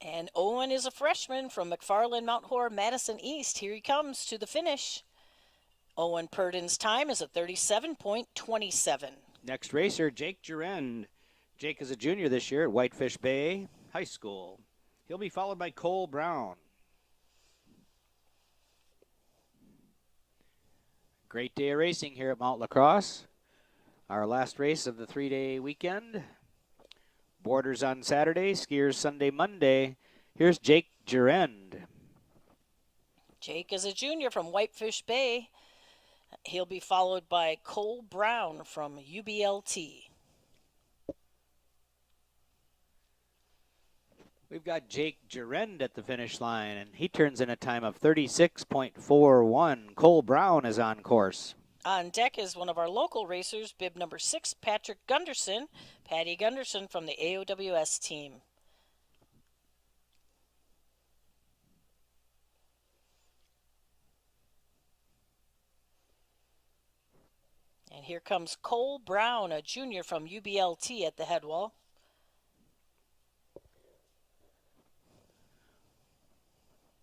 And Owen is a freshman from McFarland, Mount Horeb, Madison East. Here he comes to the finish. Owen Purdon's time is a 37.27. Next racer, Jake Jaren. Jake is a junior this year at Whitefish Bay High School. He'll be followed by Cole Brown. Great day of racing here at Mount Lacrosse. Our last race of the 3-day weekend. Boarders on Saturday, skiers Sunday, Monday. Here's Jake Jaren. Jake is a junior from Whitefish Bay. He'll be followed by Cole Brown from UBLT. We've got Jake Gerend at the finish line, and he turns in a time of 36.41. Cole Brown is on course. On deck is one of our local racers, bib number 6, Patrick Gunderson, Patty Gunderson from the AOWS team. And here comes Cole Brown, a junior from UBLT at the head wall.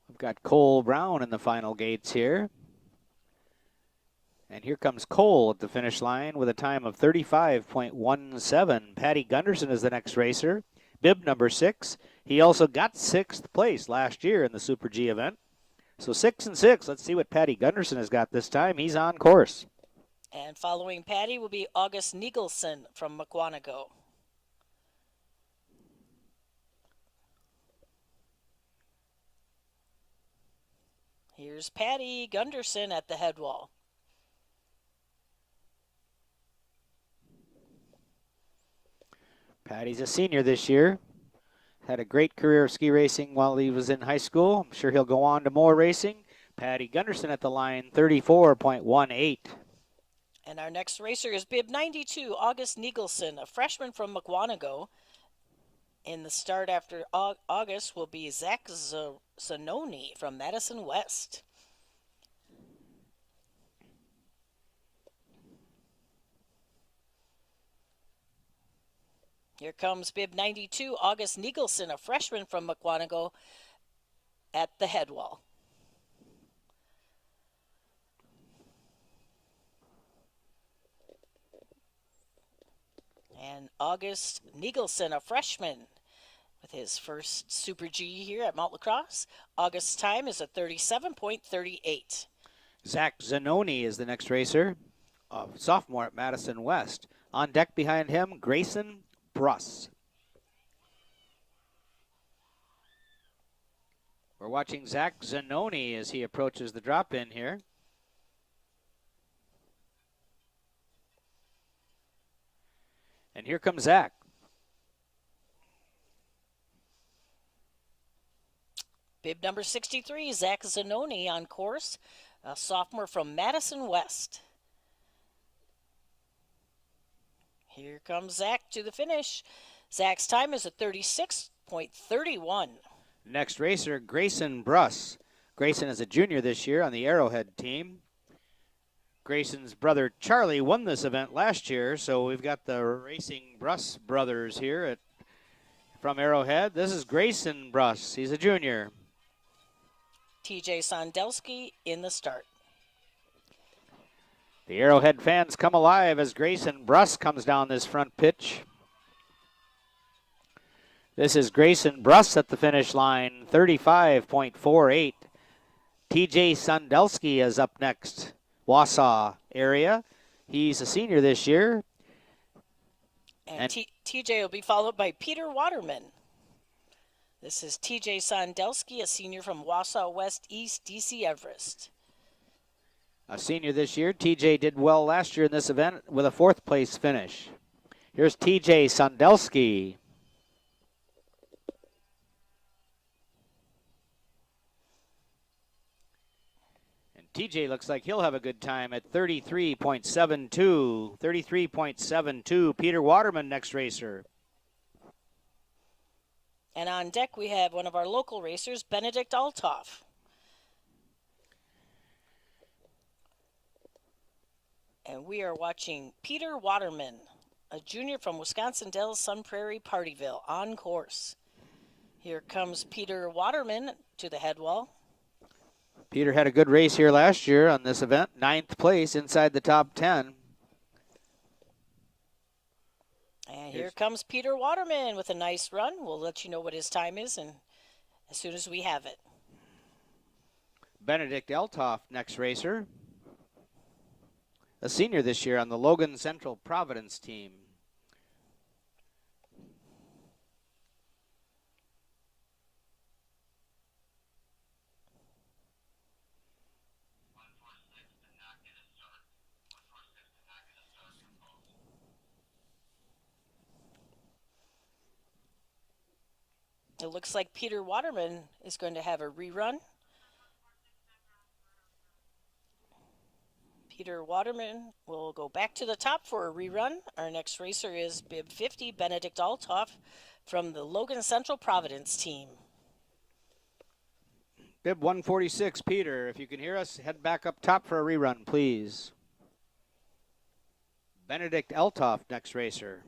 We've got Cole Brown in the final gates here. And here comes Cole at the finish line with a time of 35.17. Patty Gunderson is the next racer, bib number 6. He also got 6th place last year in the Super G event. So 6 and 6. Let's see what Patty Gunderson has got this time. He's on course. And following Patty will be August Nigelson from McWanago. Here's Patty Gunderson at the head wall. Patty's a senior this year. Had a great career of ski racing while he was in high school. I'm sure he'll go on to more racing. Patty Gunderson at the line, 34.18. And our next racer is bib 92, August Nigelson, a freshman from McWanago. In the start after August will be Zach Zanoni from Madison West. Here comes bib 92, August Nigelson, a freshman from McWanago at the head wall. And August Nigelson, a freshman, with his first Super G here at Mount Lacrosse. August's time is a 37.38. Zach Zanoni is the next racer, a sophomore at Madison West. On deck behind him, Grayson Bruss. We're watching Zach Zanoni as he approaches the drop-in here. And here comes Zach. Bib number 63, Zach Zanoni on course, a sophomore from Madison West. Here comes Zach to the finish. Zach's time is a 36.31. Next racer, Grayson Bruss. Grayson is a junior this year on the Arrowhead team. Grayson's brother Charlie won this event last year, so we've got the Racing Bruss brothers here from Arrowhead. This is Grayson Bruss. He's a junior. TJ Sondelski in the start. The Arrowhead fans come alive as Grayson Bruss comes down this front pitch. This is Grayson Bruss at the finish line, 35.48. TJ Sondelski is up next. Wausau area. He's a senior this year. And TJ will be followed by Peter Waterman. This is TJ Sondelski, a senior from Wausau West East, DC Everest. A senior this year. TJ did well last year in this event with a 4th place finish. Here's TJ Sondelski. TJ looks like he'll have a good time at 33.72. 33.72. Peter Waterman, next racer. And on deck we have one of our local racers, Benedict Altoff. And we are watching Peter Waterman, a junior from Wisconsin Dells, Sun Prairie, Partyville, on course. Here comes Peter Waterman to the head wall. Peter had a good race here last year on this event, 9th place inside the top 10. And here comes Peter Waterman with a nice run. We'll let you know what his time is and as soon as we have it. Benedict Eltoff, next racer. A senior this year on the Logan Central Providence team. It looks like Peter Waterman is going to have a rerun. Peter Waterman will go back to the top for a rerun. Our next racer is bib 50, Benedict Althoff from the Logan Central Providence team. Bib 146, Peter, if you can hear us, head back up top for a rerun, please. Benedict Althoff, next racer.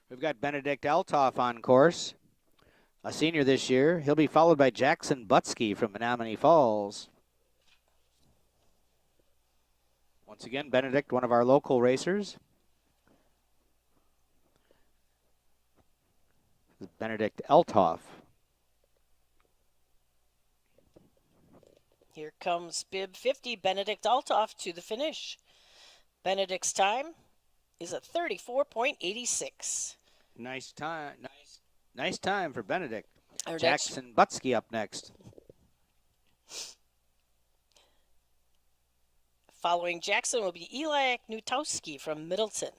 We've got Benedict Althoff on course, a senior this year. He'll be followed by Jackson Butsky from Menominee Falls. Once again, Benedict, one of our local racers. Benedict Althoff. Here comes bib 50, Benedict Althoff to the finish. Benedict's time is a 34.86. Nice time. Nice time for Benedict. Our Jackson Butsky up next. Following Jackson will be Eli Knutowski from Middleton.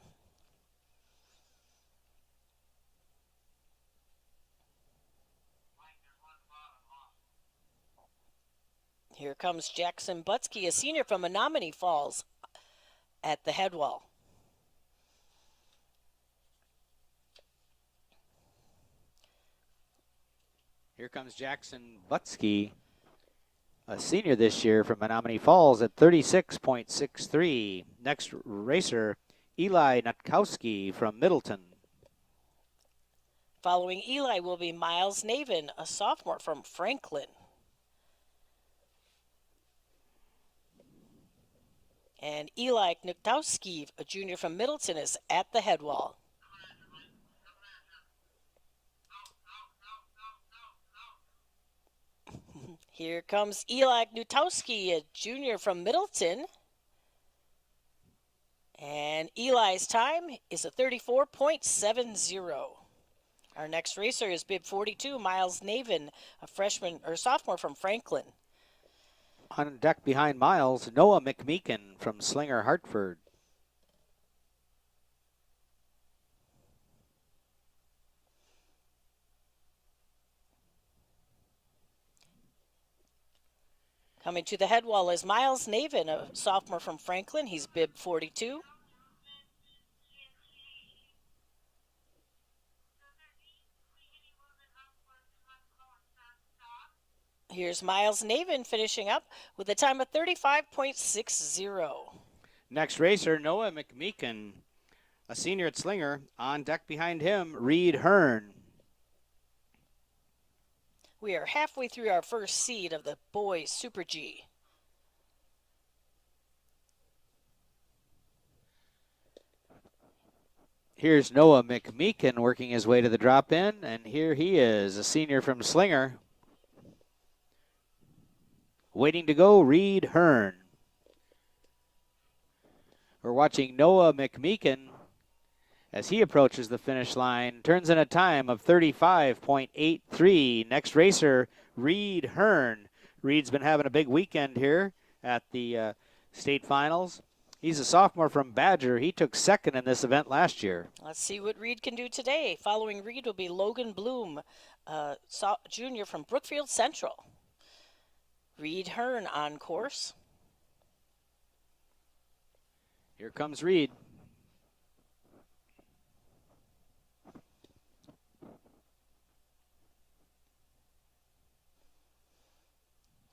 Here comes Jackson Butsky, a senior from Menominee Falls, at the head wall. Here comes Jackson Butsky, a senior this year from Menominee Falls at 36.63. Next racer, Eli Nutkowski from Middleton. Following Eli will be Miles Navin, a sophomore from Franklin. And Eli Nutkowski, a junior from Middleton, is at the head wall. Here comes Eli Knutowski, a junior from Middleton. And Eli's time is a 34.70. Our next racer is bib 42, Miles Navin, a freshman or sophomore from Franklin. On deck behind Miles, Noah McMeekin from Slinger Hartford. Coming to the head wall is Miles Navin, a sophomore from Franklin. He's bib 42. Here's Miles Navin finishing up with a time of 35.60. Next racer, Noah McMeekin, a senior at Slinger. On deck behind him, Reed Hearn. We are halfway through our first seed of the boys Super G. Here's Noah McMeekin working his way to the drop-in, and here he is, a senior from Slinger. Waiting to go, Reed Hearn. We're watching Noah McMeekin as he approaches the finish line, turns in a time of 35.83. Next racer, Reed Hearn. Reed's been having a big weekend here at the state finals. He's a sophomore from Badger. He took second in this event last year. Let's see what Reed can do today. Following Reed will be Logan Bloom, junior from Brookfield Central. Reed Hearn on course. Here comes Reed.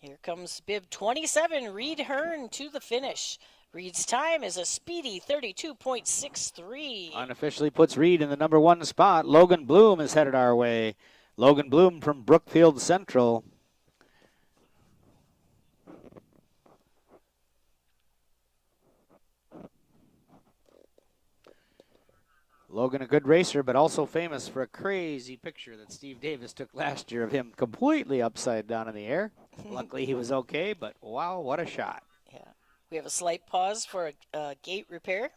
Here comes bib 27, Reed Hearn to the finish. Reed's time is a speedy 32.63. Unofficially puts Reed in the number one spot. Logan Bloom is headed our way. Logan Bloom from Brookfield Central. Logan, a good racer, but also famous for a crazy picture that Steve Davis took last year of him completely upside down in the air. Luckily, he was okay, but wow, what a shot. Yeah. We have a slight pause for a gate repair.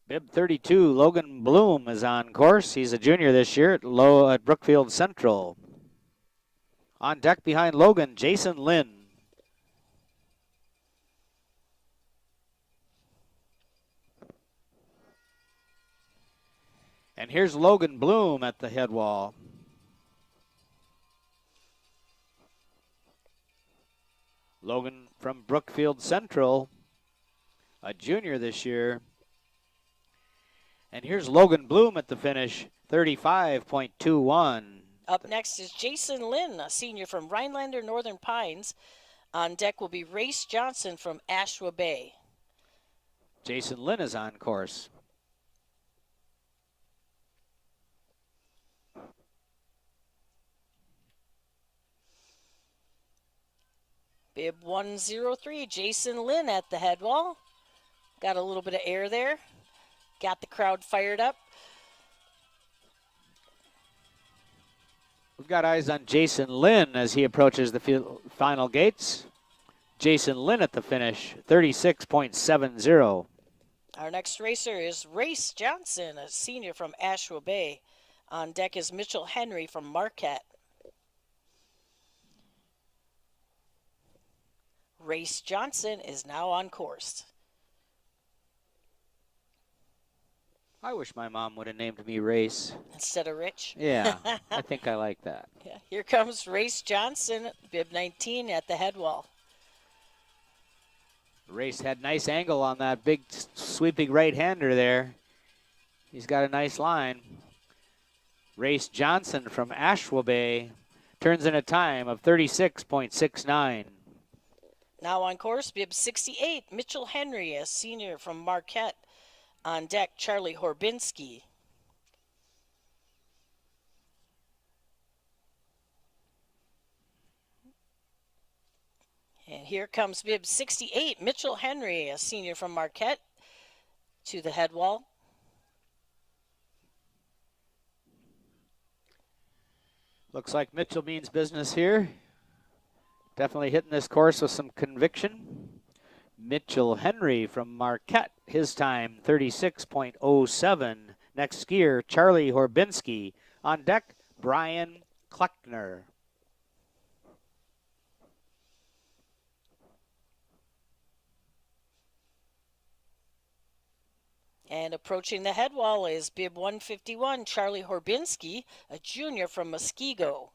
Bib 32, Logan Bloom is on course. He's a junior this year at Brookfield Central. On deck behind Logan, Jason Lynn. And here's Logan Bloom at the head wall. Logan from Brookfield Central, a junior this year. And here's Logan Bloom at the finish, 35.21. Up next is Jason Lynn, a senior from Rhinelander Northern Pines. On deck will be Race Johnson from Ashwa Bay. Jason Lynn is on course. Bib 103, Jason Lynn at the head wall. Got a little bit of air there. Got the crowd fired up. We've got eyes on Jason Lynn as he approaches the final gates. Jason Lynn at the finish, 36.70. Our next racer is Race Johnson, a senior from Ashwa Bay. On deck is Mitchell Henry from Marquette. Race Johnson is now on course. I wish my mom would have named me Race. Instead of Rich? Yeah, I think I like that. Yeah, here comes Race Johnson, bib 19 at the head wall. Race had nice angle on that big sweeping right-hander there. He's got a nice line. Race Johnson from Ashwa Bay turns in a time of 36.69. Now on course, bib 68, Mitchell Henry, a senior from Marquette. On deck, Charlie Horbinski. And here comes bib 68, Mitchell Henry, a senior from Marquette, to the head wall. Looks like Mitchell means business here. Definitely hitting this course with some conviction. Mitchell Henry from Marquette, his time 36.07. Next skier, Charlie Horbinski. On deck, Brian Kleckner. And approaching the head wall is bib 151, Charlie Horbinski, a junior from Muskego.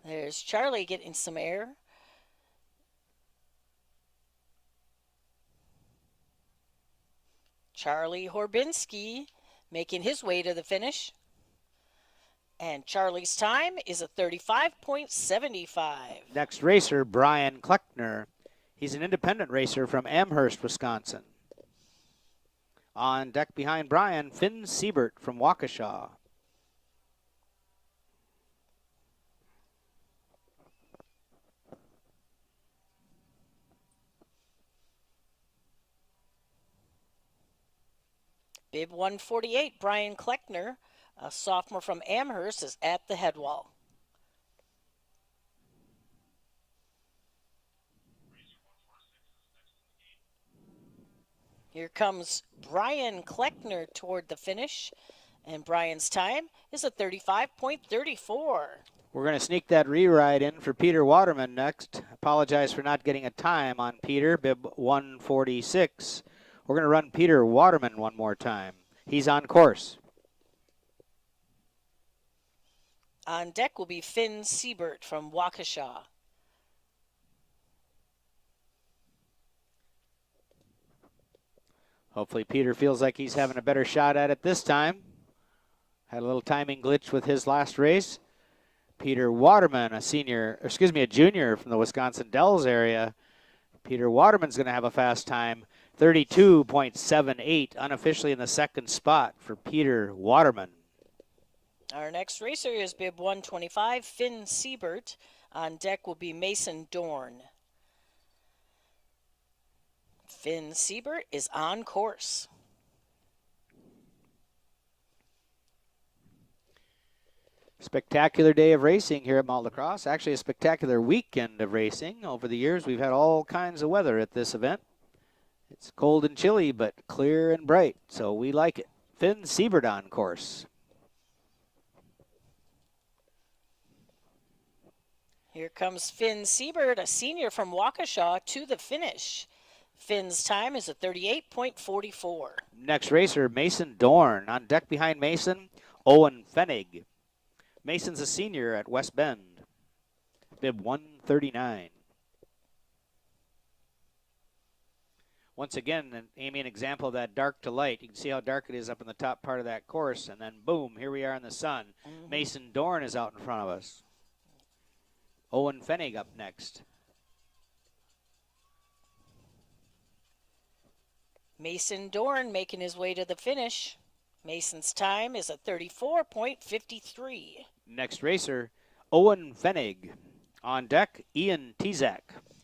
There's Charlie getting some air. Charlie Horbinski making his way to the finish. And Charlie's time is a 35.75. Next racer, Brian Kleckner. He's an independent racer from Amherst, Wisconsin. On deck behind Brian, Finn Siebert from Waukesha. Bib 148, Brian Kleckner, a sophomore from Amherst, is at the head wall. Here comes Brian Kleckner toward the finish, and Brian's time is a 35.34. We're going to sneak that re-ride in for Peter Waterman next. Apologize for not getting a time on Peter, bib 146. We're going to run Peter Waterman one more time. He's on course. On deck will be Finn Siebert from Waukesha. Hopefully Peter feels like he's having a better shot at it this time. Had a little timing glitch with his last race. Peter Waterman, a junior from the Wisconsin Dells area. Peter Waterman's going to have a fast time, 32.78, unofficially in the second spot for Peter Waterman. Our next racer is bib 125, Finn Siebert. On deck will be Mason Dorn. Finn Siebert is on course. Spectacular day of racing here at Mount Lacrosse. Actually, a spectacular weekend of racing. Over the years, we've had all kinds of weather at this event. It's cold and chilly, but clear and bright, so we like it. Finn Siebert on course. Here comes Finn Siebert, a senior from Waukesha, to the finish. Finn's time is a 38.44. Next racer, Mason Dorn. On deck behind Mason, Owen Fenig. Mason's a senior at West Bend. Bib 139. Once again, Amy, an example of that dark to light. You can see how dark it is up in the top part of that course, and then boom, here we are in the sun. Mason Dorn is out in front of us. Owen Fenig up next. Mason Dorn making his way to the finish. Mason's time is a 34.53. Next racer, Owen Fenig. On deck, Ian Tezak.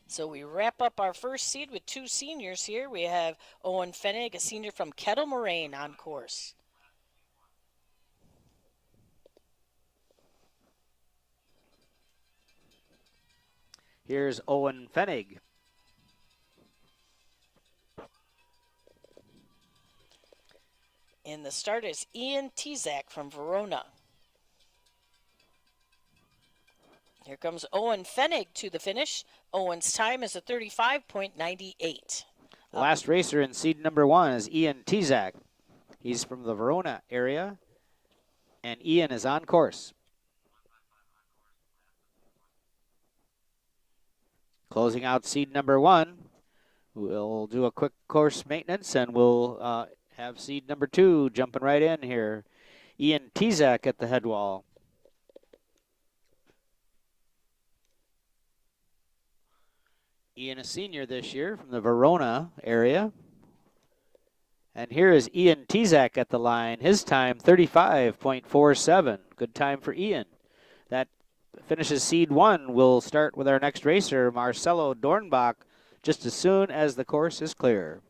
So we wrap up our first seed with two seniors here. We have Owen Fenig, a senior from Kettle Moraine, on course. Here's Owen Fenig. And the start is Ian Tezak from Verona. Here comes Owen Fenig to the finish. Owen's time is a 35.98. Last racer in seed number 1 is Ian Tezak. He's from the Verona area, and Ian is on course. Closing out seed number 1, we'll do a quick course maintenance, and we'll have seed number 2 jumping right in here. Ian Tezak at the head wall. Ian, a senior this year from the Verona area. And here is Ian Tezak at the line. His time, 35.47. Good time for Ian. That finishes seed 1. We'll start with our next racer, Marcelo Dornbach, just as soon as the course is clear.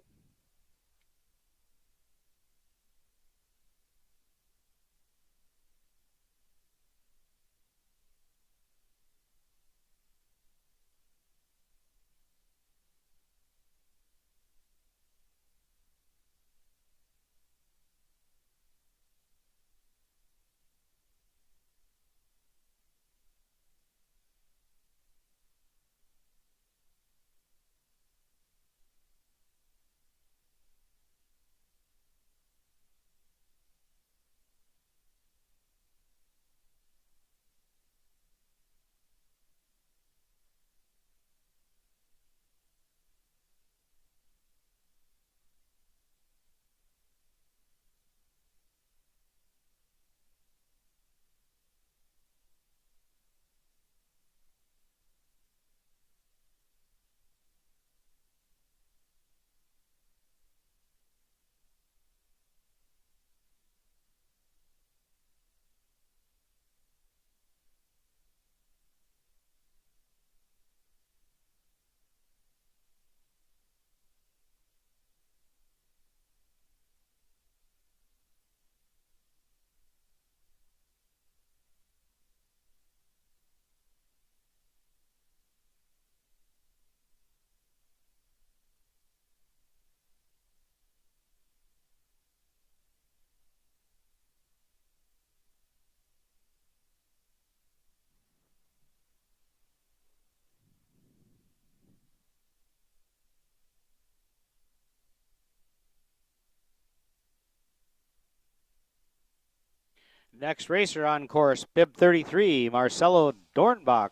Next racer on course, bib 33, Marcelo Dornbach,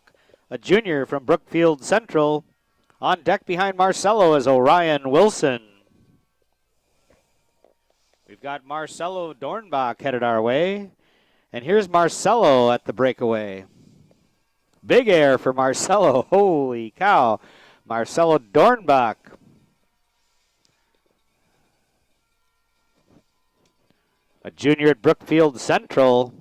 a junior from Brookfield Central. On deck behind Marcelo is Orion Wilson. We've got Marcelo Dornbach headed our way. And here's Marcelo at the breakaway. Big air for Marcelo. Holy cow. Marcelo Dornbach. A junior at Brookfield Central.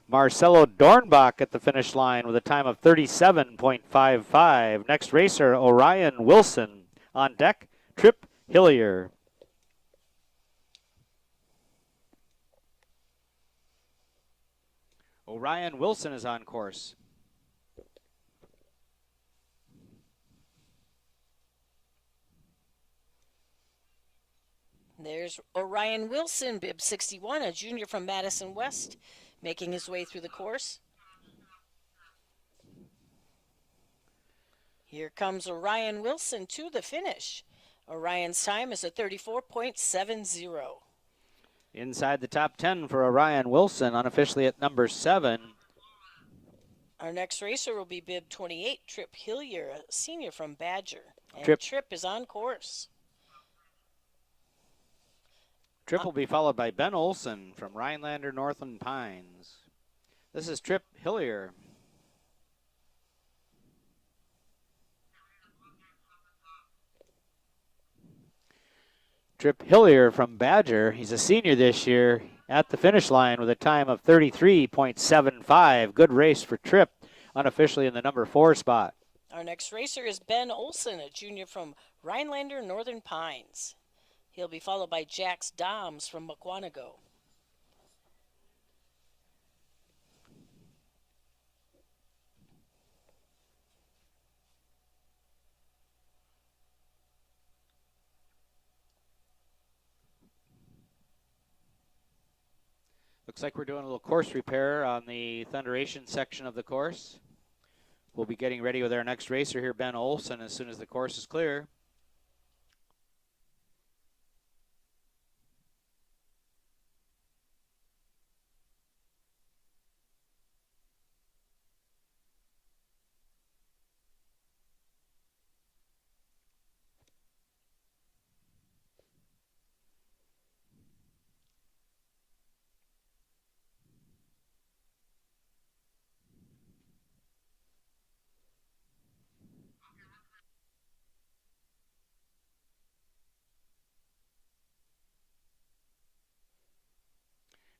Marcelo Dornbach at the finish line with a time of 37.55. Next racer, Orion Wilson. On deck, Trip Hillier. Orion Wilson is on course. There's Orion Wilson, bib 61, a junior from Madison West, making his way through the course. Here comes Orion Wilson to the finish. Orion's time is a 34.70. Inside the top 10 for Orion Wilson, unofficially at number 7. Our next racer will be bib 28, Trip Hillier, a senior from Badger. And Trip is on course. Trip will be followed by Ben Olson from Rhinelander Northland Pines. This is Trip Hillier. Trip Hillier from Badger. He's a senior this year at the finish line with a time of 33.75. Good race for Trip, unofficially in the number 4 spot. Our next racer is Ben Olson, a junior from Rhinelander Northern Pines. He'll be followed by Jax Doms from Mukwonago. Looks like we're doing a little course repair on the Thunderation section of the course. We'll be getting ready with our next racer here, Ben Olson, as soon as the course is clear.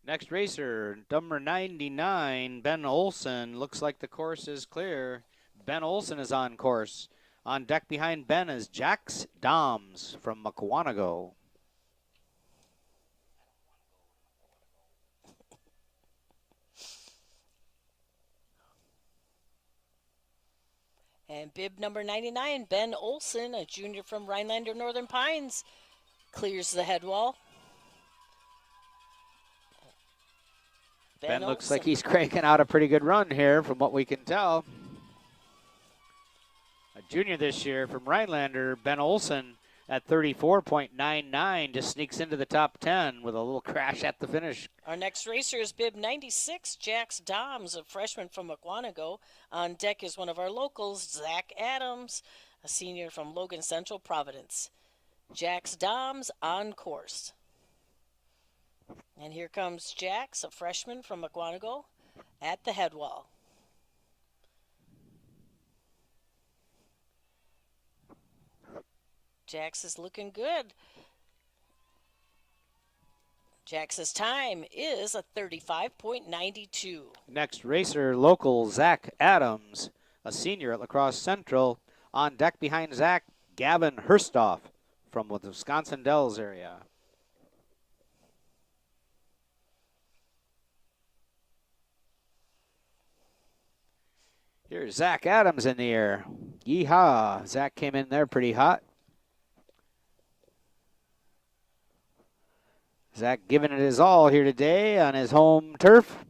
Next racer, number 99, Ben Olson. Looks like the course is clear. Ben Olson is on course. On deck behind Ben is Jax Doms from Mukwonago. And bib number 99, Ben Olson, a junior from Rhinelander Northern Pines, clears the head wall. Ben looks like he's cranking out a pretty good run here from what we can tell. A junior this year from Rhinelander, Ben Olson at 34.99 just sneaks into the top 10 with a little crash at the finish. Our next racer is bib 96, Jax Doms, a freshman from Mukwonago. On deck is one of our locals, Zach Adams, a senior from Logan Central, Providence. Jax Doms on course. And here comes Jax, a freshman from Mukwonago, at the head wall. Jax is looking good. Jax's time is a 35.92. Next racer, local Zach Adams, a senior at La Crosse Central. On deck behind Zach, Gavin Herstoff from the Wisconsin Dells area. Here's Zach Adams in the air. Yeehaw. Zach came in there pretty hot. Zach giving it his all here today on his home turf.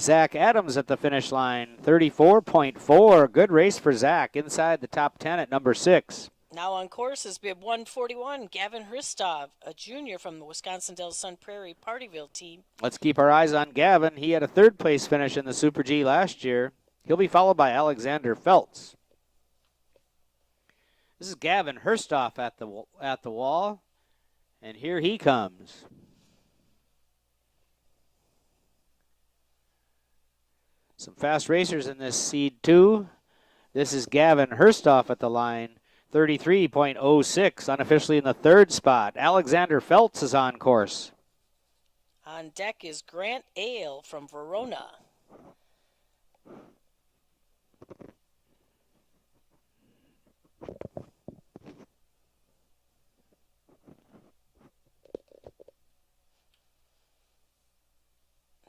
Zach Adams at the finish line, 34.4. Good race for Zach, inside the top 10 at number 6. Now on course is bib 141, Gavin Hristov, a junior from the Wisconsin Dells Sun Prairie Partyville team. Let's keep our eyes on Gavin. He had a 3rd place finish in the Super G last year. He'll be followed by Alexander Feltz. This is Gavin Herstoff at the wall, and here he comes. Some fast racers in this seed 2. This is Gavin Hurstoff at the line, 33.06, unofficially in the 3rd spot. Alexander Feltz is on course. On deck is Grant Ale from Verona.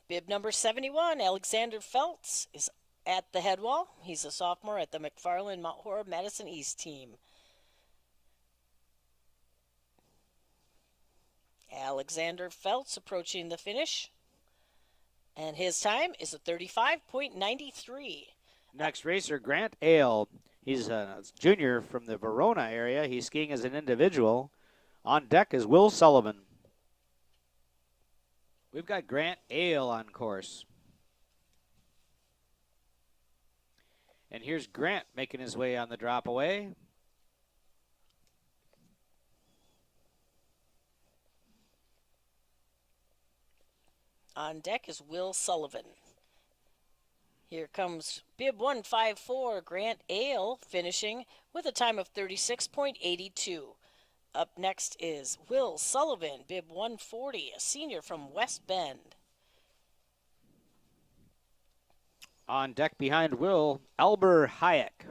Bib number 71, Alexander Feltz, is at the head wall. He's a sophomore at the McFarland Mount Horeb Madison East team. Alexander Feltz approaching the finish. And his time is a 35.93. Next racer, Grant Ale. He's a junior from the Verona area. He's skiing as an individual. On deck is Will Sullivan. We've got Grant Ale on course. And here's Grant making his way on the drop away. On deck is Will Sullivan. Here comes bib 154, Grant Ale, finishing with a time of 36.82. Up next is Will Sullivan, bib 140, a senior from West Bend. On deck behind Will, Albert Hayek.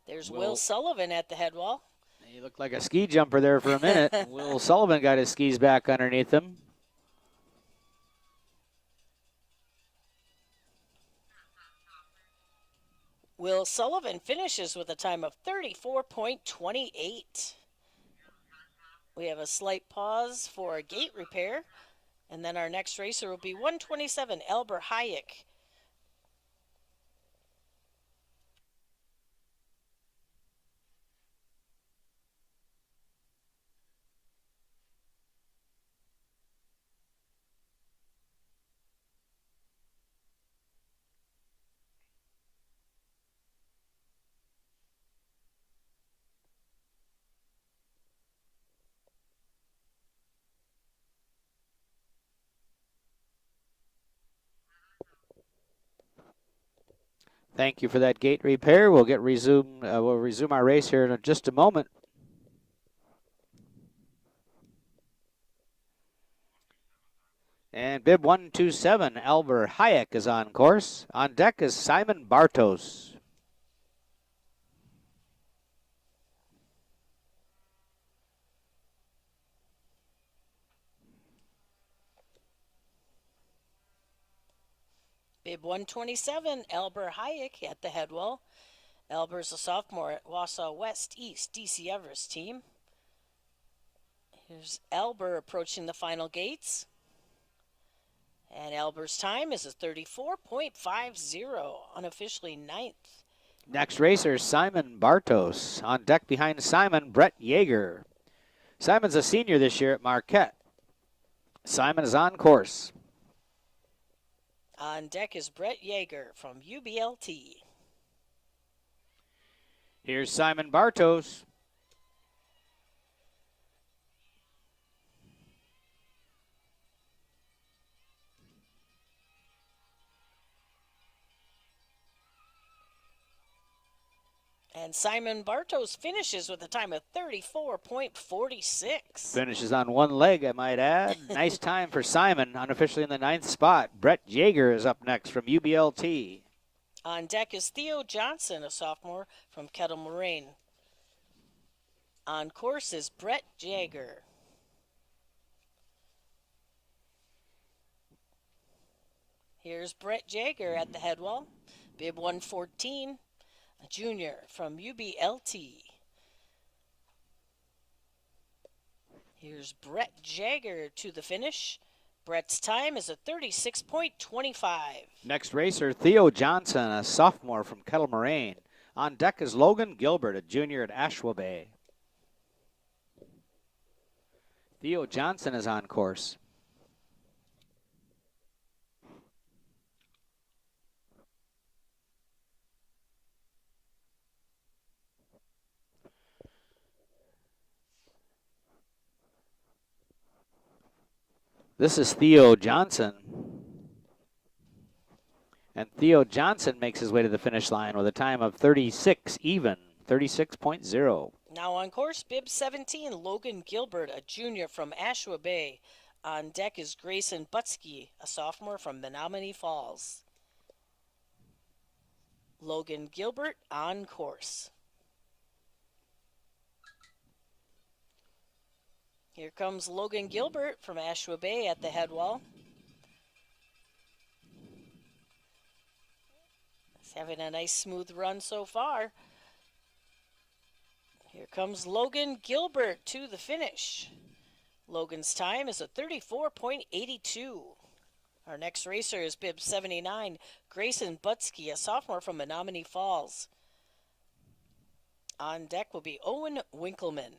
There's Will Sullivan at the head wall. He looked like a ski jumper there for a minute. Will Sullivan got his skis back underneath him. Will Sullivan finishes with a time of 34.28. We have a slight pause for a gate repair, and then our next racer will be 127, Albert Hayek. Thank you for that gate repair. We'll resume our race here in just a moment. And bib 127, Albert Hayek is on course. On deck is Simon Bartos. Bib 127, Albert Hayek at the head wall. Albert's a sophomore at Wausau West East DC Everest team. Here's Albert approaching the final gates. And Albert's time is a 34.50, unofficially 9th. Next racer, Simon Bartos. On deck behind Simon, Brett Yeager. Simon's a senior this year at Marquette. Simon is on course. On deck is Brett Yeager from UBLT. Here's Simon Bartos. And Simon Bartos finishes with a time of 34.46. Finishes on one leg, I might add. Nice time for Simon, unofficially in the 9th spot. Brett Yeager is up next from UBLT. On deck is Theo Johnson, a sophomore from Kettle Moraine. On course is Brett Yeager. Here's Brett Yeager at the head wall. Bib 114. A junior from UBLT. Here's Brett Yeager to the finish. Brett's time is a 36.25. Next racer, Theo Johnson, a sophomore from Kettle Moraine. On deck is Logan Gilbert, a junior at Ashwa Bay. Theo Johnson is on course. This is Theo Johnson. And Theo Johnson makes his way to the finish line with a time of 36 even, 36.0. Now on course, bib 17, Logan Gilbert, a junior from Ashua Bay. On deck is Grayson Butsky, a sophomore from Menominee Falls. Logan Gilbert on course. Here comes Logan Gilbert from Ashua Bay at the head wall. He's having a nice smooth run so far. Here comes Logan Gilbert to the finish. Logan's time is a 34.82. Our next racer is bib 79, Grayson Butsky, a sophomore from Menominee Falls. On deck will be Owen Winkleman.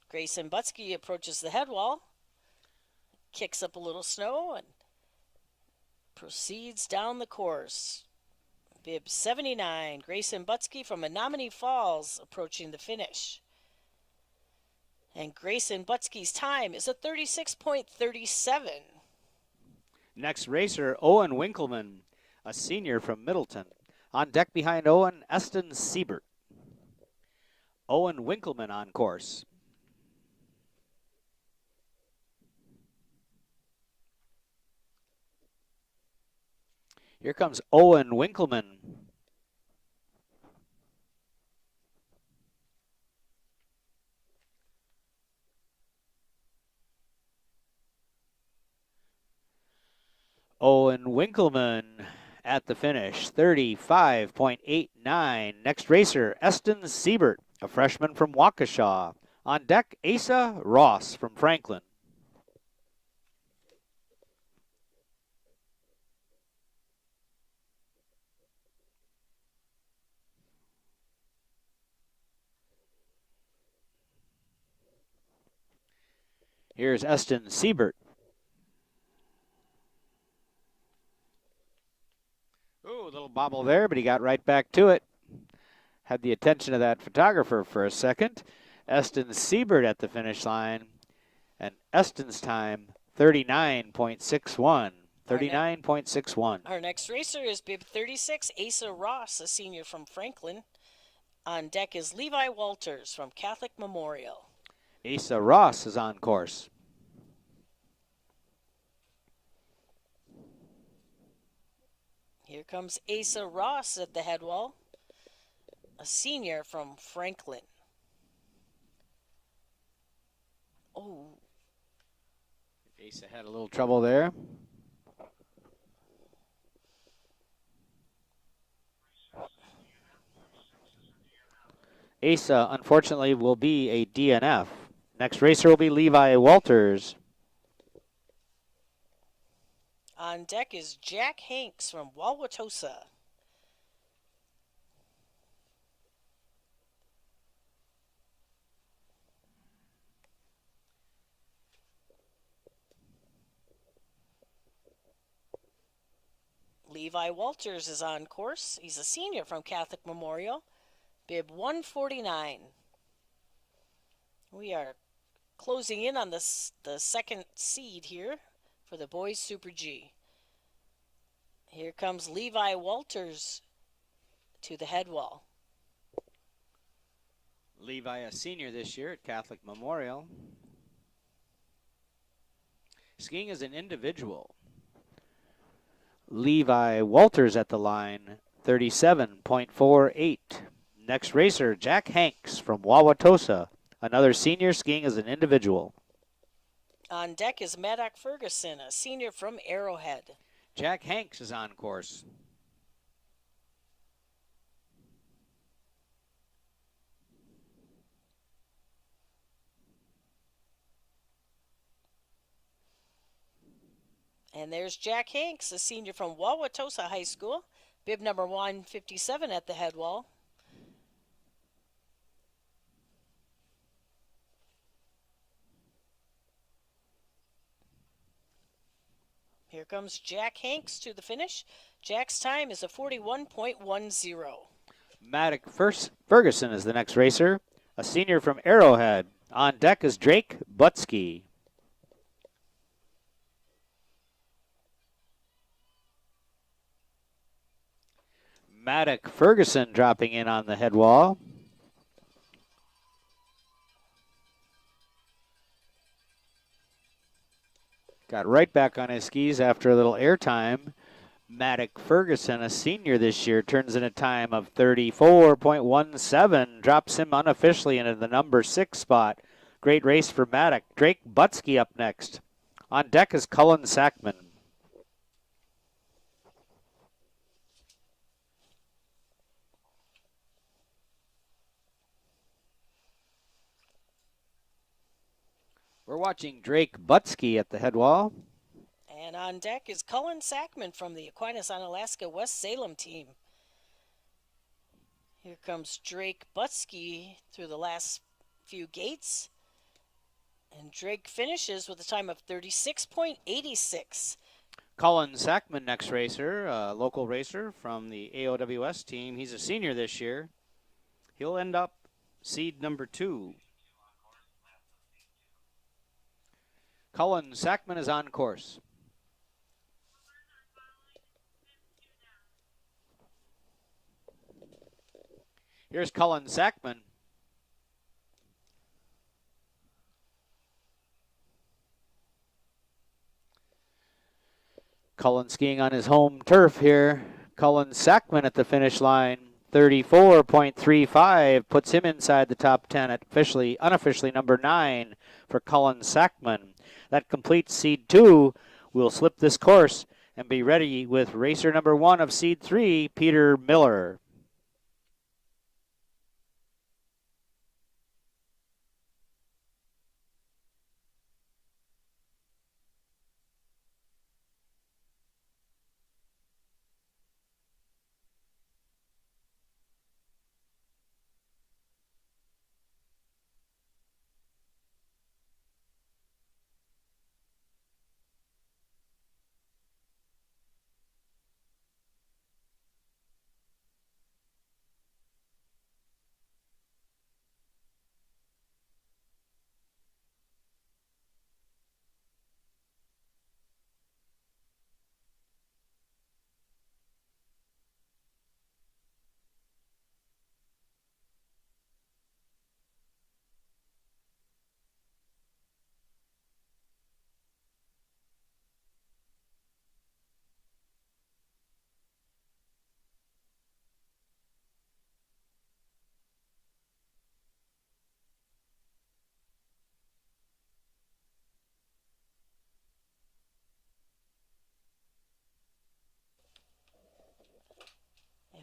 Grayson Butsky approaches the head wall, kicks up a little snow, and proceeds down the course. Bib 79, Grayson Butsky from Menominee Falls approaching the finish. And Grayson Butsky's time is a 36.37. Next racer, Owen Winkleman, a senior from Middleton. On deck behind Owen, Eston Siebert. Owen Winkleman on course. Here comes Owen Winkleman. Owen Winkleman at the finish, 35.89. Next racer, Eston Siebert, a freshman from Waukesha. On deck, Asa Ross from Franklin. Here's Eston Siebert. Ooh, a little bobble there, but he got right back to it. Had the attention of that photographer for a second. Eston Siebert at the finish line. And Eston's time, 39.61. 39.61. Our next racer is bib 36, Asa Ross, a senior from Franklin. On deck is Levi Walters from Catholic Memorial. Asa Ross is on course. Here comes Asa Ross at the head wall, a senior from Franklin. Oh. Asa had a little trouble there. Asa, unfortunately, will be a DNF. Next racer will be Levi Walters. On deck is Jack Hanks from Wauwatosa. Levi Walters is on course. He's a senior from Catholic Memorial. Bib 149. We are closing in on the second seed here for the boys Super G. Here comes Levi Walters to the head wall. Levi, a senior this year at Catholic Memorial. Skiing as an individual. Levi Walters at the line, 37.48. Next racer, Jack Hanks from Wauwatosa, another senior skiing as an individual. On deck is Maddock Ferguson, a senior from Arrowhead. Jack Hanks is on course. And there's Jack Hanks, a senior from Wauwatosa High School. Bib number 157 at the head wall. Here comes Jack Hanks to the finish. Jack's time is a 41.10. Maddox Ferguson is the next racer, a senior from Arrowhead. On deck is Drake Butsky. Maddox Ferguson dropping in on the head wall. Got right back on his skis after a little airtime. Maddox Ferguson, a senior this year, turns in a time of 34.17, drops him unofficially into the number 6 spot. Great race for Maddox. Drake Butsky up next. On deck is Cullen Sackman. We're watching Drake Butsky at the head wall. And on deck is Cullen Sackman from the Aquinas on Alaska West Salem team. Here comes Drake Butsky through the last few gates. And Drake finishes with a time of 36.86. Cullen Sackman, next racer, a local racer from the AOWS team. He's a senior this year. He'll end up seed number 2. Cullen Sackman is on course. Here's Cullen Sackman. Cullen skiing on his home turf here. Cullen Sackman at the finish line. 34.35 puts him inside the top 10 at unofficially number 9 for Cullen Sackman. That completes seed 2. We'll slip this course and be ready with racer number 1 of seed 3, Peter Miller.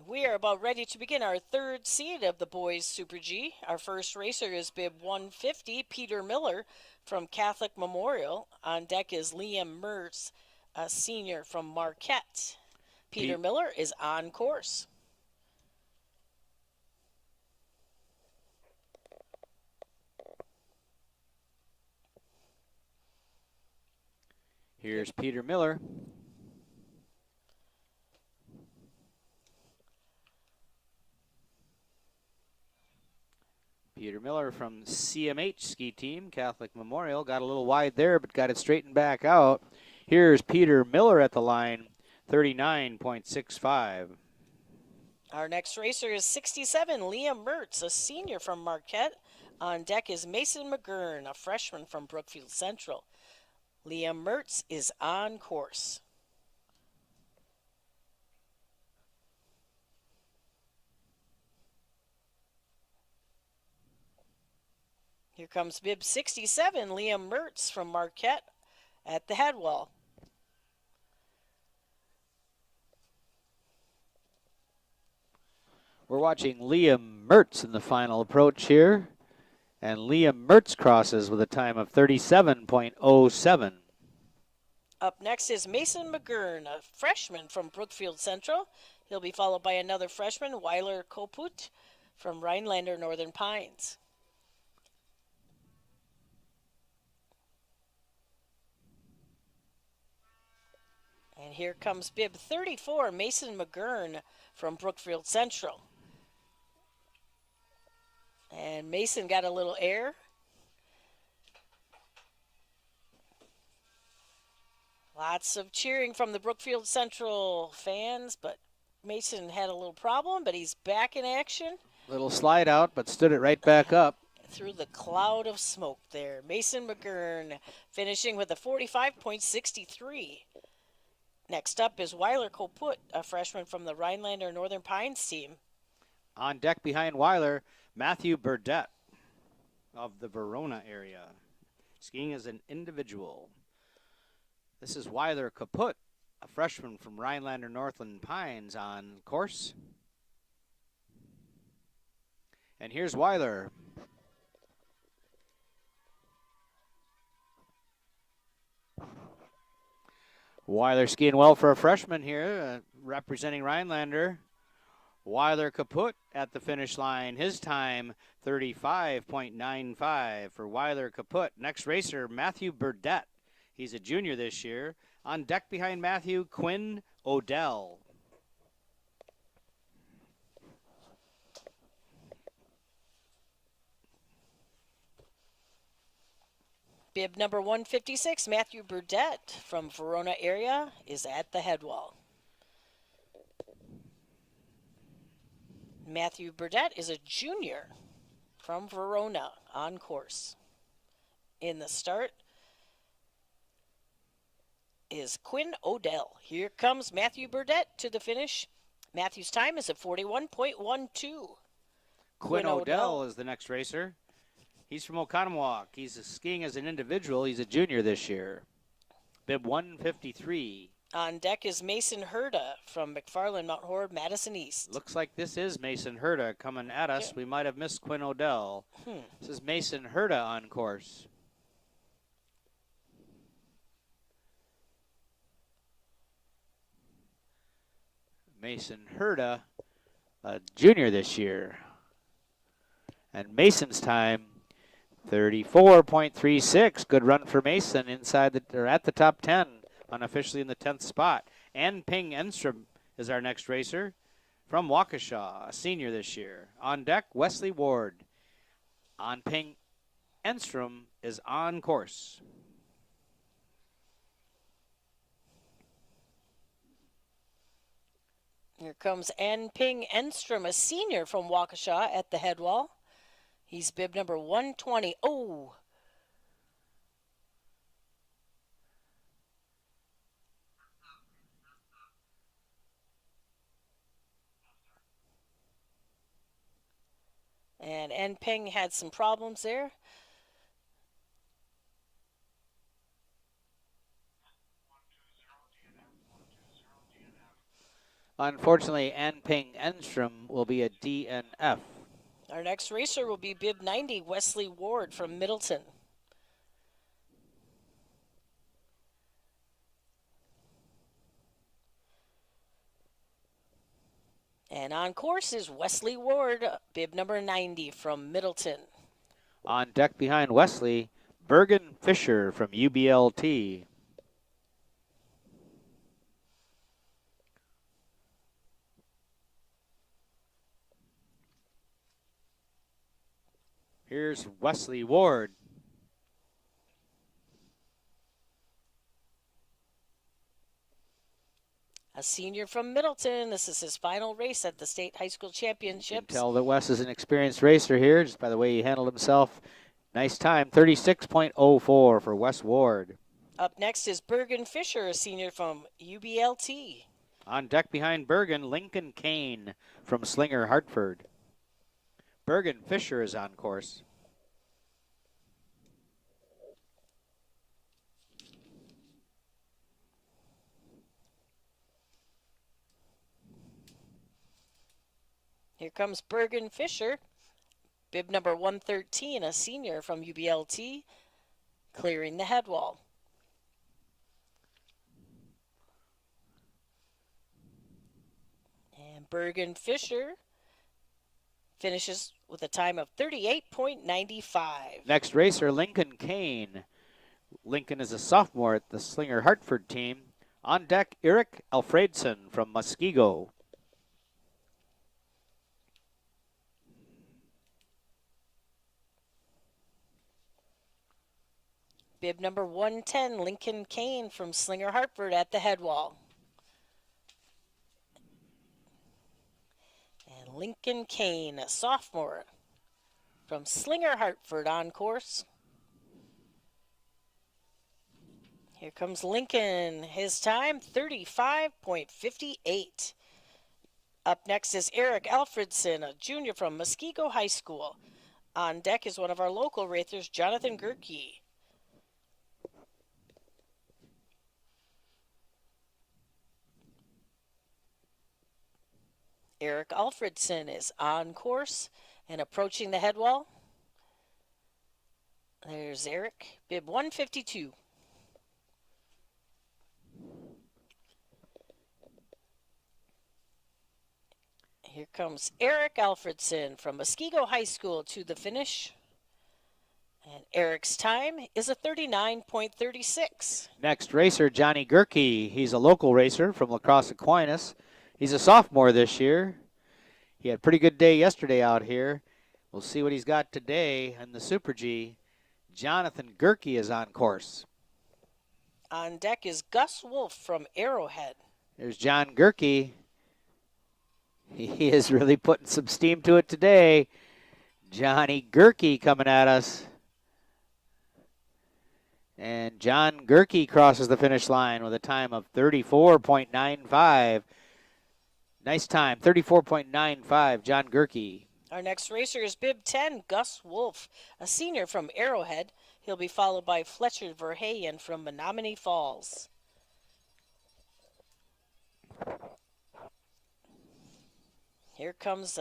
We are about ready to begin our third seed of the boys Super G. Our first racer is bib 150, Peter Miller from Catholic Memorial. On deck is Liam Mertz, a senior from Marquette. Peter Miller is on course. Here's Peter Miller. Peter Miller from CMH ski team, Catholic Memorial. Got a little wide there, but got it straightened back out. Here's Peter Miller at the line, 39.65. Our next racer is 67, Liam Mertz, a senior from Marquette. On deck is Mason McGurn, a freshman from Brookfield Central. Liam Mertz is on course. Here comes bib 67, Liam Mertz from Marquette at the head wall. We're watching Liam Mertz in the final approach here. And Liam Mertz crosses with a time of 37.07. Up next is Mason McGurn, a freshman from Brookfield Central. He'll be followed by another freshman, Weiler Koput from Rhinelander Northern Pines. And here comes bib 34, Mason McGurn from Brookfield Central. And Mason got a little air. Lots of cheering from the Brookfield Central fans, but Mason had a little problem, but he's back in action. Little slide out, but stood it right back up. Through the cloud of smoke there. Mason McGurn finishing with a 45.63. Next up is Weiler Koput, a freshman from the Rhinelander Northern Pines team. On deck behind Weiler, Matthew Burdett of the Verona area, skiing as an individual. This is Weiler Kaput, a freshman from Rhinelander Northern Pines on course. And here's Weiler. Weiler skiing well for a freshman here, representing Rhinelander. Weiler Kaput at the finish line. His time, 35.95 for Weiler Kaput. Next racer, Matthew Burdett. He's a junior this year. On deck behind Matthew, Quinn Odell. Bib number 156, Matthew Burdett from Verona area, is at the head wall. Matthew Burdett is a junior from Verona on course. In the start is Quinn Odell. Here comes Matthew Burdett to the finish. Matthew's time is at 41.12. Quinn Odell is the next racer. He's from Oconomowoc. He's skiing as an individual. He's a junior this year. Bib 153. On deck is Mason Herda from McFarland, Mount Horeb, Madison East. Looks like this is Mason Herda coming at us. We might have missed Quinn Odell. This is Mason Herda on course. Mason Herda, a junior this year. And Mason's time, 34.36. Good run for Mason inside or at the top 10, unofficially in the 10th spot. And Ping Enstrom is our next racer from Waukesha, a senior this year. On deck, Wesley Ward. On Ping Enstrom is on course. Here comes An Ping Enstrom, a senior from Waukesha at the head wall. He's bib number 120. Oh! And An Ping had some problems there. Unfortunately, An Ping Enstrom will be a DNF. Our next racer will be bib 90, Wesley Ward from Middleton. And on course is Wesley Ward, bib number 90 from Middleton. On deck behind Wesley, Bergen Fisher from UBLT. Here's Wesley Ward. A senior from Middleton. This is his final race at the State High School Championships. You can tell that Wes is an experienced racer here, just by the way he handled himself. Nice time, 36.04 for Wes Ward. Up next is Bergen Fisher, a senior from UBLT. On deck behind Bergen, Lincoln Kane from Slinger Hartford. Bergen Fisher is on course. Here comes Bergen Fisher, bib number 113, a senior from UBLT, clearing the head wall. And Bergen Fisher finishes with a time of 38.95. Next racer, Lincoln Kane. Lincoln is a sophomore at the Slinger Hartford team. On deck, Eric Alfredson from Muskego. bib number 110, Lincoln Kane from Slinger Hartford at the head wall. And Lincoln Kane, a sophomore from Slinger Hartford on course. Here comes Lincoln. His time, 35.58. Up next is Eric Alfredson, a junior from Muskego High School. On deck is one of our local racers, Jonathan Gerke. Eric Alfredson is on course and approaching the head wall. There's Eric, bib 152. Here comes Eric Alfredson from Muskego High School to the finish. And Eric's time is a 39.36. Next racer, Johnny Gerke. He's a local racer from La Crosse Aquinas. He's a sophomore this year. He had a pretty good day yesterday out here. We'll see what he's got today in the Super G. Jonathan Gerke is on course. On deck is Gus Wolf from Arrowhead. There's John Gerke. He is really putting some steam to it today. Johnny Gerke coming at us. And John Gerke crosses the finish line with a time of 34.95. Nice time, 34.95, John Gerke. Our next racer is bib 10, Gus Wolf, a senior from Arrowhead. He'll be followed by Fletcher Verheyen from Menominee Falls. Here comes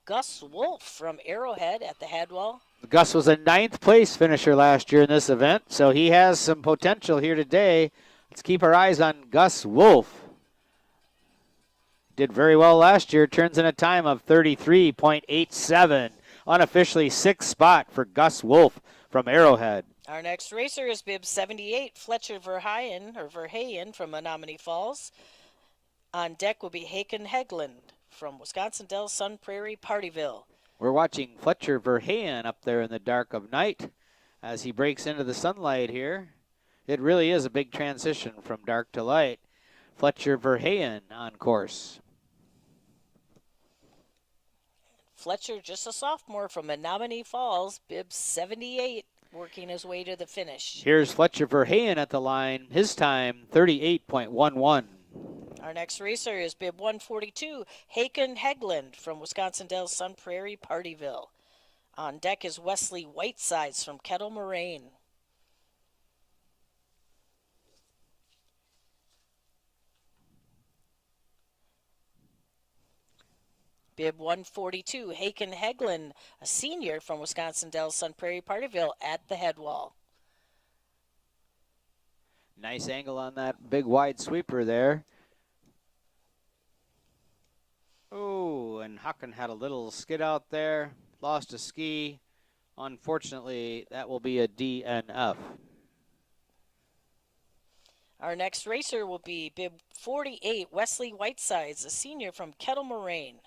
Gus Wolf from Arrowhead at the head wall. Gus was a 9th place finisher last year in this event, so he has some potential here today. Let's keep our eyes on Gus Wolf. Did very well last year, turns in a time of 33.87. Unofficially 6th spot for Gus Wolf from Arrowhead. Our next racer is bib 78, Fletcher Verheyen from Menominee Falls. On deck will be Haken Hegland from Wisconsin Dells Sun Prairie Partyville. We're watching Fletcher Verheyen up there in the dark of night as he breaks into the sunlight here. It really is a big transition from dark to light. Fletcher Verheyen on course. Fletcher, just a sophomore from Menominee Falls, bib 78, working his way to the finish. Here's Fletcher Verheyen at the line. His time, 38.11. Our next racer is bib 142, Haken Hegland from Wisconsin Dells Sun Prairie Partyville. On deck is Wesley Whitesides from Kettle Moraine. Bib 142, Haken Hegland, a senior from Wisconsin Dells Sun Prairie Partyville at the head wall. Nice angle on that big wide sweeper there. Oh, and Hucken had a little skid out there, lost a ski. Unfortunately, that will be a DNF. Our next racer will be bib 48, Wesley Whitesides, a senior from Kettle Moraine.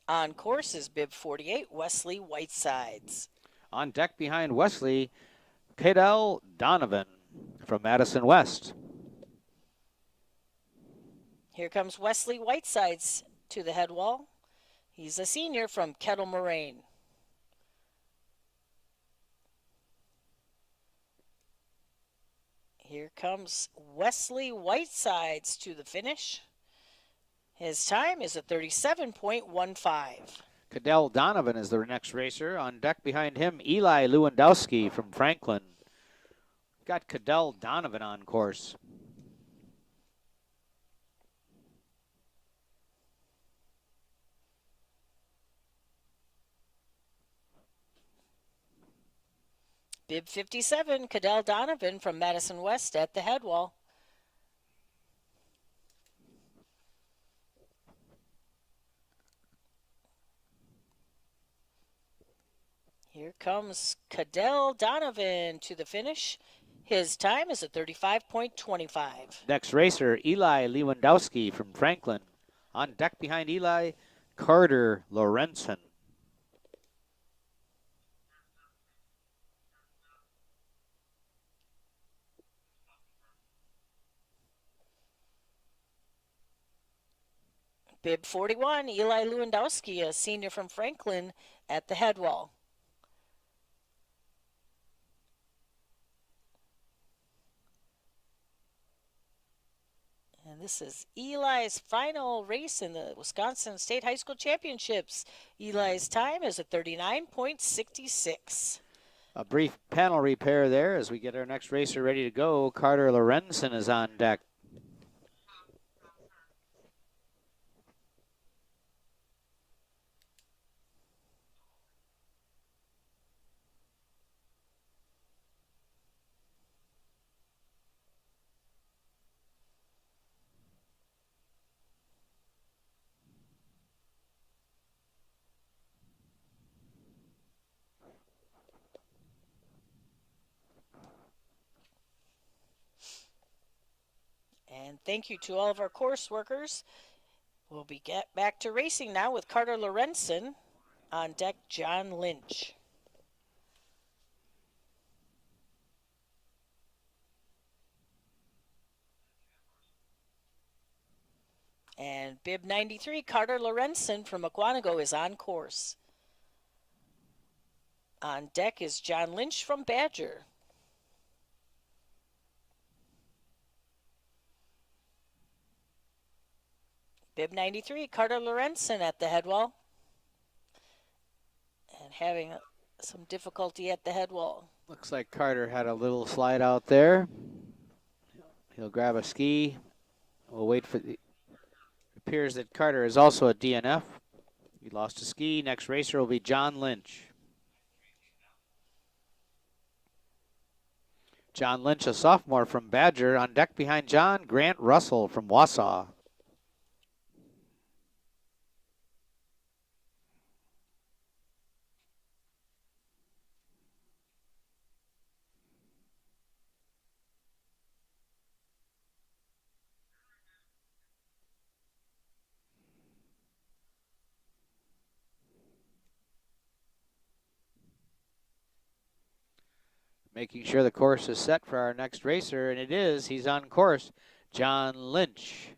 On course is bib 48, Wesley Whitesides. On deck behind Wesley, Cadell Donovan from Madison West. Here comes Wesley Whitesides to the head wall. He's a senior from Kettle Moraine. Here comes Wesley Whitesides to the finish. His time is a 37.15. Cadell Donovan is the next racer. On deck behind him, Eli Lewandowski from Franklin. Got Cadell Donovan on course. Bib 57, Cadell Donovan from Madison West at the head wall. Here comes Cadell Donovan to the finish. His time is a 35.25. Next racer, Eli Lewandowski from Franklin. On deck behind Eli, Carter Lorenzen. Bib 41, Eli Lewandowski, a senior from Franklin, at the head wall. And this is Eli's final race in the Wisconsin State High School Championships. Eli's time is a 39.66. A brief panel repair there as we get our next racer ready to go. Carter Lorenzen is on deck. And thank you to all of our course workers. We'll be back to racing now with Carter Lorenzen. On deck, John Lynch. And bib 93, Carter Lorenzen from Aquanago is on course. On deck is John Lynch from Badger. Bib 93, Carter Lorenzen at the head wall. And having some difficulty at the head wall. Looks like Carter had a little slide out there. He'll grab a ski. We'll wait for the... It appears that Carter is also a DNF. He lost a ski. Next racer will be John Lynch. John Lynch, a sophomore from Badger. On deck behind John, Grant Russell from Wausau. Making sure the course is set for our next racer, and it is. He's on course. John Lynch,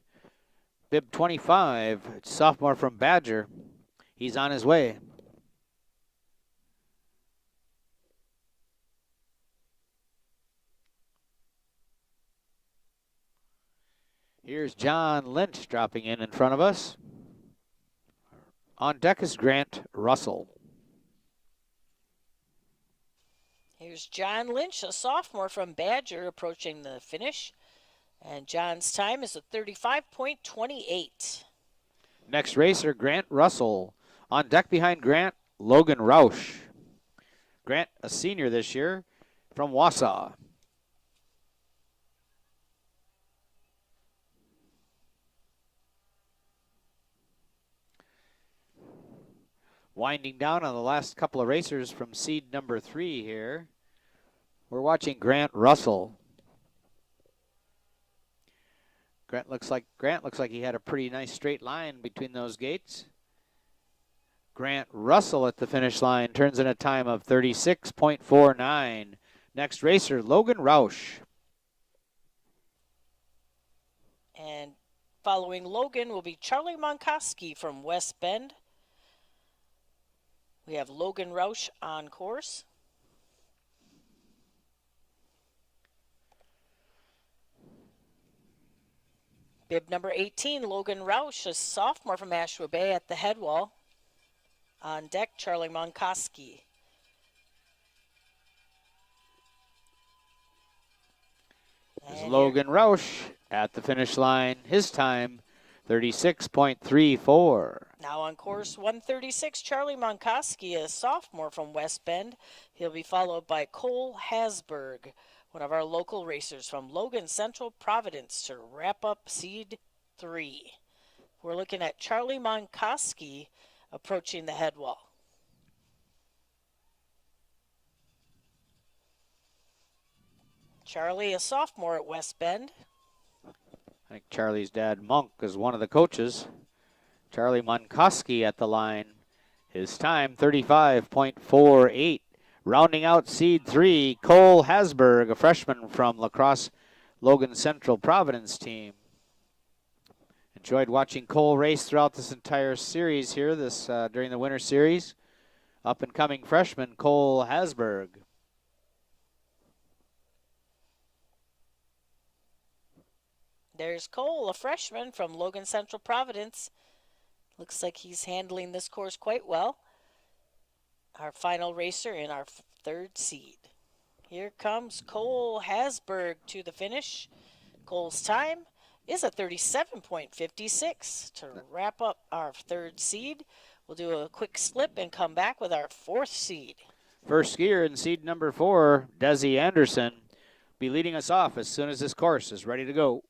bib 25, sophomore from Badger. He's on his way. Here's John Lynch dropping in front of us. On deck is Grant Russell. Here's John Lynch, a sophomore from Badger, approaching the finish. And John's time is a 35.28. Next racer, Grant Russell. On deck behind Grant, Logan Roush. Grant, a senior this year, from Wausau. Winding down on the last couple of racers from seed number 3 here. We're watching Grant Russell. Grant looks like he had a pretty nice straight line between those gates. Grant Russell at the finish line turns in a time of 36.49. Next racer, Logan Roush. And following Logan will be Charlie Monkoski from West Bend. We have Logan Roush on course. Bib number 18, Logan Roush, a sophomore from Ashua Bay at the head wall. On deck, Charlie Monkoski. There's Logan Roush at the finish line. His time, 36.34. Now on course 136, Charlie Monkoski, a sophomore from West Bend. He'll be followed by Cole Hasberg, one of our local racers from Logan Central Providence, to wrap up seed 3. We're looking at Charlie Monkoski approaching the head wall. Charlie, a sophomore at West Bend. I think Charlie's dad, Monk, is one of the coaches. Charlie Monkoski at the line. His time, 35.48. Rounding out seed 3, Cole Hasberg, a freshman from La Crosse Logan Central Providence team. Enjoyed watching Cole race throughout this entire series here, during the winter series. Up and coming freshman Cole Hasberg. There's Cole, a freshman from Logan Central Providence. Looks like he's handling this course quite well. Our final racer in our third seed. Here comes Cole Hasberg to the finish. Cole's time is a 37.56 to wrap up our third seed. We'll do a quick slip and come back with our fourth seed. First skier in seed number 4, Desi Anderson, be leading us off as soon as this course is ready to go.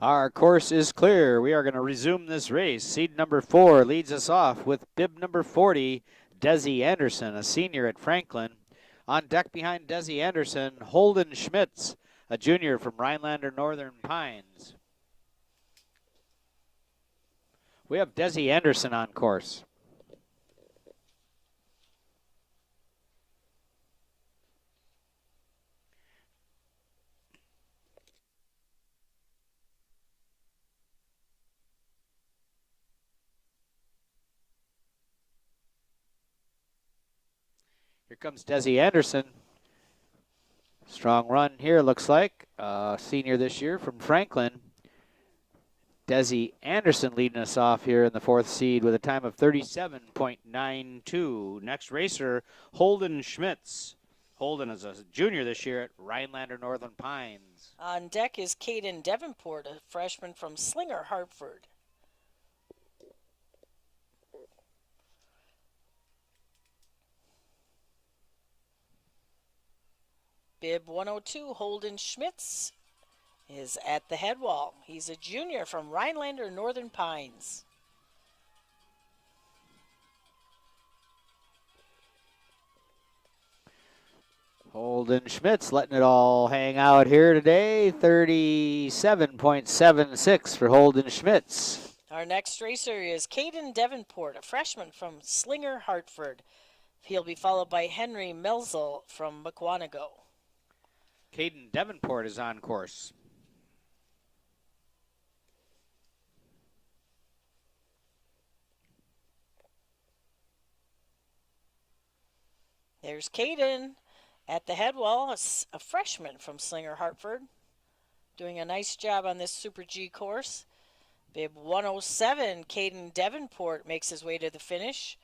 Our course is clear. We are going to resume this race. Seed number 4 leads us off with bib number 40, Desi Anderson, a senior at Franklin. On deck behind Desi Anderson, Holden Schmitz, a junior from Rhinelander Northern Pines. We have Desi Anderson on course. Here comes Desi Anderson. Strong run here, looks like. Senior this year from Franklin. Desi Anderson leading us off here in the fourth seed with a time of 37.92. Next racer, Holden Schmitz. Holden is a junior this year at Rhinelander Northern Pines. On deck is Caden Davenport, a freshman from Slinger, Hartford. Bib 102, Holden Schmitz, is at the head wall. He's a junior from Rhinelander Northern Pines. Holden Schmitz letting it all hang out here today. 37.76 for Holden Schmitz. Our next racer is Caden Davenport, a freshman from Slinger, Hartford. He'll be followed by Henry Melzel from McWanago. Caden Davenport is on course. There's Caden at the head wall, a freshman from Slinger, Hartford, doing a nice job on this Super G course. Bib 107, Caden Davenport makes his way to the finish,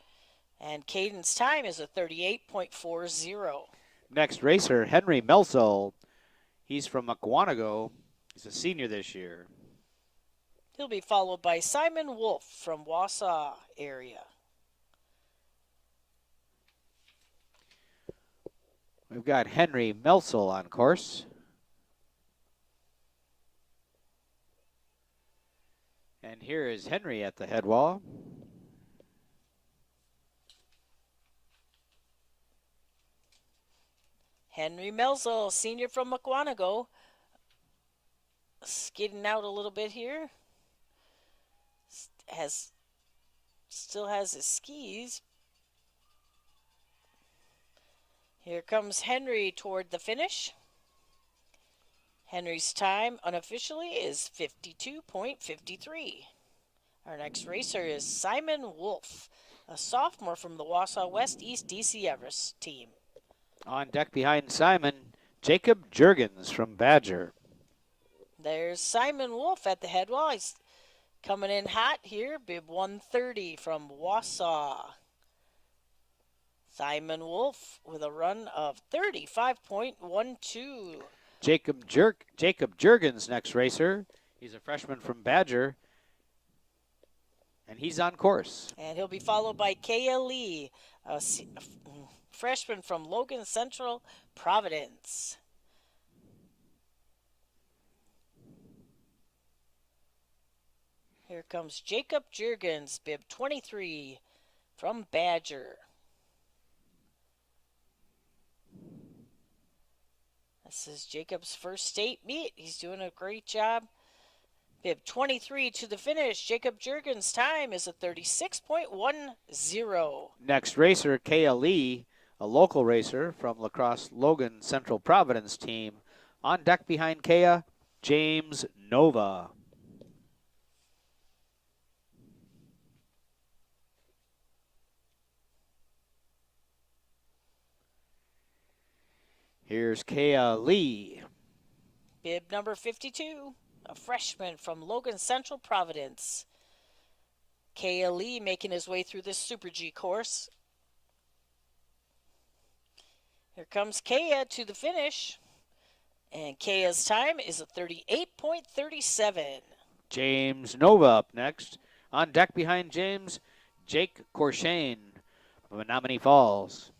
and Caden's time is a 38.40. Next racer, Henry Melzel. He's from McWanago. He's a senior this year. He'll be followed by Simon Wolf from Wausau area. We've got Henry Melzel on course. And here is Henry at the head wall. Henry Melzel, senior from McWanago, skidding out a little bit here. Still has his skis. Here comes Henry toward the finish. Henry's time unofficially is 52.53. Our next racer is Simon Wolf, a sophomore from the Wausau West East DC Everest team. On deck behind Simon, Jacob Jurgens from Badger. There's Simon Wolf at the head wall. He's coming in hot here, bib 130 from Wausau. Simon Wolf with a run of 35.12. Jacob Jurgens, next racer. He's a freshman from Badger, and he's on course. And he'll be followed by Kaya Lee, a freshman from Logan Central, Providence. Here comes Jacob Jurgens, bib 23 from Badger. This is Jacob's first state meet. He's doing a great job. Bib 23 to the finish. Jacob Jurgens' time is a 36.10. Next racer, Kaya Lee, a local racer from La Crosse Logan Central Providence team. On deck behind Kaya, James Nova. Here's Kaya Lee. Bib number 52, a freshman from Logan Central Providence. Kaya Lee making his way through this Super G course. Here comes Kaya to the finish. And Kaya's time is a 38.37. James Nova up next. On deck behind James, Jake Corshane of Menominee Falls.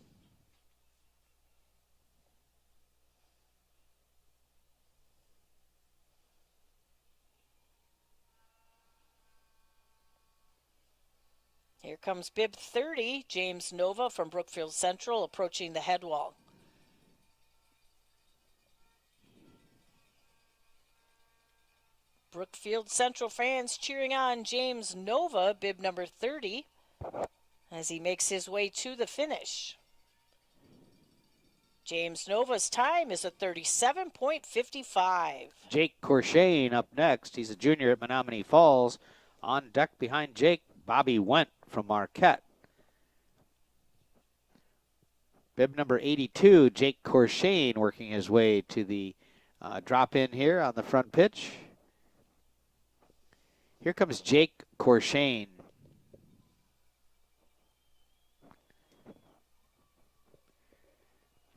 Here comes bib 30, James Nova from Brookfield Central, approaching the head wall. Brookfield Central fans cheering on James Nova, bib number 30, as he makes his way to the finish. James Nova's time is a 37.55. Jake Corshane up next. He's a junior at Menominee Falls. On deck behind Jake, Bobby Went from Marquette. Bib number 82, Jake Corshane, working his way to the drop in here on the front pitch. Here comes Jake Corshane.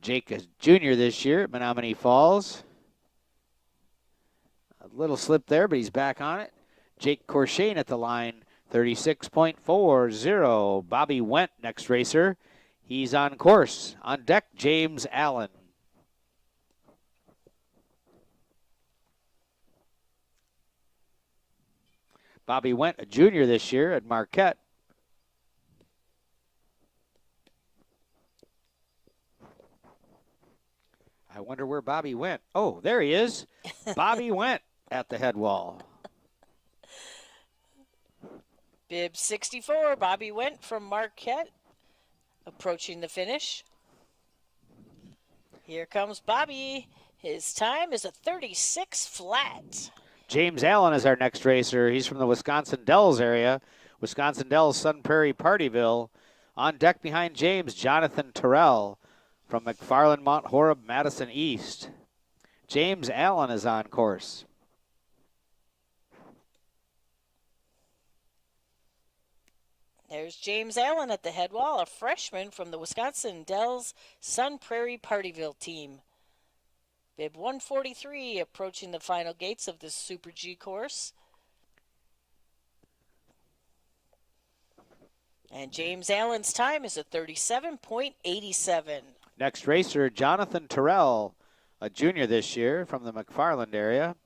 Jake is junior this year at Menominee Falls. A little slip there, but he's back on it. Jake Corshane at the line, 36.40. Bobby Went, next racer. He's on course. On deck, James Allen. Bobby Went, a junior this year at Marquette. I wonder where Bobby went. Oh, there he is. Bobby went at the head wall. Bib 64, Bobby Went from Marquette, approaching the finish. Here comes Bobby. His time is a 36 flat. James Allen is our next racer. He's from the Wisconsin Dells area. Wisconsin Dells, Sun Prairie, Partyville. On deck behind James, Jonathan Terrell from McFarland, Mount Horeb, Madison East. James Allen is on course. There's James Allen at the head wall, a freshman from the Wisconsin Dells Sun Prairie Partyville team. Bib 143 approaching the final gates of this Super G course. And James Allen's time is a 37.87. Next racer, Jonathan Terrell, a junior this year from the McFarland area.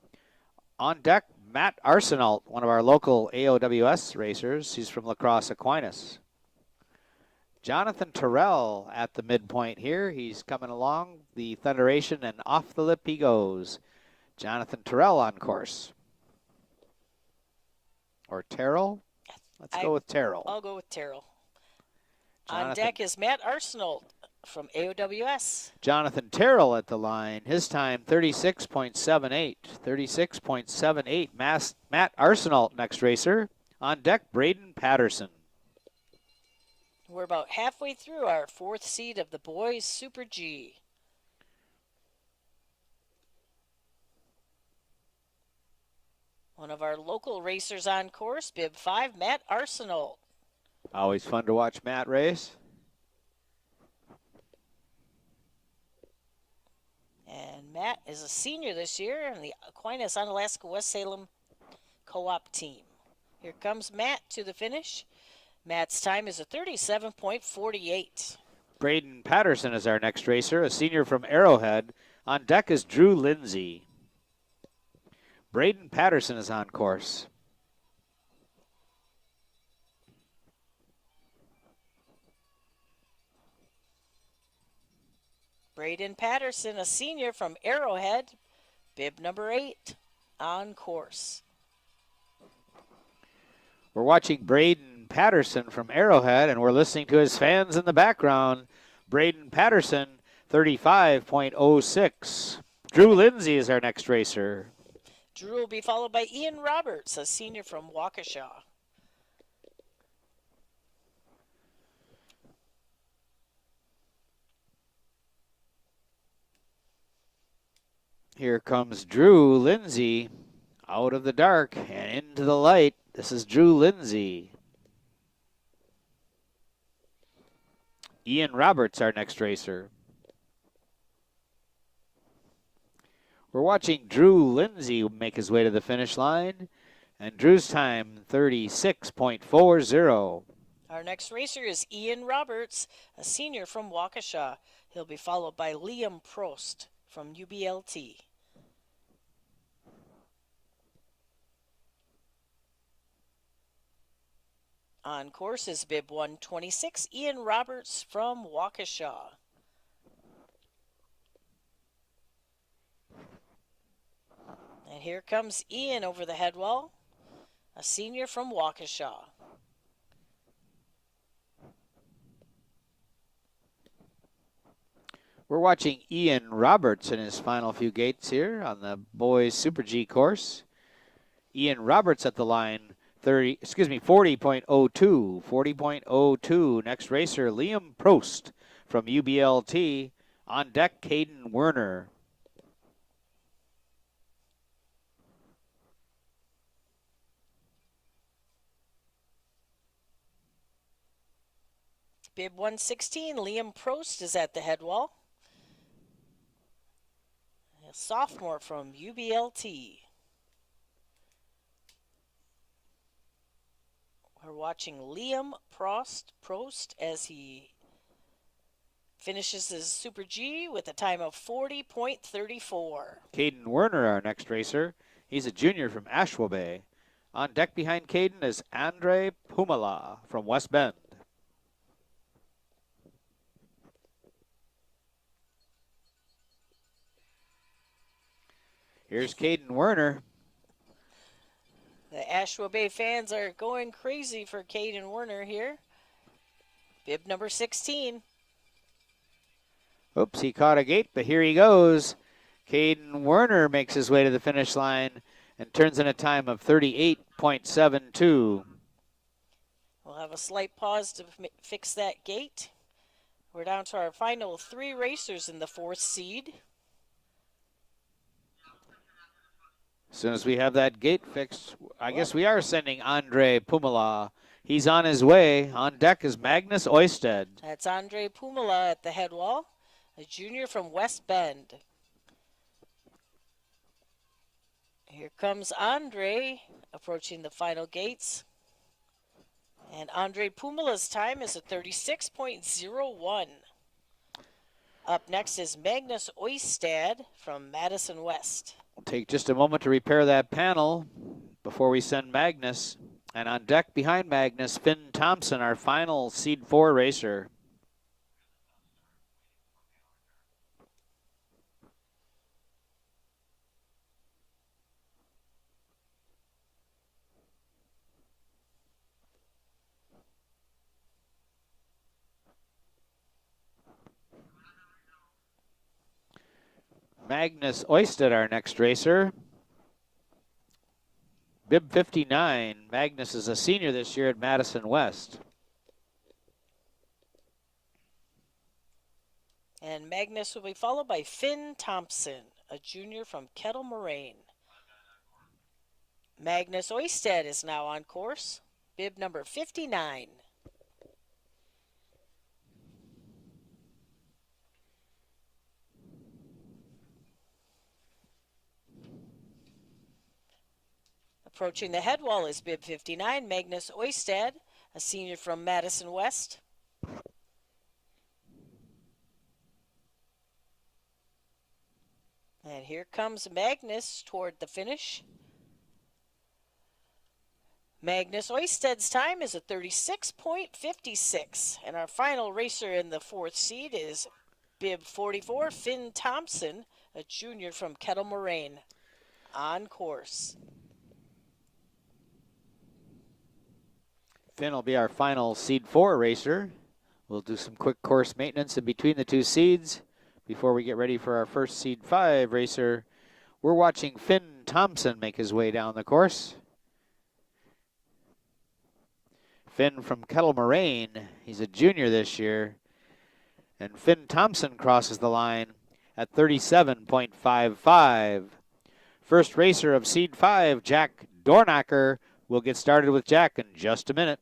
On deck, Matt Arsenault, one of our local AOWS racers. He's from La Crosse Aquinas. Jonathan Terrell at the midpoint here. He's coming along the Thunderation, and off the lip he goes. Jonathan Terrell on course. Or Terrell? Let's go with Terrell. I'll go with Terrell. Jonathan. On deck is Matt Arsenault from AOWS. Jonathan Terrell at the line. His time, 36.78. 36.78. Matt Arsenault, next racer. On deck, Braden Patterson. We're about halfway through our fourth seed of the boys Super G. One of our local racers on course, bib 5, Matt Arsenault. Always fun to watch Matt race. And Matt is a senior this year in the Aquinas Onalaska West Salem co-op team. Here comes Matt to the finish. Matt's time is a 37.48. Braden Patterson is our next racer, a senior from Arrowhead. On deck is Drew Lindsay. Braden Patterson is on course. Braden Patterson, a senior from Arrowhead, bib number 8, on course. We're watching Braden Patterson from Arrowhead, and we're listening to his fans in the background. Braden Patterson, 35.06. Drew Lindsay is our next racer. Drew will be followed by Ian Roberts, a senior from Waukesha. Here comes Drew Lindsay out of the dark and into the light. This is Drew Lindsay. Ian Roberts, our next racer. We're watching Drew Lindsay make his way to the finish line, and Drew's time, 36.40. Our next racer is Ian Roberts, a senior from Waukesha. He'll be followed by Liam Prost from UBLT. On course is bib 126, Ian Roberts from Waukesha. And here comes Ian over the head wall, a senior from Waukesha. We're watching Ian Roberts in his final few gates here on the boys Super G course. Ian Roberts at the line, 40.02. 40.02. Next racer, Liam Prost from UBLT. On deck, Caden Werner. Bib 116, Liam Prost is at the head wall. A sophomore from UBLT. We're watching Liam Prost as he finishes his Super G with a time of 40.34. Caden Werner, our next racer. He's a junior from Asheville Bay. On deck behind Caden is Andre Pumala from West Bend. Here's Caden Werner. The Asheville Bay fans are going crazy for Caden Werner here. Bib number 16. Oops, he caught a gate, but here he goes. Caden Werner makes his way to the finish line and turns in a time of 38.72. We'll have a slight pause to fix that gate. We're down to our final 3 racers in the 4th seed. As soon as we have that gate fixed, I guess we are sending Andre Pumala. He's on his way. On deck is Magnus Oisted. That's Andre Pumala at the head wall, a junior from West Bend. Here comes Andre approaching the final gates. And Andre Pumala's time is a 36.01. Up next is Magnus Oistad from Madison West. We'll take just a moment to repair that panel before we send Magnus. And on deck behind Magnus, Finn Thompson, our final Seed 4 racer. Magnus Oisted, our next racer. Bib 59. Magnus is a senior this year at Madison West. And Magnus will be followed by Finn Thompson, a junior from Kettle Moraine. Magnus Oistad is now on course. Bib number 59. Approaching the head wall is bib 59, Magnus Oistad, a senior from Madison West. And here comes Magnus toward the finish. Magnus Oistad's time is a 36.56. And our final racer in the 4th seed is bib 44, Finn Thompson, a junior from Kettle Moraine, on course. Finn will be our final Seed 4 racer. We'll do some quick course maintenance in between the 2 seeds before we get ready for our first Seed 5 racer. We're watching Finn Thompson make his way down the course. Finn from Kettle Moraine, he's a junior this year. And Finn Thompson crosses the line at 37.55. First racer of Seed 5, Jack Dornacker. We'll get started with Jack in just a minute.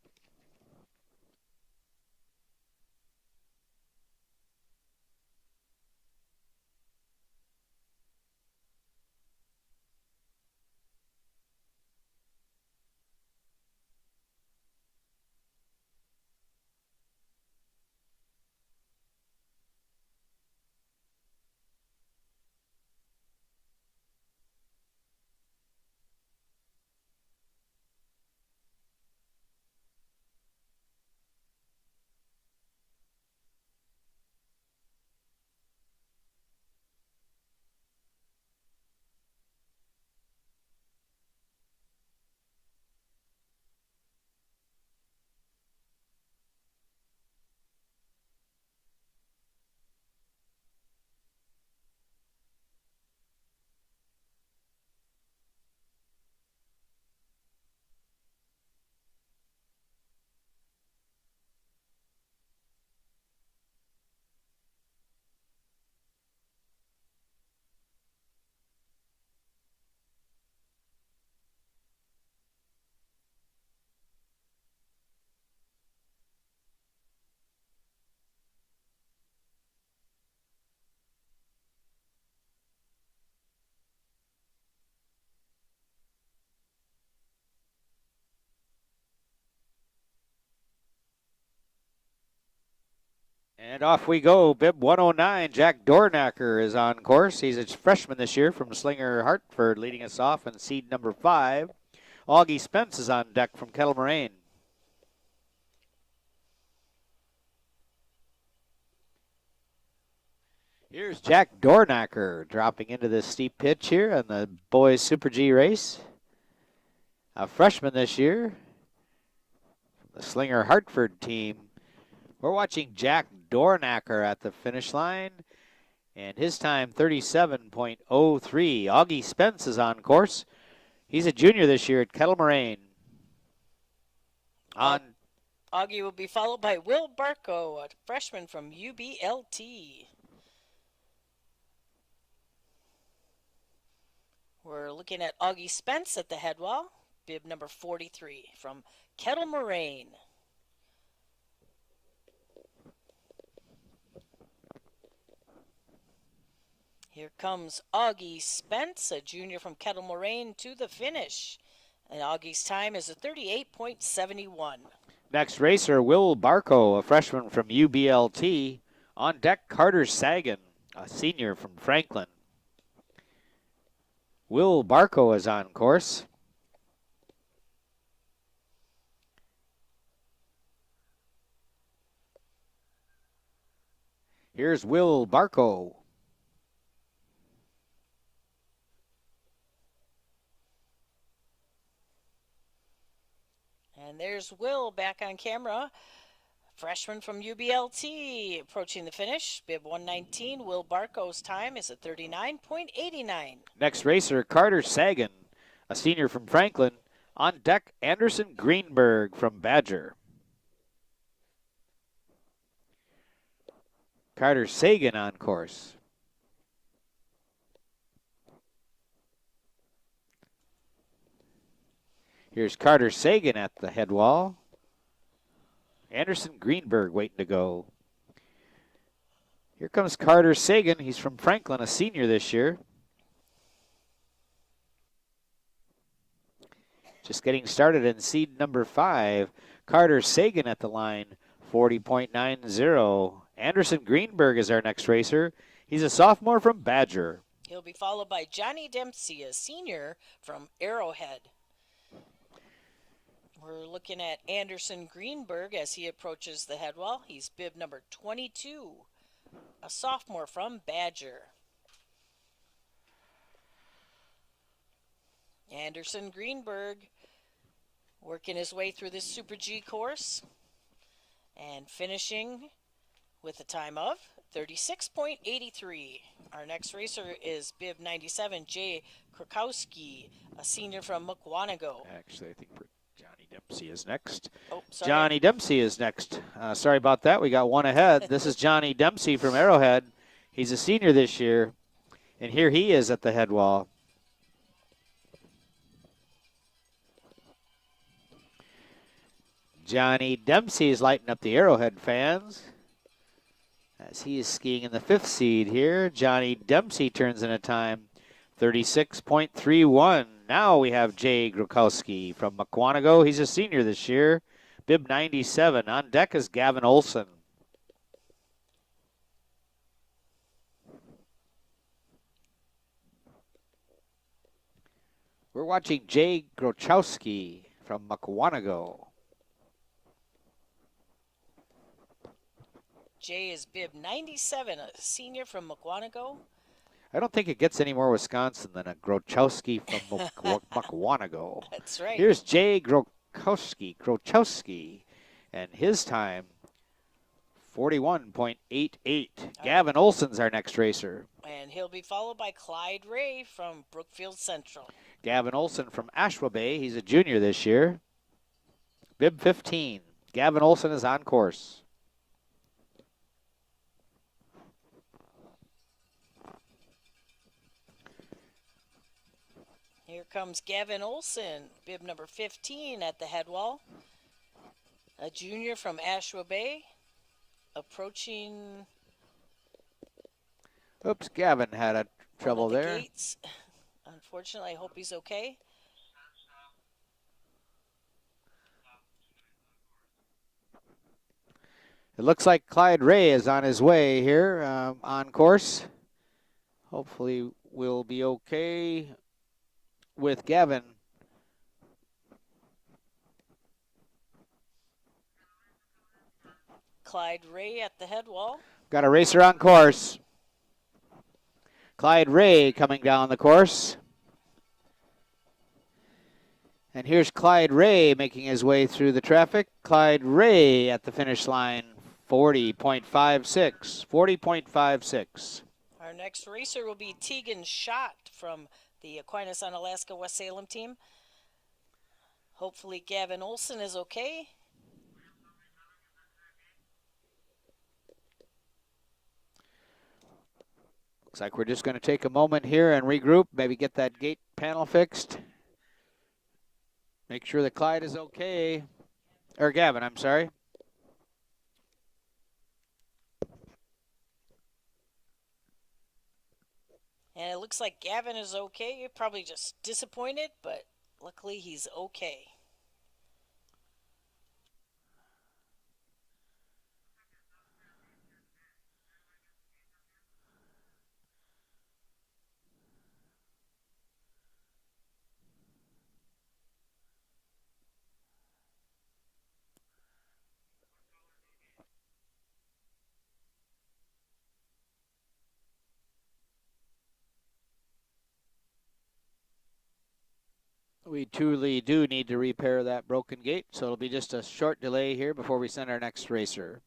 And off we go. Bib 109, Jack Dornacker is on course. He's a freshman this year from Slinger Hartford, leading us off in seed number 5. Augie Spence is on deck from Kettle Moraine. Here's Jack Dornacker dropping into this steep pitch here on the boys Super G race. A freshman this year, the Slinger Hartford team. We're watching Jack Dornacker at the finish line, and his time 37.03. Augie Spence is on course. He's a junior this year at Kettle Moraine. Augie will be followed by Will Barco, a freshman from UBLT. We're looking at Augie Spence at the head wall, bib number 43 from Kettle Moraine. Here comes Augie Spence, a junior from Kettle Moraine, to the finish. And Augie's time is a 38.71. Next racer, Will Barco, a freshman from UBLT. On deck, Carter Sagan, a senior from Franklin. Will Barco is on course. Here's Will Barco. And there's Will back on camera. Freshman from UBLT approaching the finish. Bib 119. Will Barco's time is at 39.89. Next racer, Carter Sagan, a senior from Franklin. On deck, Anderson Greenberg from Badger. Carter Sagan on course. Here's Carter Sagan at the head wall. Anderson Greenberg waiting to go. Here comes Carter Sagan. He's from Franklin, a senior this year. Just getting started in seed number 5. Carter Sagan at the line, 40.90. Anderson Greenberg is our next racer. He's a sophomore from Badger. He'll be followed by Johnny Dempsey, a senior from Arrowhead. We're looking at Anderson Greenberg as he approaches the head wall. He's bib number 22, a sophomore from Badger. Anderson Greenberg working his way through this Super G course and finishing with a time of 36.83. Our next racer is bib 97, Jay Krakowski, a senior from Mukwonago. Actually, I think Johnny Dempsey is next. Oh, sorry. Johnny Dempsey is next. Sorry about that. We got one ahead. This is Johnny Dempsey from Arrowhead. He's a senior this year, and here he is at the head wall. Johnny Dempsey is lighting up the Arrowhead fans as he is skiing in the 5th seed here. Johnny Dempsey turns in a time 36.31. Now we have Jay Grukowski from Mukwonago. He's a senior this year, bib 97. On deck is Gavin Olson. We're watching Jay Grochowski from Mukwonago. Jay is bib 97, a senior from Mukwonago. I don't think it gets any more Wisconsin than a Grochowski from Mukwonago. That's right. Here's Jay Grochowski, and his time, 41.88. Gavin Olson's our next racer. And he'll be followed by Clyde Ray from Brookfield Central. Gavin Olson from Ashwa Bay. He's a junior this year. Bib 15. Gavin Olson is on course. Here comes Gavin Olson, bib number 15 at the head wall. A junior from Ashwa Bay, approaching. Oops, Gavin had a trouble there. Gates. Unfortunately, I hope he's okay. It looks like Clyde Ray is on his way here on course. Hopefully we'll be okay with Gavin. Clyde Ray at the head wall. Got a racer on course. Clyde Ray coming down the course. And here's Clyde Ray making his way through the traffic. Clyde Ray at the finish line, 40.56. 40.56. Our next racer will be Tegan Schott from the Aquinas, Unalaska, West Salem team. Hopefully Gavin Olson is okay. Looks like we're just going to take a moment here and regroup, maybe get that gate panel fixed. Make sure that Clyde is okay. Or Gavin, I'm sorry. And it looks like Gavin is okay. You're probably just disappointed, but luckily he's okay. We truly do need to repair that broken gate, so it'll be just a short delay here before we send our next racer.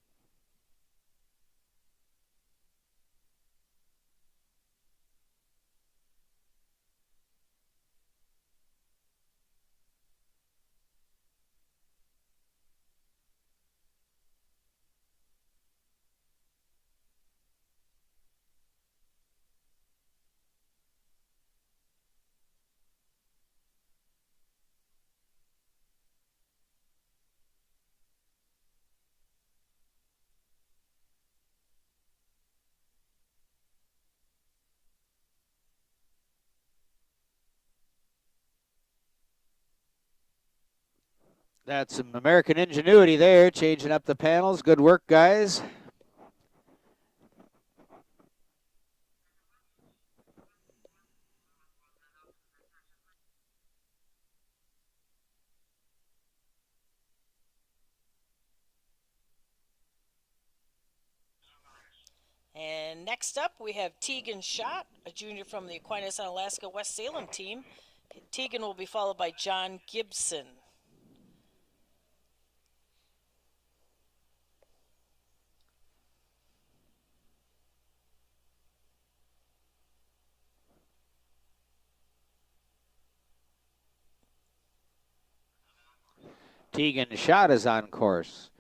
That's some American ingenuity there, changing up the panels. Good work, guys. And next up, we have Tegan Schott, a junior from the Aquinas, Unalaska, West Salem team. Tegan will be followed by John Gibson. Tegan Schott is on course.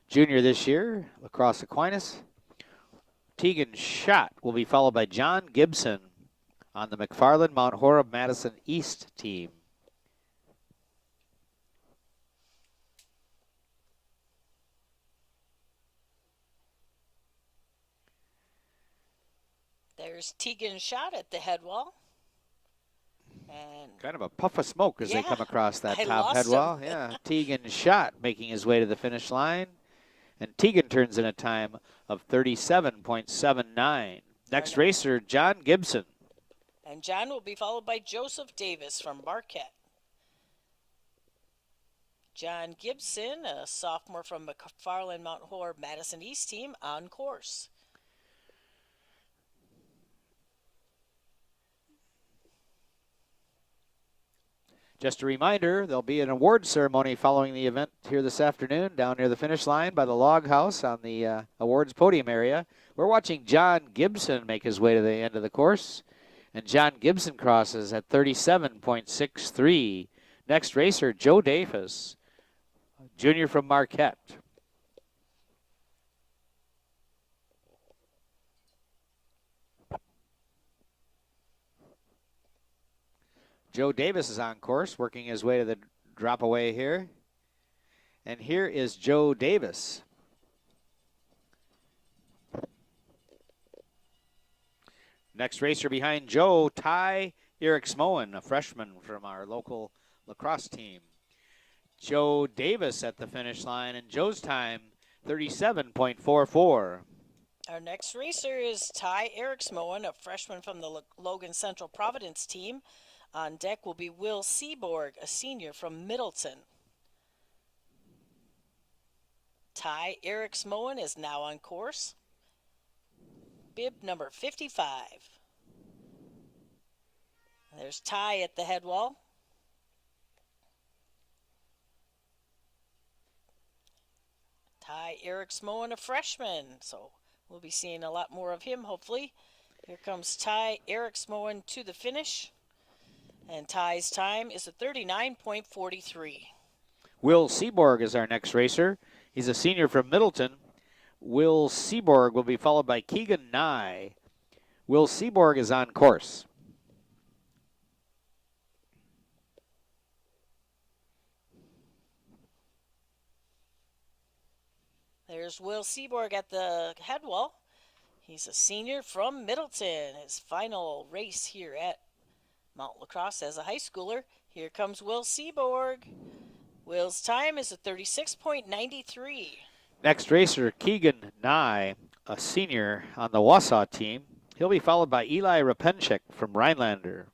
Junior this year, Lacrosse Aquinas. Tegan Schott will be followed by John Gibson on the McFarland Mount Horeb Madison East team. There's Tegan Schott at the head wall. And Kind of a puff of smoke as they come across that I top head lost wall. him. Yeah, Tegan Schott making his way to the finish line. And Tegan turns in a time of 37.79. Next racer, John Gibson. And John will be followed by Joseph Davis from Marquette. John Gibson, a sophomore from McFarland Mount Horeb Madison East team, on course. Just a reminder, there'll be an award ceremony following the event here this afternoon down near the finish line by the log house on the awards podium area. We're watching John Gibson make his way to the end of the course, and John Gibson crosses at 37.63. Next racer, Joe Davis, junior from Marquette. Joe Davis is on course, working his way to the drop away here. And here is Joe Davis. Next racer behind Joe, Ty Eriksmoen, a freshman from our local lacrosse team. Joe Davis at the finish line, and Joe's time, 37.44. Our next racer is Ty Eriksmoen, a freshman from the Logan Central Providence team. On deck will be Will Seaborg, a senior from Middleton. Ty Eriksmoen is now on course. Bib number 55. There's Ty at the head wall. Ty Eric Smoen, a freshman, so we'll be seeing a lot more of him, hopefully. Here comes Ty Eric Smoen to the finish, and Ty's time is a 39.43. Will Seaborg is our next racer. He's a senior from Middleton. Will Seaborg will be followed by Keegan Nye. Will Seaborg is on course. There's Will Seaborg at the head wall. He's a senior from Middleton. His final race here at Mount Lacrosse as a high schooler. Here comes Will Seaborg. Will's time is a 36.93. Next racer, Keegan Nye, a senior on the Wausau team. He'll be followed by Eli Rapenchik from Rhinelander.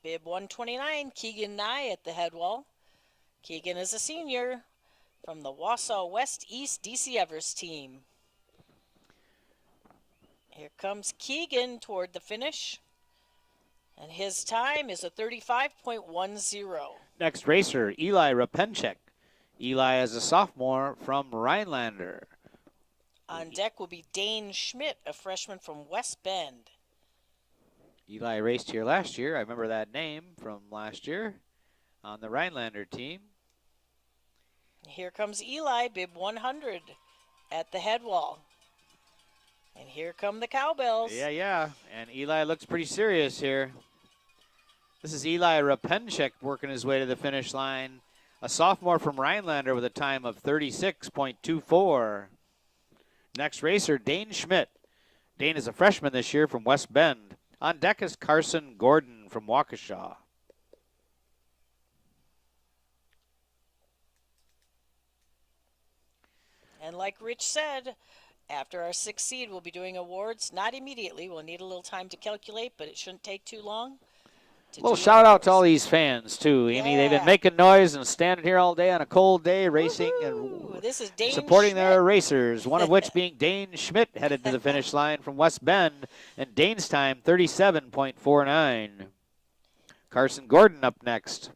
Bib 129, Keegan Nye at the head wall. Keegan is a senior from the Wausau West East DC Evers team. Here comes Keegan toward the finish, and his time is a 35.10. Next racer, Eli Rapenchik. Eli is a sophomore from Rhinelander. On deck will be Dane Schmidt, a freshman from West Bend. Eli raced here last year. I remember that name from last year on the Rhinelander team. Here comes Eli, bib 100 at the head wall. And here come the cowbells. Yeah. And Eli looks pretty serious here. This is Eli Rapenchik working his way to the finish line. A sophomore from Rhinelander with a time of 36.24. Next racer, Dane Schmidt. Dane is a freshman this year from West Bend. On deck is Carson Gordon from Waukesha. And like Rich said, after our 6th seed, we'll be doing awards. Not immediately. We'll need a little time to calculate, but it shouldn't take too long. A little shout out to all these fans, too, Amy. They've been making noise and standing here all day on a cold day, racing and this is Dane supporting Schmidt. their racers, one of which being Dane Schmidt, headed to the finish line from West Bend. And Dane's time, 37.49. Carson Gordon up next.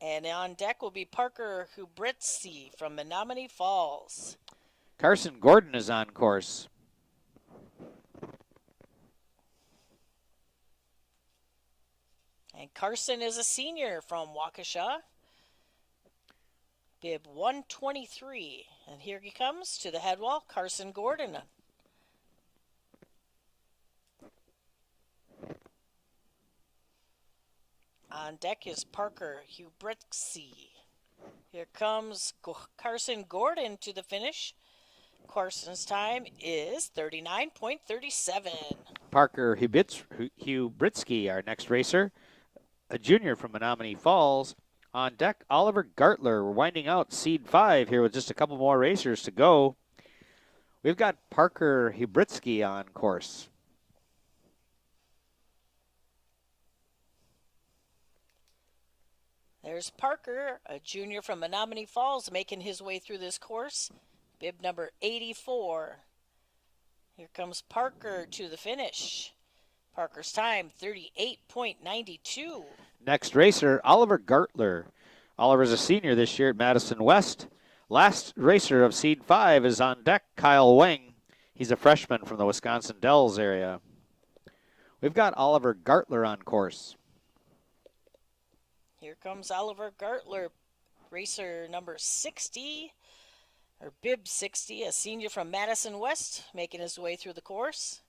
And on deck will be Parker Hubritsky from Menominee Falls. Carson Gordon is on course. And Carson is a senior from Waukesha. Bib 123. And here he comes to the head wall, Carson Gordon. On deck is Parker Hubritsky. Here comes Carson Gordon to the finish. Carson's time is 39.37. Parker Hubritsky, our next racer, a junior from Menominee Falls. On deck, Oliver Gartler. We're winding out seed 5 here with just a couple more racers to go. We've got Parker Hubritsky on course. There's Parker, a junior from Menominee Falls, making his way through this course. Bib number 84. Here comes Parker to the finish. Parker's time, 38.92. Next racer, Oliver Gartler. Oliver's a senior this year at Madison West. Last racer of seed 5 is on deck, Kyle Weng. He's a freshman from the Wisconsin Dells area. We've got Oliver Gartler on course. Here comes Oliver Gartler, racer number 60, or bib 60, a senior from Madison West, making his way through the course.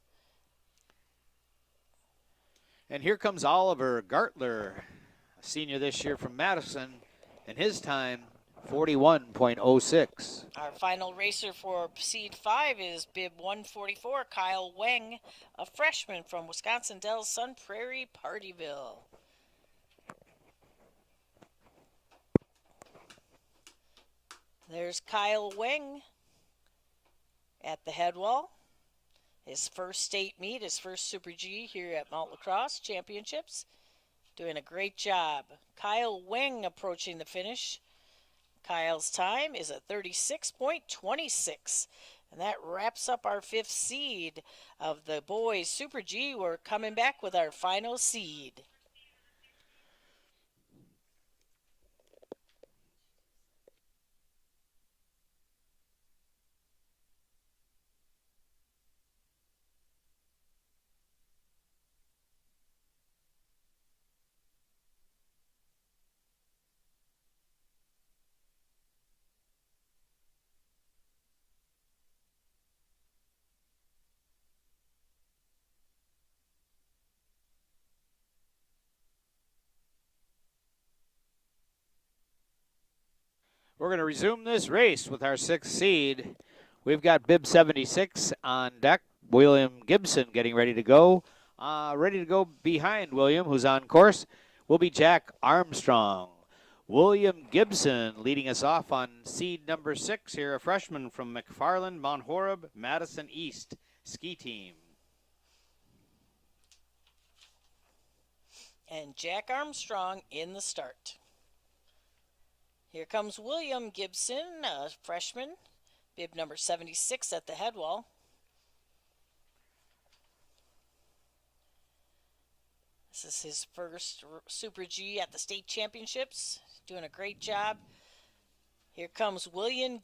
And here comes Oliver Gartler, a senior this year from Madison, and his time, 41.06. Our final racer for seed 5 is bib 144, Kyle Weng, a freshman from Wisconsin Dells, Sun Prairie, Partyville. There's Kyle Weng at the head wall. His first state meet, his first Super G here at Mount Lacrosse Championships. Doing a great job. Kyle Weng approaching the finish. Kyle's time is a 36.26. And that wraps up our 5th seed of the boys Super G. We're coming back with our final seed. We're going to resume this race with our 6th seed. We've got bib 76 on deck. William Gibson getting ready to go. Ready to go behind William, who's on course, will be Jack Armstrong. William Gibson leading us off on seed number 6 here, a freshman from McFarland, Mount Horeb, Madison East ski team. And Jack Armstrong in the start. Here comes William Gibson, a freshman, bib number 76 at the head wall. This is his first Super G at the state championships. Doing a great job. Here comes William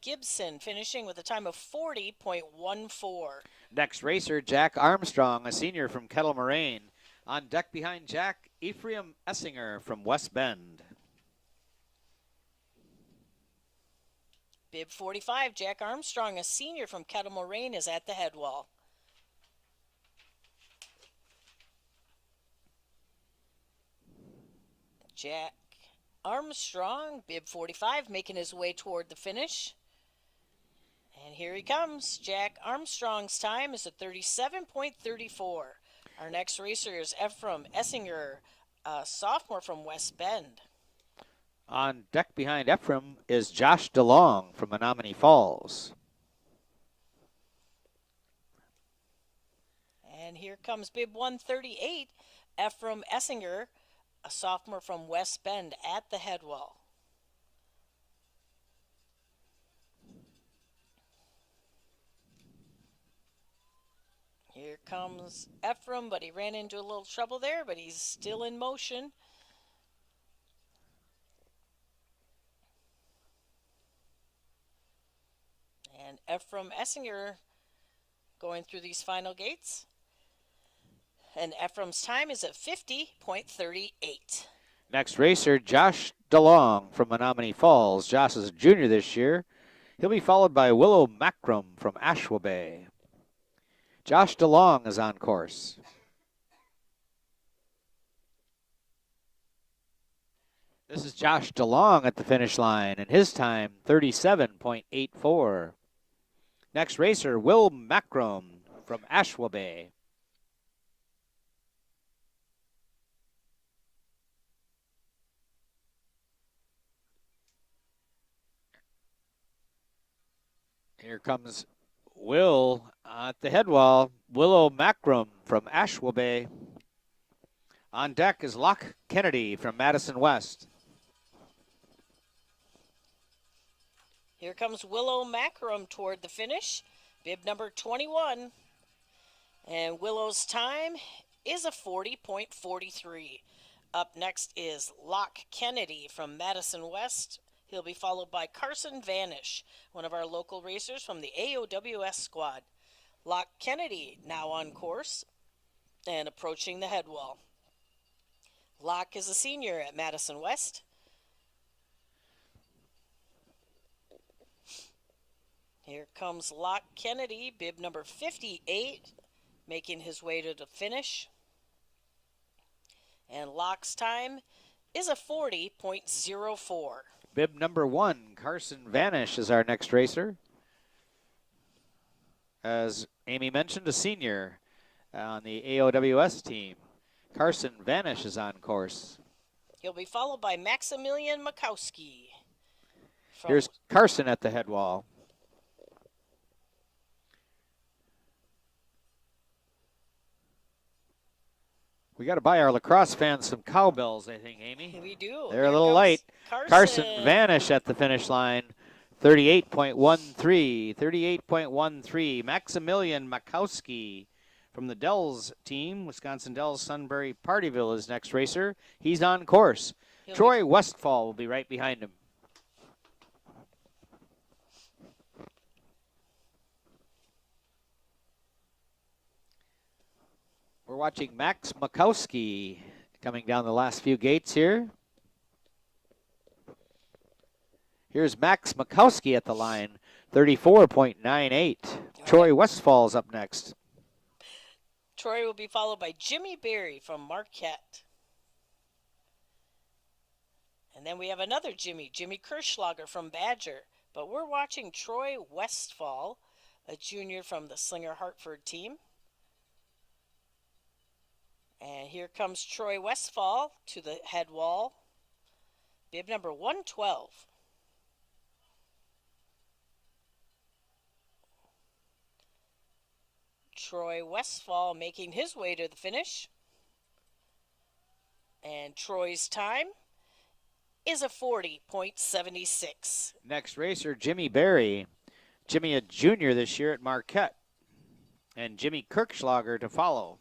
Gibson finishing with a time of 40.14. Next racer, Jack Armstrong, a senior from Kettle Moraine. On deck behind Jack, Ephraim Essinger from West Bend. Bib 45, Jack Armstrong, a senior from Kettle Moraine, is at the head wall. Jack Armstrong, bib 45, making his way toward the finish. And here he comes. Jack Armstrong's time is a 37.34. Our next racer is Ephraim Essinger, a sophomore from West Bend. On deck behind Ephraim is Josh DeLong from Menominee Falls. And here comes bib 138, Ephraim Essinger, a sophomore from West Bend at the head wall. Here comes Ephraim, but he ran into a little trouble there, but he's still in motion. And Ephraim Essinger going through these final gates. And Ephraim's time is at 50.38. Next racer, Josh DeLong from Menominee Falls. Josh is a junior this year. He'll be followed by Willow Macrum from Ashwa Bay. Josh DeLong is on course. This is Josh DeLong at the finish line, and his time, 37.84. Next racer, Will Macrum from Ashwa Bay. Here comes Will at the head wall, Willow Macrum from Ashwa Bay. On deck is Locke Kennedy from Madison West. Here comes Willow Macrum toward the finish, bib number 21. And Willow's time is a 40.43. Up next is Locke Kennedy from Madison West. He'll be followed by Carson Vanish, one of our local racers from the AOWS squad. Locke Kennedy now on course and approaching the head wall. Locke is a senior at Madison West. Here comes Locke Kennedy, bib number 58, making his way to the finish. And Locke's time is a 40.04. Bib number 1, Carson Vanish is our next racer. As Amy mentioned, a senior on the AOWS team. Carson Vanish is on course. He'll be followed by Maximilian Makowski. Here's Carson at the head wall. We got to buy our lacrosse fans some cowbells, I think, Amy. We do. They're a little light. Carson Vanish at the finish line. 38.13. 38.13. Maximilian Makowski from the Dells team. Wisconsin Dells Sunbury Partyville is next racer. He's on course. Troy Westfall will be right behind him. We're watching Max Makowski coming down the last few gates here. Here's Max Makowski at the line, 34.98. Troy Westfall's up next. Troy will be followed by Jimmy Berry from Marquette. And then we have another Jimmy Kirschlager from Badger. But we're watching Troy Westfall, a junior from the Slinger Hartford team. And here comes Troy Westfall to the head wall. Bib number 112. Troy Westfall making his way to the finish. And Troy's time is a 40.76. Next racer, Jimmy Berry. Jimmy, a junior this year at Marquette. And Jimmy Kirschlager to follow.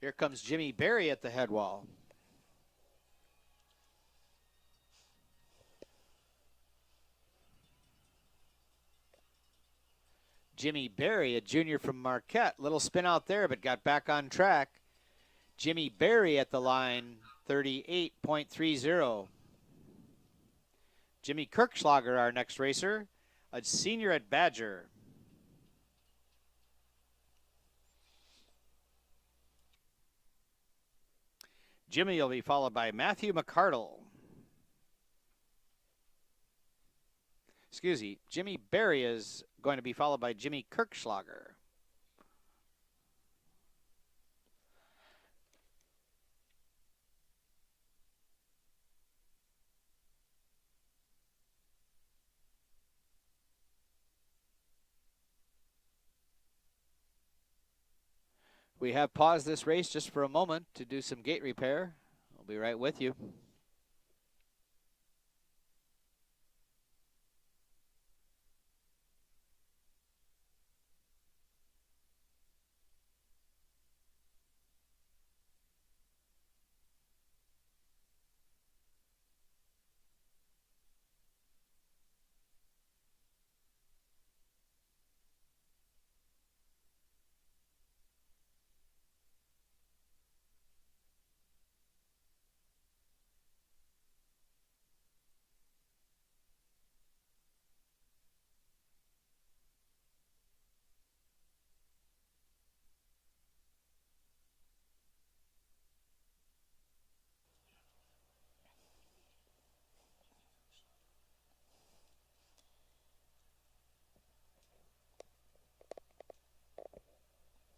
Here comes Jimmy Berry at the head wall. Jimmy Berry, a junior from Marquette. Little spin out there, but got back on track. Jimmy Berry at the line, 38.30. Jimmy Kirschlager, our next racer, a senior at Badger. Jimmy will be followed by Matthew McCardle. Excuse me, Jimmy Berry is going to be followed by Jimmy Kirschlager. We have paused this race just for a moment to do some gate repair. We'll be right with you.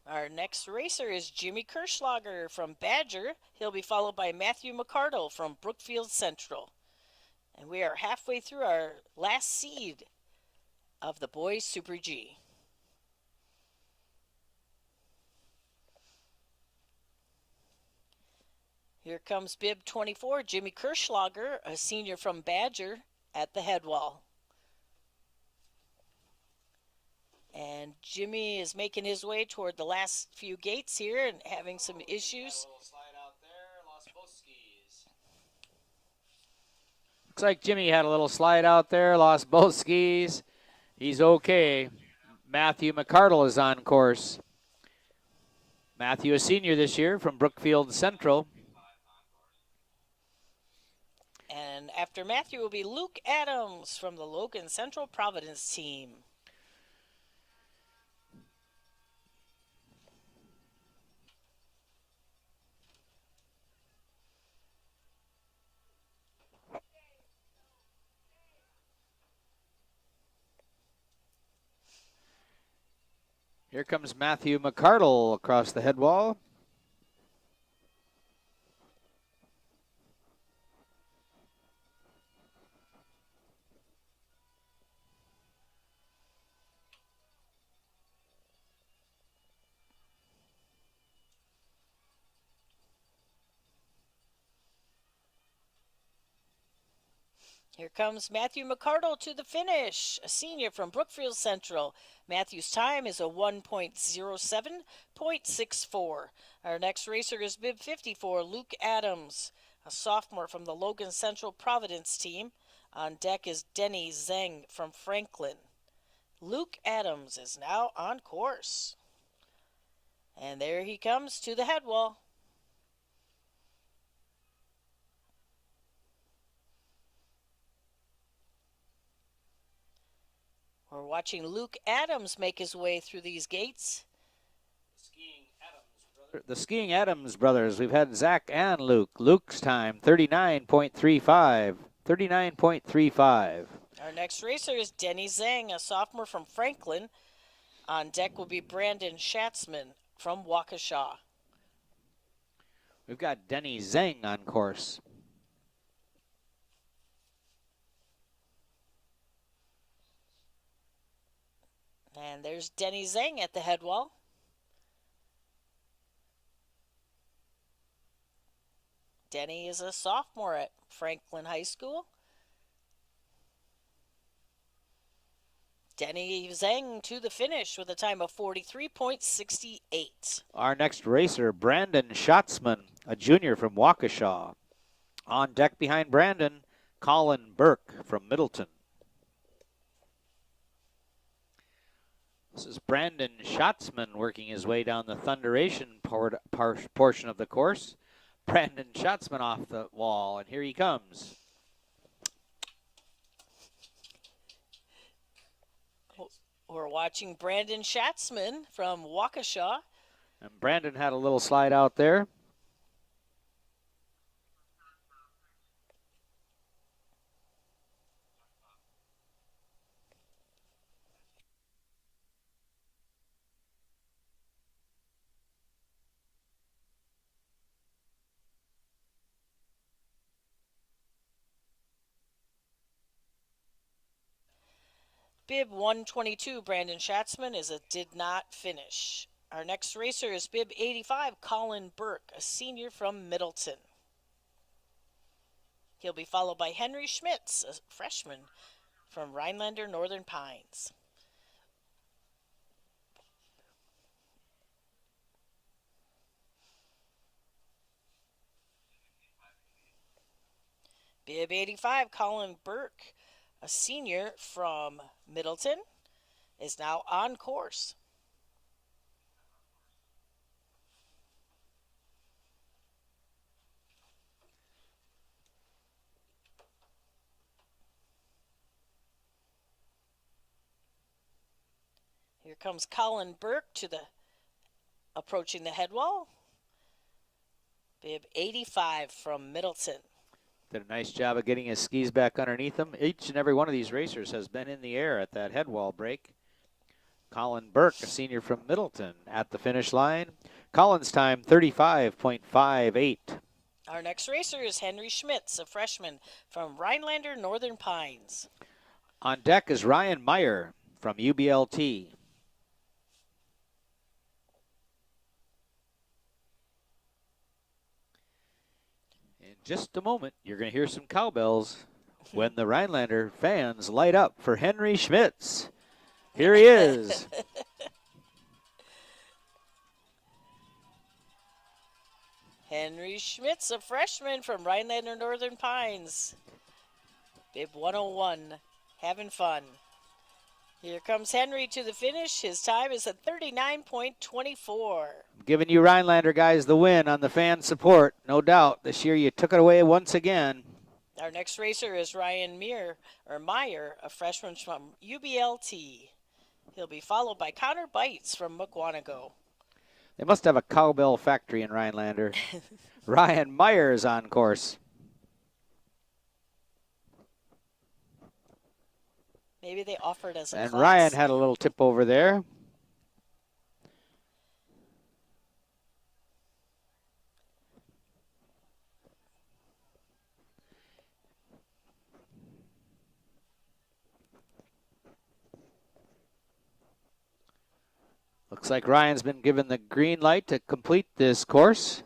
Our next racer is Jimmy Kirschlager from Badger. He'll be followed by Matthew McCardle from Brookfield Central. And we are halfway through our last seed of the boys Super G. Here comes bib 24, Jimmy Kirschlager, a senior from Badger, at the head wall. And Jimmy is making his way toward the last few gates here and having some issues. Looks like Jimmy had a little slide out there, lost both skis. He's okay. Matthew McCardle is on course. Matthew, a senior this year from Brookfield Central. And after Matthew will be Luke Adams from the Logan Central Providence team. Here comes Matthew McCardle across the head wall. Here comes Matthew McCardle to the finish, a senior from Brookfield Central. Matthew's time is a 1.07.64. Our next racer is bib 54, Luke Adams, a sophomore from the Logan Central Providence team. On deck is Denny Zeng from Franklin. Luke Adams is now on course. And there he comes to the head wall. We're watching Luke Adams make his way through these gates. The Skiing Adams brothers, we've had Zach and Luke. Luke's time, 39.35. 39.35. Our next racer is Denny Zhang, a sophomore from Franklin. On deck will be Brandon Schatzman from Waukesha. We've got Denny Zhang on course. And there's Denny Zhang at the head wall. Denny is a sophomore at Franklin High School. Denny Zhang to the finish with a time of 43.68. Our next racer, Brandon Schatzman, a junior from Waukesha. On deck behind Brandon, Colin Burke from Middleton. This is Brandon Schatzman working his way down the thunderation portion of the course. Brandon Schatzman off the wall, and here he comes. We're watching Brandon Schatzman from Waukesha. And Brandon had a little slide out there. Bib 122, Brandon Schatzman, did not finish. Our next racer is bib 85, Colin Burke, a senior from Middleton. He'll be followed by Henry Schmitz, a freshman from Rhinelander Northern Pines. Bib 85, Colin Burke, a senior from Middleton, is now on course. Here comes Colin Burke approaching the head wall. Bib 85 from Middleton. Did a nice job of getting his skis back underneath him. Each and every one of these racers has been in the air at that head wall break. Colin Burke, a senior from Middleton, at the finish line. Colin's time, 35.58. Our next racer is Henry Schmitz, a freshman from Rhinelander Northern Pines. On deck is Ryan Meyer from UBLT. Just a moment, you're going to hear some cowbells when the Rhinelander fans light up for Henry Schmitz. Here he is. Henry Schmitz, a freshman from Rhinelander Northern Pines. Bib 101, having fun. Here comes Henry to the finish. His time is at 39.24. Giving you Rhinelander guys the win on the fan support. No doubt. This year you took it away once again. Our next racer is Ryan Meyer, a freshman from UBLT. He'll be followed by Connor Bites from Mukwonago. They must have a cowbell factory in Rhinelander. Ryan Meyer is on course. Maybe they offered us a And class. Ryan had a little tip over there. Looks like Ryan's been given the green light to complete this course.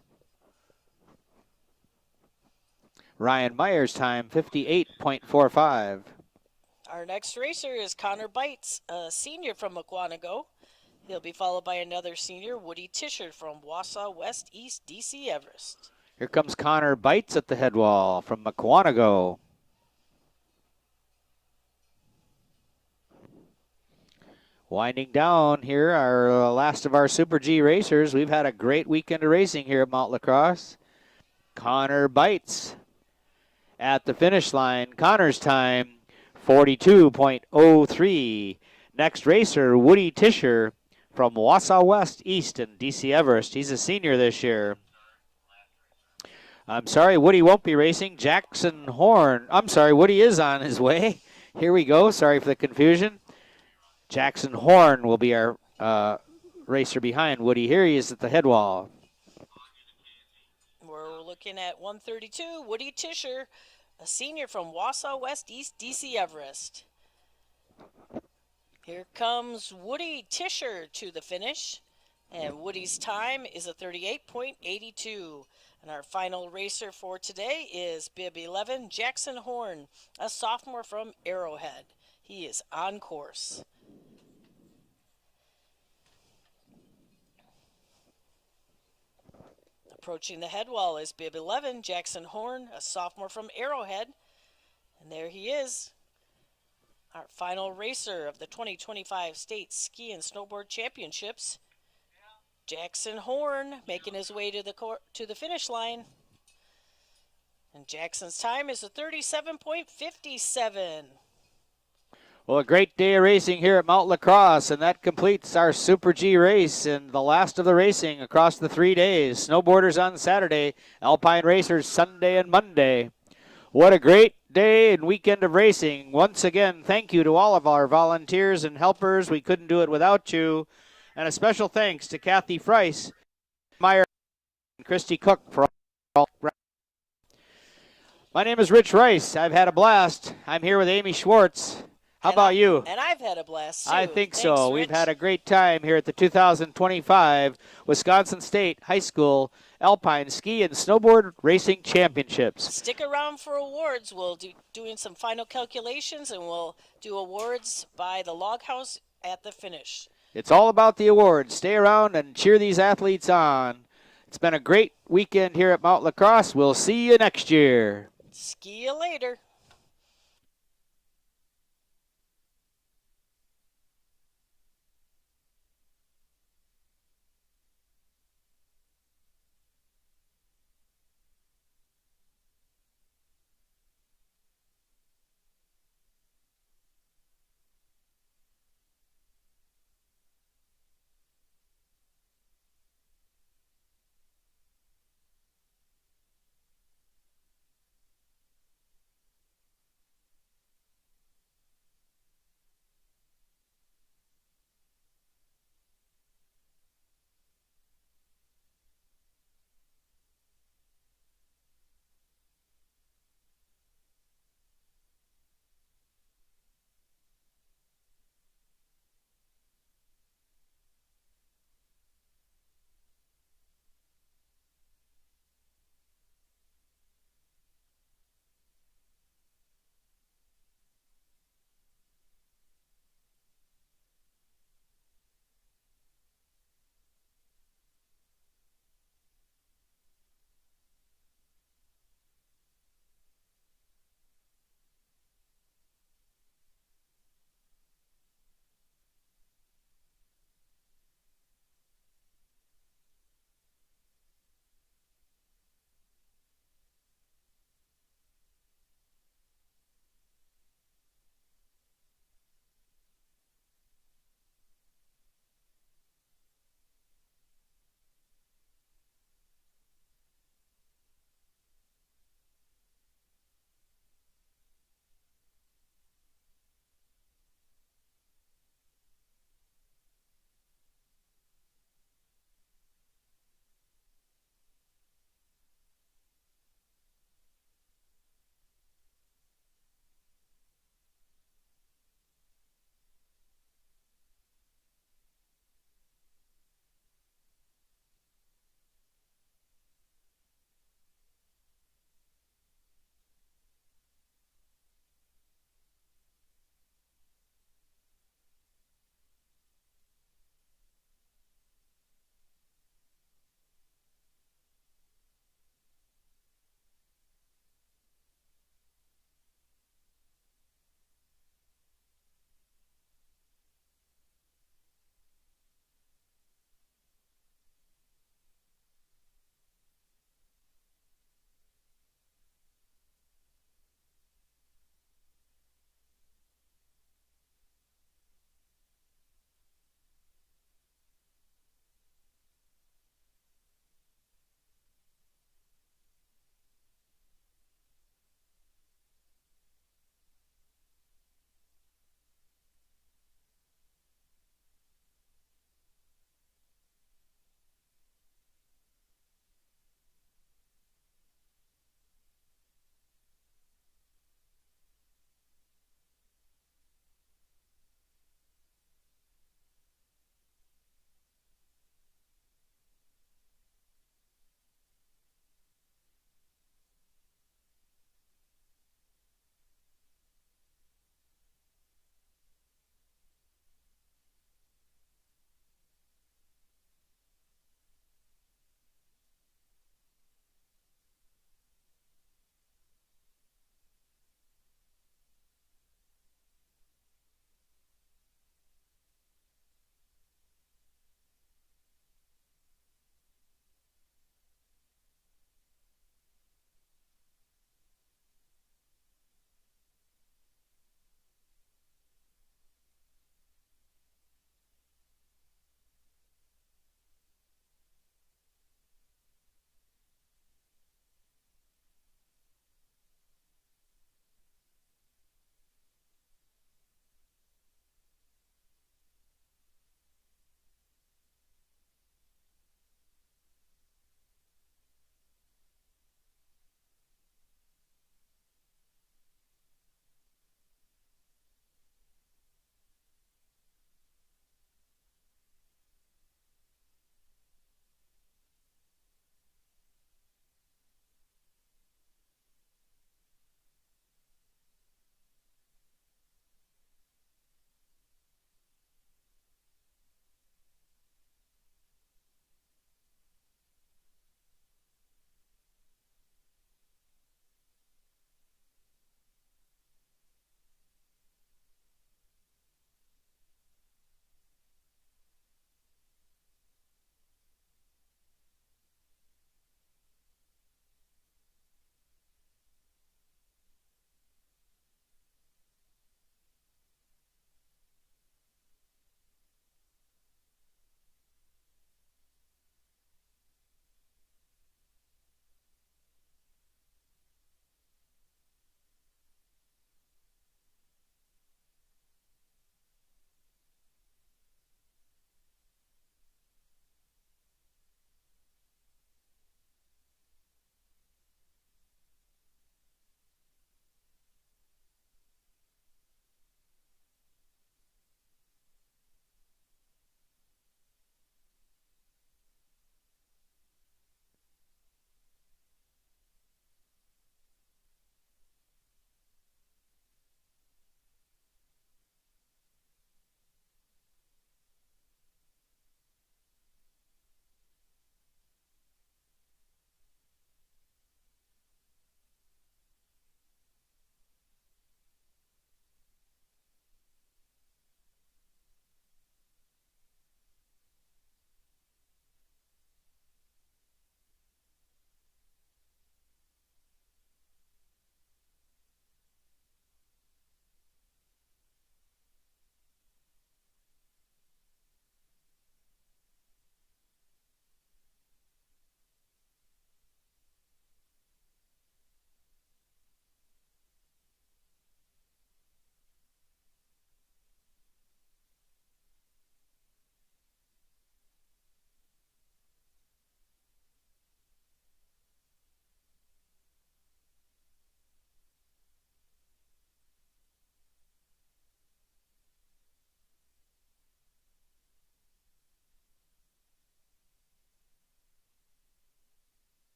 Ryan Meyer's time, 58.45. Our next racer is Connor Bites, a senior from Mukwonago. He'll be followed by another senior, Woody Tischer from Wausau West East, DC Everest. Here comes Connor Bites at the head wall from Mukwonago. Winding down here, our last of our Super G racers. We've had a great weekend of racing here at Mount Lacrosse. Connor Bites at the finish line. Connor's time, 42.03. Next racer, Woody Tischer from Wausau West East in DC Everest. He's a senior this year. I'm sorry, Woody won't be racing. Jackson Horn. I'm sorry, Woody is on his way. Here we go. Sorry for the confusion. Jackson Horn will be our racer behind Woody. Here he is at the head wall. We're looking at 132, Woody Tischer, a senior from Wausau West East, DC Everest. Here comes Woody Tischer to the finish, and Woody's time is a 38.82. And our final racer for today is bib 11, Jackson Horn, a sophomore from Arrowhead. He is on course. Approaching the head wall is bib 11, Jackson Horn, a sophomore from Arrowhead. And there he is, our final racer of the 2025 State Ski and Snowboard Championships. Jackson Horn making his way to the finish line. And Jackson's time is a 37.57. Well, a great day of racing here at Mount Lacrosse, and that completes our Super G race and the last of the racing across the 3 days. Snowboarders on Saturday, Alpine Racers Sunday and Monday. What a great day and weekend of racing. Once again, thank you to all of our volunteers and helpers. We couldn't do it without you. And a special thanks to Kathy Freiss, Meyer, and Christy Cook for all. My name is Rich Rice. I've had a blast. I'm here with Amy Schwartz. How about you? And I've had a blast, too. I think Thanks, so. Rich. We've had a great time here at the 2025 Wisconsin State High School Alpine Ski and Snowboard Racing Championships. Stick around for awards. We'll do doing some final calculations, and we'll do awards by the log house at the finish. It's all about the awards. Stay around and cheer these athletes on. It's been a great weekend here at Mount Lacrosse. We'll see you next year. See you later.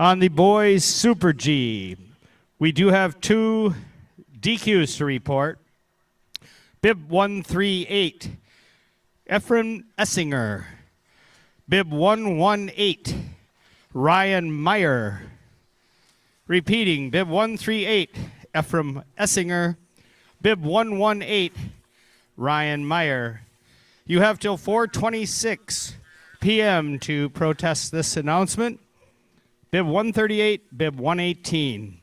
On the boys Super G, we do have 2 DQs to report. Bib 138, Ephraim Essinger. Bib 118, Ryan Meyer. Repeating, bib 138, Ephraim Essinger. Bib 118, Ryan Meyer. You have till 4:26 p.m. to protest this announcement. Bib 138, bib 118.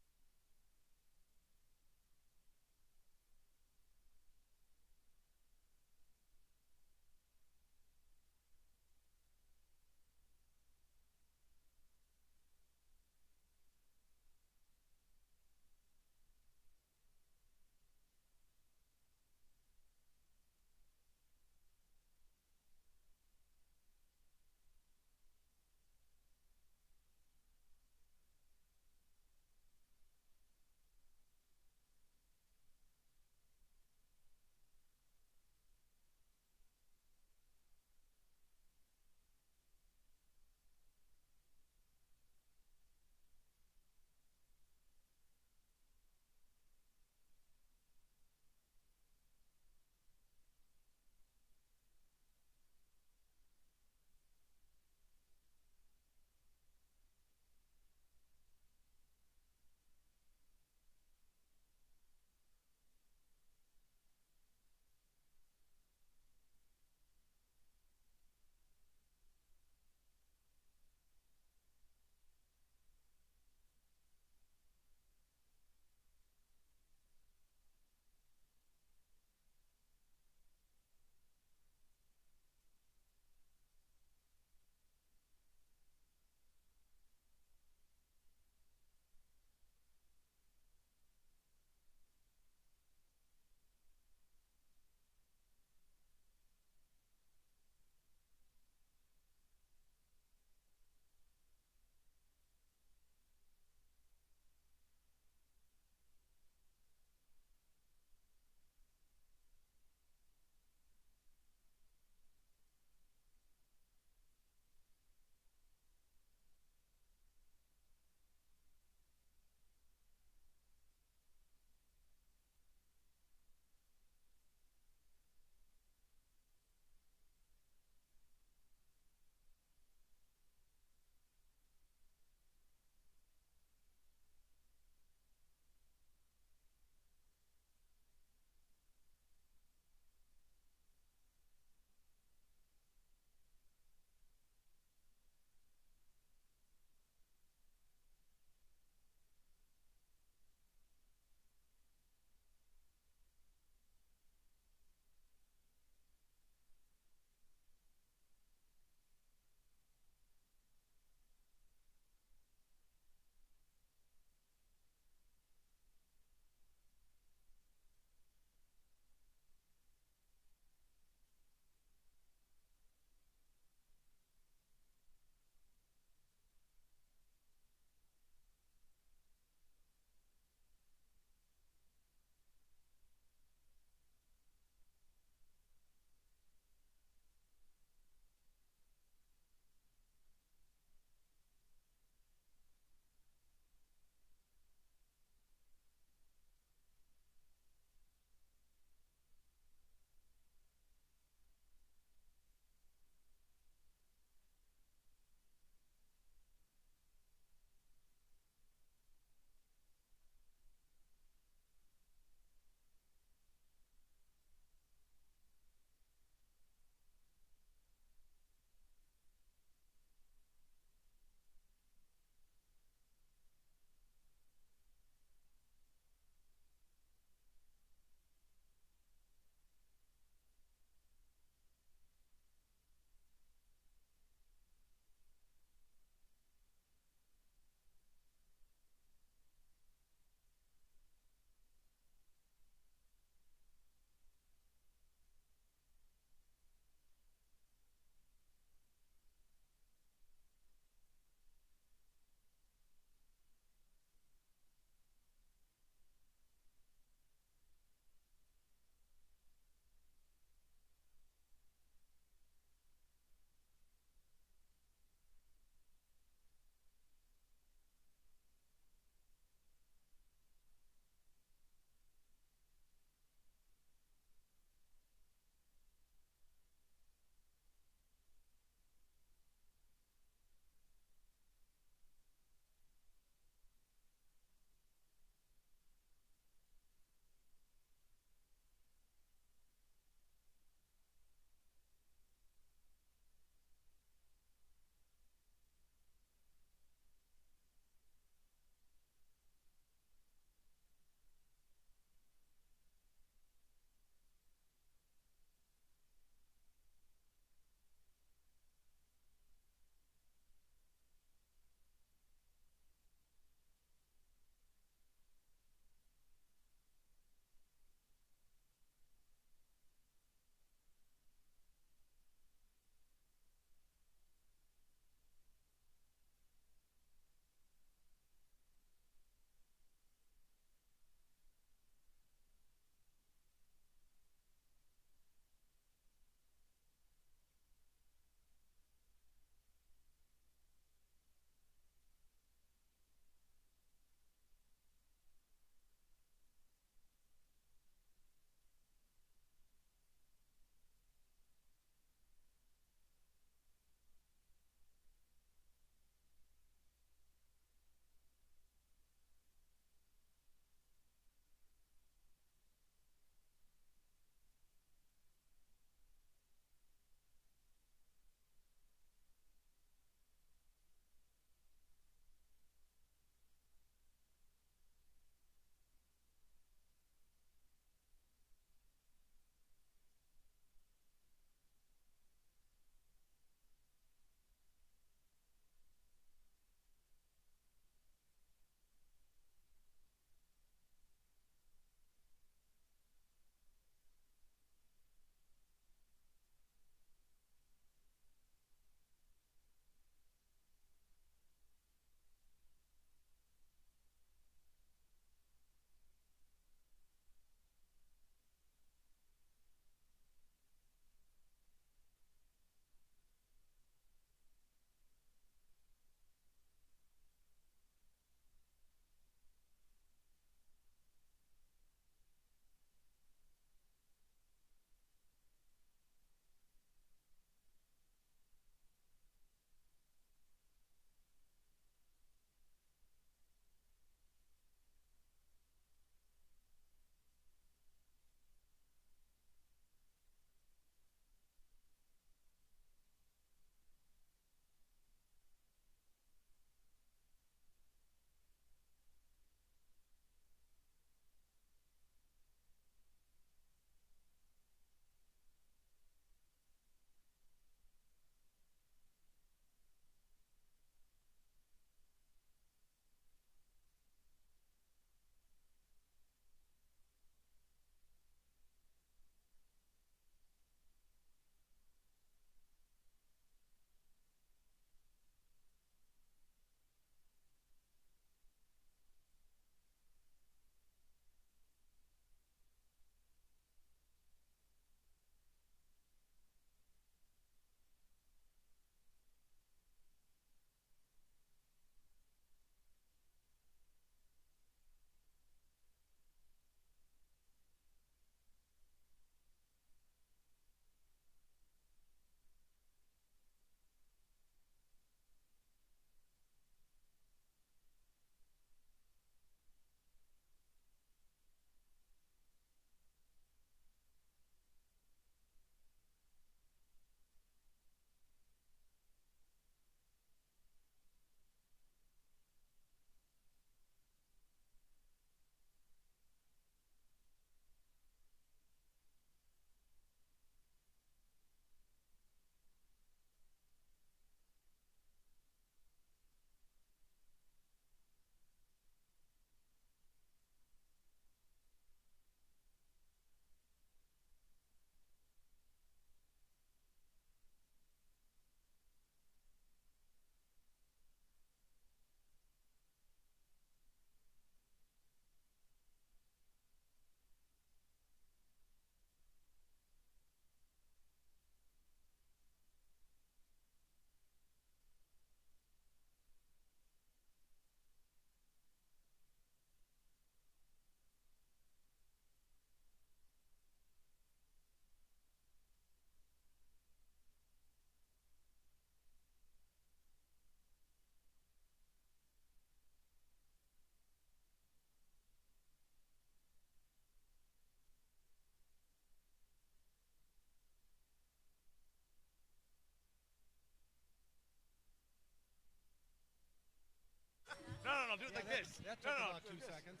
no, do it like this. That took about 2 seconds.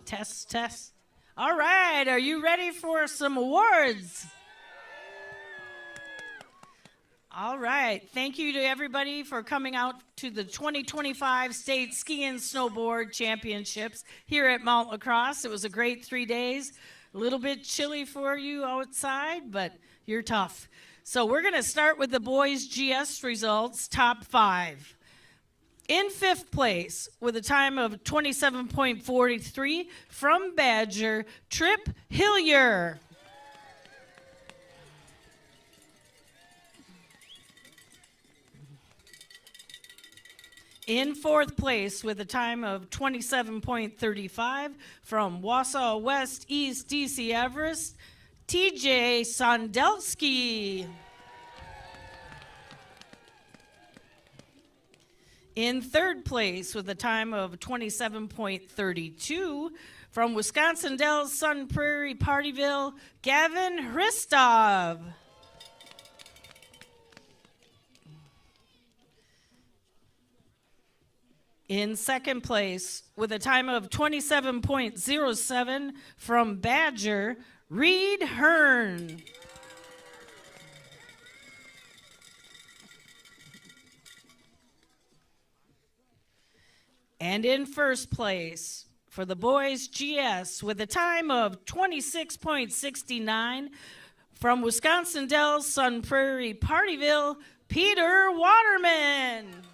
Test, test. All right, are you ready for some awards? All right, thank you to everybody for coming out to the 2025 State Ski and Snowboard Championships here at Mount Lacrosse. It was a great 3 days. A little bit chilly for you outside, but you're tough. So we're going to start with the boys' GS results, top 5. In 5th place, with a time of 27.43 from Badger, Trip Hillier. In 4th place, with a time of 27.35 from Wausau West East DC Everest, TJ Sondelski. In 3rd place, with a time of 27.32 from Wisconsin Dells Sun Prairie Partyville, Gavin Hristov. In 2nd place, with a time of 27.07 from Badger, Reed Hearn. And in 1st place, for the boys' GS, with a time of 26.69 from Wisconsin Dells Sun Prairie Partyville, Peter Waterman.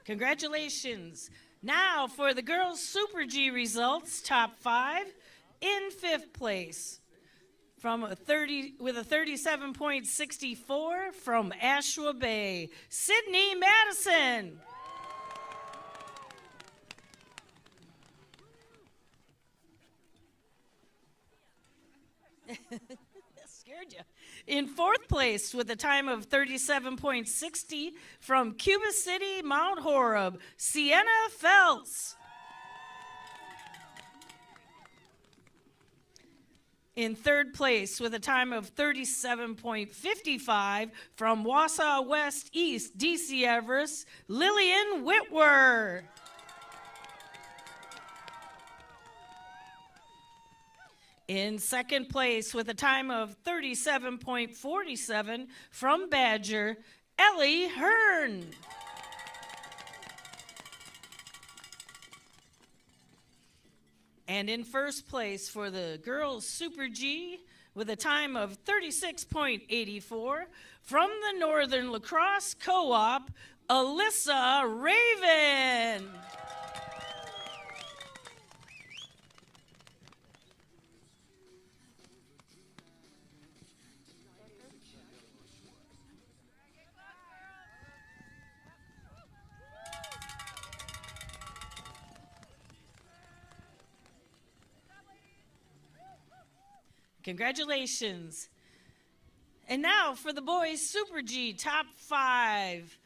Congratulations. Now for the girls' Super G results, top 5. In 5th place, with a 37.64 from Ashua Bay, Sydney Madison. Scared you. In 4th place, with a time of 37.60 from Cuba City, Mount Horeb, Sienna Feltz. In 3rd place, with a time of 37.55 from Wausau West East, DC Everest, Lillian Whitwer. In 2nd place, with a time of 37.47 from Badger, Ellie Hearn. And in 1st place for the girls' Super G, with a time of 36.84 from the Northern Lacrosse Co-op, Alyssa Raven. Congratulations. And now for the boys' Super G, top 5.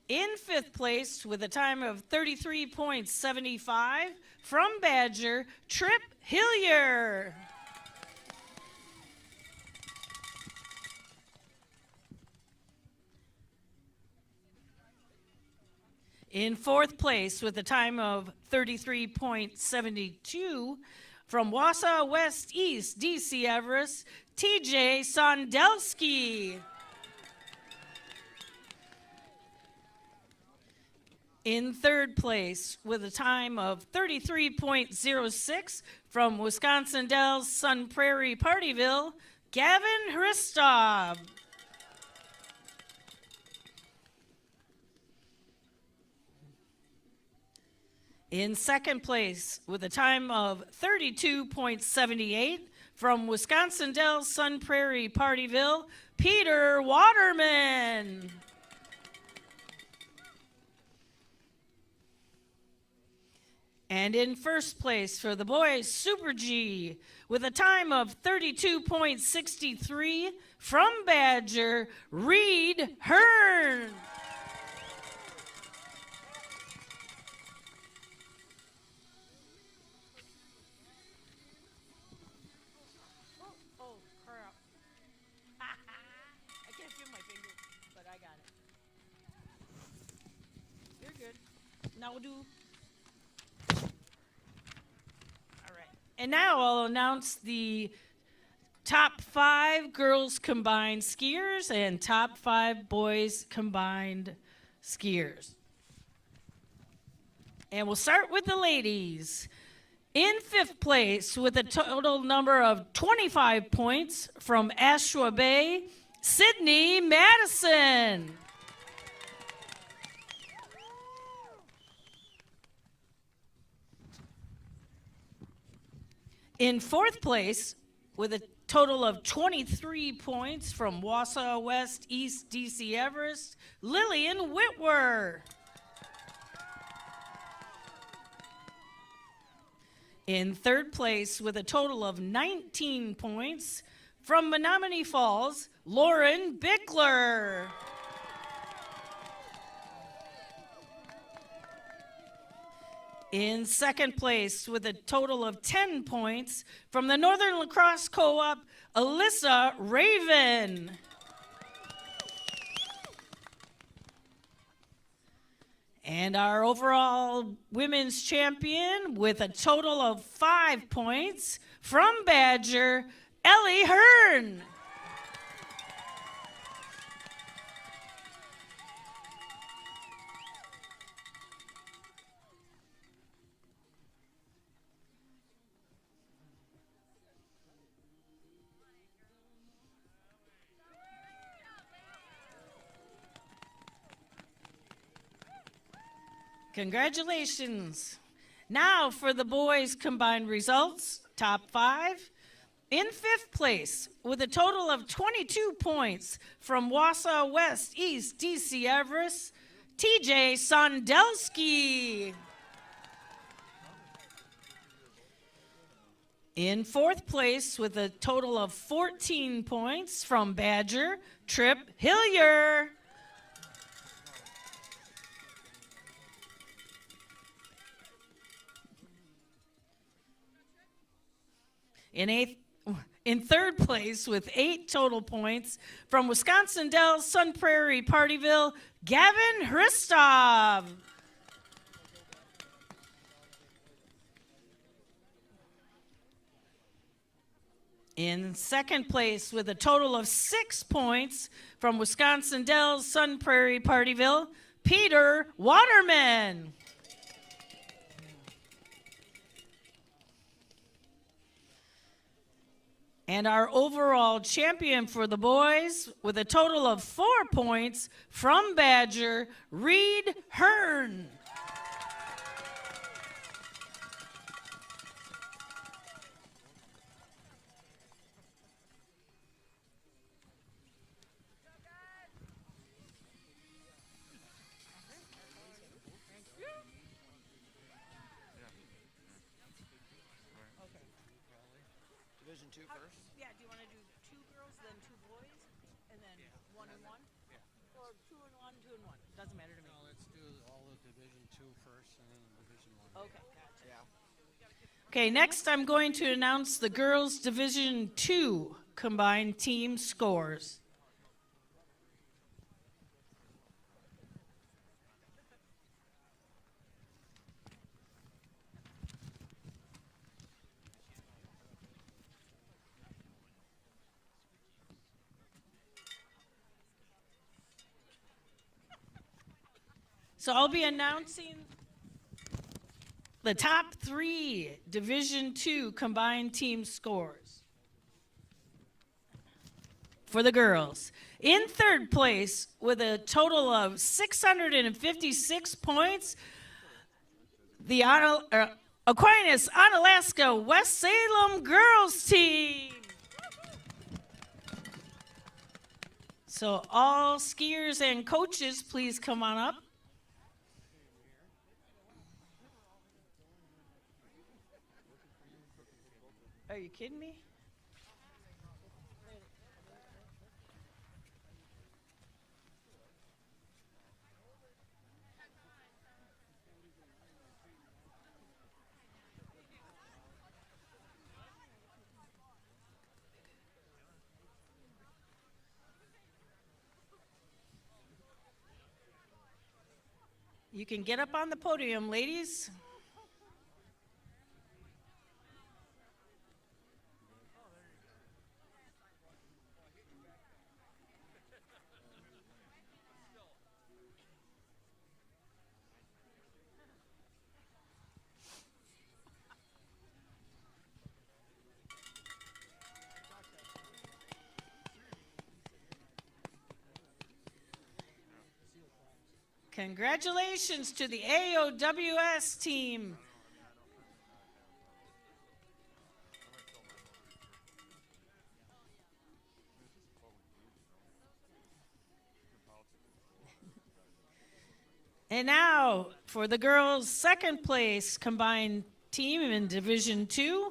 In 5th place, with a time of 33.75 from Badger, Trip Hillier. In 4th place, with a time of 33.72 from Wausau West East, DC Everest, TJ Sondelski. In 3rd place, with a time of 33.06 from Wisconsin Dells Sun Prairie Partyville, Gavin Hristov. In 2nd place, with a time of 32.78 from Wisconsin Dells Sun Prairie Partyville, Peter Waterman. And in first place for the boys Super G with a time of 32.63 from Badger, Reed Hearn. Now we'll do. All right. And now I'll announce the top 5 girls combined skiers and top 5 boys combined skiers. And we'll start with the ladies. In 5th place with a total number of 25 points from Ashua Bay, Sydney Madison. In 4th place, with a total of 23 points from Wausau West East DC Everest, Lillian Whitwer. In 3rd place, with a total of 19 points from Menominee Falls, Lauren Bickler. In 2nd place with a total of 10 points from the Northern Lacrosse Co-op, Alyssa Raven. And our overall women's champion with a total of 5 points from Badger, Ellie Hearn. Congratulations. Now for the boys' combined results, top 5. In 5th place with a total of 22 points from Wausau West East DC Everest, TJ Sondelski. In 4th place with a total of 14 points from Badger, Trip Hillier. In 3rd place with 8 total points from Wisconsin Dells, Sun Prairie, Partyville, Gavin Hristov. In 2nd place with a total of 6 points from Wisconsin Dells, Sun Prairie, Partyville, Peter Waterman. And our overall champion for the boys with a total of 4 points from Badger, Reed Hearn. Division 2 first? Yeah, do you want to do 2 girls, then 2 boys, and then 1 and 1? Yeah. Or 2 and 1, 2 and 1? Doesn't matter to me. No, let's do all of Division 2 first and then Division 1. Okay, gotcha. Yeah. Okay, next I'm going to announce the girls' Division 2 combined team scores. So I'll be announcing the top 3 Division 2 combined team scores for the girls. In 3rd place with a total of 656 points, the Aquinas Onalaska West Salem girls team. So all skiers and coaches, please come on up. Are you kidding me? You can get up on the podium, ladies. Congratulations to the AOWS team. And now for the girls' second place combined team in Division II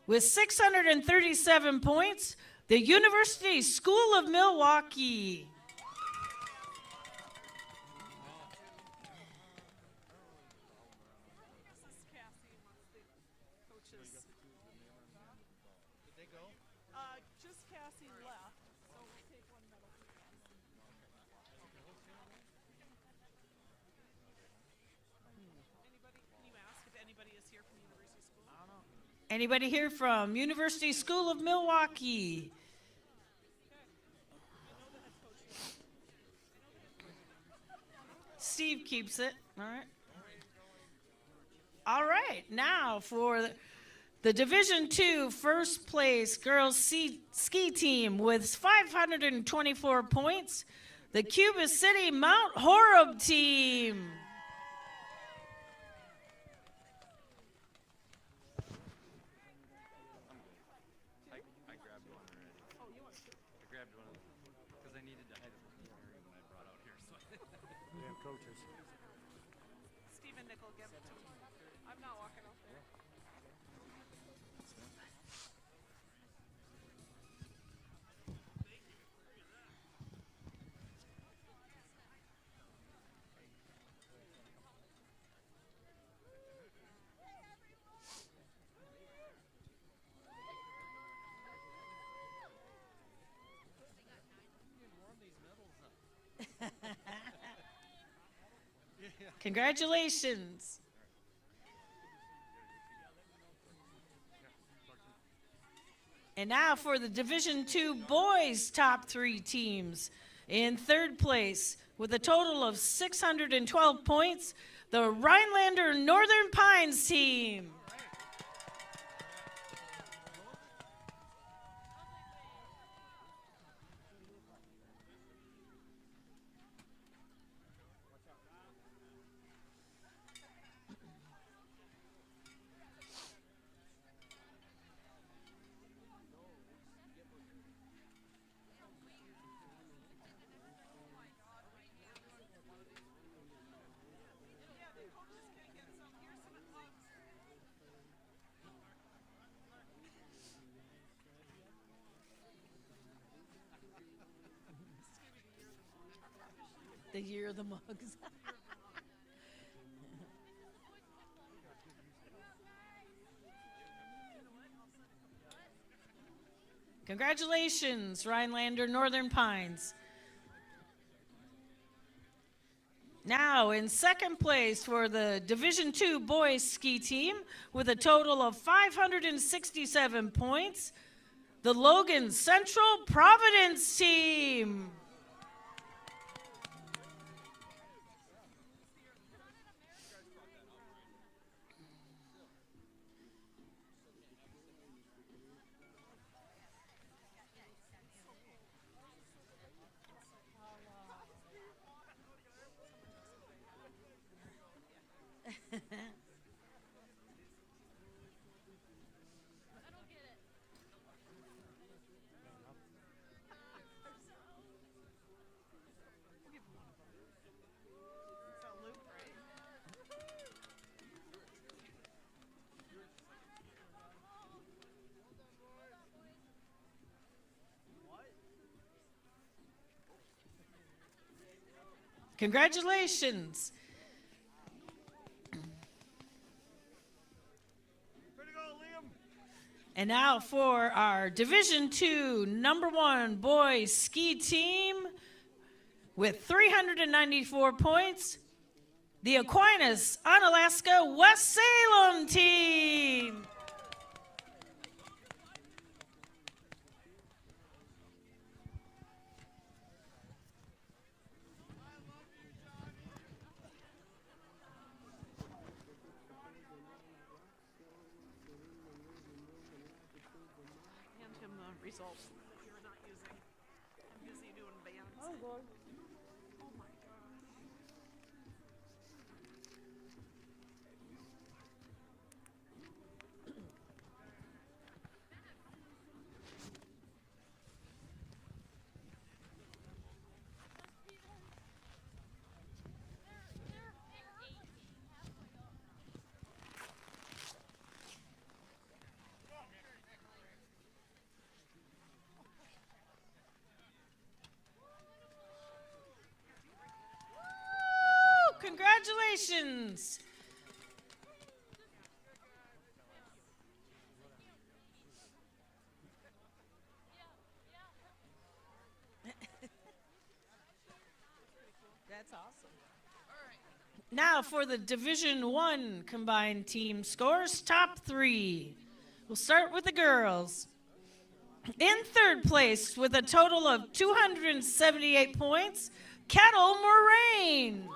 with 637 points, the University School of Milwaukee. Anybody here from University School of Milwaukee? Steve keeps it. All right. All right. Now for the Division II first place girls ski team with 524 points, the Cuba City Mount Horeb team. Congratulations. And now for the Division II boys top three teams. In third place with a total of 612 points, the Rhinelander Northern Pines team. The year of the mugs. Congratulations, Rhinelander Northern Pines. Now in second place for the Division II boys ski team with a total of 567 points, the Logan Central Providence team. Congratulations. And now for our Division II #1 boys ski team with 394 points, the Aquinas Onalaska West Salem team. Results you're not using. I'm busy doing bands. Oh, God. Oh, my God. Congratulations. That's awesome. Now for the Division I combined team scores, top 3. We'll start with the girls. In third place with a total of 278 points, Kettle Moraine.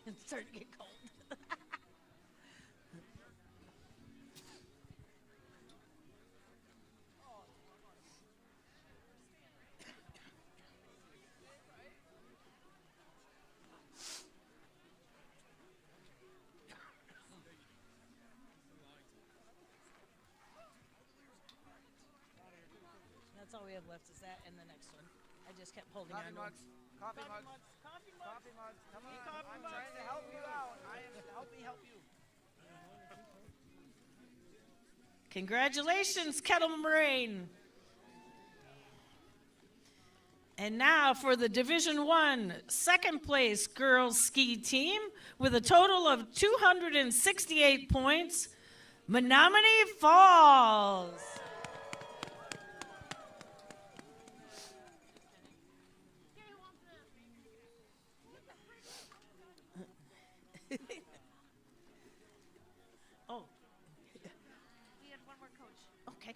It's starting to get cold. That's all we have left is that and the next one. I just kept holding on to them. Coffee mugs. Coffee mugs. Come on. I'm trying to help you out. Help me help you. Congratulations, Kettle Moraine. And now for the Division I second place girls ski team with a total of 268 points, Menominee Falls. Oh. We had one more coach. Okay.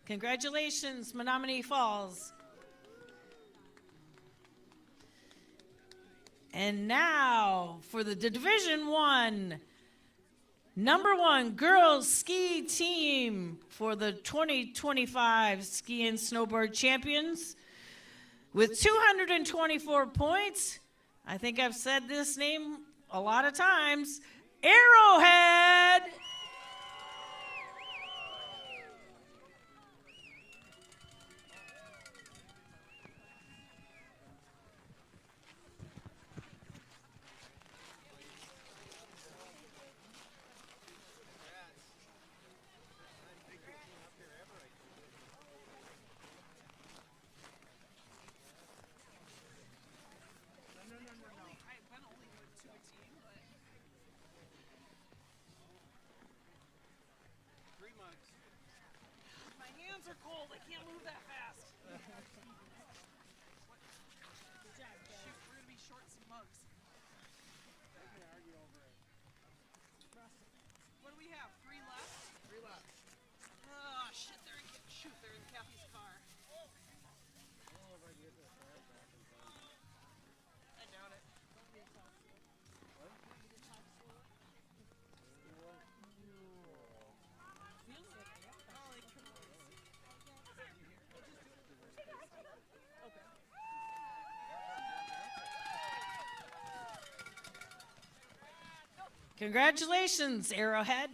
Congratulations, Menominee Falls. And now for the Division I #1 girls ski team for the 2025 Ski and Snowboard Champions with 224 points. I think I've said this name a lot of times. Arrowhead. Are cold. I can't move that fast. Good job, shoot, we're gonna be short some mugs. Congratulations, Arrowhead.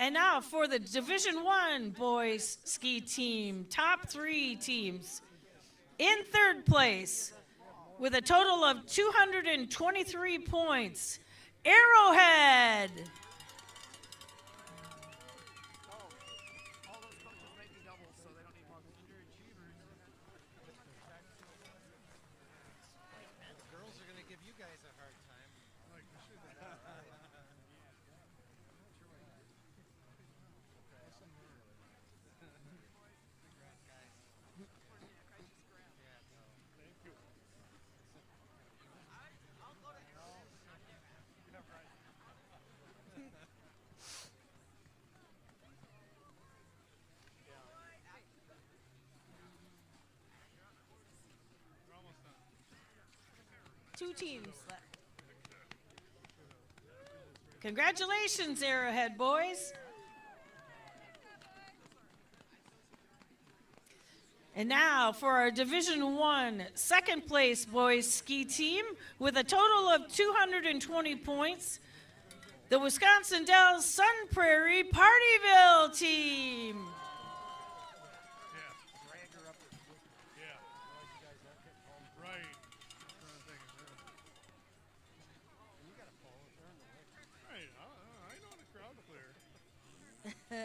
And now for the Division I boys ski team, top 3 teams. In third place, with a total of 223 points, Arrowhead. Girls are going to give you guys a hard time. Two teams left. Congratulations, Arrowhead boys. And now for our Division I second place boys ski team with a total of 220 points, the Wisconsin Dells Sun Prairie Partyville team. Hey,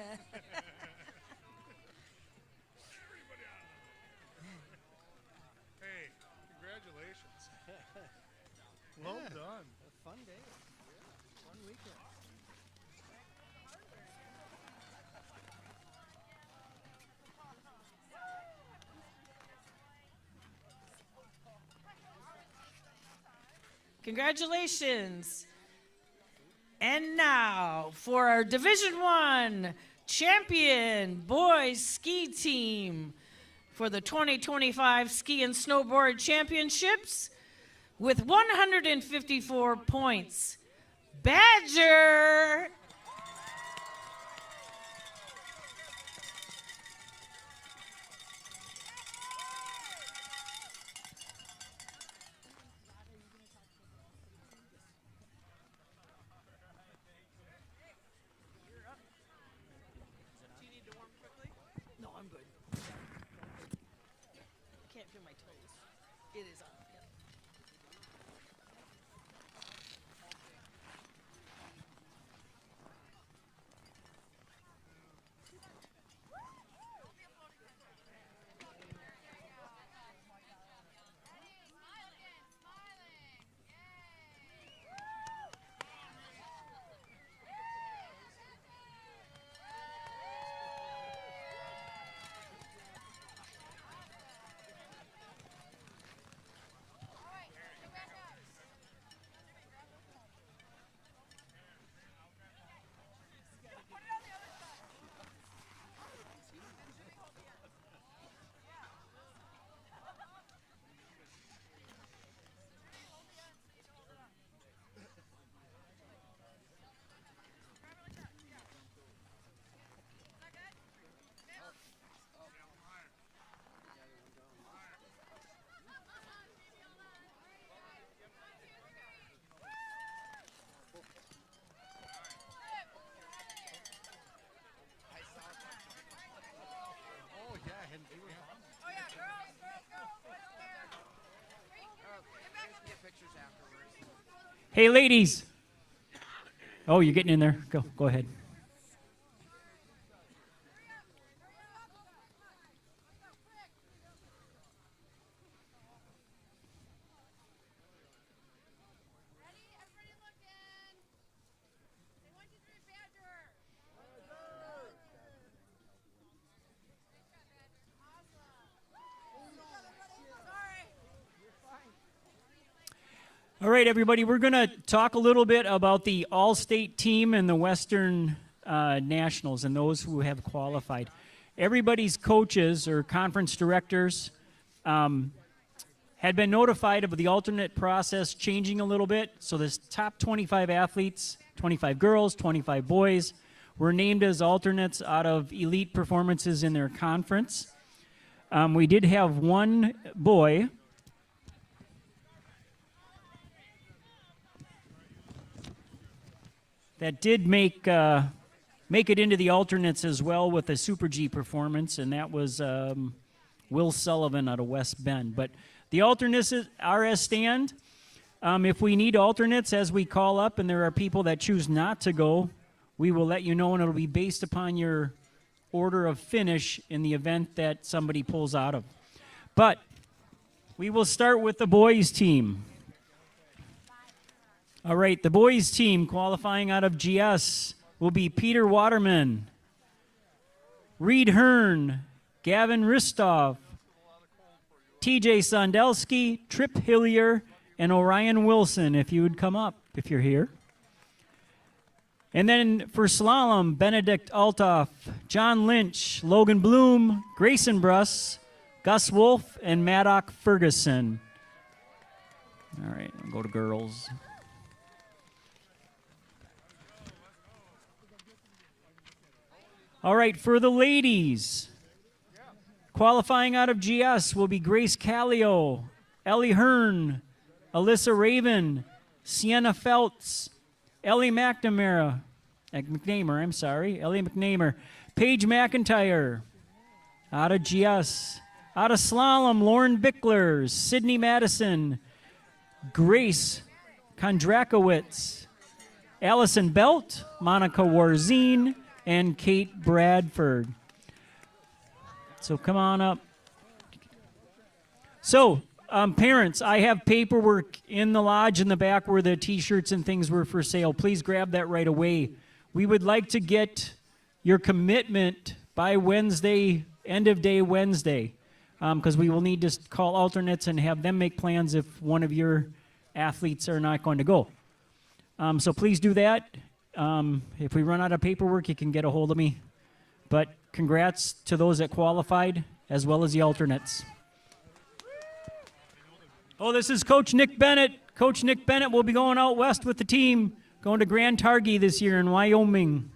congratulations. Well done. A fun day. Fun weekend. Congratulations. And now for our Division I champion boys ski team for the 2025 Ski and Snowboard Championships with 154 points, Badger. No, I'm good. Can't feel my toes. It is on. Yep. Hey, ladies. Oh, you're getting in there. Go ahead. All right, everybody, we're going to talk a little bit about the all-state team and the Western Nationals and those who have qualified. Everybody's coaches or conference directors had been notified of the alternate process changing a little bit. So the top 25 athletes 25 girls, 25 boys, were named as alternates out of elite performances in their conference. We did have one boy that did make it into the alternates as well with a Super G performance, and that was Will Sullivan out of West Bend. But the alternates are as stand. If we need alternates as we call up and there are people that choose not to go, we will let you know, and it'll be based upon your order of finish in the event that somebody pulls out of. But we will start with the boys team. All right, the boys team qualifying out of GS will be Peter Waterman, Reed Hearn, Gavin Ristov, TJ Sondelski, Trip Hillier, and Orion Wilson, if you would come up, if you're here. And then for slalom, Benedict Altoff, John Lynch, Logan Bloom, Grayson Bruss, Gus Wolf, and Maddock Ferguson. All right, I'll go to girls. All right, for the ladies, qualifying out of GS will be Grace Callio, Ellie Hearn, Alyssa Raven, Sienna Feltz, Ellie McNamara, Ellie McNamer, Paige McIntyre, out of GS. Out of slalom, Lauren Bickler, Sydney Madison, Grace Kondrakowicz, Allison Belt, Monica Warzine, and Kate Bradford. So come on up. So, parents, I have paperwork in the lodge in the back where the t-shirts and things were for sale. Please grab that right away. We would like to get your commitment by Wednesday, end of day Wednesday, because we will need to call alternates and have them make plans if one of your athletes are not going to go. So please do that. If we run out of paperwork, you can get a hold of me. But congrats to those that qualified, as well as the alternates. Oh, this is Coach Nick Bennett. Coach Nick Bennett will be going out west with the team, going to Grand Targhee this year in Wyoming.